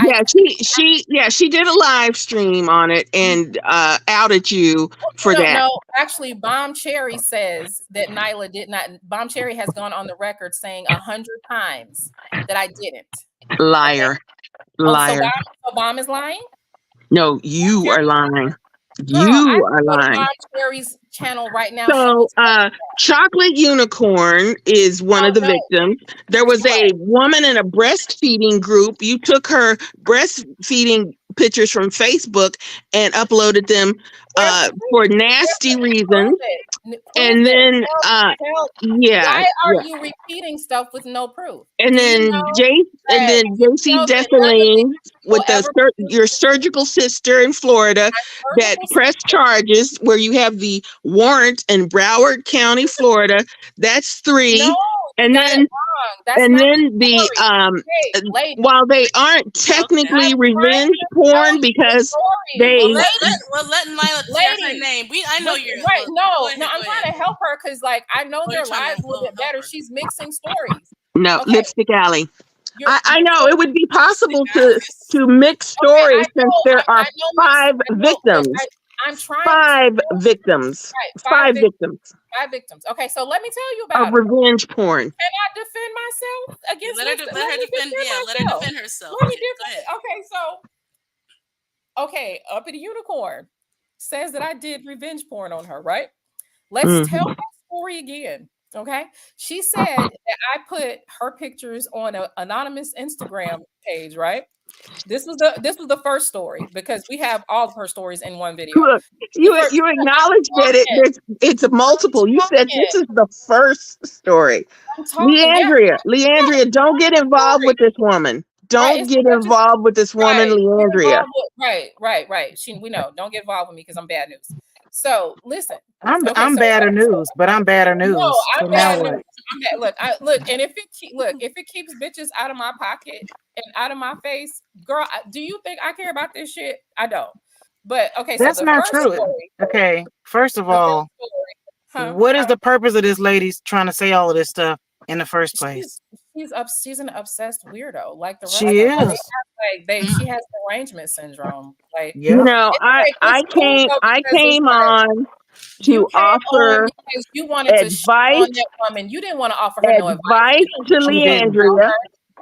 she did a live stream on it and outed you for that. No, actually, Bomb Cherry says that Nyla did not. Bomb Cherry has gone on the record saying 100 times that I didn't. Liar. Okay. Liar. So Bomb is lying? No, you are lying. Girl, You are lying. Bomb Cherry's channel right now. So, Chocolate Unicorn is one of the victims. There was a woman in a breastfeeding group. You took her breastfeeding pictures from Facebook and uploaded them for nasty reasons. And then, why are you repeating stuff with no proof? And then JC Dessalines with your surgical sister in Florida that pressed charges where you have the warrant in Broward County, Florida. That's 3. No, and then while they aren't technically revenge porn because they let Nyla say her name. I know you're right. No, I'm trying to help her because I know their lives a little bit better. She's mixing stories. No, Lipstick Alley. I know it would be possible to mix stories since there are 5 victims. I'm trying 5 victims. Right, 5 victims. 5 victims. Okay, so let me tell you about revenge porn. Can I defend myself against? Let her defend herself. Let me Okay, Uppity Unicorn says that I did revenge porn on her. Right? Let's tell that story again. Okay, she said that I put her pictures on an anonymous Instagram page. Right? This was the first story because we have all of her stories in one video. Look, you acknowledge that it's a multiple. You said this is the first story. Leandria, don't get involved with this woman. Don't get involved with this woman, Leandria. Right. We know. Don't get involved with me because I'm bad news. So listen, I'm badder news, but I'm badder news. No, I'm so bad now news. Look, and if it keeps bitches out of my pocket and out of my face, girl, do you think I care about this shit? I don't. But okay, that's so not true. Okay, first of all, what is the purpose of this lady trying to say all of this stuff in the first place? She's an obsessed weirdo, like the rest she of them. is. She has derangement syndrome. Like I came on to offer you wanted advice to on that woman. You didn't want to offer her no advice to Leandria.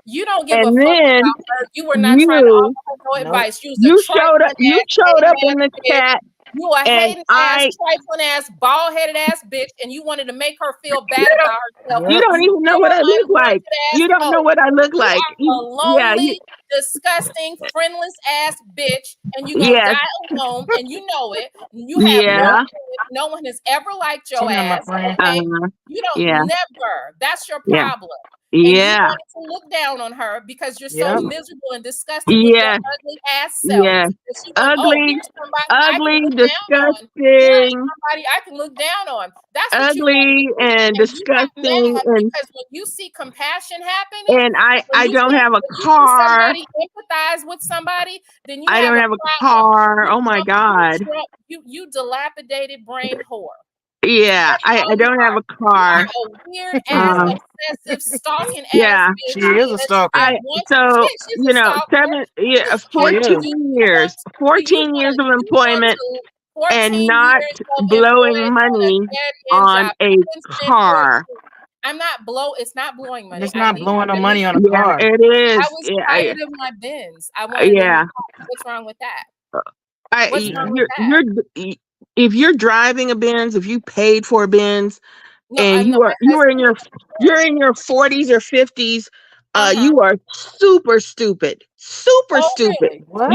You don't give a fuck about her. You were not trying to offer her no advice. You showed up in the chat. You a hating ass, trifling ass, bald headed ass bitch, and you wanted to make her feel bad about herself. You don't even know what I look like. You don't know what I look like. You are a lonely, disgusting, friendless ass bitch, and you gonna Yes. die alone, and you know it. You have Yeah. no one has ever liked your Come on, my ass. friend. Okay, you don't Yeah. never. That's your Yeah. problem. And you Yeah. wanted to look down on her because you're so Yep. miserable and disgusted with your Yes. ugly ass self. Yes. And she went, oh, Ugly. here's somebody I can Ugly. look down on. Here's Disgusting. somebody I can look down on. That's what you want Ugly to do. and And you got disgusting mad and because when you see compassion happening, when I you don't see have a when you see car. somebody empathize with somebody, then you I have don't a have a problem. car. Oh my God. You dilapidated brain whore. Yeah, That's all I you don't have are. a You are car. a weird ass, Um, obsessive, stalking ass yeah. bitch. She is a That stalker. wants So, she's a stalker. She 14 years, do you 14 want years of you want employment to and 14 not years of blowing employment on a money dead end on job. a You can spend car. I'm not it's not blowing money, It's not Eileen. blowing no money on a Yeah, car. it I is. was Yeah, tired of my Benz. I wanted a new yeah. car. What's wrong with that? What's wrong with You're that? if you're driving a Benz, if you paid for a Benz, No, and my you are in husband you're in your 40s or 50s, uh-huh. you are super stupid. Super Oh, stupid. really? What?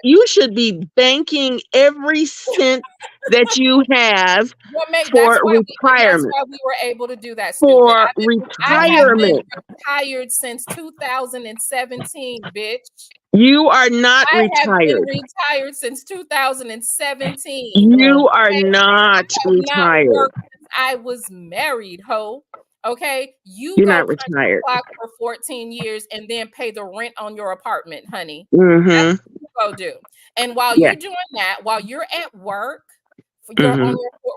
You should be banking every cent that you have That's for why retirement. we were able to do that, stupid. For I have been retirement. retired since 2017, bitch. You are not I have been retired. retired since 2017. You are Okay? not I have not retired. worked since I was married, ho. Okay, you You're go not punch the retired. clock for 14 years and then pay the rent on your apartment, honey. Mm-hmm. That's what you go do. And while Yeah. you doing that, while you're at work, you're Mm-hmm.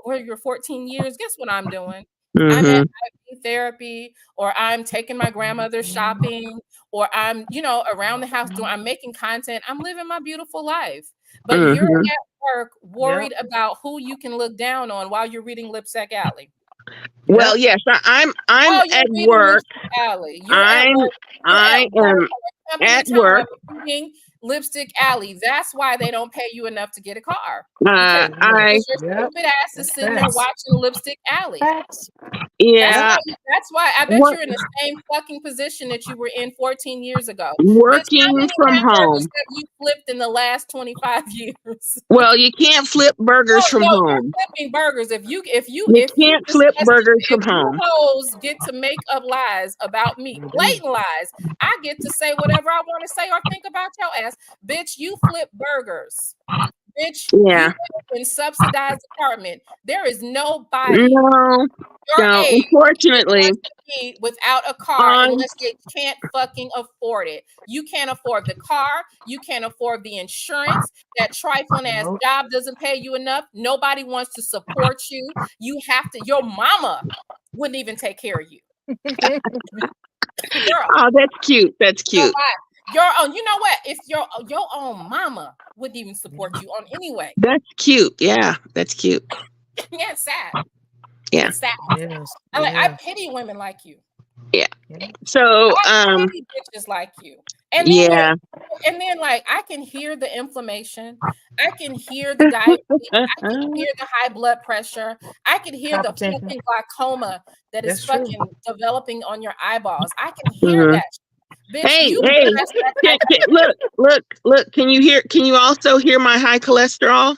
on your 14 years. Guess what I'm doing? I'm Mm-hmm. at therapy, or I'm taking my grandmother shopping, or I'm, around the house I'm making content. I'm living my beautiful life. But you're Mm-hmm. at work worried about who you can look down on while you're reading Lipstick Alley. Well, yes, I'm Oh, you're at reading work. Lipstick Alley. You're at work. You're I at work am at a company at work. reading Lipstick Alley. That's why they don't pay you enough to get a car. I Because your stupid ass is sitting there watching Lipstick Alley. yeah, That's why I bet what, you're in the same fucking position that you were in 14 years ago. Bitch, how working many from hamburgers home. have you flipped in the last 25 years? Well, you can't flip burgers from You're home. flipping burgers. If you You can't flip disgusting, burgers if from you home. hoes get to make up lies about me, blatant lies, I get to say whatever I want to say or think about your ass. Bitch, you flip burgers. Bitch, Yeah. you live in subsidized apartment. There is nobody No, your age that unfortunately, wants to be without a car unless they can't fucking afford it. You can't afford the car. You can't afford the insurance. That trifling ass job doesn't pay you enough. Nobody wants to support you. You have to. Your mama wouldn't even take care of you. Girl. Oh, that's cute. That's cute. Your own, you know what? If your own mama wouldn't even support you on anyway. That's cute. Yeah, that's cute. Yeah, it's sad. Yeah. It's sad. I pity women like you. Yeah. So I pity bitches like you. And then like I can hear the inflammation. I can hear the diabetes. I can hear the high blood pressure. I can hear the fucking glaucoma that is fucking developing on your eyeballs. I can hear that. Bitch, hey, look, can you also hear my high cholesterol?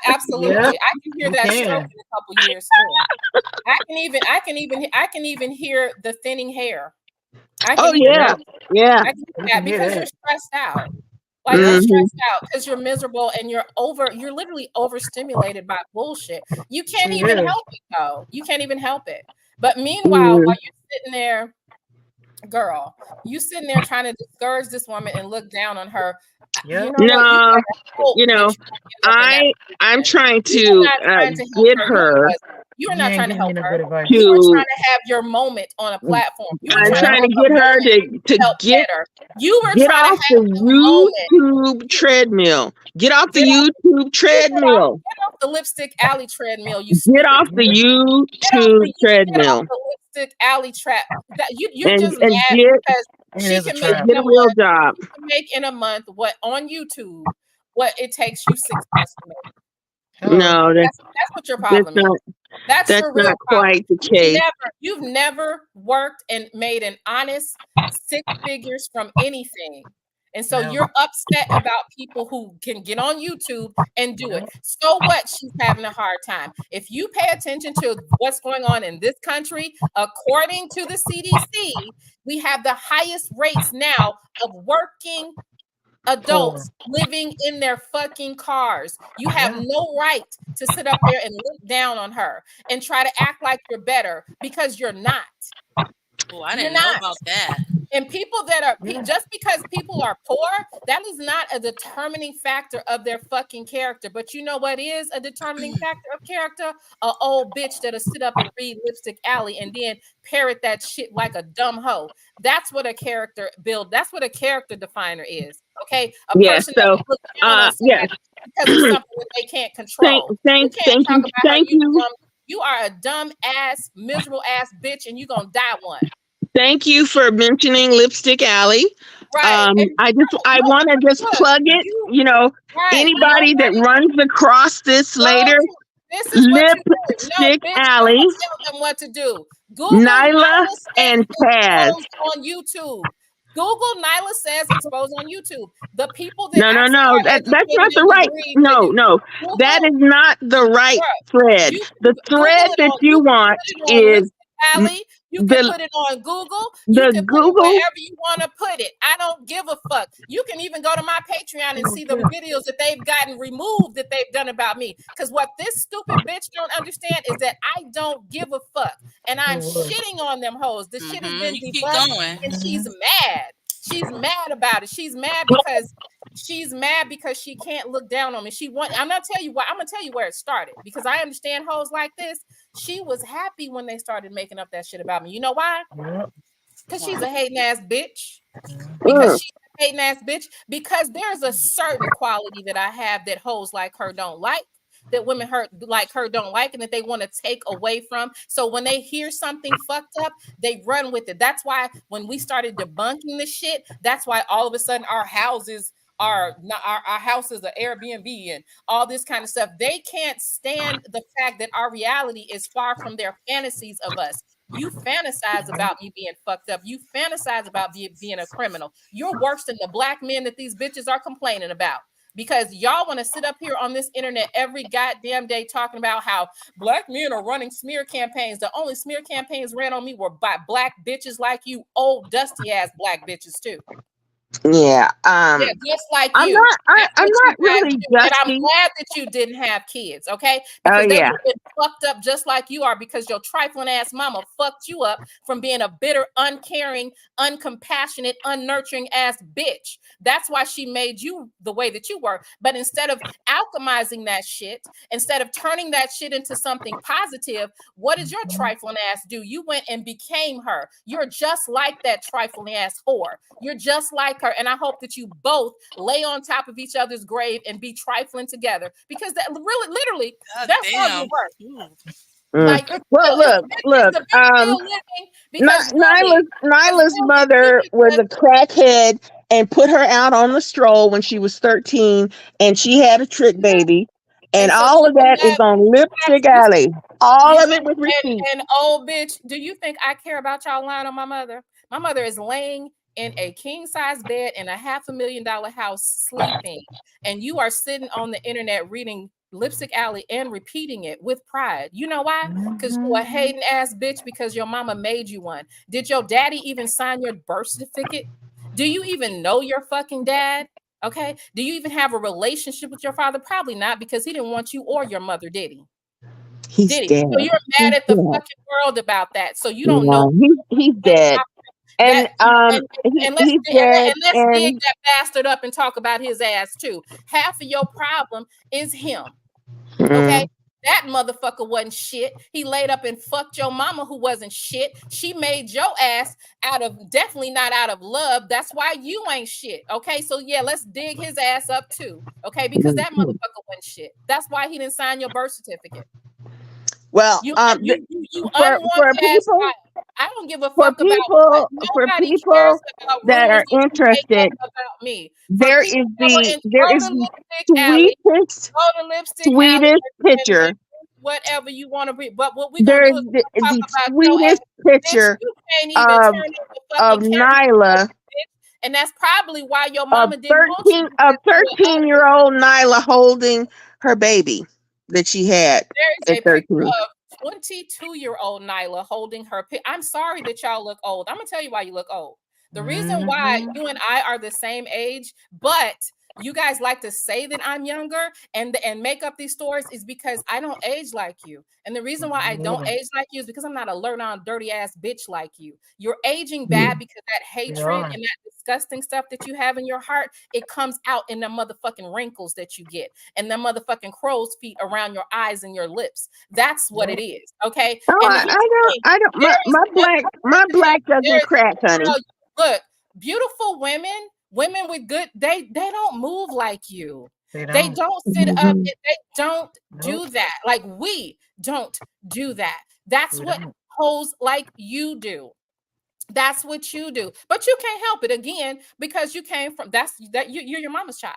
Absolutely. I can hear that stroke in a couple years too. I can even hear the thinning hair. I can because you're stressed out. Like you're stressed out because you're miserable and you're literally overstimulated by bullshit. You can't even help it though. You can't even help it. But meanwhile, while you're sitting there, girl, you sitting there trying to discourage this woman and look down on her. You know I'm trying to get her. You are not trying to help her. You were trying to have your moment on a platform. I'm trying to get her to get off the YouTube treadmill. Get off the YouTube treadmill. Get off the Lipstick Alley treadmill. Get off the YouTube treadmill. The Lipstick Alley trap. You're just and mad because she can make get a real job. She can make in a month what on YouTube what it takes you 6 months to make. No, that's what your problem is. That's your real not quite the case. You've never worked and made an honest 6 figures from anything. And so No. you're upset about people who can get on YouTube and do it. So what? She's having a hard time. If you pay attention to what's going on in this country, according to the CDC, we have the highest rates now of working adults living in their fucking cars. You have no right to sit up there and look down on her and try to act like you're better, because you're not. Oh, I didn't know about that. And people that are just because people are poor, that is not a determining factor of their fucking character. But you know what is a determining factor of character? A old bitch that'll sit up and read Lipstick Alley and then parrot that shit like a dumb hoe. That's what a character build. That's what a character definer is. Okay, a person that looks down on somebody because of something that they can't control. Thank you. You are a dumb ass, miserable ass bitch, and you're gonna die one. Thank you for mentioning Lipstick Alley. Right. I want to just plug it. Anybody that runs across this later, this is Lipstick Alley. Don't tell them what to do. Google Nyla and Taz on YouTube. Google Nyla Says Exposed on YouTube. The people that no, that's not the right. No, that is not the right thread. The thread that you want is Alley. You can put it on Google. You can put it wherever you want to put it. I don't give a fuck. You can even go to my Patreon and see the videos that they've gotten removed that they've done about me. Because what this stupid bitch don't understand is that I don't give a fuck. And I'm shitting on them hoes. The shit has been debunked, and she's mad. She's mad about it. She's mad because she can't look down on me. I'm gonna tell you why. I'm gonna tell you where it started, because I understand hoes like this. She was happy when they started making up that shit about me. You know why? Because she's a hating ass bitch. Because there's a certain quality that I have that hoes like her don't like, that women like her don't like, and that they want to take away from. So when they hear something fucked up, they run with it. That's why when we started debunking the shit, that's why all of a sudden our houses are Airbnb and all this kind of stuff. They can't stand the fact that our reality is far from their fantasies of us. You fantasize about me being fucked up. You fantasize about being a criminal. You're worse than the black men that these bitches are complaining about. Because y'all want to sit up here on this internet every goddamn day talking about how black men are running smear campaigns. The only smear campaigns ran on me were by black bitches like you, old dusty ass black bitches too. Yeah, just like I'm you. I'm not really and I'm glad that you didn't have kids, okay? Because they would have been fucked up just like you are, because your trifling ass mama fucked you up from being a bitter, uncaring, uncompassionate, unnurturing ass bitch. That's why she made you the way that you were. But instead of alchemizing that shit, instead of turning that shit into something positive, what did your trifling ass do? You went and became her. You're just like that trifling ass whore. You're just like her. And I hope that you both lay on top of each other's grave and be trifling together, because that really, literally, that's how you work. Like, look. Nyla's mother was a crackhead and put her out on the stroll when she was 13, and she had a trick baby. And so all of that is on Lipstick Alley. All of it with receipts. And old bitch, do you think I care about y'all lying on my mother? My mother is laying in a king-size bed in a $500,000 house sleeping, and you are sitting on the internet reading Lipstick Alley and repeating it with pride. You know why? Because you're a hating ass bitch, because your mama made you one. Did your daddy even sign your birth certificate? Do you even know your fucking dad? Okay. Do you even have a relationship with your father? Probably not, because he didn't want you or your mother, did he? He's dead. So you're mad at the fucking world about that. So you don't know. He's dead. And let's dig that bastard up and talk about his ass too. Half of your problem is him. Okay? That motherfucker wasn't shit. He laid up and fucked your mama, who wasn't shit. She made your ass definitely not out of love. That's why you ain't shit. Okay, so yeah, let's dig his ass up too. Okay, because that motherfucker wasn't shit. That's why he didn't sign your birth certificate. Well, for people, I don't give a fuck about people that are interested. About me. There is the sweetest picture. Whatever you want to be, but what we there is the sweetest picture of Nyla And that's probably why your A mama didn't want you a because you were ugly. 13-year-old Nyla holding her baby that she had There at is a picture 13. of 22-year-old Nyla holding her. I'm sorry that y'all look old. I'm gonna tell you why you look old. The reason why you and I are the same age, but you guys like to say that I'm younger and make up these stories is because I don't age like you. And the reason why I don't age like you is because I'm not a learn on dirty ass bitch like you. You're aging bad because that hatred and that disgusting stuff that you have in your heart, it comes out in the motherfucking wrinkles that you get and the motherfucking crow's feet around your eyes and your lips. That's what it is. Okay. Oh, And here's the thing, I don't. there is My black doesn't there's crack, honey. look, beautiful women with good, they don't move like you. They don't sit up. Mhm. They don't do that. Like we don't do that. That's what hoes like you do. That's what you do. But you can't help it again because you came from you're your mama's child.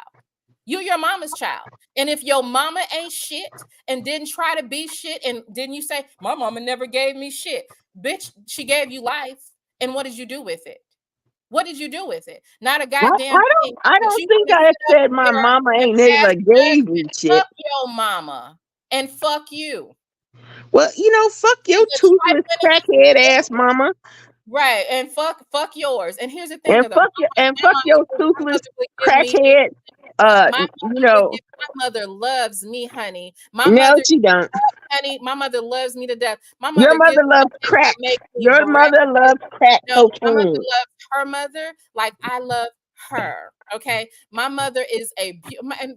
You're your mama's child. And if your mama ain't shit and didn't try to be shit, and didn't you say, my mama never gave me shit? Bitch, she gave you life. And what did you do with it? What did you do with it? Not a goddamn thing. I But don't you think want to I sit up said my there mama and ain't pass never gave me judgment. shit. Fuck your mama and fuck you. Well, fuck your The toothless trifling crackhead ass mama, right, and fuck yours. And here's the thing, though. and My fuck your mama, my toothless mother would give me. crackhead. My mother loves me, honny. My No, mother, she don't. honey, my mother loves me to death. My Your mother gives mother me loves things that crack. make me Your breath. mother loves crack No, my mother cocaine. loves her mother like I love her. Okay, my mother is in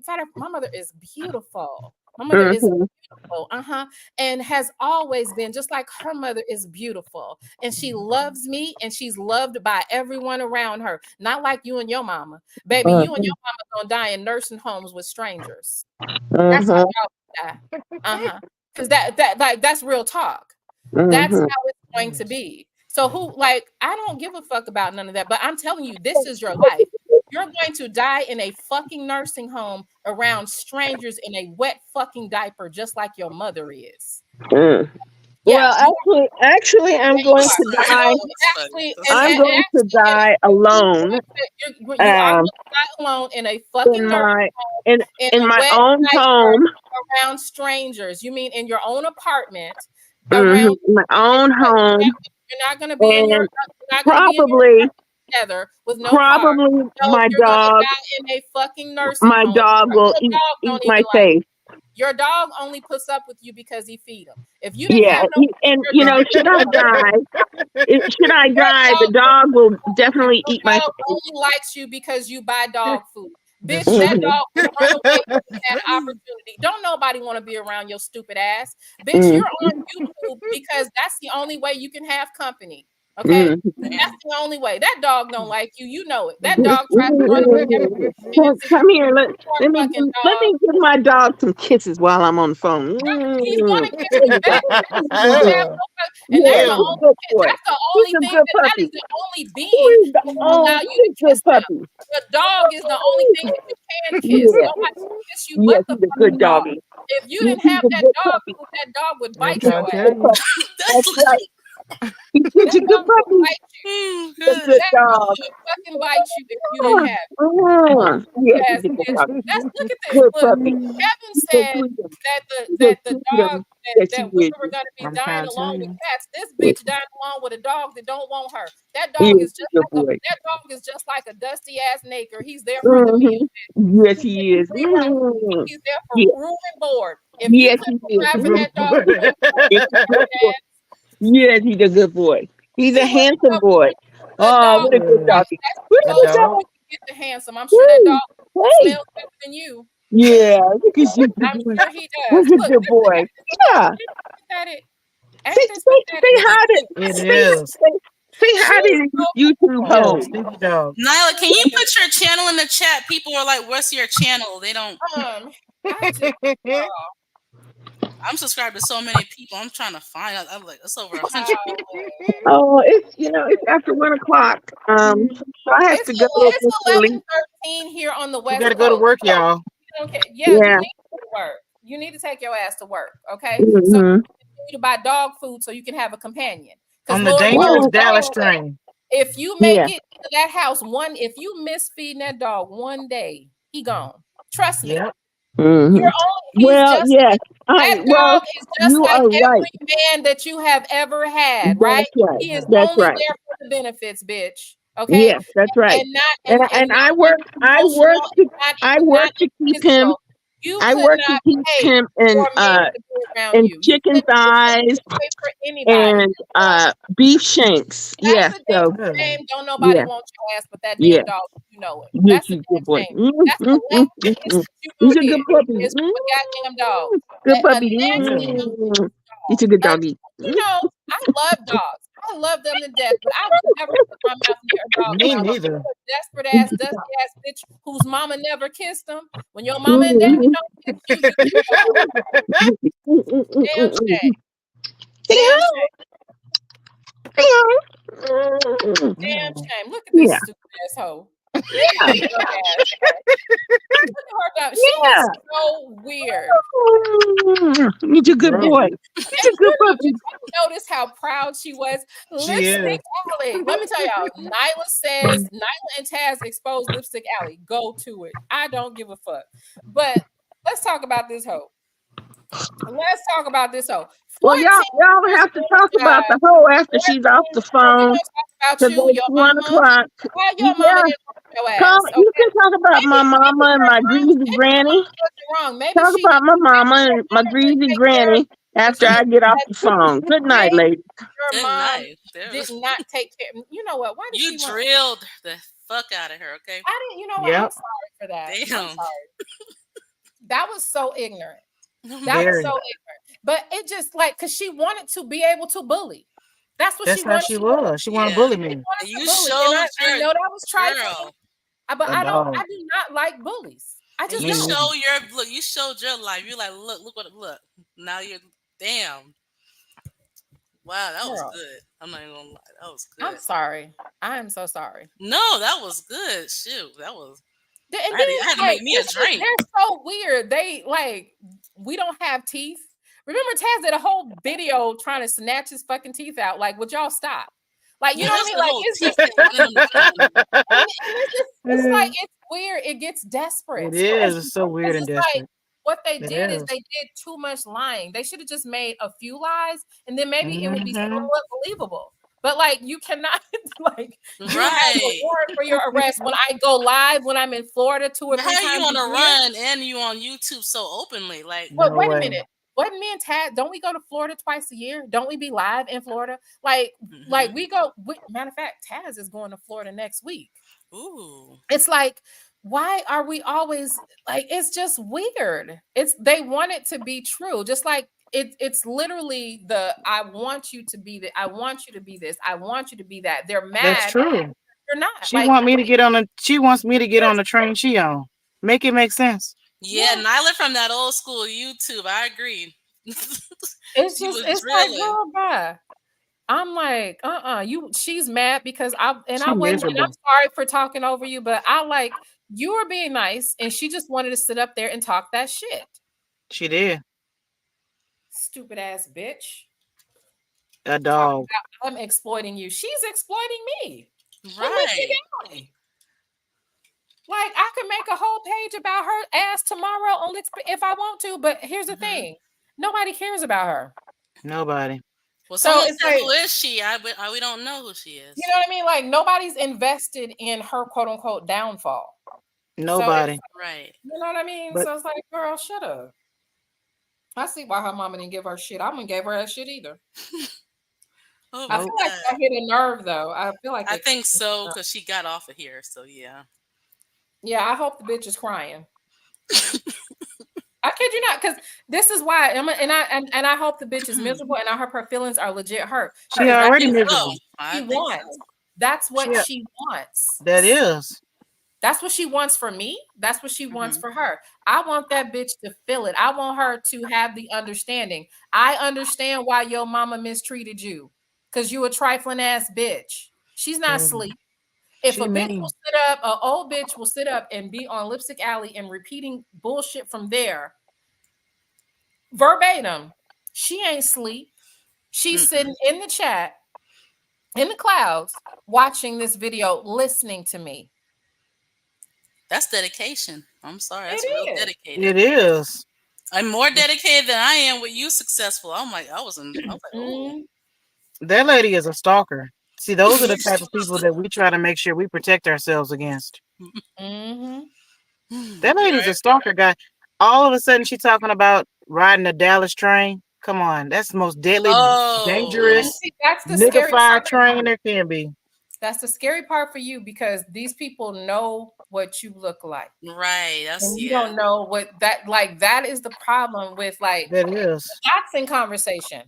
fact, my mother is beautiful. My mother is Mhm. beautiful, and has always been just like her mother is beautiful, and she loves me, and she's loved by everyone around her. Not like you and your mama, baby. You and Mhm. your mama gonna die in nursing homes with strangers. That's how Mhm. y'all die, because that's real talk. That's Mhm. how it's going to be. So I don't give a fuck about none of that, but I'm telling you, this is your life. You're going to die in a fucking nursing home around strangers in a wet fucking diaper, just like your mother is. Mm. Yeah, Well, you actually, yeah, I'm you going are. to You die. know, That's funny. actually, That's and I'm funny. going to actually, die alone. You are Um, going to die alone in a in fucking nursing my home in in in a my wet own diaper home. around strangers. You mean in your own apartment around In my and own home, you're not gonna be in and you're not gonna be in your probably together with no car. probably No, you're gonna die in a fucking nursing my home. dog will Your dog eat don't my even like face. you. Your dog only puts up with you because he feed him. If you didn't Yeah, have no and your dog, should I die? Should I your die? The dog dog will definitely your eat my dog face. only likes you because you buy dog food. Bitch, that Mhm. dog would run away if you had an opportunity. Don't nobody want to be around your stupid ass. Bitch, you're Mhm. on YouTube because that's the only way you can have company. Okay? Mhm. That's the only way. That dog don't like you. You know it. That dog tries to run away every 2 minutes. If Come here. you fucking Let dog, me give my dog some kisses while I'm on the phone. he's gonna kiss There you you back. go. You don't have no and Yeah, he's a good boy. that's the He's only a thing good that is puppy. the only being He's that will allow you he's to a good kiss them. puppy. The dog is the only thing that you can kiss. Yeah. Nobody can kiss you but Yes, the he's a good fucking dog. doggy. If you didn't He's have a that good dog puppy. food, that dog would I'm bite He's trying your to ass. tell a good you. puppy. That's That's right. legit. He's such That a good dog will puppy. bite you. A Good. good That dog dog. will fucking bite you if you didn't have it. Yes, Ass he's a good bitch. puppy. Look at this. Good Look, puppy. Kevin He's a said freedom. He's a that the dog freedom. Yes, he that is. women were gonna be I'm dying trying to tell along with you. cats. This bitch dying along with a dog that don't want her. That He dog is is a just good like a boy. that dog is just like a dusty ass nigger. He's there for the meal. Yes, He's he is. there for free room. He's there for Yes, room and board. If you yes, he couldn't is. provide for that dog, you wouldn't fuck He's with a his good dirty boy. ass. Yes, he's a good boy. He's a He wouldn't handsome fuck with boy. a Oh, dog. what a good Right. doggy. That's What a That so good dog. you dog. can get the handsome. I'm sure that Woo. dog Hey. smells better than you. Yeah, look at you. I'm sure he What's does. a Look, good boy? Yeah. ain't this pathetic? Say, Ain't this pathetic? say hi to, It say, is. say, say hi She's to so YouTube beautiful. Yeah, home. sleepy dog. Nyla, can you put your channel in the chat? People are like, "What's your channel?" They don't. I just I'm subscribed to so many people. I'm trying to find out. I'm like, it's over 100 people. Oh, it's after 1 o'clock. So I have to go it's eventually. 11:13 here on the You West gotta go to Coast. work, y'all. Okay, yeah, you Yeah. need to go to work. You need to take your ass to work, okay? So Mm-hmm. you need to buy dog food so you can have a companion. Because On the Lord knows dangerous Well, that Dallas ain't train. If you make it to that house if you miss feeding that dog one day, he gone. Trust me. Yep. You're Mhm. only he's Well, just yes. that Well, dog is just you like are right. every man that you have ever had, right? That's right. He is That's only right. there for the benefits, bitch. Okay? Yes, that's right. And not And and I not work. I work emotional to. and not I even work not to even keep him. physical. You I could work to not keep pay him for in a man to be around and you. chicken You thighs couldn't pay for anybody. and beef shanks. That's Yes. a damn So shame. Don't nobody yeah, want your ass but that yeah. damn dog. You know it. Yes, That's a you good damn boy. shame. That's the last kiss that you He's gonna a good get puppy. is from a goddamn dog. Good A puppy. nasty Yeah. He's a good dog. doggy. You know, I love dogs. I love them to death, but I would never put my mouth near a dog Me around neither. a desperate ass, dusty ass bitch whose mama never kissed them. When your mama and daddy don't kiss you, you get dog. Damn shame. Damn shame. Damn shame. Look at this Yeah. stupid asshole. Look at this drug ass. Look at her dumb. She Yeah. is so weird. He's a good Right. boy. He's a And good puppy. did you notice how proud she was? She is. Lipstick Alley. Let me tell y'all. Nyla says Nyla and Taz exposed Lipstick Alley. Go to it. I don't give a fuck. But let's talk about this hoe. Let's talk about this hoe. Well, 14 y'all years have to on talk the about job. the hoe after 14 she's off the years. No, we phone gonna talk about because you, it's your 1 o'clock. why your mama Yeah, didn't want your come. ass. You Okay. can talk about my Maybe mama and you're my wrong. greasy Maybe your granny. mama wasn't wrong. Maybe Talk she about didn't. my Maybe mama your and my mama didn't greasy take care of granny you as after I you get off as the phone. Good night, maybe ladies. your Good mom night. There did was, not take care. You know what? Why did you she want? drilled the fuck out of her, okay? I didn't. You know what? I'm Yep. sorry for that. I'm Damn. sorry. That was so ignorant. That was Very. so ignorant. But it just like because she wanted to be able to bully. That's what she That's how wanted she to do. was. She wanted to Yeah. bully She me. wanted And to you bully, and showed I your know that was trifling, girl. but A dog. I do not like bullies. I And just you Me don't. neither. show your look, you showed your life. You're like, look what look. Now you're damn. Wow, that was Girl, good. I'm not even gonna lie. That was I'm good. sorry. I am so sorry. No, that was good. Shoot. That was And I had to then like make me a drink. they're so weird. They like we don't have teeth. Remember Taz did a whole video trying to snatch his fucking teeth out. Like, would y'all stop? Like, you Yeah, know what I that's mean? the Like, whole it's teeth just thing. I didn't understand. and it's just it's like it's weird. It gets desperate. It is. It's so weird Because and it's like desperate. what they It did is is. they did too much lying. They should have just made a few lies and then maybe it would be Mm-hmm. somewhat believable. But like you cannot like you have a Right. warrant for your arrest when I go live when I'm in Florida 2 or 3 How you times on a a year. run and you on YouTube so openly? Like, But No wait a way. minute. Wasn't me and Tad, don't we go to Florida twice a year? Don't we be live in Florida? Like mhm. matter of fact, Taz is going to Florida next week. Ooh. It's like, why are we always like it's just weird. It's they want it to be true. Just like it's literally the I want you to be that, I want you to be this, I want you to be that. They're That's mad, true. you're not. She Like, want me to get on the. She wants me to get on the train she on. Make it make sense. Yeah, yeah. Nyla from that old school YouTube. I agree. It's She just was it's like, drilling. girl, bye. I'm like, she's mad because She I wasn't, and I'm miserable. sorry for talking over you, but I like you were being nice, and she just wanted to sit up there and talk that shit. She did. Stupid ass bitch. A Talking dog. about I'm exploiting you. She's exploiting me. With Lipstick Right. Alley. Like I could make a whole page about her ass tomorrow on if I want to, but here's the hmm thing. Nobody cares about her. Nobody. Well, So someone it's said, like, "Who is she?" We don't know who she you is. know what I mean? Like nobody's invested in her quote unquote downfall. So it's Nobody. Right. you know what I mean? But So it's like, girl, shut up. I see why her mama didn't give her shit. I wouldn't give her that shit either. Oh I my feel nope. like god. that hit a nerve though. I feel like I it. think so because she got off of here. So yeah. Yeah, I hope the bitch is crying. I kid you not, because this is why, and I hope the bitch is miserable, and I hope her feelings are legit hurt. She Because I that's already think what so. miserable. I she think wants. so. That's what She. she wants. That is. That's what she wants for me. That's what she wants hmm for her. I want that bitch to feel it. I want her to have the understanding. I understand why your mama mistreated you, because you a trifling ass bitch. She's not Mm. asleep. If a She bitch will mean. sit up, an old bitch will sit up and be on Lipstick Alley and repeating bullshit from there verbatim. She ain't sleep. She's sitting Mm-mm. in the chat in the clouds watching this video, listening to me. That's dedication. I'm sorry, It that's real is. dedicated. It is. I'm more dedicated than I am with you successful. I'm like, I was like, oh. Mm, That lady is a stalker. See, those are the type of people that we try to make sure we protect ourselves against. mm-hmm. That lady's a stalker guy. All of a sudden, she's talking about riding a Dallas train. Come on, that's the most deadly, Oh, And dangerous, see, that's the scary niggified part. train there can be. That's the scary part for you because these people know what you look like. right. That's And you yeah. don't know what that like that is the problem with like That is. doxing conversation.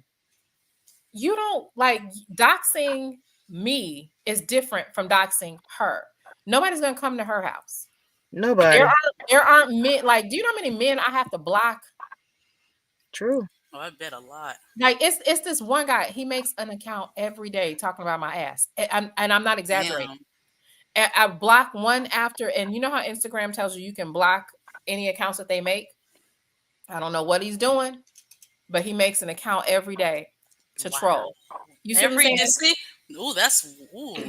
You don't like doxing me is different from doxing her. Nobody's gonna come to her house. Nobody. There aren't men like do you know how many men I have to block? True. Oh, I bet a lot. Like it's this one guy, he makes an account every day talking about my ass. And I'm not exaggerating. Damn. And I block one after, and you know how Instagram tells you can block any accounts that they make? I don't know what he's doing, but he makes an account every day to Wow. troll. You see what I'm saying? See?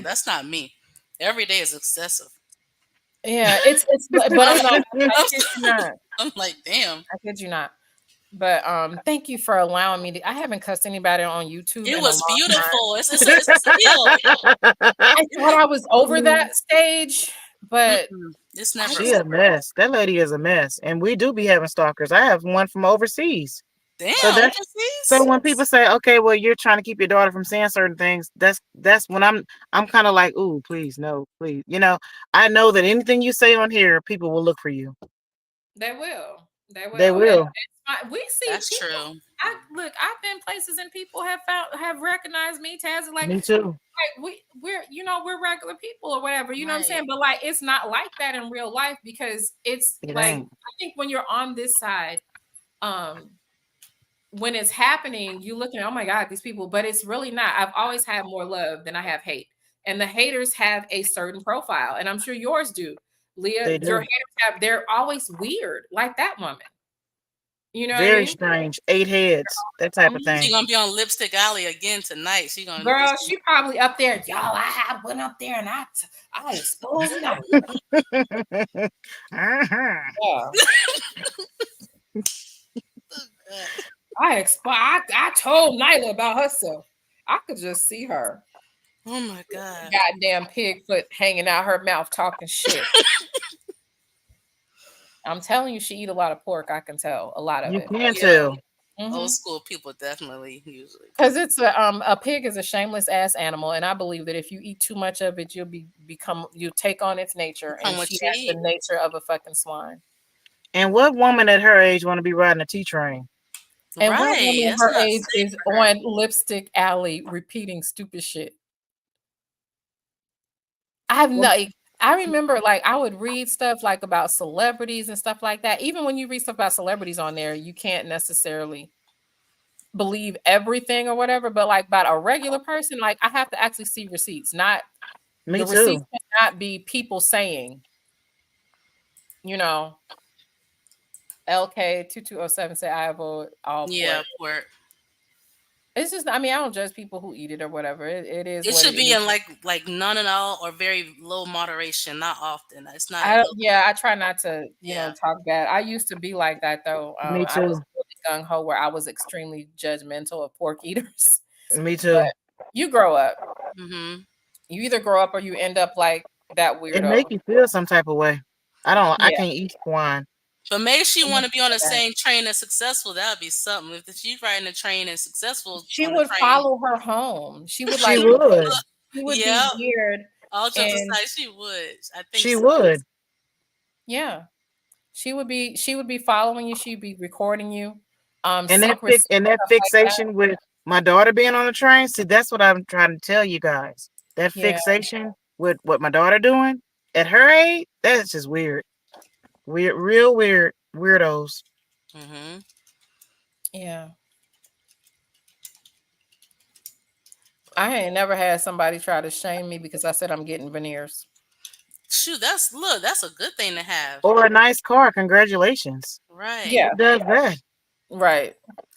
That's not me. Every day is excessive. Yeah, it's but I'm not. I kid you not. I'm like, damn. I kid you not. But thank you for allowing me to. I haven't cussed anybody on YouTube. It in was a long time. beautiful. It's a skill. I thought I was over that stage, but It's never She a mess. That lady is a mess. And we do be having stalkers. I have one from overseas. damn. So when people say, okay, well, you're trying to keep your daughter from saying certain things, that's when I'm kind of like, ooh, please, no, please. You know, I know that anything you say on here, people will look for you. they will. They will. And we see That's people. true. I've been places and people have recognized me, Taz, like Me too. like we're regular people or whatever, you know what I'm saying? But like it's not like that in real life because it's It like ain't. I think when you're on this side, when it's happening, you looking at oh my God, these people, but it's really not. I've always had more love than I have hate. And the haters have a certain profile, and I'm sure yours do. Leah, They do. your haters they're always weird, like that woman. You know what I Very mean? strange. 8 heads. That type of She's thing. gonna be on Lipstick Alley again tonight. She's gonna Girl, she probably up there. Y'all, I went up there and I exposed them. Yeah. I told Nyla about herself. I could just see her. Oh my God. Goddamn pig foot hanging out her mouth talking shit. I'm telling you, she eat a lot of pork. I can tell a lot of You it. can tell. Old school people definitely usually. Because it's a pig is a shameless ass animal, and I believe that if you eat too much of it, you'll take on its nature, and she has the nature of a fucking swine. And what woman at her age want to be riding a tea train? And what woman at her age is on Lipstick Alley repeating stupid shit? I remember like I would read stuff like about celebrities and stuff like that. Even when you read stuff about celebrities on there, you can't necessarily believe everything or whatever, but like about a regular person, like I have to actually see receipts, not Me the too. receipts cannot be people saying, you know, LK2207 said I vote all pork. It's just I mean, I don't judge people who eat it or whatever. It is. It should be in like none at all or very low moderation, not often. It's not. I try not to, you know, talk bad. I used to be like that though. Me too. I was really gung ho where I was extremely judgmental of pork eaters. Me too. But you grow up. Mm-hmm. You either grow up or you end up like that weirdo. It make you feel some type of way. I can't eat swine. But maybe she want to be on the same train as successful. That would be something. If she's riding a train and successful, she would follow her home. She would like. She would. She would be weird. All jokes aside, she would. I think she would. Yeah, she would be. She would be following you. She'd be recording you. And that fixation like with my daughter being on the train. See, that's what I'm trying to tell you guys. That fixation with what my daughter doing at her age. That's just weird. Real weirdos. Mm-hmm. Yeah. I ain't never had somebody try to shame me because I said I'm getting veneers. Shoot, that's a good thing to have. Or a nice car. Congratulations. Right. Yeah. Who does that? Right.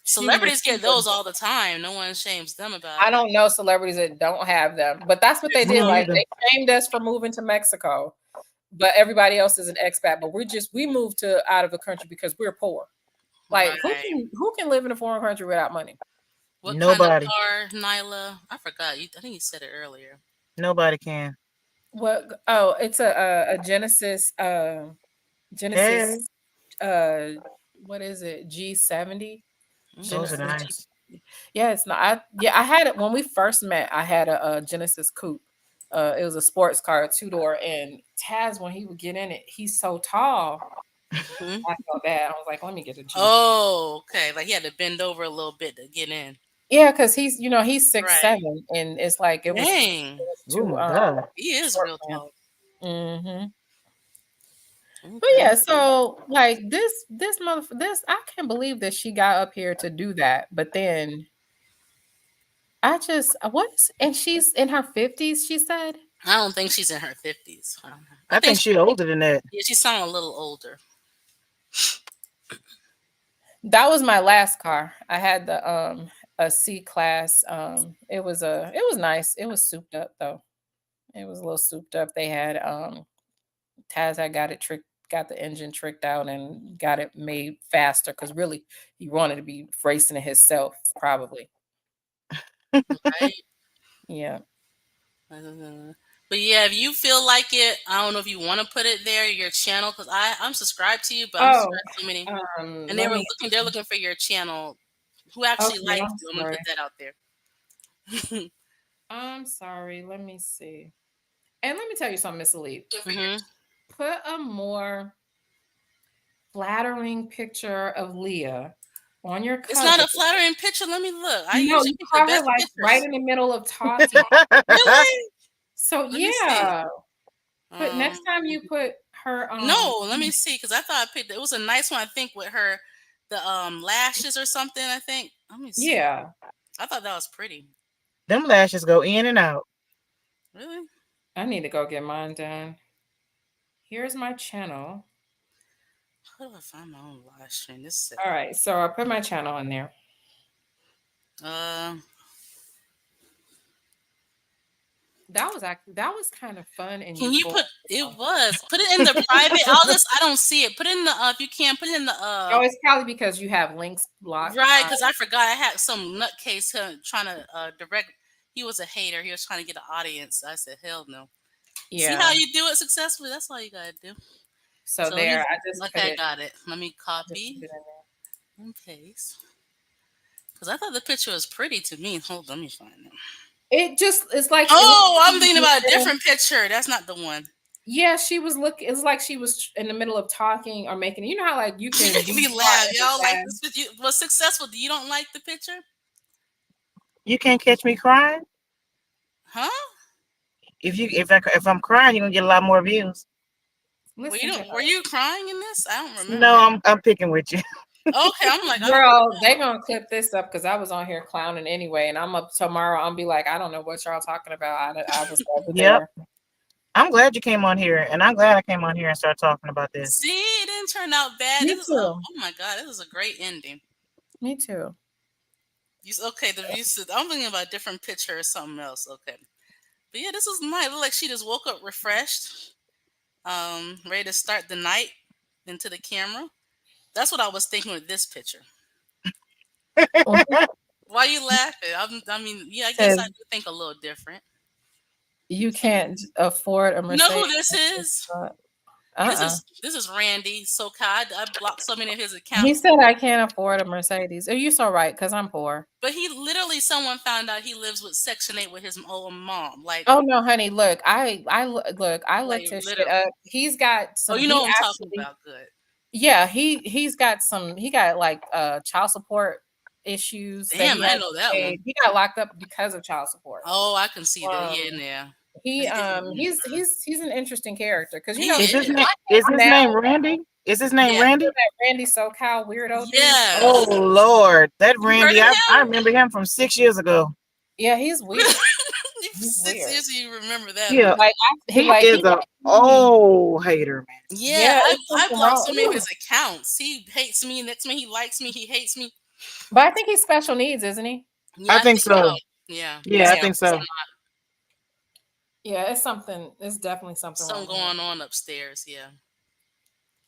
Celebrities get those all the time. No one shames them about I it. don't know celebrities that don't have them, but that's what they Me did. Like either. they shamed us for moving to Mexico, but everybody else is an expat. But we moved to out of the country because we're poor. Like Right. who can live in a foreign country without money? What kind of Nobody. car, Nyla? I forgot. I think you said it earlier. Nobody can. What? Oh, it's a Genesis. Hey, Genesis. Uh, what is it? G70. those are Okay. Genesis. nice. Yeah, it's not. I had it when we first met. I had a Genesis coupe. It was a sports car, a 2-door, and Taz when he would get in it, he's so tall. Hmm. I felt bad. I was like, let me get a Jeep. Oh, okay. Like he had to bend over a little bit to get in. Yeah, because he's Right. 6'7", and it's like it Dang. was Oh too my God. He is short real for him. tall. Mm-hmm. But Okay. yeah, so like this I can't believe that she got up here to do that. But then and she's in her 50s, she said. I don't think she's in her 50s. I don't know. I think she's older than that. Yeah, she sounds a little older. That was my last car. I had the a C class. It was nice. It was souped up though. It was a little souped up. They had Taz had got the engine tricked out and got it made faster because really he wanted to be racing it himself, probably. Right? Yeah. But yeah, if you feel like it, I don't know if you want to put it there, your channel, because I'm subscribed to you, but I'm Oh, subscribed to so many. And let me. they're looking for your channel. Who actually Okay, likes I'm you? I'm gonna sorry. put that out there. I'm sorry. Let me see. And let me tell you something, Miss Elite. Hmm. Put a more flattering picture of Leah on your It's not cover. a flattering picture. Let me look. I No, usually you pick the caught her best like right pictures. in the middle of talking. Really? So Let me see. yeah, put next time you put her No, let me see, because I thought I picked it was a nice one. I think with her the lashes or something. I think. Let me see. yeah. I thought that was pretty. Them lashes go in and out. Really? I need to go get mine done. Here's my channel. How do I find my own live stream? This is All right, so I put my channel in there. uh That was kind of fun and can you euphoric. put put it in the private? I don't see it. Put it in the if you can put it in the Oh, it's probably because you have links blocked. right, because I forgot I had some nutcase trying to direct. He was a hater. He was trying to get an audience. I said, hell no. See Yeah. how you do it successfully? That's all you gotta do. So So there, he's I just put okay, it. got it. Let me I just copy put it in there. and paste. Because I thought the picture was pretty to me. Hold on, let me find it. It's like Oh, I'm thinking about a different picture. That's not the one. Yeah, she was looking. It's like she was in the middle of talking or making. You know how like you can be We smart laugh. and Y'all like laugh? this picture was successful. Do you don't like the picture? You can't catch me crying. Huh? If I'm crying, you're gonna get a lot more views. Listen to Were you crying in this? I don't remember. No, I'm picking with you. Okay, I'm like, I don't girl. They gonna clip this up because I was on here clowning anyway, and I'm up tomorrow. I'll be like, I don't know what y'all talking about. I was over Yep. there. I'm glad you came on here, and I'm glad I came on here and started talking about this. see. It didn't turn out bad. Me This is too. oh my god, this is a great ending. Me too. Okay, the views. I'm thinking about a different picture or something else. Okay, but yeah, this is nice. It looked like she just woke up refreshed, ready to start the night into the camera. That's what I was thinking with this picture. Why you laughing? I mean, yeah, I guess I do think a little different. You can't afford a You know Mercedes. who this is? This is Randy SoCal. I blocked so many of his He accounts. said I can't afford a Mercedes. Are you so right? Because I'm poor. But he literally, someone found out he lives with Section 8 with his old mom. Like, Oh no, honey. Look, I like looked his shit literally. up. He's got Oh, some. you know He what I'm talking actually, about? Good. yeah. He's got some. He got like child support issues that Damn, he I has didn't know that paid. one. He got locked up because of child support. Oh, I can see that. Um, Yeah. he's an interesting character because you He know Is his is. name is his now name Randy? Is his name Yeah. Randy? that Randy SoCal weirdo thing. Oh Yes. Lord, that You heard Randy, of I him? remember him from 6 years ago. Yeah, he's weird. He's 6 years, weird. you remember that, Yeah, huh? Like he is a old hater, man. Yeah, yeah, I it's I something blocked wrong. so many of his accounts. He hates me. Next minute he likes me. He hates me. But I think he's special needs, isn't he? Yeah, I I think think so. so. Yeah, Yeah, I Yeah. think so. Yeah, it's something. It's definitely something something wrong with him. going on upstairs. Yeah,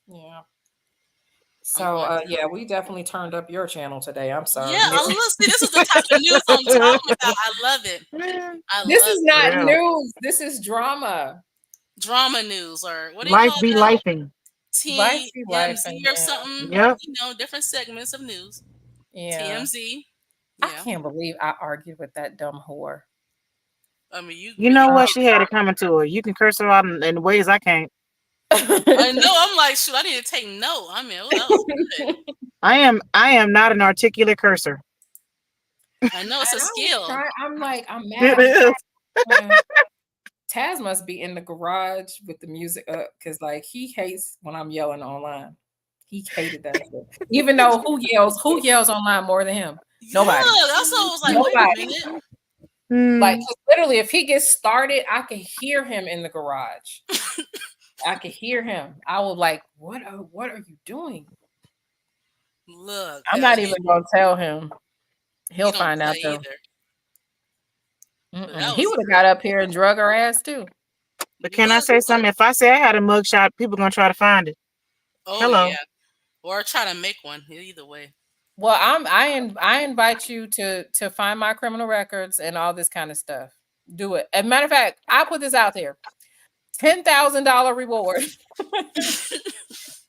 Yeah. I'm So, going. yeah, we definitely turned up your channel today. I'm Yeah, sorry. I love. See, this is the type of news I'm talking about. I love it. I This love is it. not Real. news. This is drama. Drama news, or what do you Life call be that? lifing. Life be life, TMZ and or yeah, something. Yep. Different segments of news. yeah. TMZ. I Yeah, can't believe I argued with that dumb whore. I mean, you You really. know what? She had it coming to her. You can curse her out in ways I can't. I know. I'm like, shoot, I need to take note. I mean, oh, that was good. I am not an articulate cursor. I know it's a And I was skill. trying. I'm like, I'm It mad. is. Taz must be in the garage with the music up because, like, he hates when I'm yelling online. He hated that shit. Even though who yells online more than him? Nobody. Yeah, that's what I was like. Wait a Nobody. minute. Like, 'cause literally, if he gets started, I can hear him in the garage. I can hear him. I was like, what are you doing? Look, I'm not even gonna tell him. He'll you don't find out play though. either. But that He was would have got up here and drug her ass too. But can I look. say something? If I say I had a mugshot, people gonna try to find it. Oh Hello. yeah, or try to make one. Either way. Well, I invite you to find my criminal records and all this kind of stuff. Do it. As a matter of fact, I put this out there: $10,000 reward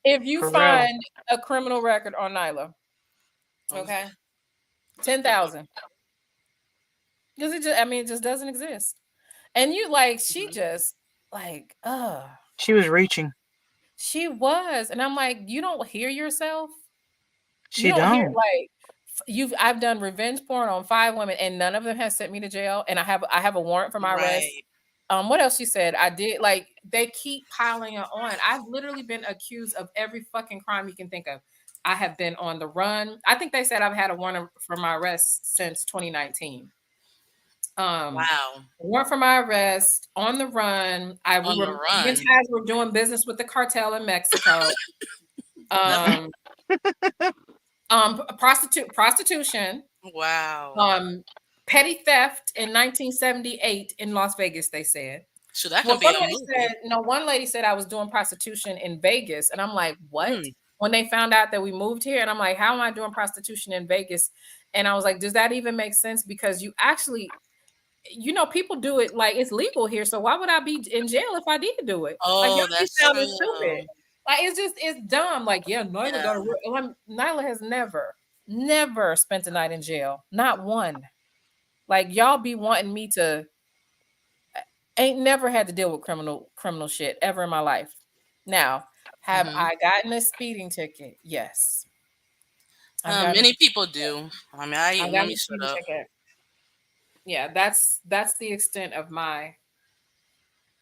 if you For real. find a criminal record on Nyla. Okay, 10,000 because it just doesn't exist. And you like she just like She was reaching. she was, and I'm like, you don't hear yourself. She You don't hear don't. like I've done revenge porn on 5 women and none of them has sent me to jail, and I have a warrant for my arrest. Right. What else she said? I did, like, they keep piling it on. I've literally been accused of every fucking crime you can think of. I have been on the run. I think they said I've had a warrant for my arrest since 2019. Wow. Warrant for my arrest, on the run. On the Me and run. Taz were doing business with the cartel in Mexico. Prostitution. Wow. Petty theft in 1978 in Las Vegas, they said. So that Well, could be a movie. one lady said I was doing prostitution in Vegas, and I'm like, what? When they found out that we moved here, and I'm like, how am I doing prostitution in Vegas? And I was like, does that even make sense? Because you actually, people do it, like, it's legal here, so why would I be in jail if I did do it? Like, Oh, y'all that's sounding true. stupid. Like, it's dumb. Like, yeah, Nyla got Nyla has never spent a night in jail. Not one. Like, y'all be wanting me to. Ain't never had to deal with criminal shit ever in my life. Now, have I gotten a speeding ticket? Yes. Many people do. I mean, let me shut up. Yeah, that's the extent of my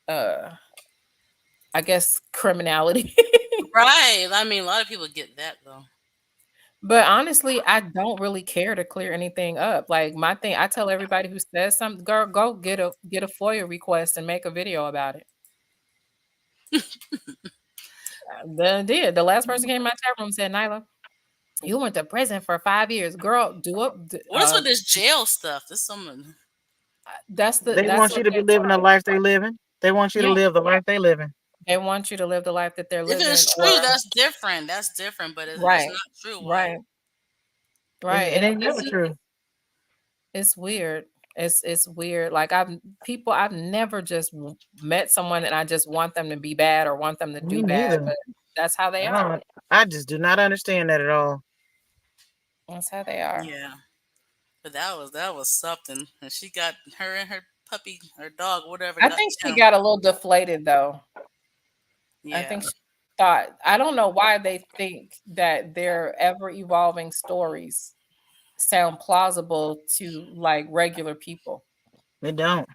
I guess criminality. Right. I mean, a lot of people get that though. But honestly, I don't really care to clear anything up. Like, my thing, I tell everybody who says something, girl, go get a FOIA request and make a video about it. The last person came in my chat room said, Nyla, you went to prison for 5 years. Girl, What is with this jail stuff? This someone. They want you to be living the life they living. They want you to live the life they living. They want you to live the life that they're living. If it's true, that's different. That's different. But it's not true. Right. It ain't never true. It's weird. It's weird. Like, I've never just met someone and I just want them to be bad or want them to do bad. But that's how they are. I just do not understand that at all. That's how they are. Yeah. But that was something. And she got her and her puppy, her dog, whatever. I think she got a little deflated though. Yeah. I think she thought, I don't know why they think that their ever evolving stories sound plausible to, like, regular people. They don't.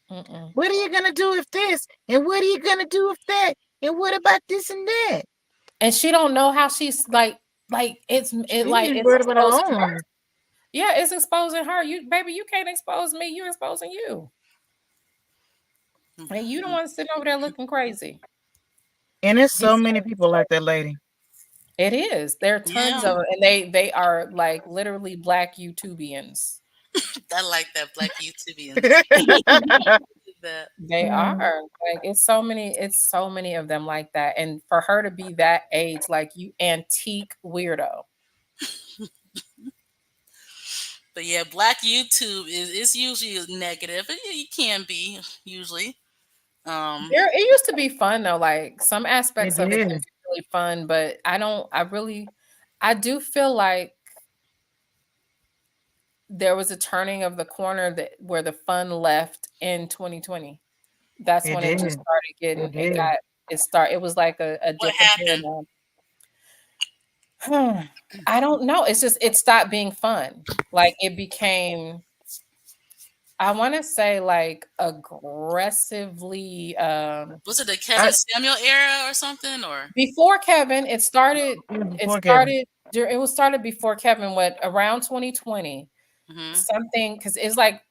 What are you gonna do if this? And what are you gonna do if that? And what about this and that? And she don't know how she's it's exposing her. Yeah, it's exposing her. You can't expose me. You're exposing you. And you don't want to sit over there looking crazy. And there's so many people like that lady. It is. There are tons Yeah, of, and they are like literally black YouTubians. I like that Black YouTubians. That They are like it's so many of them like that. And for her to be that age, like you antique weirdo. But yeah, Black YouTube is usually negative. It can be usually. Um, There, it used to be fun though. Like some It aspects of it can did. be really fun, but I do feel like there was a turning of the corner that where the fun left in 2020. That's It when it did. just started It getting, did. it was like a what different happened? paradigm. I don't know. It's just it stopped being fun. Like it became, I want to say like aggressively Was it the I, Kevin Samuel era or something? Or before Kevin, it started it was it before Kevin. started it was started before Kevin, what, around 2020. hmm Something, cuz it's like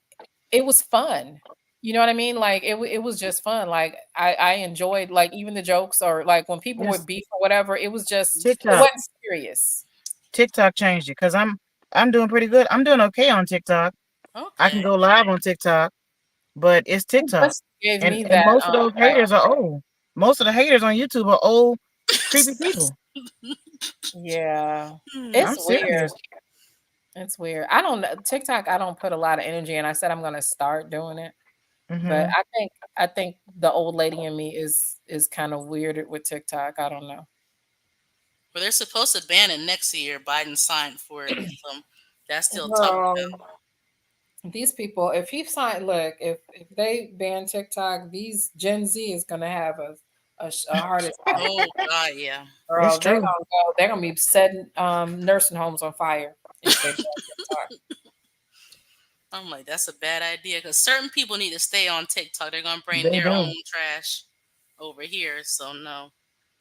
it was fun. You know what I mean? Like it was just fun. Like I enjoyed like even the jokes, or like when people Yes, would beef or whatever, it TikTok. wasn't serious. TikTok changed it because I'm doing pretty good. I'm doing okay on TikTok. I can okay. go live on TikTok, but it's It TikTok, just gave and me and that most of those like, haters are old. Most of the haters on YouTube are old, creepy people. yeah. Hmm. It's I'm weird. serious. It's weird. I don't know. TikTok, I don't put a lot of energy in. I said I'm gonna start doing it. But Hmm. I think the old lady in me is kind of weirded with TikTok. I don't know. Well, they're supposed to ban it next year. Biden signed for it, so that's still talked Girl, about. these people, if he signed, look, if they ban TikTok, these Gen Z is gonna have a heart attack. Oh God, yeah. It's Girl, true. they're gonna be setting nursing homes on fire if they ban TikTok. I'm like, that's a bad idea because certain people need to stay on TikTok. They're gonna bring They their do. own trash over here. So no.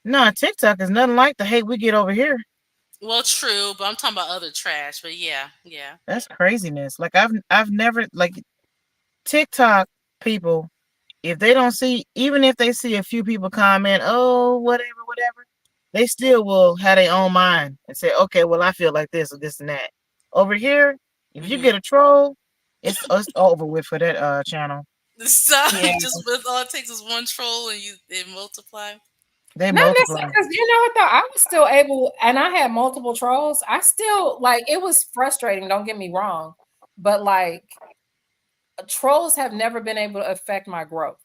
No, TikTok is nothing like the hate we get over here. Well, true, but I'm talking about other trash. But yeah, yeah. That's craziness. Like I've never like TikTok people. If they don't see, even if they see a few people comment, oh whatever, whatever, they still will have their own mind and say, okay, well I feel like this or this and that. Over here, if you hmm get a troll, it's over with for that channel. So Yeah. just with all it takes is one troll and you they multiply. They Not necessarily, multiply. because you know what though, I was still able, and I had multiple trolls. I still like it was frustrating. Don't get me wrong, but like trolls have never been able to affect my growth.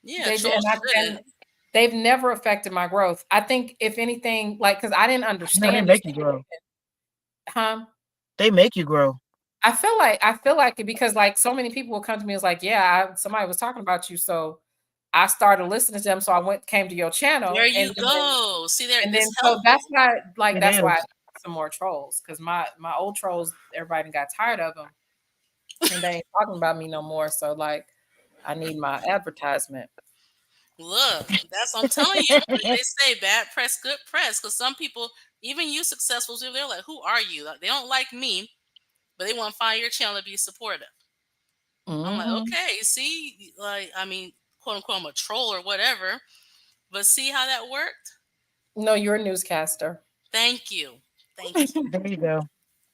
Yeah, They and trolls I shouldn't. and they've never affected my growth. I think if anything, like because I didn't No, they understand the make you grow. situation, huh? They make you grow. I feel like it because like so many people will come to me. It's like, yeah, somebody was talking about you, so I started listening to them. So I came to your There channel, you go. See, there and then it's so that's helpful. why like It that's why I is. need some more trolls, because my old trolls, everybody done got tired of them, and they ain't talking about me no more. So like I need my advertisement. Look, that's what I'm telling you. They say bad press, good press. Because some people, even you successful people, they're like, "Who are you?" Like, they don't like me, but they want to find your channel to be supportive. I'm like, Hmm. okay, see, like, I mean, quote unquote, I'm a troll or whatever, but see how that worked? No, you're a newscaster. Thank you, thank you, There you go.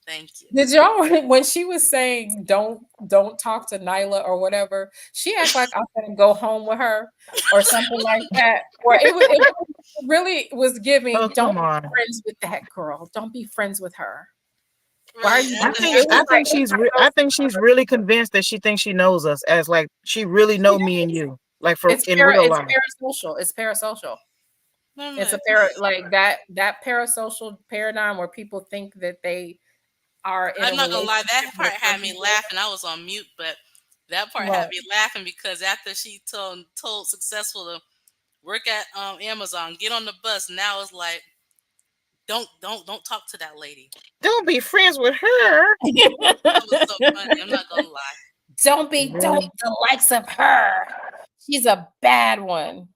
thank you. Did y'all when she was saying don't talk to Nyla or whatever, she act like I'm gonna go home with her or something like that. Or it really was Oh, giving, don't come be on. friends with that girl. Don't be friends with her. Why are Really, you I doing think it? Was I like think it she's was I think she's really convinced that she thinks she knows us as like she really she know me and is. you like for in real It's life. parasocial. It's parasocial. I'm It's a like, like that parasocial paradigm where people think that they are in a I'm not gonna lie, relationship that with part had some me people. laughing. I was on mute, but that part had What? me laughing because after she told successful to work at Amazon, get on the bus. Now it's like, don't talk to that lady. Don't be friends with her. That was so funny. I'm not gonna lie. Don't Really? the likes of her. She's a bad one.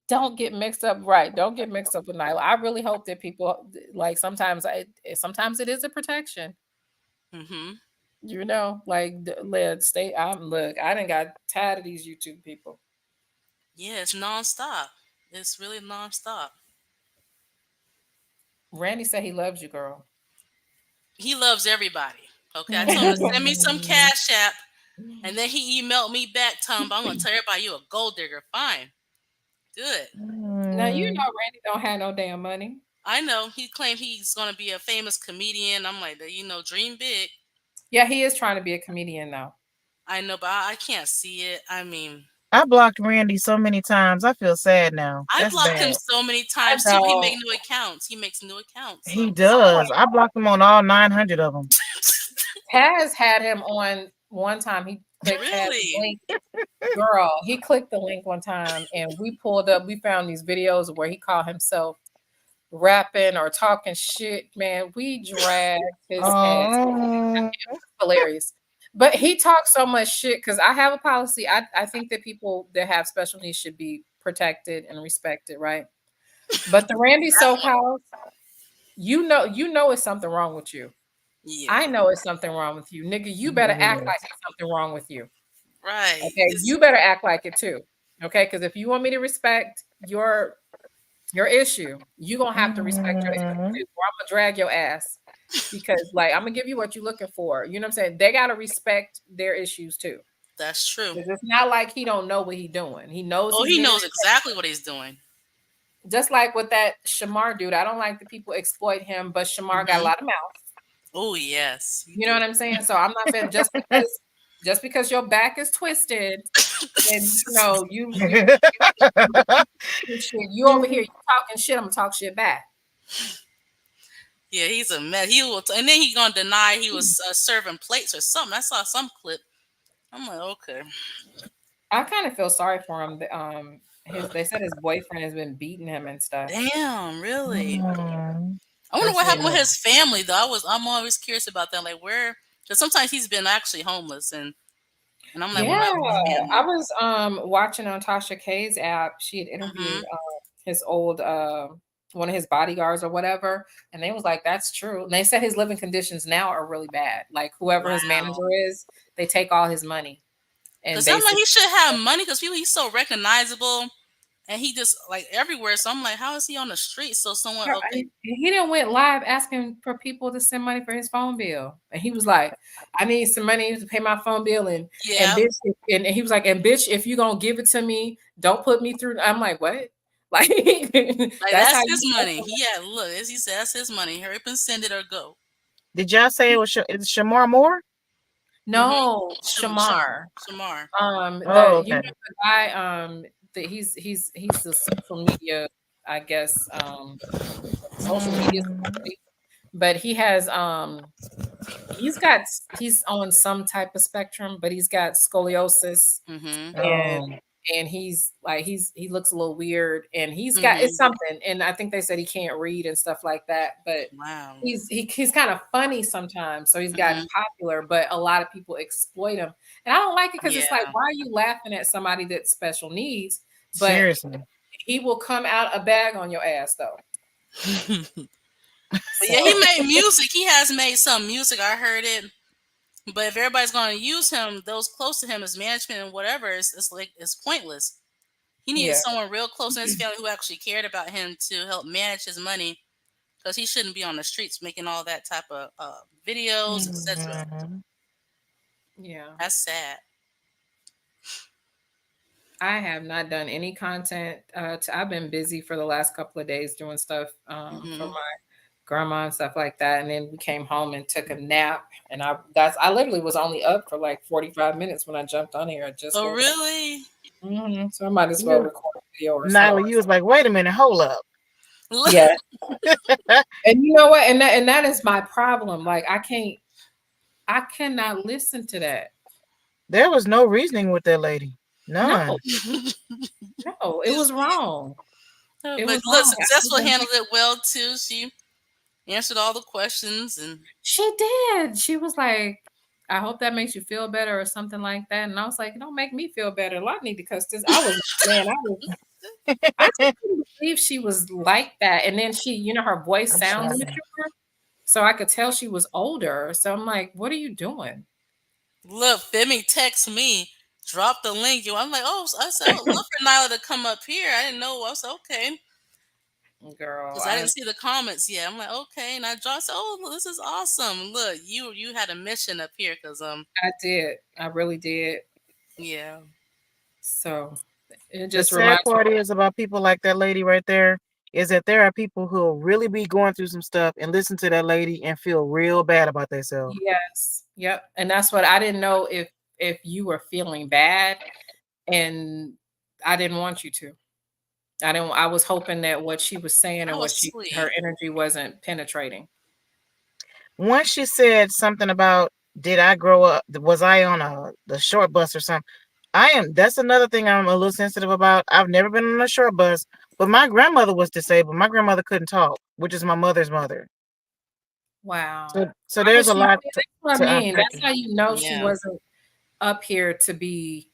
Don't get mixed up, right? Don't get mixed up with Nyla. I really hope that people like sometimes it is a protection. hmm You know, like let stay. I'm look. I didn't got tired of these YouTube people. Yeah, it's nonstop. It's really nonstop. Randy said he loves you, girl. He loves everybody. Okay, I told him to send me some cash app, and then he emailed me back, telling me, I'm gonna tell everybody you a gold digger. Fine, good. Now you know Randy don't have no damn money. I know he claimed he's gonna be a famous comedian. I'm like, dream big. Yeah, he is trying to be a comedian though. I know, but I can't see it. I mean, I blocked Randy so many times. I feel sad now. I That's blocked him bad. so many times too. He make new accounts. He makes new accounts. He So. does. I blocked him on all 900 of them. Taz had him on one time. He clicked Taz's link. Girl, he clicked the link one time and we pulled up. We found these videos where he called himself rapping or talking shit. Man, we dragged his ass. It was hilarious. But he talks so much shit because I have a policy. I think that people that have special needs should be protected and respected, right? But the Randy Sohouse, you know it's something wrong with you. Yeah. I know it's something wrong with you. Nigga, you better act like it's something wrong with you. Right. Okay, you better act like it too. Okay, because if you want me to respect your issue, you're gonna have to respect your issue too, or I'm gonna drag your ass. Because like I'm gonna give you what you're looking for. You know what I'm saying? They gotta respect their issues too. That's true. It's not like he don't know what he's doing. He knows. Oh, he knows exactly what he's doing. Just like with that Shamar dude. I don't like that people exploit him, but Shamar got a lot of mouth. Oh yes. You know what I'm saying? So I'm not saying just because your back is twisted, and you over here you talking shit, I'm gonna talk shit back. Yeah, he's a mess. He will, and then he's gonna deny he was serving plates or something. I saw some clip. I'm like, okay. I kind of feel sorry for him. They said his boyfriend has been beating him and stuff. Damn, really? I wonder what happened with his family though. I'm always curious about that. Like where, because sometimes he's been actually homeless, and I'm like, yeah. I was watching on Tasha K's app. She had interviewed his old one of his bodyguards or whatever, and they was like, that's true. And they said his living conditions now are really bad. Like whoever his manager is, they take all his money. And I'm like, he should have money because he's so recognizable. And he just like everywhere. So I'm like, how is he on the street? So someone he didn't went live asking for people to send money for his phone bill. And he was like, I need some money to pay my phone bill. And bitch, and he was like, and bitch, if you gonna give it to me, don't put me through. I'm like, what? Like that's his money. Yeah, look, as he said, that's his money. Hurry up and send it or go. Did y'all say it was Shamar Moore? No, Shamar. Shamar. You know the guy, he's the social media, I guess, social media, but he has he's on some type of spectrum, but he's got scoliosis, and he's like he looks a little weird, and he's got it's something, and I think they said he can't read and stuff like that, but he's kind of funny sometimes, so he's gotten popular, but a lot of people exploit him, and I don't like it because it's like, why are you laughing at somebody that's special needs? But seriously, he will come out a bag on your ass though. But yeah, he made music. He has made some music. I heard it. But if everybody's going to use him, those close to him, his management and whatever, it's pointless. He needed someone real close in his family who actually cared about him to help manage his money, because he shouldn't be on the streets making all that type of videos, etc. Yeah, that's sad. I have not done any content. I've been busy for the last couple of days doing stuff for my grandma and stuff like that. And then we came home and took a nap. And I literally was only up for like 45 minutes when I jumped on here. Really? So I might as well record a video or something. Nyla, you was like, wait a minute, hold up. Yeah. And you know what? And that is my problem. Like I cannot listen to that. There was no reasoning with that lady. None. No, it was wrong. But look, Successful handled it well too. She answered all the questions, and she did. She was like, I hope that makes you feel better or something like that. And I was like, it don't make me feel better. A lot need to cuss this. I couldn't believe she was like that. And then she, her voice sounds mature. So I could tell she was older. So I'm like, what are you doing? Look, Femi texts me, drop the link. I'm like, oh, I said, I'd love for Nyla to come up here. I didn't know. I was okay. Girl, Because I didn't see the comments yet. I'm like, okay, and I dropped. Oh, look, this is awesome. Look, you had a mission up here, because I did. I really did. yeah. So it The just sad reminds me. part is about people like that lady right there is that there are people who will really be going through some stuff and listen to that lady and feel real bad about themselves. Yes. Yep. And that's what I didn't know if you were feeling bad, and I didn't want you to. I was hoping that what she was saying That and was her sweet. energy wasn't penetrating. Once she said something about, did I grow up, was I on the short bus or something? That's another thing I'm a little sensitive about. I've never been on a short bus, but my grandmother was disabled. My grandmother couldn't talk, which is my mother's mother. Wow. So How there's was a she? lot That's what I to mean. unpack. That's how you know she Yeah. wasn't up here to be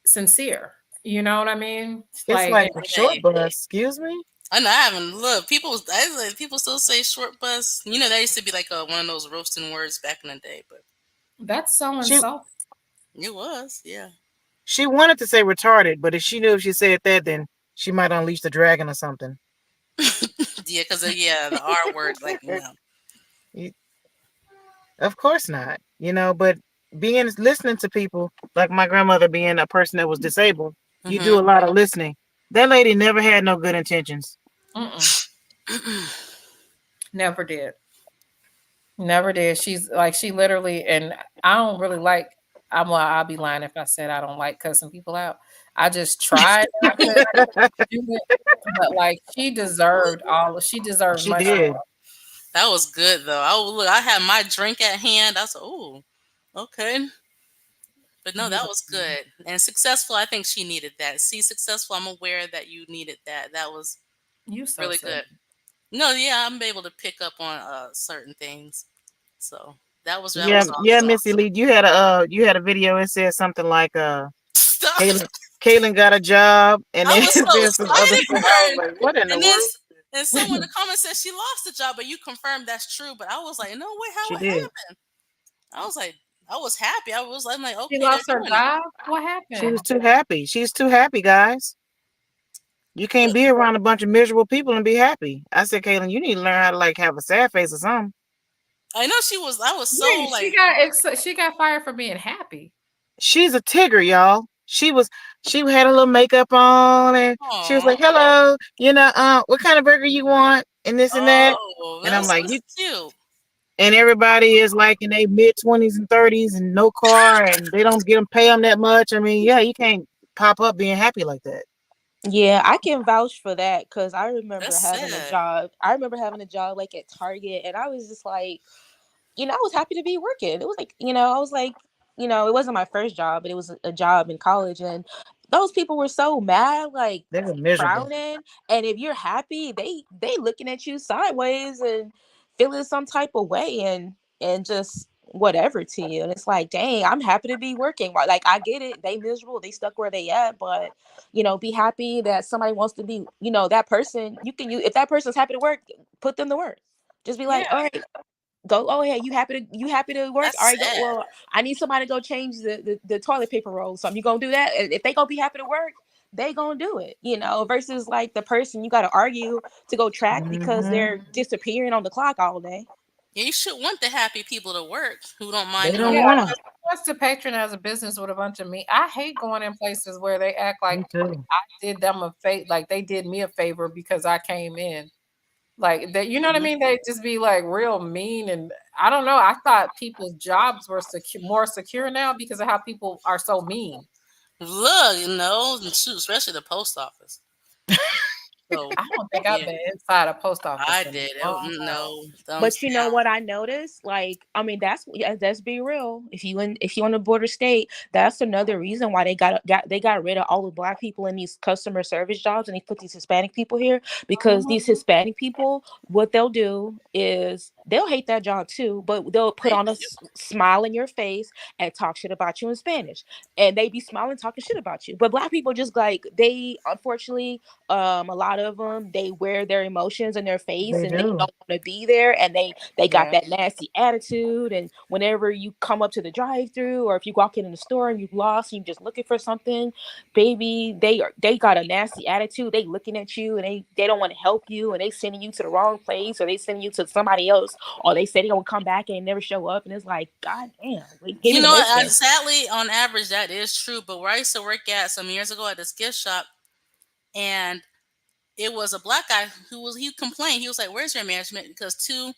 sincere. You know what I mean? It's It's like, like a short Hey, bus, excuse me. I know I haven't look. People still say short bus. That used to be like one of those roasting words back in the day, but that's so She insulting. it was, yeah. she wanted to say retarded, but if she knew if she said that, then she might unleash the dragon or something. Yeah, because yeah, the R word, like Of course not, but being listening to people, like my grandmother being a person that was disabled, you do a Mm-hmm. lot of listening. That lady never had no good intentions. Mm-mm. Never did. Never did. She's like, she literally, and I don't really like, I'll be lying if I said I don't like cussing people out. I just tried not to do it, but like she deserved She much did. more. That was good though. Look. I had my drink at hand. I was oh, okay. But no, You that was good and successful. I think she needed that. See, successful. I'm aware that you needed that. That was you so really silly. good. No, yeah, I'm able to pick up on certain things. So that Yeah, was yeah, awesome. Missy Lee, you had a video. It said something like Stop. Kaylin got a job, and I then was it so said some other excited for stuff. I was her. like, what in the And then world? and someone in the comments said she lost the job, but you confirmed that's true. But I was like, no way, how She it did. happened? I was like, I was happy. I'm like, She okay, they're lost her doing it. job. What She was happened? too happy. She's too happy, guys. You can't Look, be around a bunch of miserable people and be happy. I said, Kaylin, you need to learn how to like have a sad face or something. I know she was. I was so Wait, like, she got fired for being happy. She's a Tigger, y'all. She had a little makeup on and she was oh, like, hello, what kind of burger you want? And this and that. oh, And that I'm was like, so you cute. and everybody is like in their mid-20s and 30s and no car and they don't get them pay them that much. I mean, yeah, you can't pop up being happy like that. Yeah, I can vouch for that because I That's remember having a sad. job. I remember having a job like at Target, and I was just like, I was happy to be working. It was like, I was like, it wasn't my first job, but it was a job in college, and those people were so mad, like They were miserable. frowning. And if you're happy, they looking at you sideways and feeling some type of way, and just whatever to you. And it's like, dang, I'm happy to be working. Like, I get it, they miserable, they stuck where they at, but be happy that somebody wants to be, that person. You if that person's happy to work, put them to work. Just be like, Yeah, all right, go. Oh, hey, you happy to work? All That's right, go. sad. Well, I need somebody to go change the toilet paper roll. So you gonna do that? And if they gonna be happy to work, they gonna do it. Versus like the person you got to argue to go track because Hmm. they're disappearing on the clock all day. Yeah, you should want the happy people to work who don't They mind don't doing yeah. work. want Because what's to patronize a business with a bunch of me? I hate going in places where they act to. like Me too. I did them a favor, like they did me a favor because I came in. Like that, you know what I Mhm. mean? They just be like real mean, and I don't know. I thought people's jobs were more secure now because of how people are so mean. Look, and shoot, especially the post office. So I don't think I've yeah, been inside a post office I in did. a long time. No, thumbs But you know down. what I noticed? Like, I mean, let's be real. If you in the border state, that's another reason why they got rid of all the black people in these customer service jobs, and they put these Hispanic people here because Mhm. these Hispanic people, what they'll do is they'll hate that job too, but they'll put They on a do. smile in your face and talk shit about you in Spanish, and they be smiling, talking shit about you. But black people just like they unfortunately, a lot of them, they wear their emotions in their face They and they don't do. want to be there, and they got Yeah. that nasty attitude. And whenever you come up to the drive-through, or if you walk in the store and you've lost and you're just looking for something, baby, they got a nasty attitude. They looking at you and they don't want to help you, and they sending you to the wrong place, or they sending you to somebody else, or they say they gonna come back and never show up, and it's like, god damn, like, give me You the know, mercy. sadly, on average, that is true. But where I used to work at some years ago at this gift shop, and it was a black guy he complained. He was like, "Where's your management?" Because two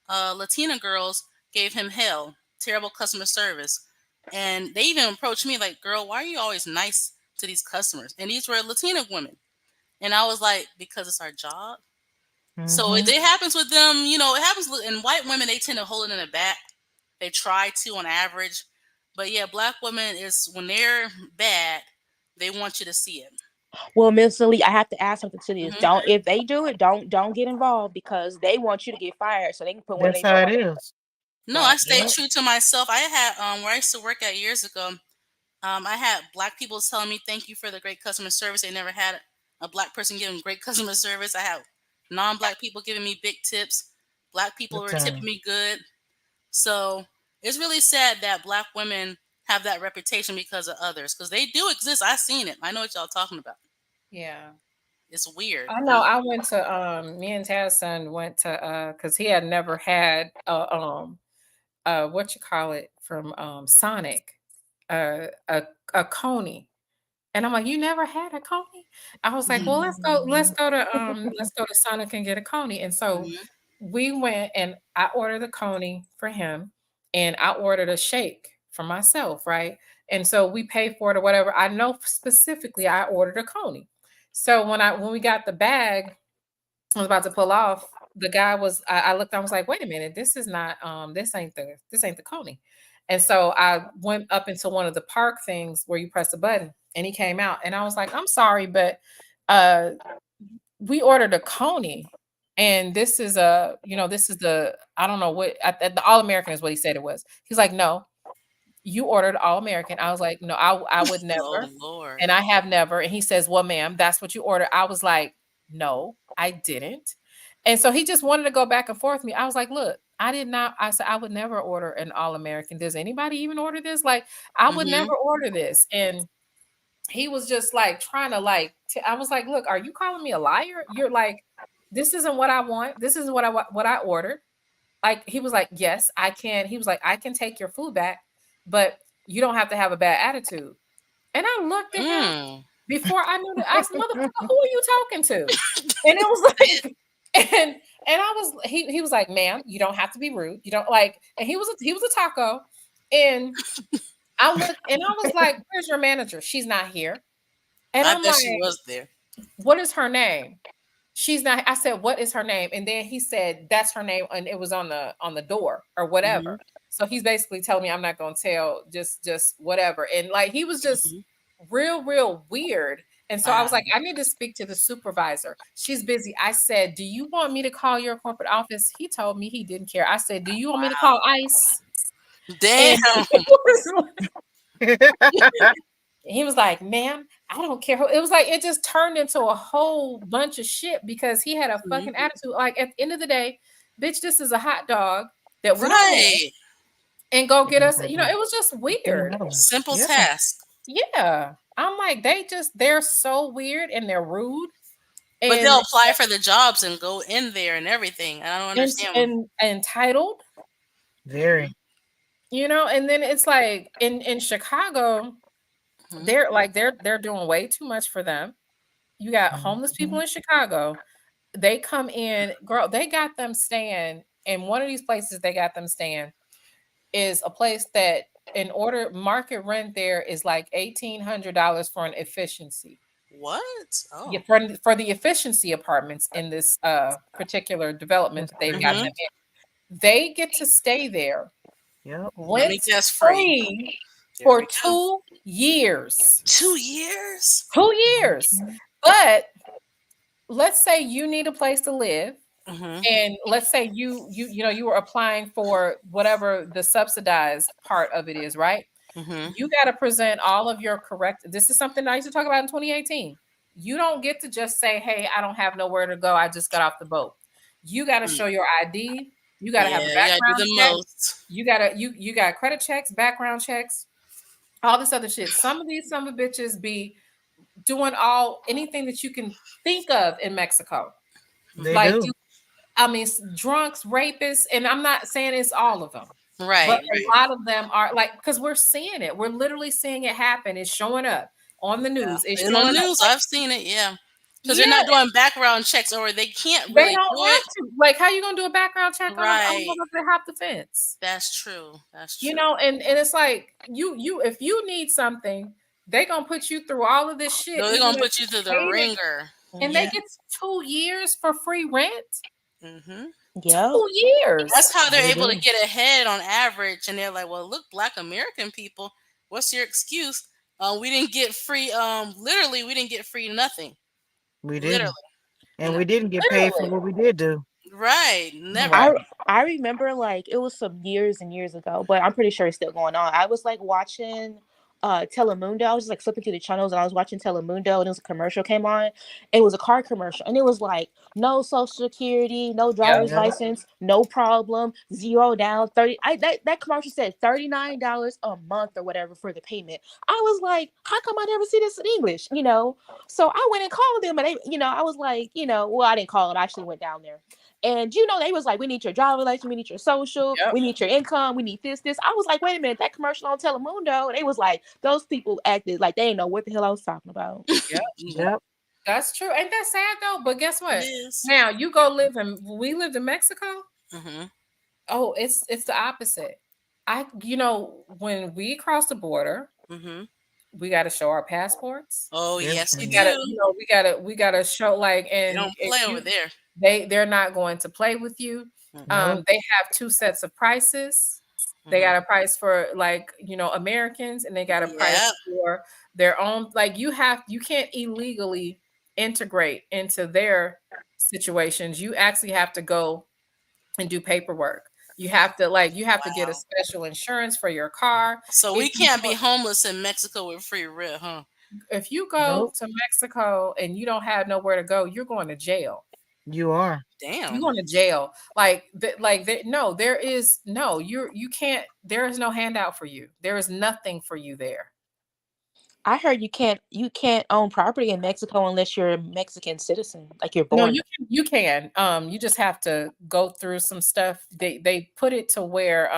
Latina girls gave him hell, terrible customer service, and they even approached me like, "Girl, why are you always nice to these customers?" And these were Latina women, and I was like, "Because it's our job." So it happens with them. You know, it happens in white women. They tend to hold it in the back. They try to on average, but yeah, black women is when they're bad, they want you to see it. Well, Miss Lee, I have to ask something to this. Hmm. Don't, if they do it, don't get involved, because they want you to get fired so they can put one of That's their how foot it on it. is. No, I Right. stayed Yep. true to myself. I had where I used to work at years ago. I had black people telling me thank you for the great customer service. They never had a black person giving great customer service. I had non-black people giving me big tips. Black people Good were tipping time. me good. So it's really sad that black women have that reputation because of others, because they do exist. I've seen it. I know what y'all talking about. Yeah. It's weird. I know. I went to me and Tad's son went to because he had never had what you call it from Sonic, a coney. And I'm like, you never had a coney? I was like, well, let's go to Sonic and get a coney. And so Mhm. we went and I ordered a coney for him and I ordered a shake for myself, right? And so we paid for it or whatever. I know specifically I ordered a coney. So when we got the bag, I was about to pull off. The guy was I looked, I was like, wait a minute, this is not this ain't the coney. And so I went up into one of the park things where you press a button and he came out and I was like, I'm sorry, but uh we ordered a coney and this is this is the I don't know what the all American is what he said it was. He's like, no, you ordered all American. I was like, no, I would Oh never. Lord. And I have never. And he says, well, ma'am, that's what you ordered. I was like, no, I didn't. And so he just wanted to go back and forth with me. I was like, look, I did not. I said, I would never order an all American. Does anybody even order this? Like, I would Hmm. never order this. And he was just like trying to I was like, look, are you calling me a liar? You're like, this isn't what I want. This isn't what I ordered. Like he was like, yes, I can. He was like, I can take your food back, but you don't have to have a bad attitude. And I looked at him Mm. before I knew that. I said, motherfucker, who are you talking to? And it was like, and I was he was like, ma'am, you don't have to be rude. You don't like, and he was a taco. And I looked and I was like, where's your manager? She's not here. And I I'm bet she like, was there. what is her name? She's not. I said, what is her name? And then he said, that's her name. And it was on the door or Hmm. whatever. So he's basically telling me I'm not gonna tell, just whatever. And like he was just Hmm. real weird. And so I was Wow. like, I need to speak to the supervisor. She's busy. I said, do you want me to call your corporate office? He told me he didn't care. I said, do you want me to call ICE? Damn. And he was like, ma'am, I don't care. It was like, it just turned into a whole bunch of shit because he had a Mhm. fucking attitude. Like at the end of the day, bitch, this is a hot dog that we don't want Right. and go get us. It was just Get weird. another one. Simple Yeah. task. Yeah. I'm like, they're so weird and they're rude. But they'll And apply for the jobs and go in there and everything. I don't and understand. and entitled, Very. and then it's like in Chicago, Hmm. they're doing way too much for them. You got homeless people in Chicago. They come in, girl, they got them staying in one of these places. They got them staying is a place that in order market rent there is like $1,800 for an efficiency. What? Yeah, Oh. for the efficiency apartments in this particular development that they've got Hmm. them in. They get to stay there Yep. Let me rent guess, free. free There for we go. 2 years. 2 years. 2 years. But let's say you need a place to live. Hmm. And let's say you were applying for whatever the subsidized part of it is, right? Hmm. You got to present all of your correct. This is something I used to talk about in 2018. You don't get to just say, hey, I don't have nowhere to go. I just got off the boat. You got to Mm. show your ID. You got to have a Yeah, you gotta do background the check. most. You got credit checks, background checks, all this other shit. Some of these some of bitches be doing anything that you can think of in Mexico. They Like do. I mean, drunks, rapists, and I'm not saying it's all of them, but Right, a lot of them are like, because we're seeing it. We're literally seeing it happen. It's showing up on the news. It's and on showing the up. news, I've seen it. Yeah, because they're Yeah, not doing background checks, or they can't they really don't do it. have to. Like, how you gonna do a background check on a Right. motherfucker that hop the fence? That's true. That's You true. know, and it's like you if you need something, they gonna put you through all of this shit, No, they're even gonna though put you through the you paid it, ringer. and they Yeah. get 2 years for free rent. Hmm. Yep. 2 years. That's how they're They able to do. get ahead on average. And they're like, well, look, Black American people, what's your excuse? We didn't get free. Literally, we didn't get free nothing. We Literally, didn't. you And know. we didn't get paid for Literally. what we did do. Right. Never. I Right. I remember like it was some years and years ago, but I'm pretty sure it's still going on. I was like watching Telemundo. I was just like flipping through the channels and I was watching Telemundo and it was a commercial came on. It was a car commercial and it was like no social security, no Yep. driver's Yep. license, no problem, zero down, 30. That commercial said $39 a month or whatever for the payment. I was like, how come I never see this in English? So I went and called them and I was like, well, I didn't call them. I actually went down there. And they was like, we need your driver license, we need your social, Yep. we need your income, we need this. I was like, wait a minute, that commercial on Telemundo. And they was like, those people acted like they didn't know what the hell I was talking about. Yep. Yep. That's true. Ain't that sad though? But guess It what? is. Now you go live in we lived in Mexico. Mm-hmm. Oh, it's the opposite. When we cross the border, Mm-hmm. we got to show our passports. Oh, yes, you Everything. do. We gotta show, like, They and don't if play over you there. they're not going to play with you. Mm-hmm. Nope. They have two sets of prices. They Mm-hmm. got a price for, like, Americans, and they got a Yeah. price for their own. Like, you can't illegally integrate into their situations. You actually have to go and do paperwork. You have to get a Wow. special insurance for your car. So If we you can't go, be homeless in Mexico with free rent, huh? if you go Nope. to Mexico and you don't have nowhere to go, you're going to jail. You are. You're Damn. going to jail. No, there is no, you can't, there is no handout for you. There is nothing for you there. I heard you can't own property in Mexico unless you're a Mexican citizen, like you're No, born. you just have to go through some stuff. They put it to where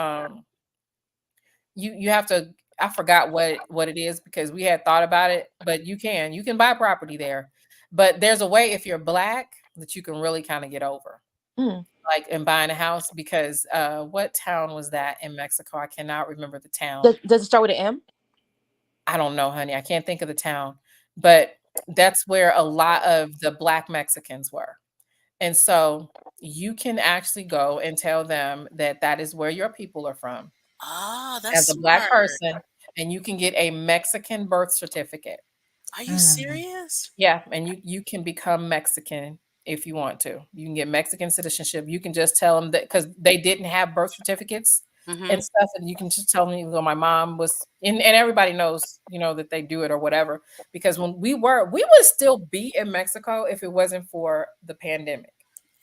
you have to, I forgot what it is because we had thought about it, but you can buy property there. But there's a way, if you're black, that you can really kind of get over. Mm. Like in buying a house, because what town was that in Mexico? I cannot remember the town. Does it start with an M? I don't know, honey. I can't think of the town, but that's where a lot of the black Mexicans were. And so you can actually go and tell them that that is where your people are from Ah, as that's a black smart. person, and you can get a Mexican birth certificate. Are you Mm. serious? Yeah, and you can become Mexican if you want to. You can get Mexican citizenship. You can just tell them that, because they didn't have birth certificates Mm-hmm. and stuff, and you can just tell them, my mom was, and everybody knows, that they do it or whatever. Because when we would still be in Mexico if it wasn't for the pandemic.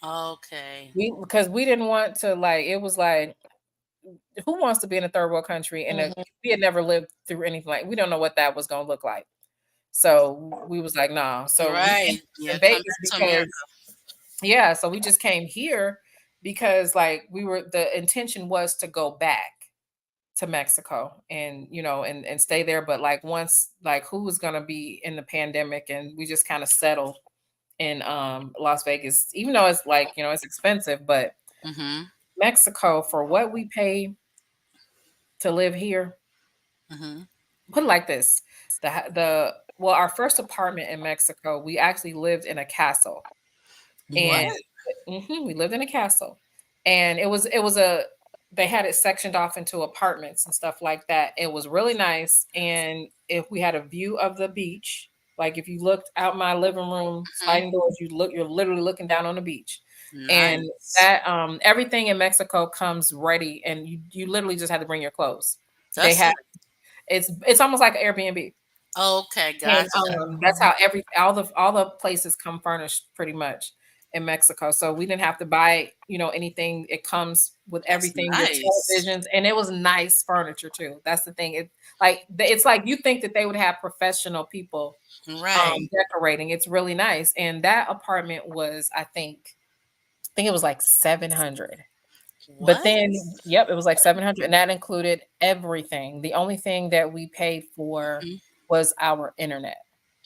Okay. Because we didn't want to, like, it was like, who wants to be in a third world country? And Mhm. we had never lived through anything, like, we don't know what that was going to look like. So we was like, nah. So we Right. ended up Yeah, in come Vegas back to America. because so we just came here because, like, the intention was to go back to Mexico and, and stay there. But, like, once, like, who was gonna be in the pandemic, and we just kind of settled in Las Vegas, even though it's, like, it's expensive, but Mm-hmm. Mexico, for what we pay to live here, Mm-hmm. put it like this. Our first apartment in Mexico, we actually lived in a castle. What? And we lived in a castle, and they had it sectioned off into apartments and stuff like that. It was really nice, and if we had a view of the beach, like if you looked out my living room Mm-hmm. sliding doors, you're literally looking down on the beach. And Nice. that everything in Mexico comes ready, and you literally just have to bring your clothes. They That's have it's almost like an Airbnb. Okay, And gotcha. that's how all the places come furnished pretty much in Mexico. So we didn't have to buy, anything. It comes with That's everything, your nice. televisions, and it was nice furniture too. That's the thing. It's like you think that they would have professional people Right. decorating. It's really nice. And that apartment was, I think it was like 700. But What? then, yep, it was like 700, and that included everything. The only thing that we paid for Mhm. was our internet.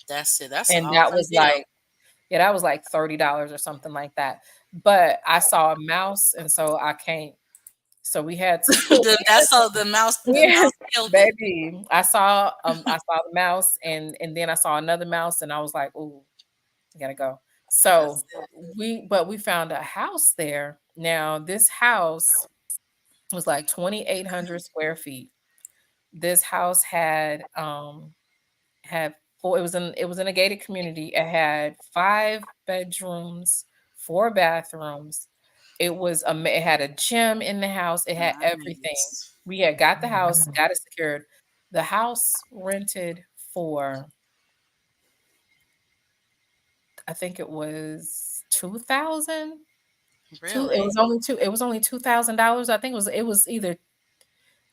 That's it. That's an And that awesome was deal. like, yeah, that was like $30 or something like that. But I saw a mouse, and so I can't. So we had to, That's all the mouse. The yeah, mouse killed it. baby. I saw the mouse, and then I saw another mouse, and I was like, "Ooh, I gotta go." That's So it. we found a house there. Now this house was like 2,800 square feet. This house had four. It was in a gated community. It had 5 bedrooms, 4 bathrooms. It had a gym in the house. It had everything. Nice. We had got the house, got it secured. The house rented for, I think it was 2,000. It Really? was only $2,000. I think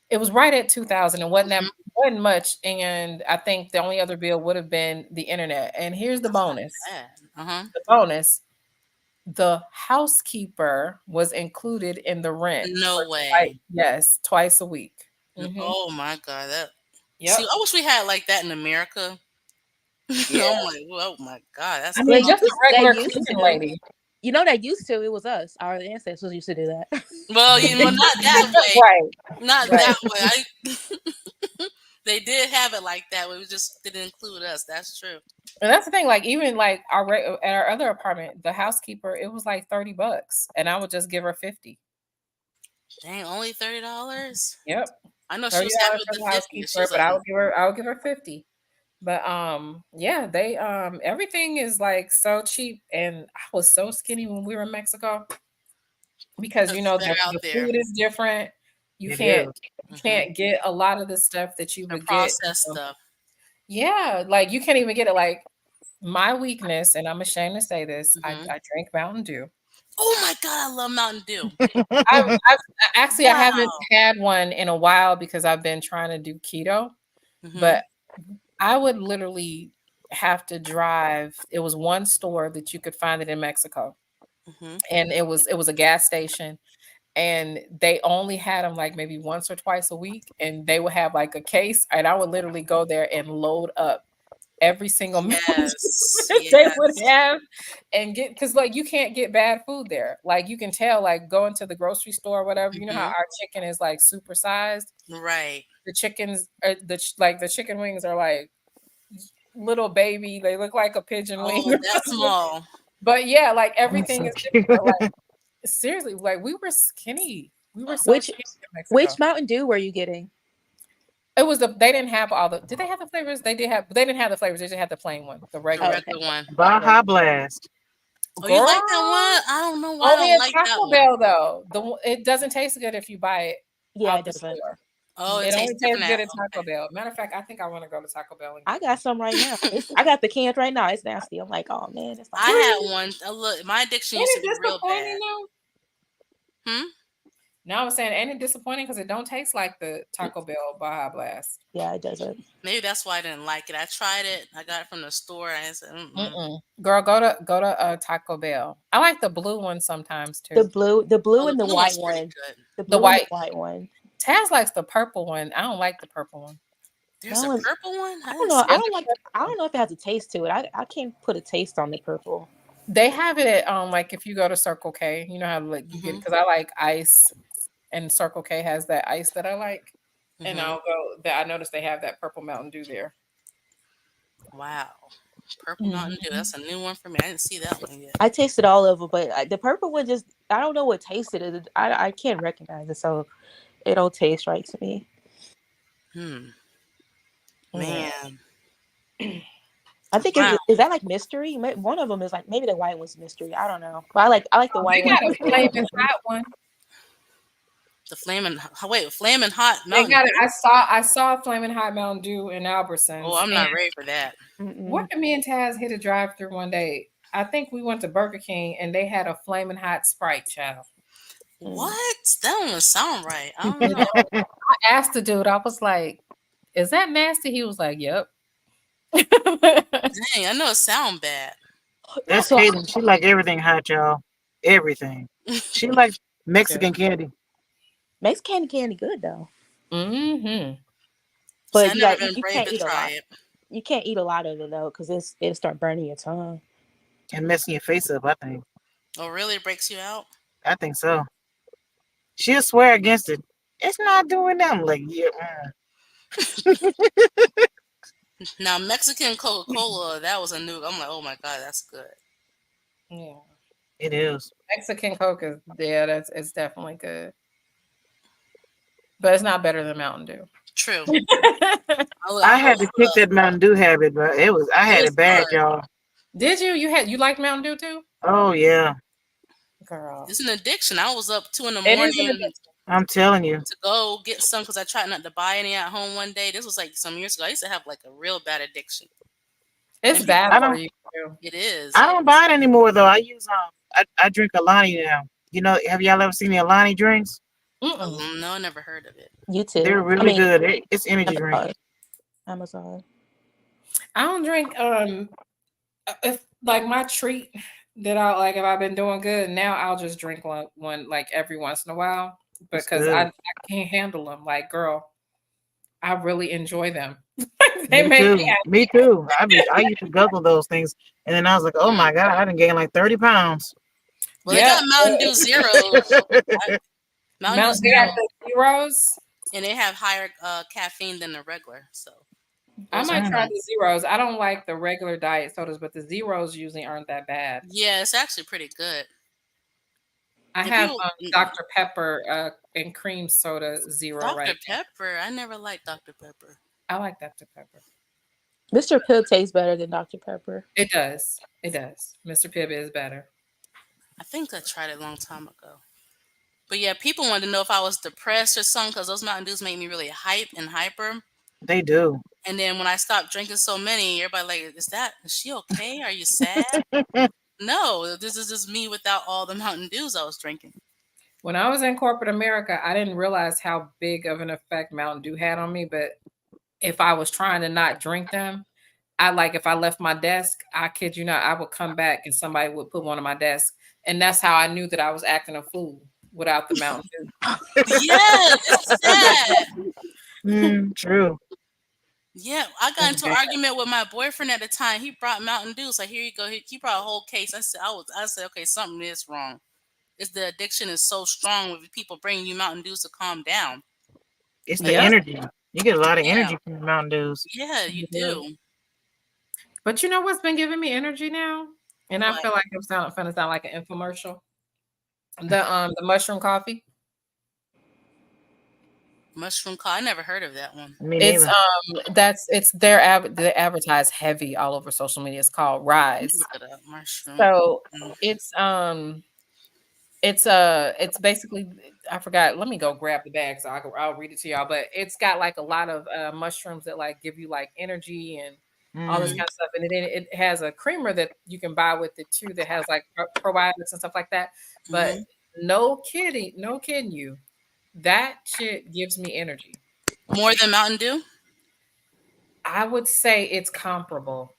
it was right at 2,000. It Hmm. wasn't much. And I think the only other bill would have been the internet. And here's the That's not bonus. bad. Uh-huh. The bonus, the housekeeper was included in the rent for No way. twice a week. Hmm. Oh my God. That. See, Yep. I wish we had like that in America. Yeah. I'm like, oh my God, that's I Yeah, mean, just a they regular used cleaning to. lady. They used to. It was us. Our ancestors used to do that. well, not that way. Right. Not Right. that way. They did have it like that. We just didn't include us. That's true. And that's the thing. Like even like at our other apartment, the housekeeper, it was like $30, and I would just give her 50. Dang, only $30. Yep. I know she thirty was happy dollars with for the the 50. She housekeeper, was but like, I would give her 50. But yeah, they everything is like so cheap, and I was so skinny when we were in Mexico because because it's better the out there. food is different. You It can't is. you Hmm. can't get a lot of the stuff that you The would get. processed stuff. Yeah, like you can't even get it. Like my weakness, and I'm ashamed to say this, Hmm. I drink Mountain Dew. Oh my God, I love Mountain Dew. I've actually I haven't Wow. had one in a while because I've been trying to do keto, Hmm. but I would literally have to drive. It was one store that you could find it in Mexico, Hmm. and it was a gas station, and they only had them like maybe once or twice a week, and they would have like a case, and I would literally go there and load up every single meal Yes. that they would Yes. have and get, because like you can't get bad food there. Like you can tell, like going to the grocery store or whatever, you know how Hmm. our chicken is like super sized. Right. The chickens are the chicken wings are like little baby. They look like a pigeon wing. Oh, that's small. But yeah, like That's everything so is cute. different. Like seriously, like we were skinny. We were so which skinny in Mexico. which Mountain Dew were you getting? It was they didn't have all the, did they have the flavors? They didn't have the flavors. They just had the plain one, the The Oh, regular. okay. regular one. Baja Blast. Oh, you Girl, like that one? I don't know why I only don't at like that Taco one. Bell though. It doesn't taste good if you buy it Yeah, out it the doesn't. store. Oh, it It only tastes tastes different good at at Taco okay. Bell. Matter of fact, I think I want to go to Taco Bell and I get got some right now. I got the cans right now. It's nasty. I'm like, oh man, it's not I good. had one. Look, my addiction Ain't used to it be real disappointing bad. though? Hmm. No, I was saying, ain't it disappointing because it don't taste like the Taco Bell Baja Blast. Yeah, it doesn't. Maybe that's why I didn't like it. I tried it. I got it from the store. And I said, mm-mm. Mm-mm. Girl, go to Taco Bell. I like the blue one sometimes The too. blue Oh, the and the blue white one's pretty one. good. The The blue and the white. white one. Taz likes the purple one. I don't like the purple one. There's That a one. purple one. I I don't didn't know. see I There's that. don't a like. purple I one. don't know if it has a taste to it. I can't put a taste on the purple. They have it at like if you go to Circle K, you know how like you get, Hmm. because I like ice, and Circle K has that ice that I like, and Hmm. I'll go. That I noticed they have that purple Mountain Dew there. Wow. Purple Mountain Dew. Mhm. That's a new one for me. I didn't see that one yet. I tasted all of them, but the purple one just. I don't know what tasted it. I can't recognize it, so it don't taste right to me. Hmm. Yeah. Man. I think Wow. is that like mystery? One of them is like maybe the white one's mystery. I don't know, but I like the Oh, they white one. got a flaming hot one. The flaming hot They Mountain got it. Dew. I saw Flaming Hot Mountain Dew in Oh, Albertsons. I'm And not ready for that. what did me and Taz hit a drive through one day? I think we went to Burger King and they had a Flaming Hot Sprite, child. What? That don't even sound right. I don't You know. know, I asked the dude, I was like, "Is that nasty?" He was like, "Yep." Dang, I know it sound bad. That's So Caitlin. She like everything hot, y'all. Everything. She like Mexican candy. makes candy good though. Mm-hmm. See, But I you never got been you brave can't to eat a try lot. it. You can't eat a lot of it though, because it'll start burning your tongue. And messing your face up, I think. Oh, really? It breaks you out? I think so. She'll swear against it. It's not doing that. I'm like, yeah. Now, Mexican Coca-Cola, that was a new. I'm like, oh my God, that's good. Yeah. It is. Mexican Coke is it's definitely good. But it's not better than Mountain Dew. True. I had to kick that Mountain Dew habit, but I had it bad, y'all. Did you? You like Mountain Dew too? Oh yeah. Girl. It's an addiction. I was up 2 in the It is an morning addiction. I'm telling you. to go get some because I tried not to buy any at home one day. This was like some years ago. I used to have like a real bad addiction. It's And bad I for don't you too. It is. I don't buy it anymore though. I use I drink Alani now. You know, have y'all ever seen the Alani drinks? Mm-mm. No, I never heard of it. You too. They're really good. It's energy drink. Amazon. I don't drink if like my treat that I like if I've been doing good now I'll just drink one like every once in a while because I can't handle them. Like, girl, I really enjoy them. They Me make too. me happy. Me too. I used to guzzle those things, and then I was like, oh my god, I done gained like 30 pounds. Well, they got Mountain Dew Zeros. Mountain Dew They got Zero, the zeros. and they have higher caffeine than the regular. So I those are might try fun. the zeros. I don't like the regular diet sodas, but the zeros usually aren't that bad. Yeah, it's actually pretty good. I And have people, Dr. Pepper and cream soda zero Dr. right now. Pepper. I never liked Dr. Pepper. I like Dr. Pepper. Mr. Pibb tastes better than Dr. Pepper. It does. It does. Mr. Pibb is better. I think I tried it a long time ago. But yeah, people wanted to know if I was depressed or something because those Mountain Dews make me really hype and hyper. They do. And then when I stopped drinking so many, everybody like, is she okay? Are you sad? No, this is just me without all the Mountain Dews I was drinking. When I was in corporate America, I didn't realize how big of an effect Mountain Dew had on me. But if I was trying to not drink them, if I left my desk, I kid you not, I would come back and somebody would put one on my desk. And that's how I knew that I was acting a fool without the Mountain Dew. Yeah, it's sad. True. Yeah, I got into an argument with my boyfriend at the time. He brought Mountain Dew, so here you go. He brought a whole case. I said, okay, something is wrong. It's the addiction is so strong with people bringing you Mountain Dews to calm down. It's the energy. You get a lot of energy from the Mountain Dews. Yeah, you do. But you know what's been giving me energy now? And I feel like I'm going to sound like an infomercial. The mushroom coffee. Mushroom coffee. I never heard of that one. Me neither. They advertise heavy all over social media. It's called Rise. Look it up. Mushroom. So it's basically, I forgot. Let me go grab the bag so I'll read it to y'all. But it's got like a lot of mushrooms that like give you like energy and all this kind of stuff. And then it has a creamer that you can buy with it too that has like probiotics and stuff like that. But no kidding you, that shit gives me energy. More than Mountain Dew? I would say it's comparable.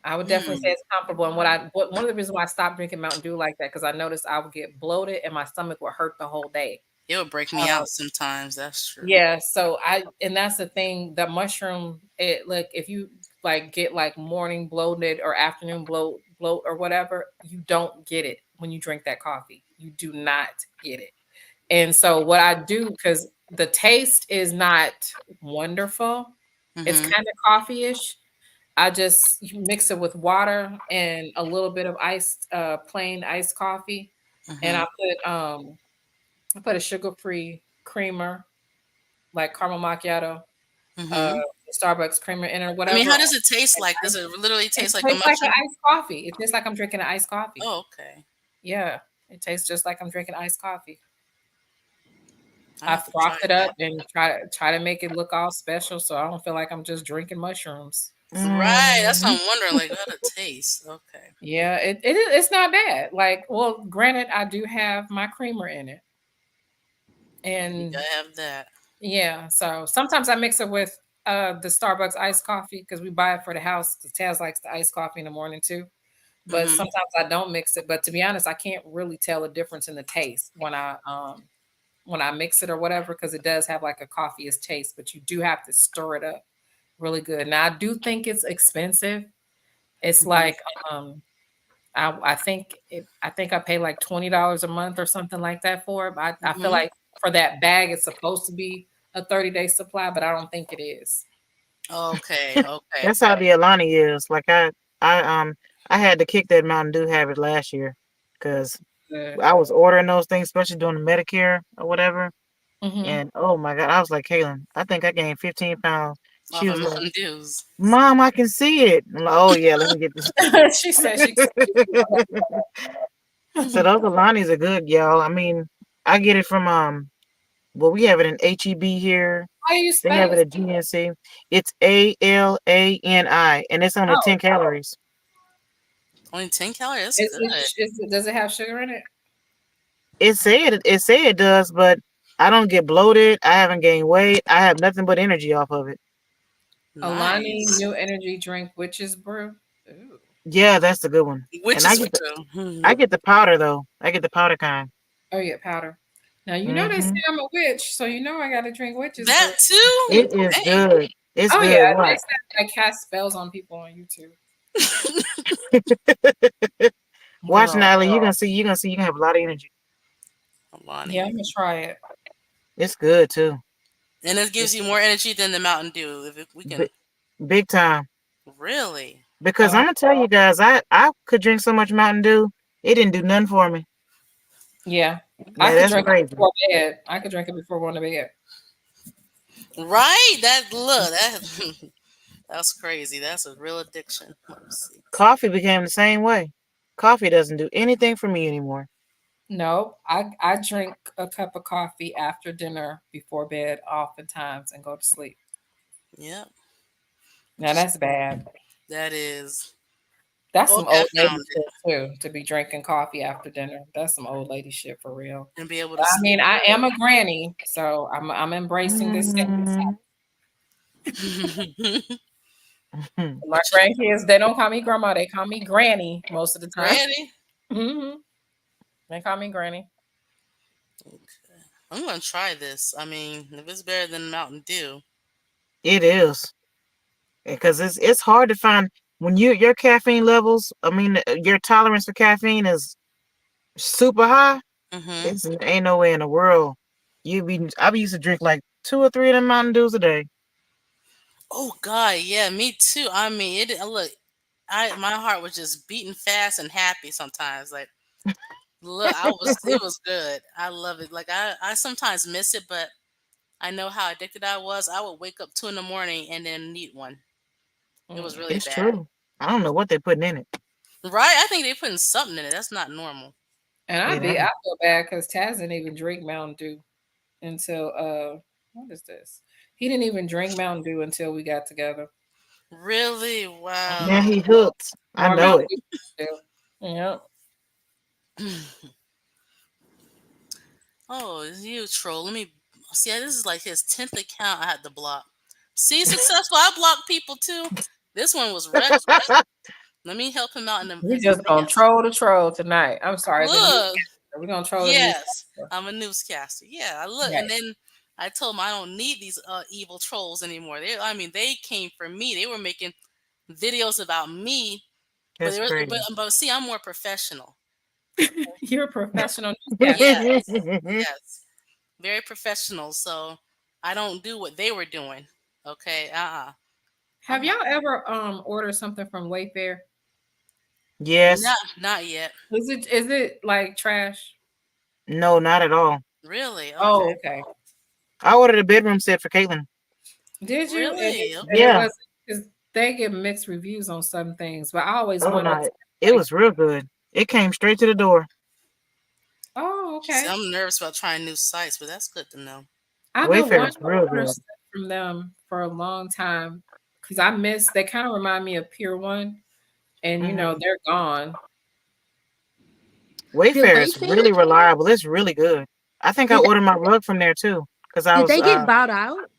I would definitely say it's comparable. And one of the reasons why I stopped drinking Mountain Dew like that, because I noticed I would get bloated and my stomach would hurt the whole day. It would break me out sometimes. That's true. Yeah. So and that's the thing. The mushroom, if you like get like morning bloated or afternoon bloat or whatever, you don't get it when you drink that coffee. You do not get it. And so what I do, because the taste is not wonderful, it's kind of coffee-ish. I just mix it with water and a little bit of plain iced coffee, and I put a sugar-free creamer, like caramel macchiato, Starbucks creamer in or whatever. I mean, how does it taste like? Does it literally taste like a mushroom? Like an iced coffee. It tastes like I'm drinking an iced coffee. Oh, okay. Yeah, it tastes just like I'm drinking iced coffee. I I have to try frothed it that. up and try to make it look all special, so I don't feel like I'm just drinking mushrooms. Right. That's what Mm. I'm wondering. Like, how it tastes. Okay. Yeah, it's not bad. Like, well, granted, I do have my creamer in it, You and gotta have that. yeah, so sometimes I mix it with the Starbucks iced coffee because we buy it for the house. 'Cause Taz likes the iced coffee in the morning too. But Mm-hmm. sometimes I don't mix it. But to be honest, I can't really tell a difference in the taste when I mix it or whatever because it does have like a coffee's taste. But you do have to stir it up really good. Now I do think it's expensive. It's Mm-hmm. like I think I pay like $20 a month or something like that for it. But I feel Mm-hmm. like for that bag, it's supposed to be a 30-day supply, but I don't think it is. Okay. Okay. That's how the Alani is. Like I I had to kick that Mountain Dew habit last year because Good. I was ordering those things, especially doing the Medicare or whatever. Hmm. And oh my God, I was like, Kaylin, I think I gained 15 pounds. She Off of was like, Mountain Dews. Mom, I can see it. I'm like, oh yeah, let me get this. She said she could. So those Alanis are good, y'all. I mean, I get it from well, we have it in HEB here. How do you They spell have it it? at GNC. It's ALANI, and it's only Oh, 10 calories. Only 10 calories. That's good. does it have sugar in it? It say it does, but I don't get bloated. I haven't gained weight. I have nothing but energy off of it. Alani Nice. new energy drink witch's brew. Ooh. Yeah, that's the good one. And Witch's brew. I get the powder though. I get the powder kind. Oh yeah, powder. Now you know they say Hmm. I'm a witch, so you know I got to drink witch's brew. That too? It is Dang. good. It's Oh good. yeah, they What? said I cast spells on people on YouTube. Watch Girl, Natalie. You're gonna see. You're gonna see. You can have a lot of energy. yeah, Alani. I'm gonna try it. It's good too. And it gives you more energy than the Mountain Dew. We can B- big time. really. Because I'm Oh gonna tell you guys, I could drink so much Mountain Dew, it didn't do nothing for me. yeah, I Yeah, could that's drink it crazy. before bed. I could drink it before going to bed. Right? That look, that that's crazy. That's a real addiction. Let me see. Coffee became the same way. Coffee doesn't do anything for me anymore. No, I drink a cup of coffee after dinner before bed oftentimes and go to sleep. Yep. Now that's bad. That is. That's some Okay, I old lady found it. shit too, to be drinking coffee after dinner. That's some old lady shit for real. And be able to But I sleep mean, I am a granny, so I'm embracing this senior Mm. good. My grandkids, they don't call me grandma, they call me granny most of the time. Granny? Hmm. They call me granny. Okay. I'm gonna try this. I mean, if it's better than Mountain Dew. It is because it's hard to find when your caffeine levels. I mean, your tolerance for caffeine is super high. Mm-hmm. It's ain't no way in the world I used to drink like 2 or 3 of them Mountain Dews a day. Oh God, yeah, me too. I mean, it look, my heart was just beating fast and happy sometimes. Like, look, it was good. I love it. Like, I sometimes miss it, but I know how addicted I was. I would wake up 2 in the morning and then need one. It was Mm. really It's bad. true. I don't know what they're putting in it. Right? I think they putting something in it. That's not normal. And It I ain't. feel bad because Taz didn't even drink Mountain Dew until what is this? He didn't even drink Mountain Dew until we got together. Really? Now Mhm. he Wow. hooked. I More know Mountain it. Dew. Yeah. Oh, it's you, troll. Let me see. This is like his 10th account I had to block. See, successful. I blocked people too. This one was reckless. Let me help him out in We his just gonna rants. troll the troll tonight. I'm sorry, the new. Look, We're gonna troll the new. yes, I'm a newscaster. Yeah, I look, and Right. then I told him I don't need these evil trolls anymore. I mean, they came for me. They were making videos about me, but That's crazy. but see, I'm more professional. You're a professional newscaster. Yes, yes, very professional. So I don't do what they were doing. Okay, Have I'm not. y'all ever ordered something from Wayfair? Yes. Not yet. Is it like trash? No, not at all. Really? Oh, Okay. okay. I ordered a bedroom set for Caitlin. Did you? Really? And it Okay. Yeah. was because they get mixed reviews on some things, but I always Oh wanted no. to It like, was real good. It came straight to the door. oh, See, okay. I'm nervous about trying new sites, but that's good to know. I've been Wayfair wanting is to real order good. stuff from them for a long time because I miss. They kind of remind me of Pier One, and Hmm. they're gone. Did Wayfair is Wayfair? really reliable. It's really good. I think I Did ordered my rug from there too because I did was they get bought out?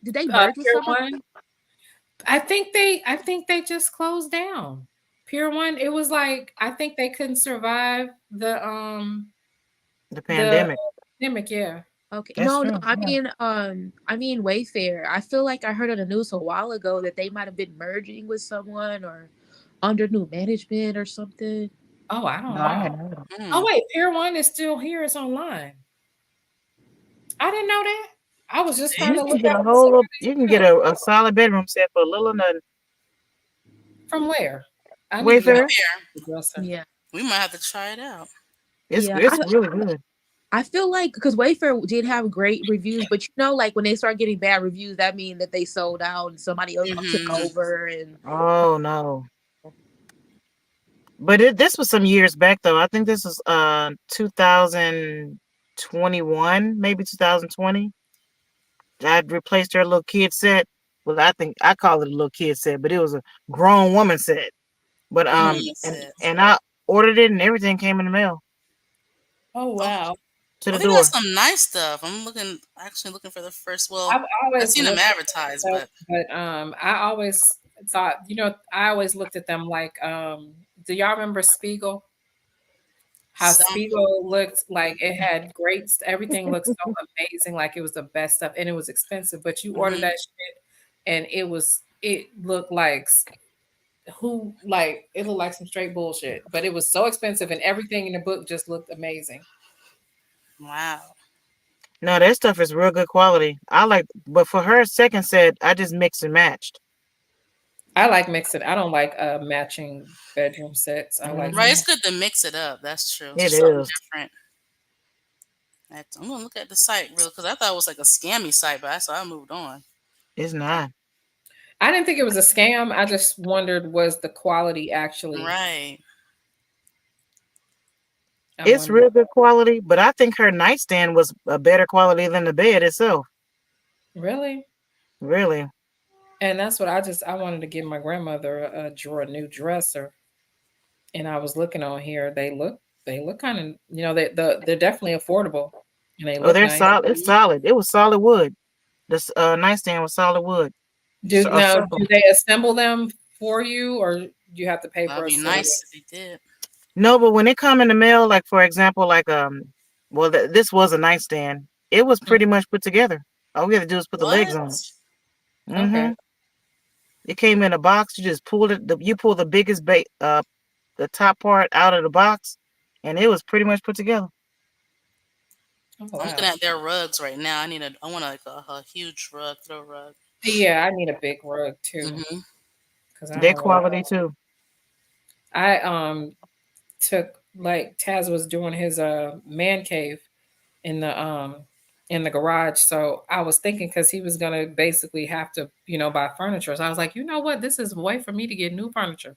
Did they merge with Pier somebody? One. I think they just closed down. Pier One. It was like I think they couldn't survive the the pandemic. pandemic. Yeah. Okay. That's No, no. true. Yeah. I mean Wayfair. I feel like I heard on the news a while ago that they might have been merging with someone or under new management or something. Oh, I No, don't I know. hadn't heard of it. Oh Mm. wait, Pier One is still here. It's online. I didn't know that. I was just trying You to can look get at a what whole. somebody's You can get account. a solid bedroom set for a little nothing. From where? I need to get my Wayfair. Wayfair. dresser. Yeah. We might have to try it out. Yeah. It's really good. I feel like because Wayfair did have great reviews, but like when they start getting bad reviews, that means that they sold out and somebody else took Hmm. over. And Oh no. But this was some years back though. I think this was 2021, maybe 2020. I'd replaced her little kid set. Well, I think I call it a little kid set, but it was a grown woman set. But Grown woman set. and I ordered it and everything came in the mail Oh Oh, wow. to well, the they got door. some nice stuff. I'm actually looking for the first. Well, I've I've always seen them looked at advertised, myself, but but I always thought, I always looked at them like do y'all remember Spiegel? How some. Spiegel looked like it had everything looked so amazing, like it was the best stuff, and it was expensive. But you ordered Hmm. that shit, and it looked like it looked like some straight bullshit. But it was so expensive, and everything in the book just looked amazing. Wow. No, that stuff is real good quality. I like, but for her second set, I just mixed and matched. I like mixing. I don't like matching bedroom sets. I like Right, Hmm. it's good to mix it up. That's true. It Something is. different. I'm gonna look at the site real because I thought it was like a scammy site, but I moved on. It's not. I didn't think it was a scam. I just wondered, was the quality actually? Right. I It's wonder. real good quality, but I think her nightstand was a better quality than the bed itself. Really? Really. And that's what I wanted to give my grandmother a new dresser. And I was looking on here. They look kind of, they're definitely affordable and they Oh, look they're nice. solid. It's Mhm. solid. It was solid wood. This nightstand was solid wood. A Do circle. they assemble them for you, or do you have to pay for That'd be assembly? nice if they did. No, but when it come in the mail, like for example, like well, this was a nightstand. It was Mm. pretty much put together. All we had to do is put the legs What? on it. Okay. Hmm. It came in a box. You just pulled it. You pull the biggest the top part out of the box, and it was pretty much put together. Oh I'm looking wow. at their rugs right now. I want like a huge rug, throw rug. Yeah, I need a big rug too Hmm. because I Their don't really. quality too. I took like Taz was doing his man cave in the garage. So I was thinking because he was gonna basically have to, buy furniture. So I was like, you know what, this is a way for me to get new furniture.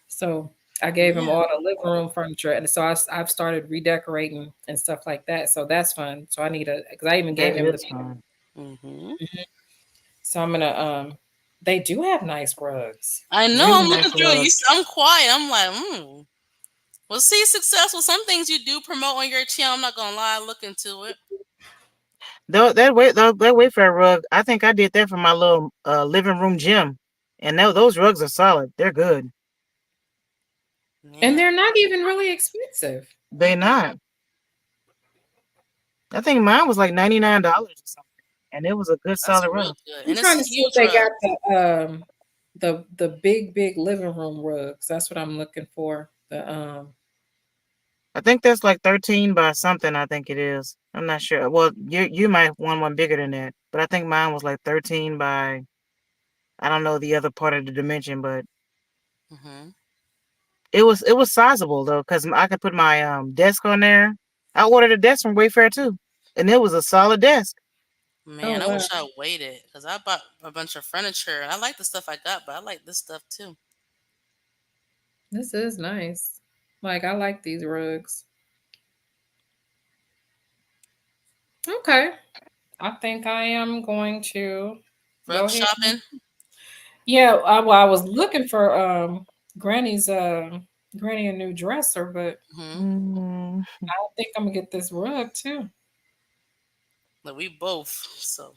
So I gave him Yeah. all the living room furniture, and so I've started redecorating and stuff like that. So that's fun. So I need because I even gave That him the. is fun. Hmm. Mhm. So I'm gonna They do have nice rugs. I know. Really I'm looking nice through it. rug. I'm quiet. I'm like, hmm. Well, see, successful. Some things you do promote on your channel. I'm not gonna lie. Look into it. Though that Wayfair rug, I think I did that for my little living room gym, and those rugs are solid. They're good. And Yeah. they're not even really expensive. They not. I think mine was like $99 or something, and it was a good That's solid real rug. good, I'm and it's trying a to see if huge they rug. got the big living room rugs. That's what I'm looking for. I think that's like 13 by something. I think it is. I'm not sure. Well, you might want one bigger than that, but I think mine was like 13 by. I don't know the other part of the dimension, but Hmm. it was sizable though, because I could put my desk on there. I ordered a desk from Wayfair too, and it was a solid desk. Oh Man, I wow, wish I waited because I bought a bunch of furniture. I like the stuff I got, but I like this stuff too. this is nice. Like I like these rugs. Okay, I think I am going to go Rug ahead. shopping. Yeah, well, I was looking for Granny's Granny a new dresser, but Hmm. Mm. I don't think I'm gonna get this rug too. Like we both. So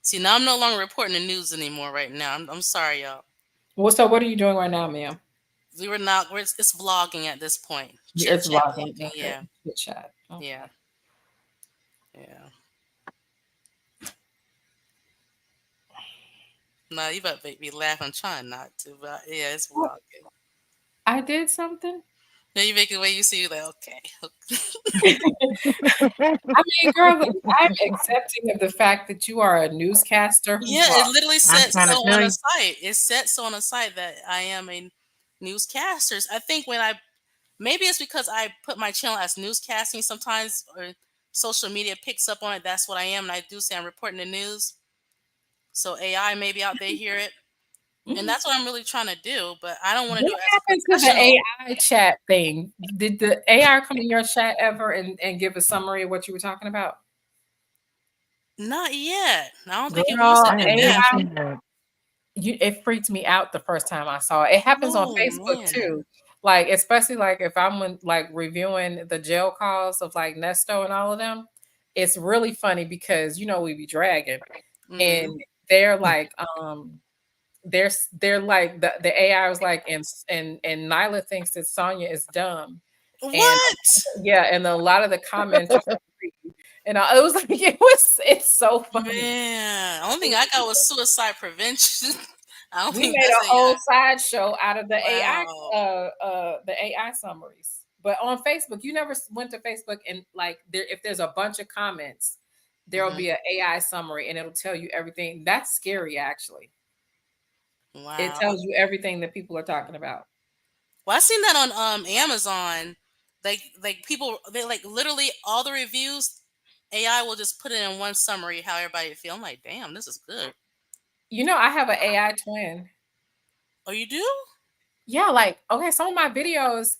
see, now I'm no longer reporting the news anymore. Right now, I'm sorry, y'all. Well, so what are you doing right now, ma'am? We were not. It's vlogging at this point. Chit It's chat vlogging. vlogging. Okay. Yeah, Good chat. Okay. yeah, yeah. Nah, you about to make me laugh. I'm trying not to, but yeah, it's Well, vlogging. I did something. Now you make it the way you see. You like okay. I mean, girl, I'm accepting of the fact that you are a newscaster who Yeah, it vlogs. literally I'm said trying so to tell on a you. site. It said so on a site that I am a newscaster. I think when I maybe it's because I put my channel as newscasting sometimes or social media picks up on it. That's what I am, and I do say I'm reporting the news. So AI maybe out there hear it, and Mhm. that's what I'm really trying to do. But I don't want to What do it as a happened to the professional. AI chat thing? Did the AI come in your chat ever and give a summary of what you were talking about? Not yet. I don't think you said Girl, I it have yet. never AI, seen that. it freaked me out the first time I saw it. It happens on Oh Facebook man. too. Like, especially like if I'm like reviewing the jail calls of like Nesto and all of them, it's really funny because we be dragging Hmm. and they're like they're like the AI was like and Nyla thinks that Sonya is dumb. And What? yeah, and a lot of the comments are freaky. And it was like it's so funny. Man, only thing I got was suicide prevention. I don't We think made that's a whole AI. sideshow out of Wow. the AI summaries. But on Facebook, you never went to Facebook and like if there's a bunch of comments, there'll Hmm. be an AI summary and it'll tell you everything. That's scary actually. It Wow. tells you everything that people are talking about. Well, I seen that on Amazon. Like people they like literally all the reviews. AI will just put it in one summary how everybody feel. I'm like, damn, this is good. I have an AI twin. Oh, you do? Yeah, like okay, some of my videos,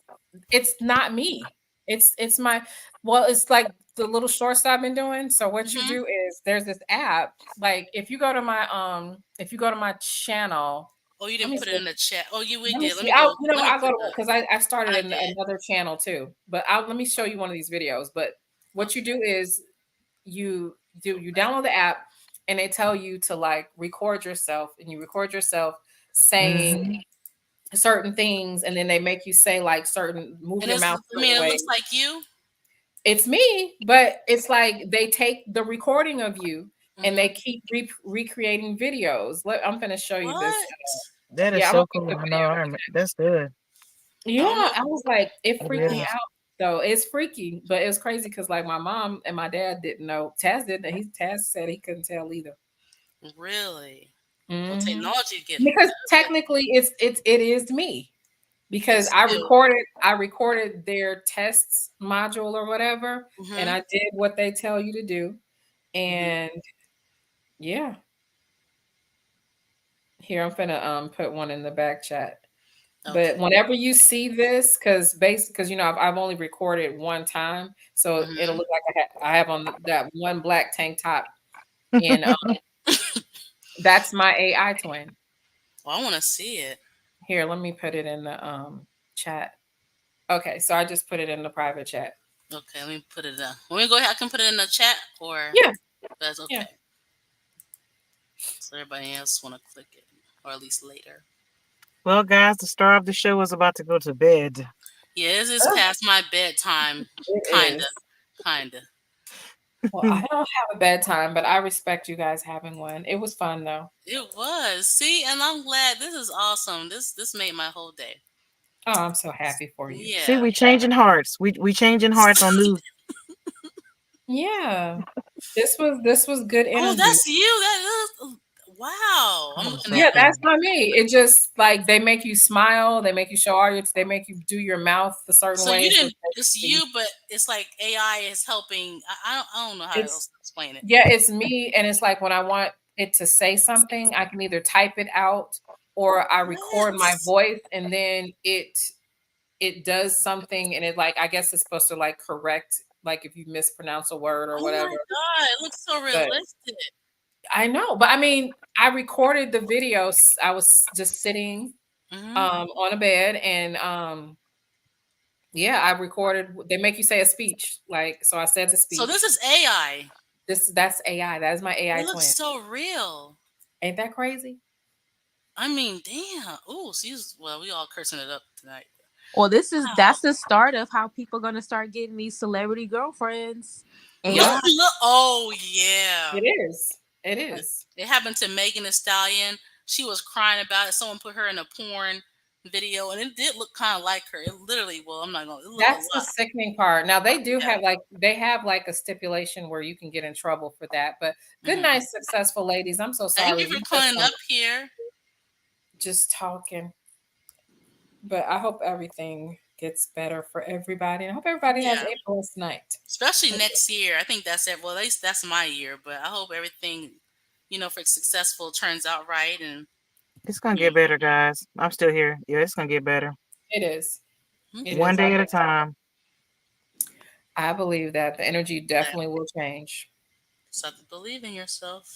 it's not me. It's my it's like the little shorts I've been doing. So what you Hmm. do is there's this app. Like if you go to my channel, Oh, you let didn't me put see. it in the chat. Oh, we Let me did. Let see. me go. Let me I'll go put to the. because I started I did. another channel too. But let me show you one of these videos. But what you Okay. do is you download the app and they tell you to like record yourself and you record yourself saying Mhm. certain things and then they make you say like certain move And your it's. mouth I certain mean, it ways. looks like you. It's me, but it's like they take the recording of you and Hmm. they keep recreating videos. I'm gonna show you this. What? That is Yeah, I'm gonna so put cool. the I know. video in That's good. the I chat. don't know. Yeah, I was like, it It freaked me is. out though. It's freaky, but it was crazy because like my mom and my dad didn't know. Taz didn't. Taz said he couldn't tell either. Really? Well, Hmm. technology get Because better. technically, it is me because It's still. I recorded their tests module or whatever, and Hmm. I did what they tell you to do. Hmm. And yeah, here I'm gonna put one in the back chat. But Okay. whenever you see this, because I've only recorded one time, so it'll Hmm. look like I have on that one black tank top, and that's my AI twin. Well, I want to see it. Here, let me put it in the chat. Okay, so I just put it in the private chat. Okay, let me put it down. Let me go ahead. I can put it in the chat, or Yeah, that's yeah. okay. So everybody else want to click it, or at least later. Well, guys, the star of the show is about to go to bed. Yeah, this is Oh, past my bedtime. it Kinda, is. kinda. Well, I don't have a bedtime, but I respect you guys having one. It was fun though. It was. See, and I'm glad. This is awesome. This made my whole day. Oh, I'm so happy for you. See, Yeah. we changing hearts. We changing hearts on news. Yeah. This was good Oh, energy. that's you. That is. Wow. I'm That is looking so at Yeah, it. cool. that's not me. It just like they make you smile, they make you show all your, they make you do your mouth a certain So you way. So didn't. It's you, but it's like AI is helping. I don't know how else it's to explain it. yeah, it's me, and it's like when I want it to say something, I can either type it out or I record my What? voice, and then it does something, and it like I guess it's supposed to like correct like if you mispronounce a word or Oh whatever. my God, it looks so But realistic. I know, but I mean, I recorded the videos. I was just sitting on a bed, and yeah, I recorded. They make you say a speech, like, so I said the So speech. this is AI. That's AI. That is my AI It looks twin. so real. Ain't that crazy? I mean, damn. Ooh, well, we all cursing it up tonight. Well, Wow. that's the start of how people are gonna start getting these celebrity girlfriends. Yeah, AI. look. Oh yeah. It is. It is. It happened to Megan Thee Stallion. She was crying about it. Someone put her in a porn video, and it did look kind of like her. It literally, well, I'm not gonna. It looked a That's the lot. sickening part. Now they do Yeah. have like a stipulation where you can get in trouble for that. But good Mhm. night, successful ladies. I'm so Thank sorry. you for We coming up here. just talking. But I hope everything gets better for everybody. And I hope everybody has Yeah. a blessed night. Especially next year. I think that's it. Well, at least that's my year. But I hope everything, for successful turns out right. And It's gonna get better, guys. I'm still here. Yeah, it's gonna get better. It is. It One is. day at a time. I believe that the energy definitely will change. just have to believe in yourself.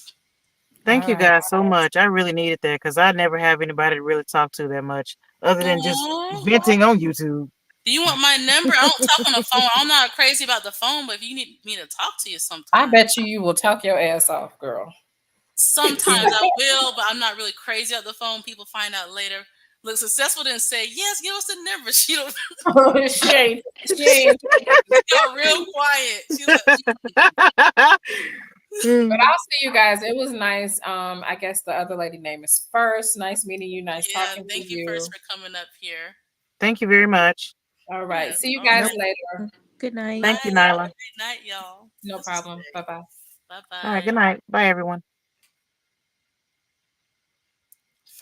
Thank you All right. guys so much. I really needed that because I never have anybody to really talk to that much other than just Aw. venting on YouTube. Do you want my number? I don't talk on the phone. I'm not crazy about the phone, but if you need me to talk to you I sometime, bet you will talk your ass off, girl. sometimes I will, but I'm not really crazy about the phone. People find out later. Look, successful didn't say yes. Give us the number. She don't. She ain't. Got real quiet. She like, But I'll see you guys. It was nice. I guess the other lady name is First. Nice meeting you. Nice yeah. talking to Thank you you. first for coming up here. Thank you very much. All right. Yes, See you all guys right. later. Good night. Thank you, Bye. Have a Nyla. great night, y'all. No problem. Bye bye. Bye All right, bye. good night. Bye, everyone.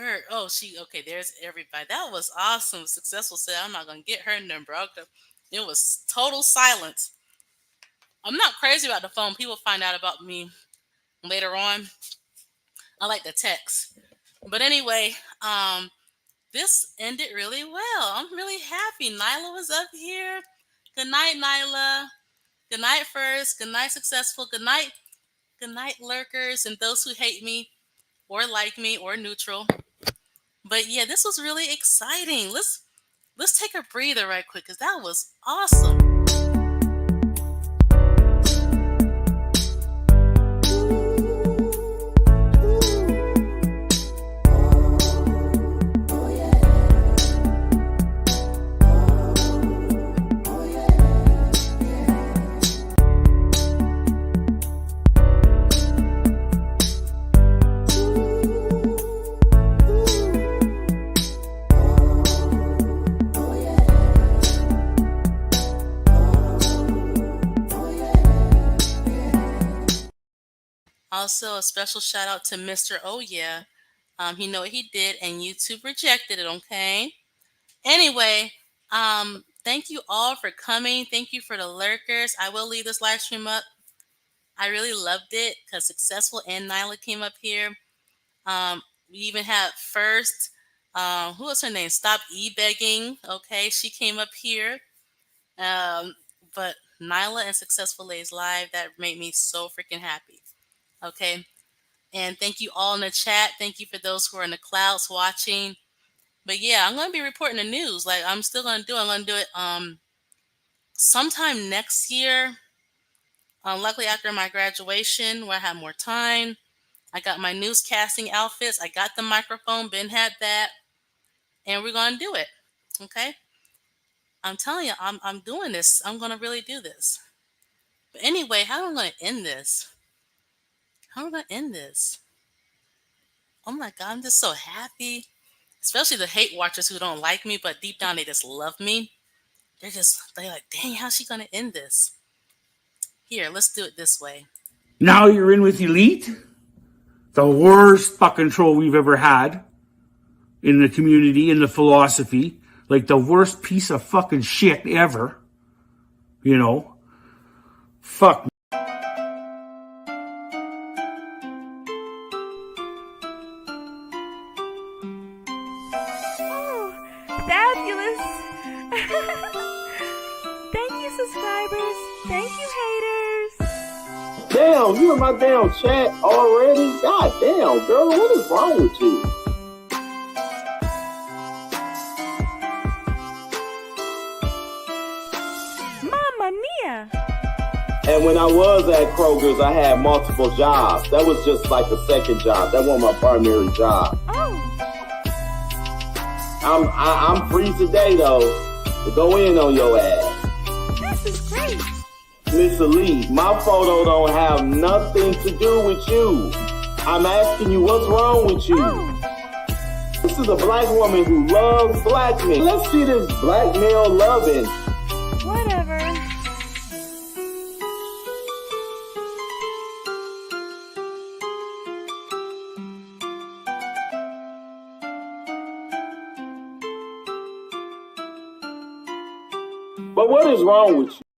Okay, there's everybody. That was awesome. Successful said, I'm not gonna get her number. Okay. It was total silence. I'm not crazy about the phone. People find out about me later on. I like the text. But anyway, this ended really well. I'm really happy. Nyla was up here. Good night, Nyla. Good night, First. Good night, Successful. Good night, lurkers and those who hate me or like me or neutral. But yeah, this was really exciting. Let's take a breather right quick because that was awesome. Also, a special shout out to Mr. Oh Yeah. He know what he did, and YouTube rejected it. Okay. Anyway, thank you all for coming. Thank you for the lurkers. I will leave this live stream up. I really loved it because Successful and Nyla came up here. We even had First. Who was her name? Stop e-begging. Okay, she came up here. But Nyla and Successful Lays Live, that made me so freaking happy. Okay. And thank you all in the chat. Thank you for those who are in the clouds watching. But yeah, I'm gonna be reporting the news. Like I'm gonna do it sometime next year. Luckily after my graduation where I have more time. I got my newscasting outfits. I got the microphone. Ben had that. And we're gonna do it. Okay? I'm telling you, I'm doing this. I'm gonna really do this. But anyway, how am I gonna end this? How am I gonna end this? Oh my god, I'm just so happy. Especially the hate watchers who don't like me, but deep down they just love me. They're like, dang, how's she gonna end this? Here, let's do it this way. Now you're in with Elite, the worst fucking troll we've ever had in the community, in the philosophy, like the worst piece of fucking shit ever. You know? Fuck. Fabulous. Thank you subscribers. Thank you, haters. Damn, you in my damn chat already? God damn, girl, what is wrong with you? Mamma mia. And when I was at Kroger's, I had multiple jobs. That was just like a second job. That wasn't my primary job. Oh. I'm free today though to go in on your ass. This is great. Miss Elite, my photo don't have nothing to do with you. I'm asking you what's wrong with you. Oh. This is a black woman who loves black men. Let's see this black male loving. Whatever. But what is wrong with you?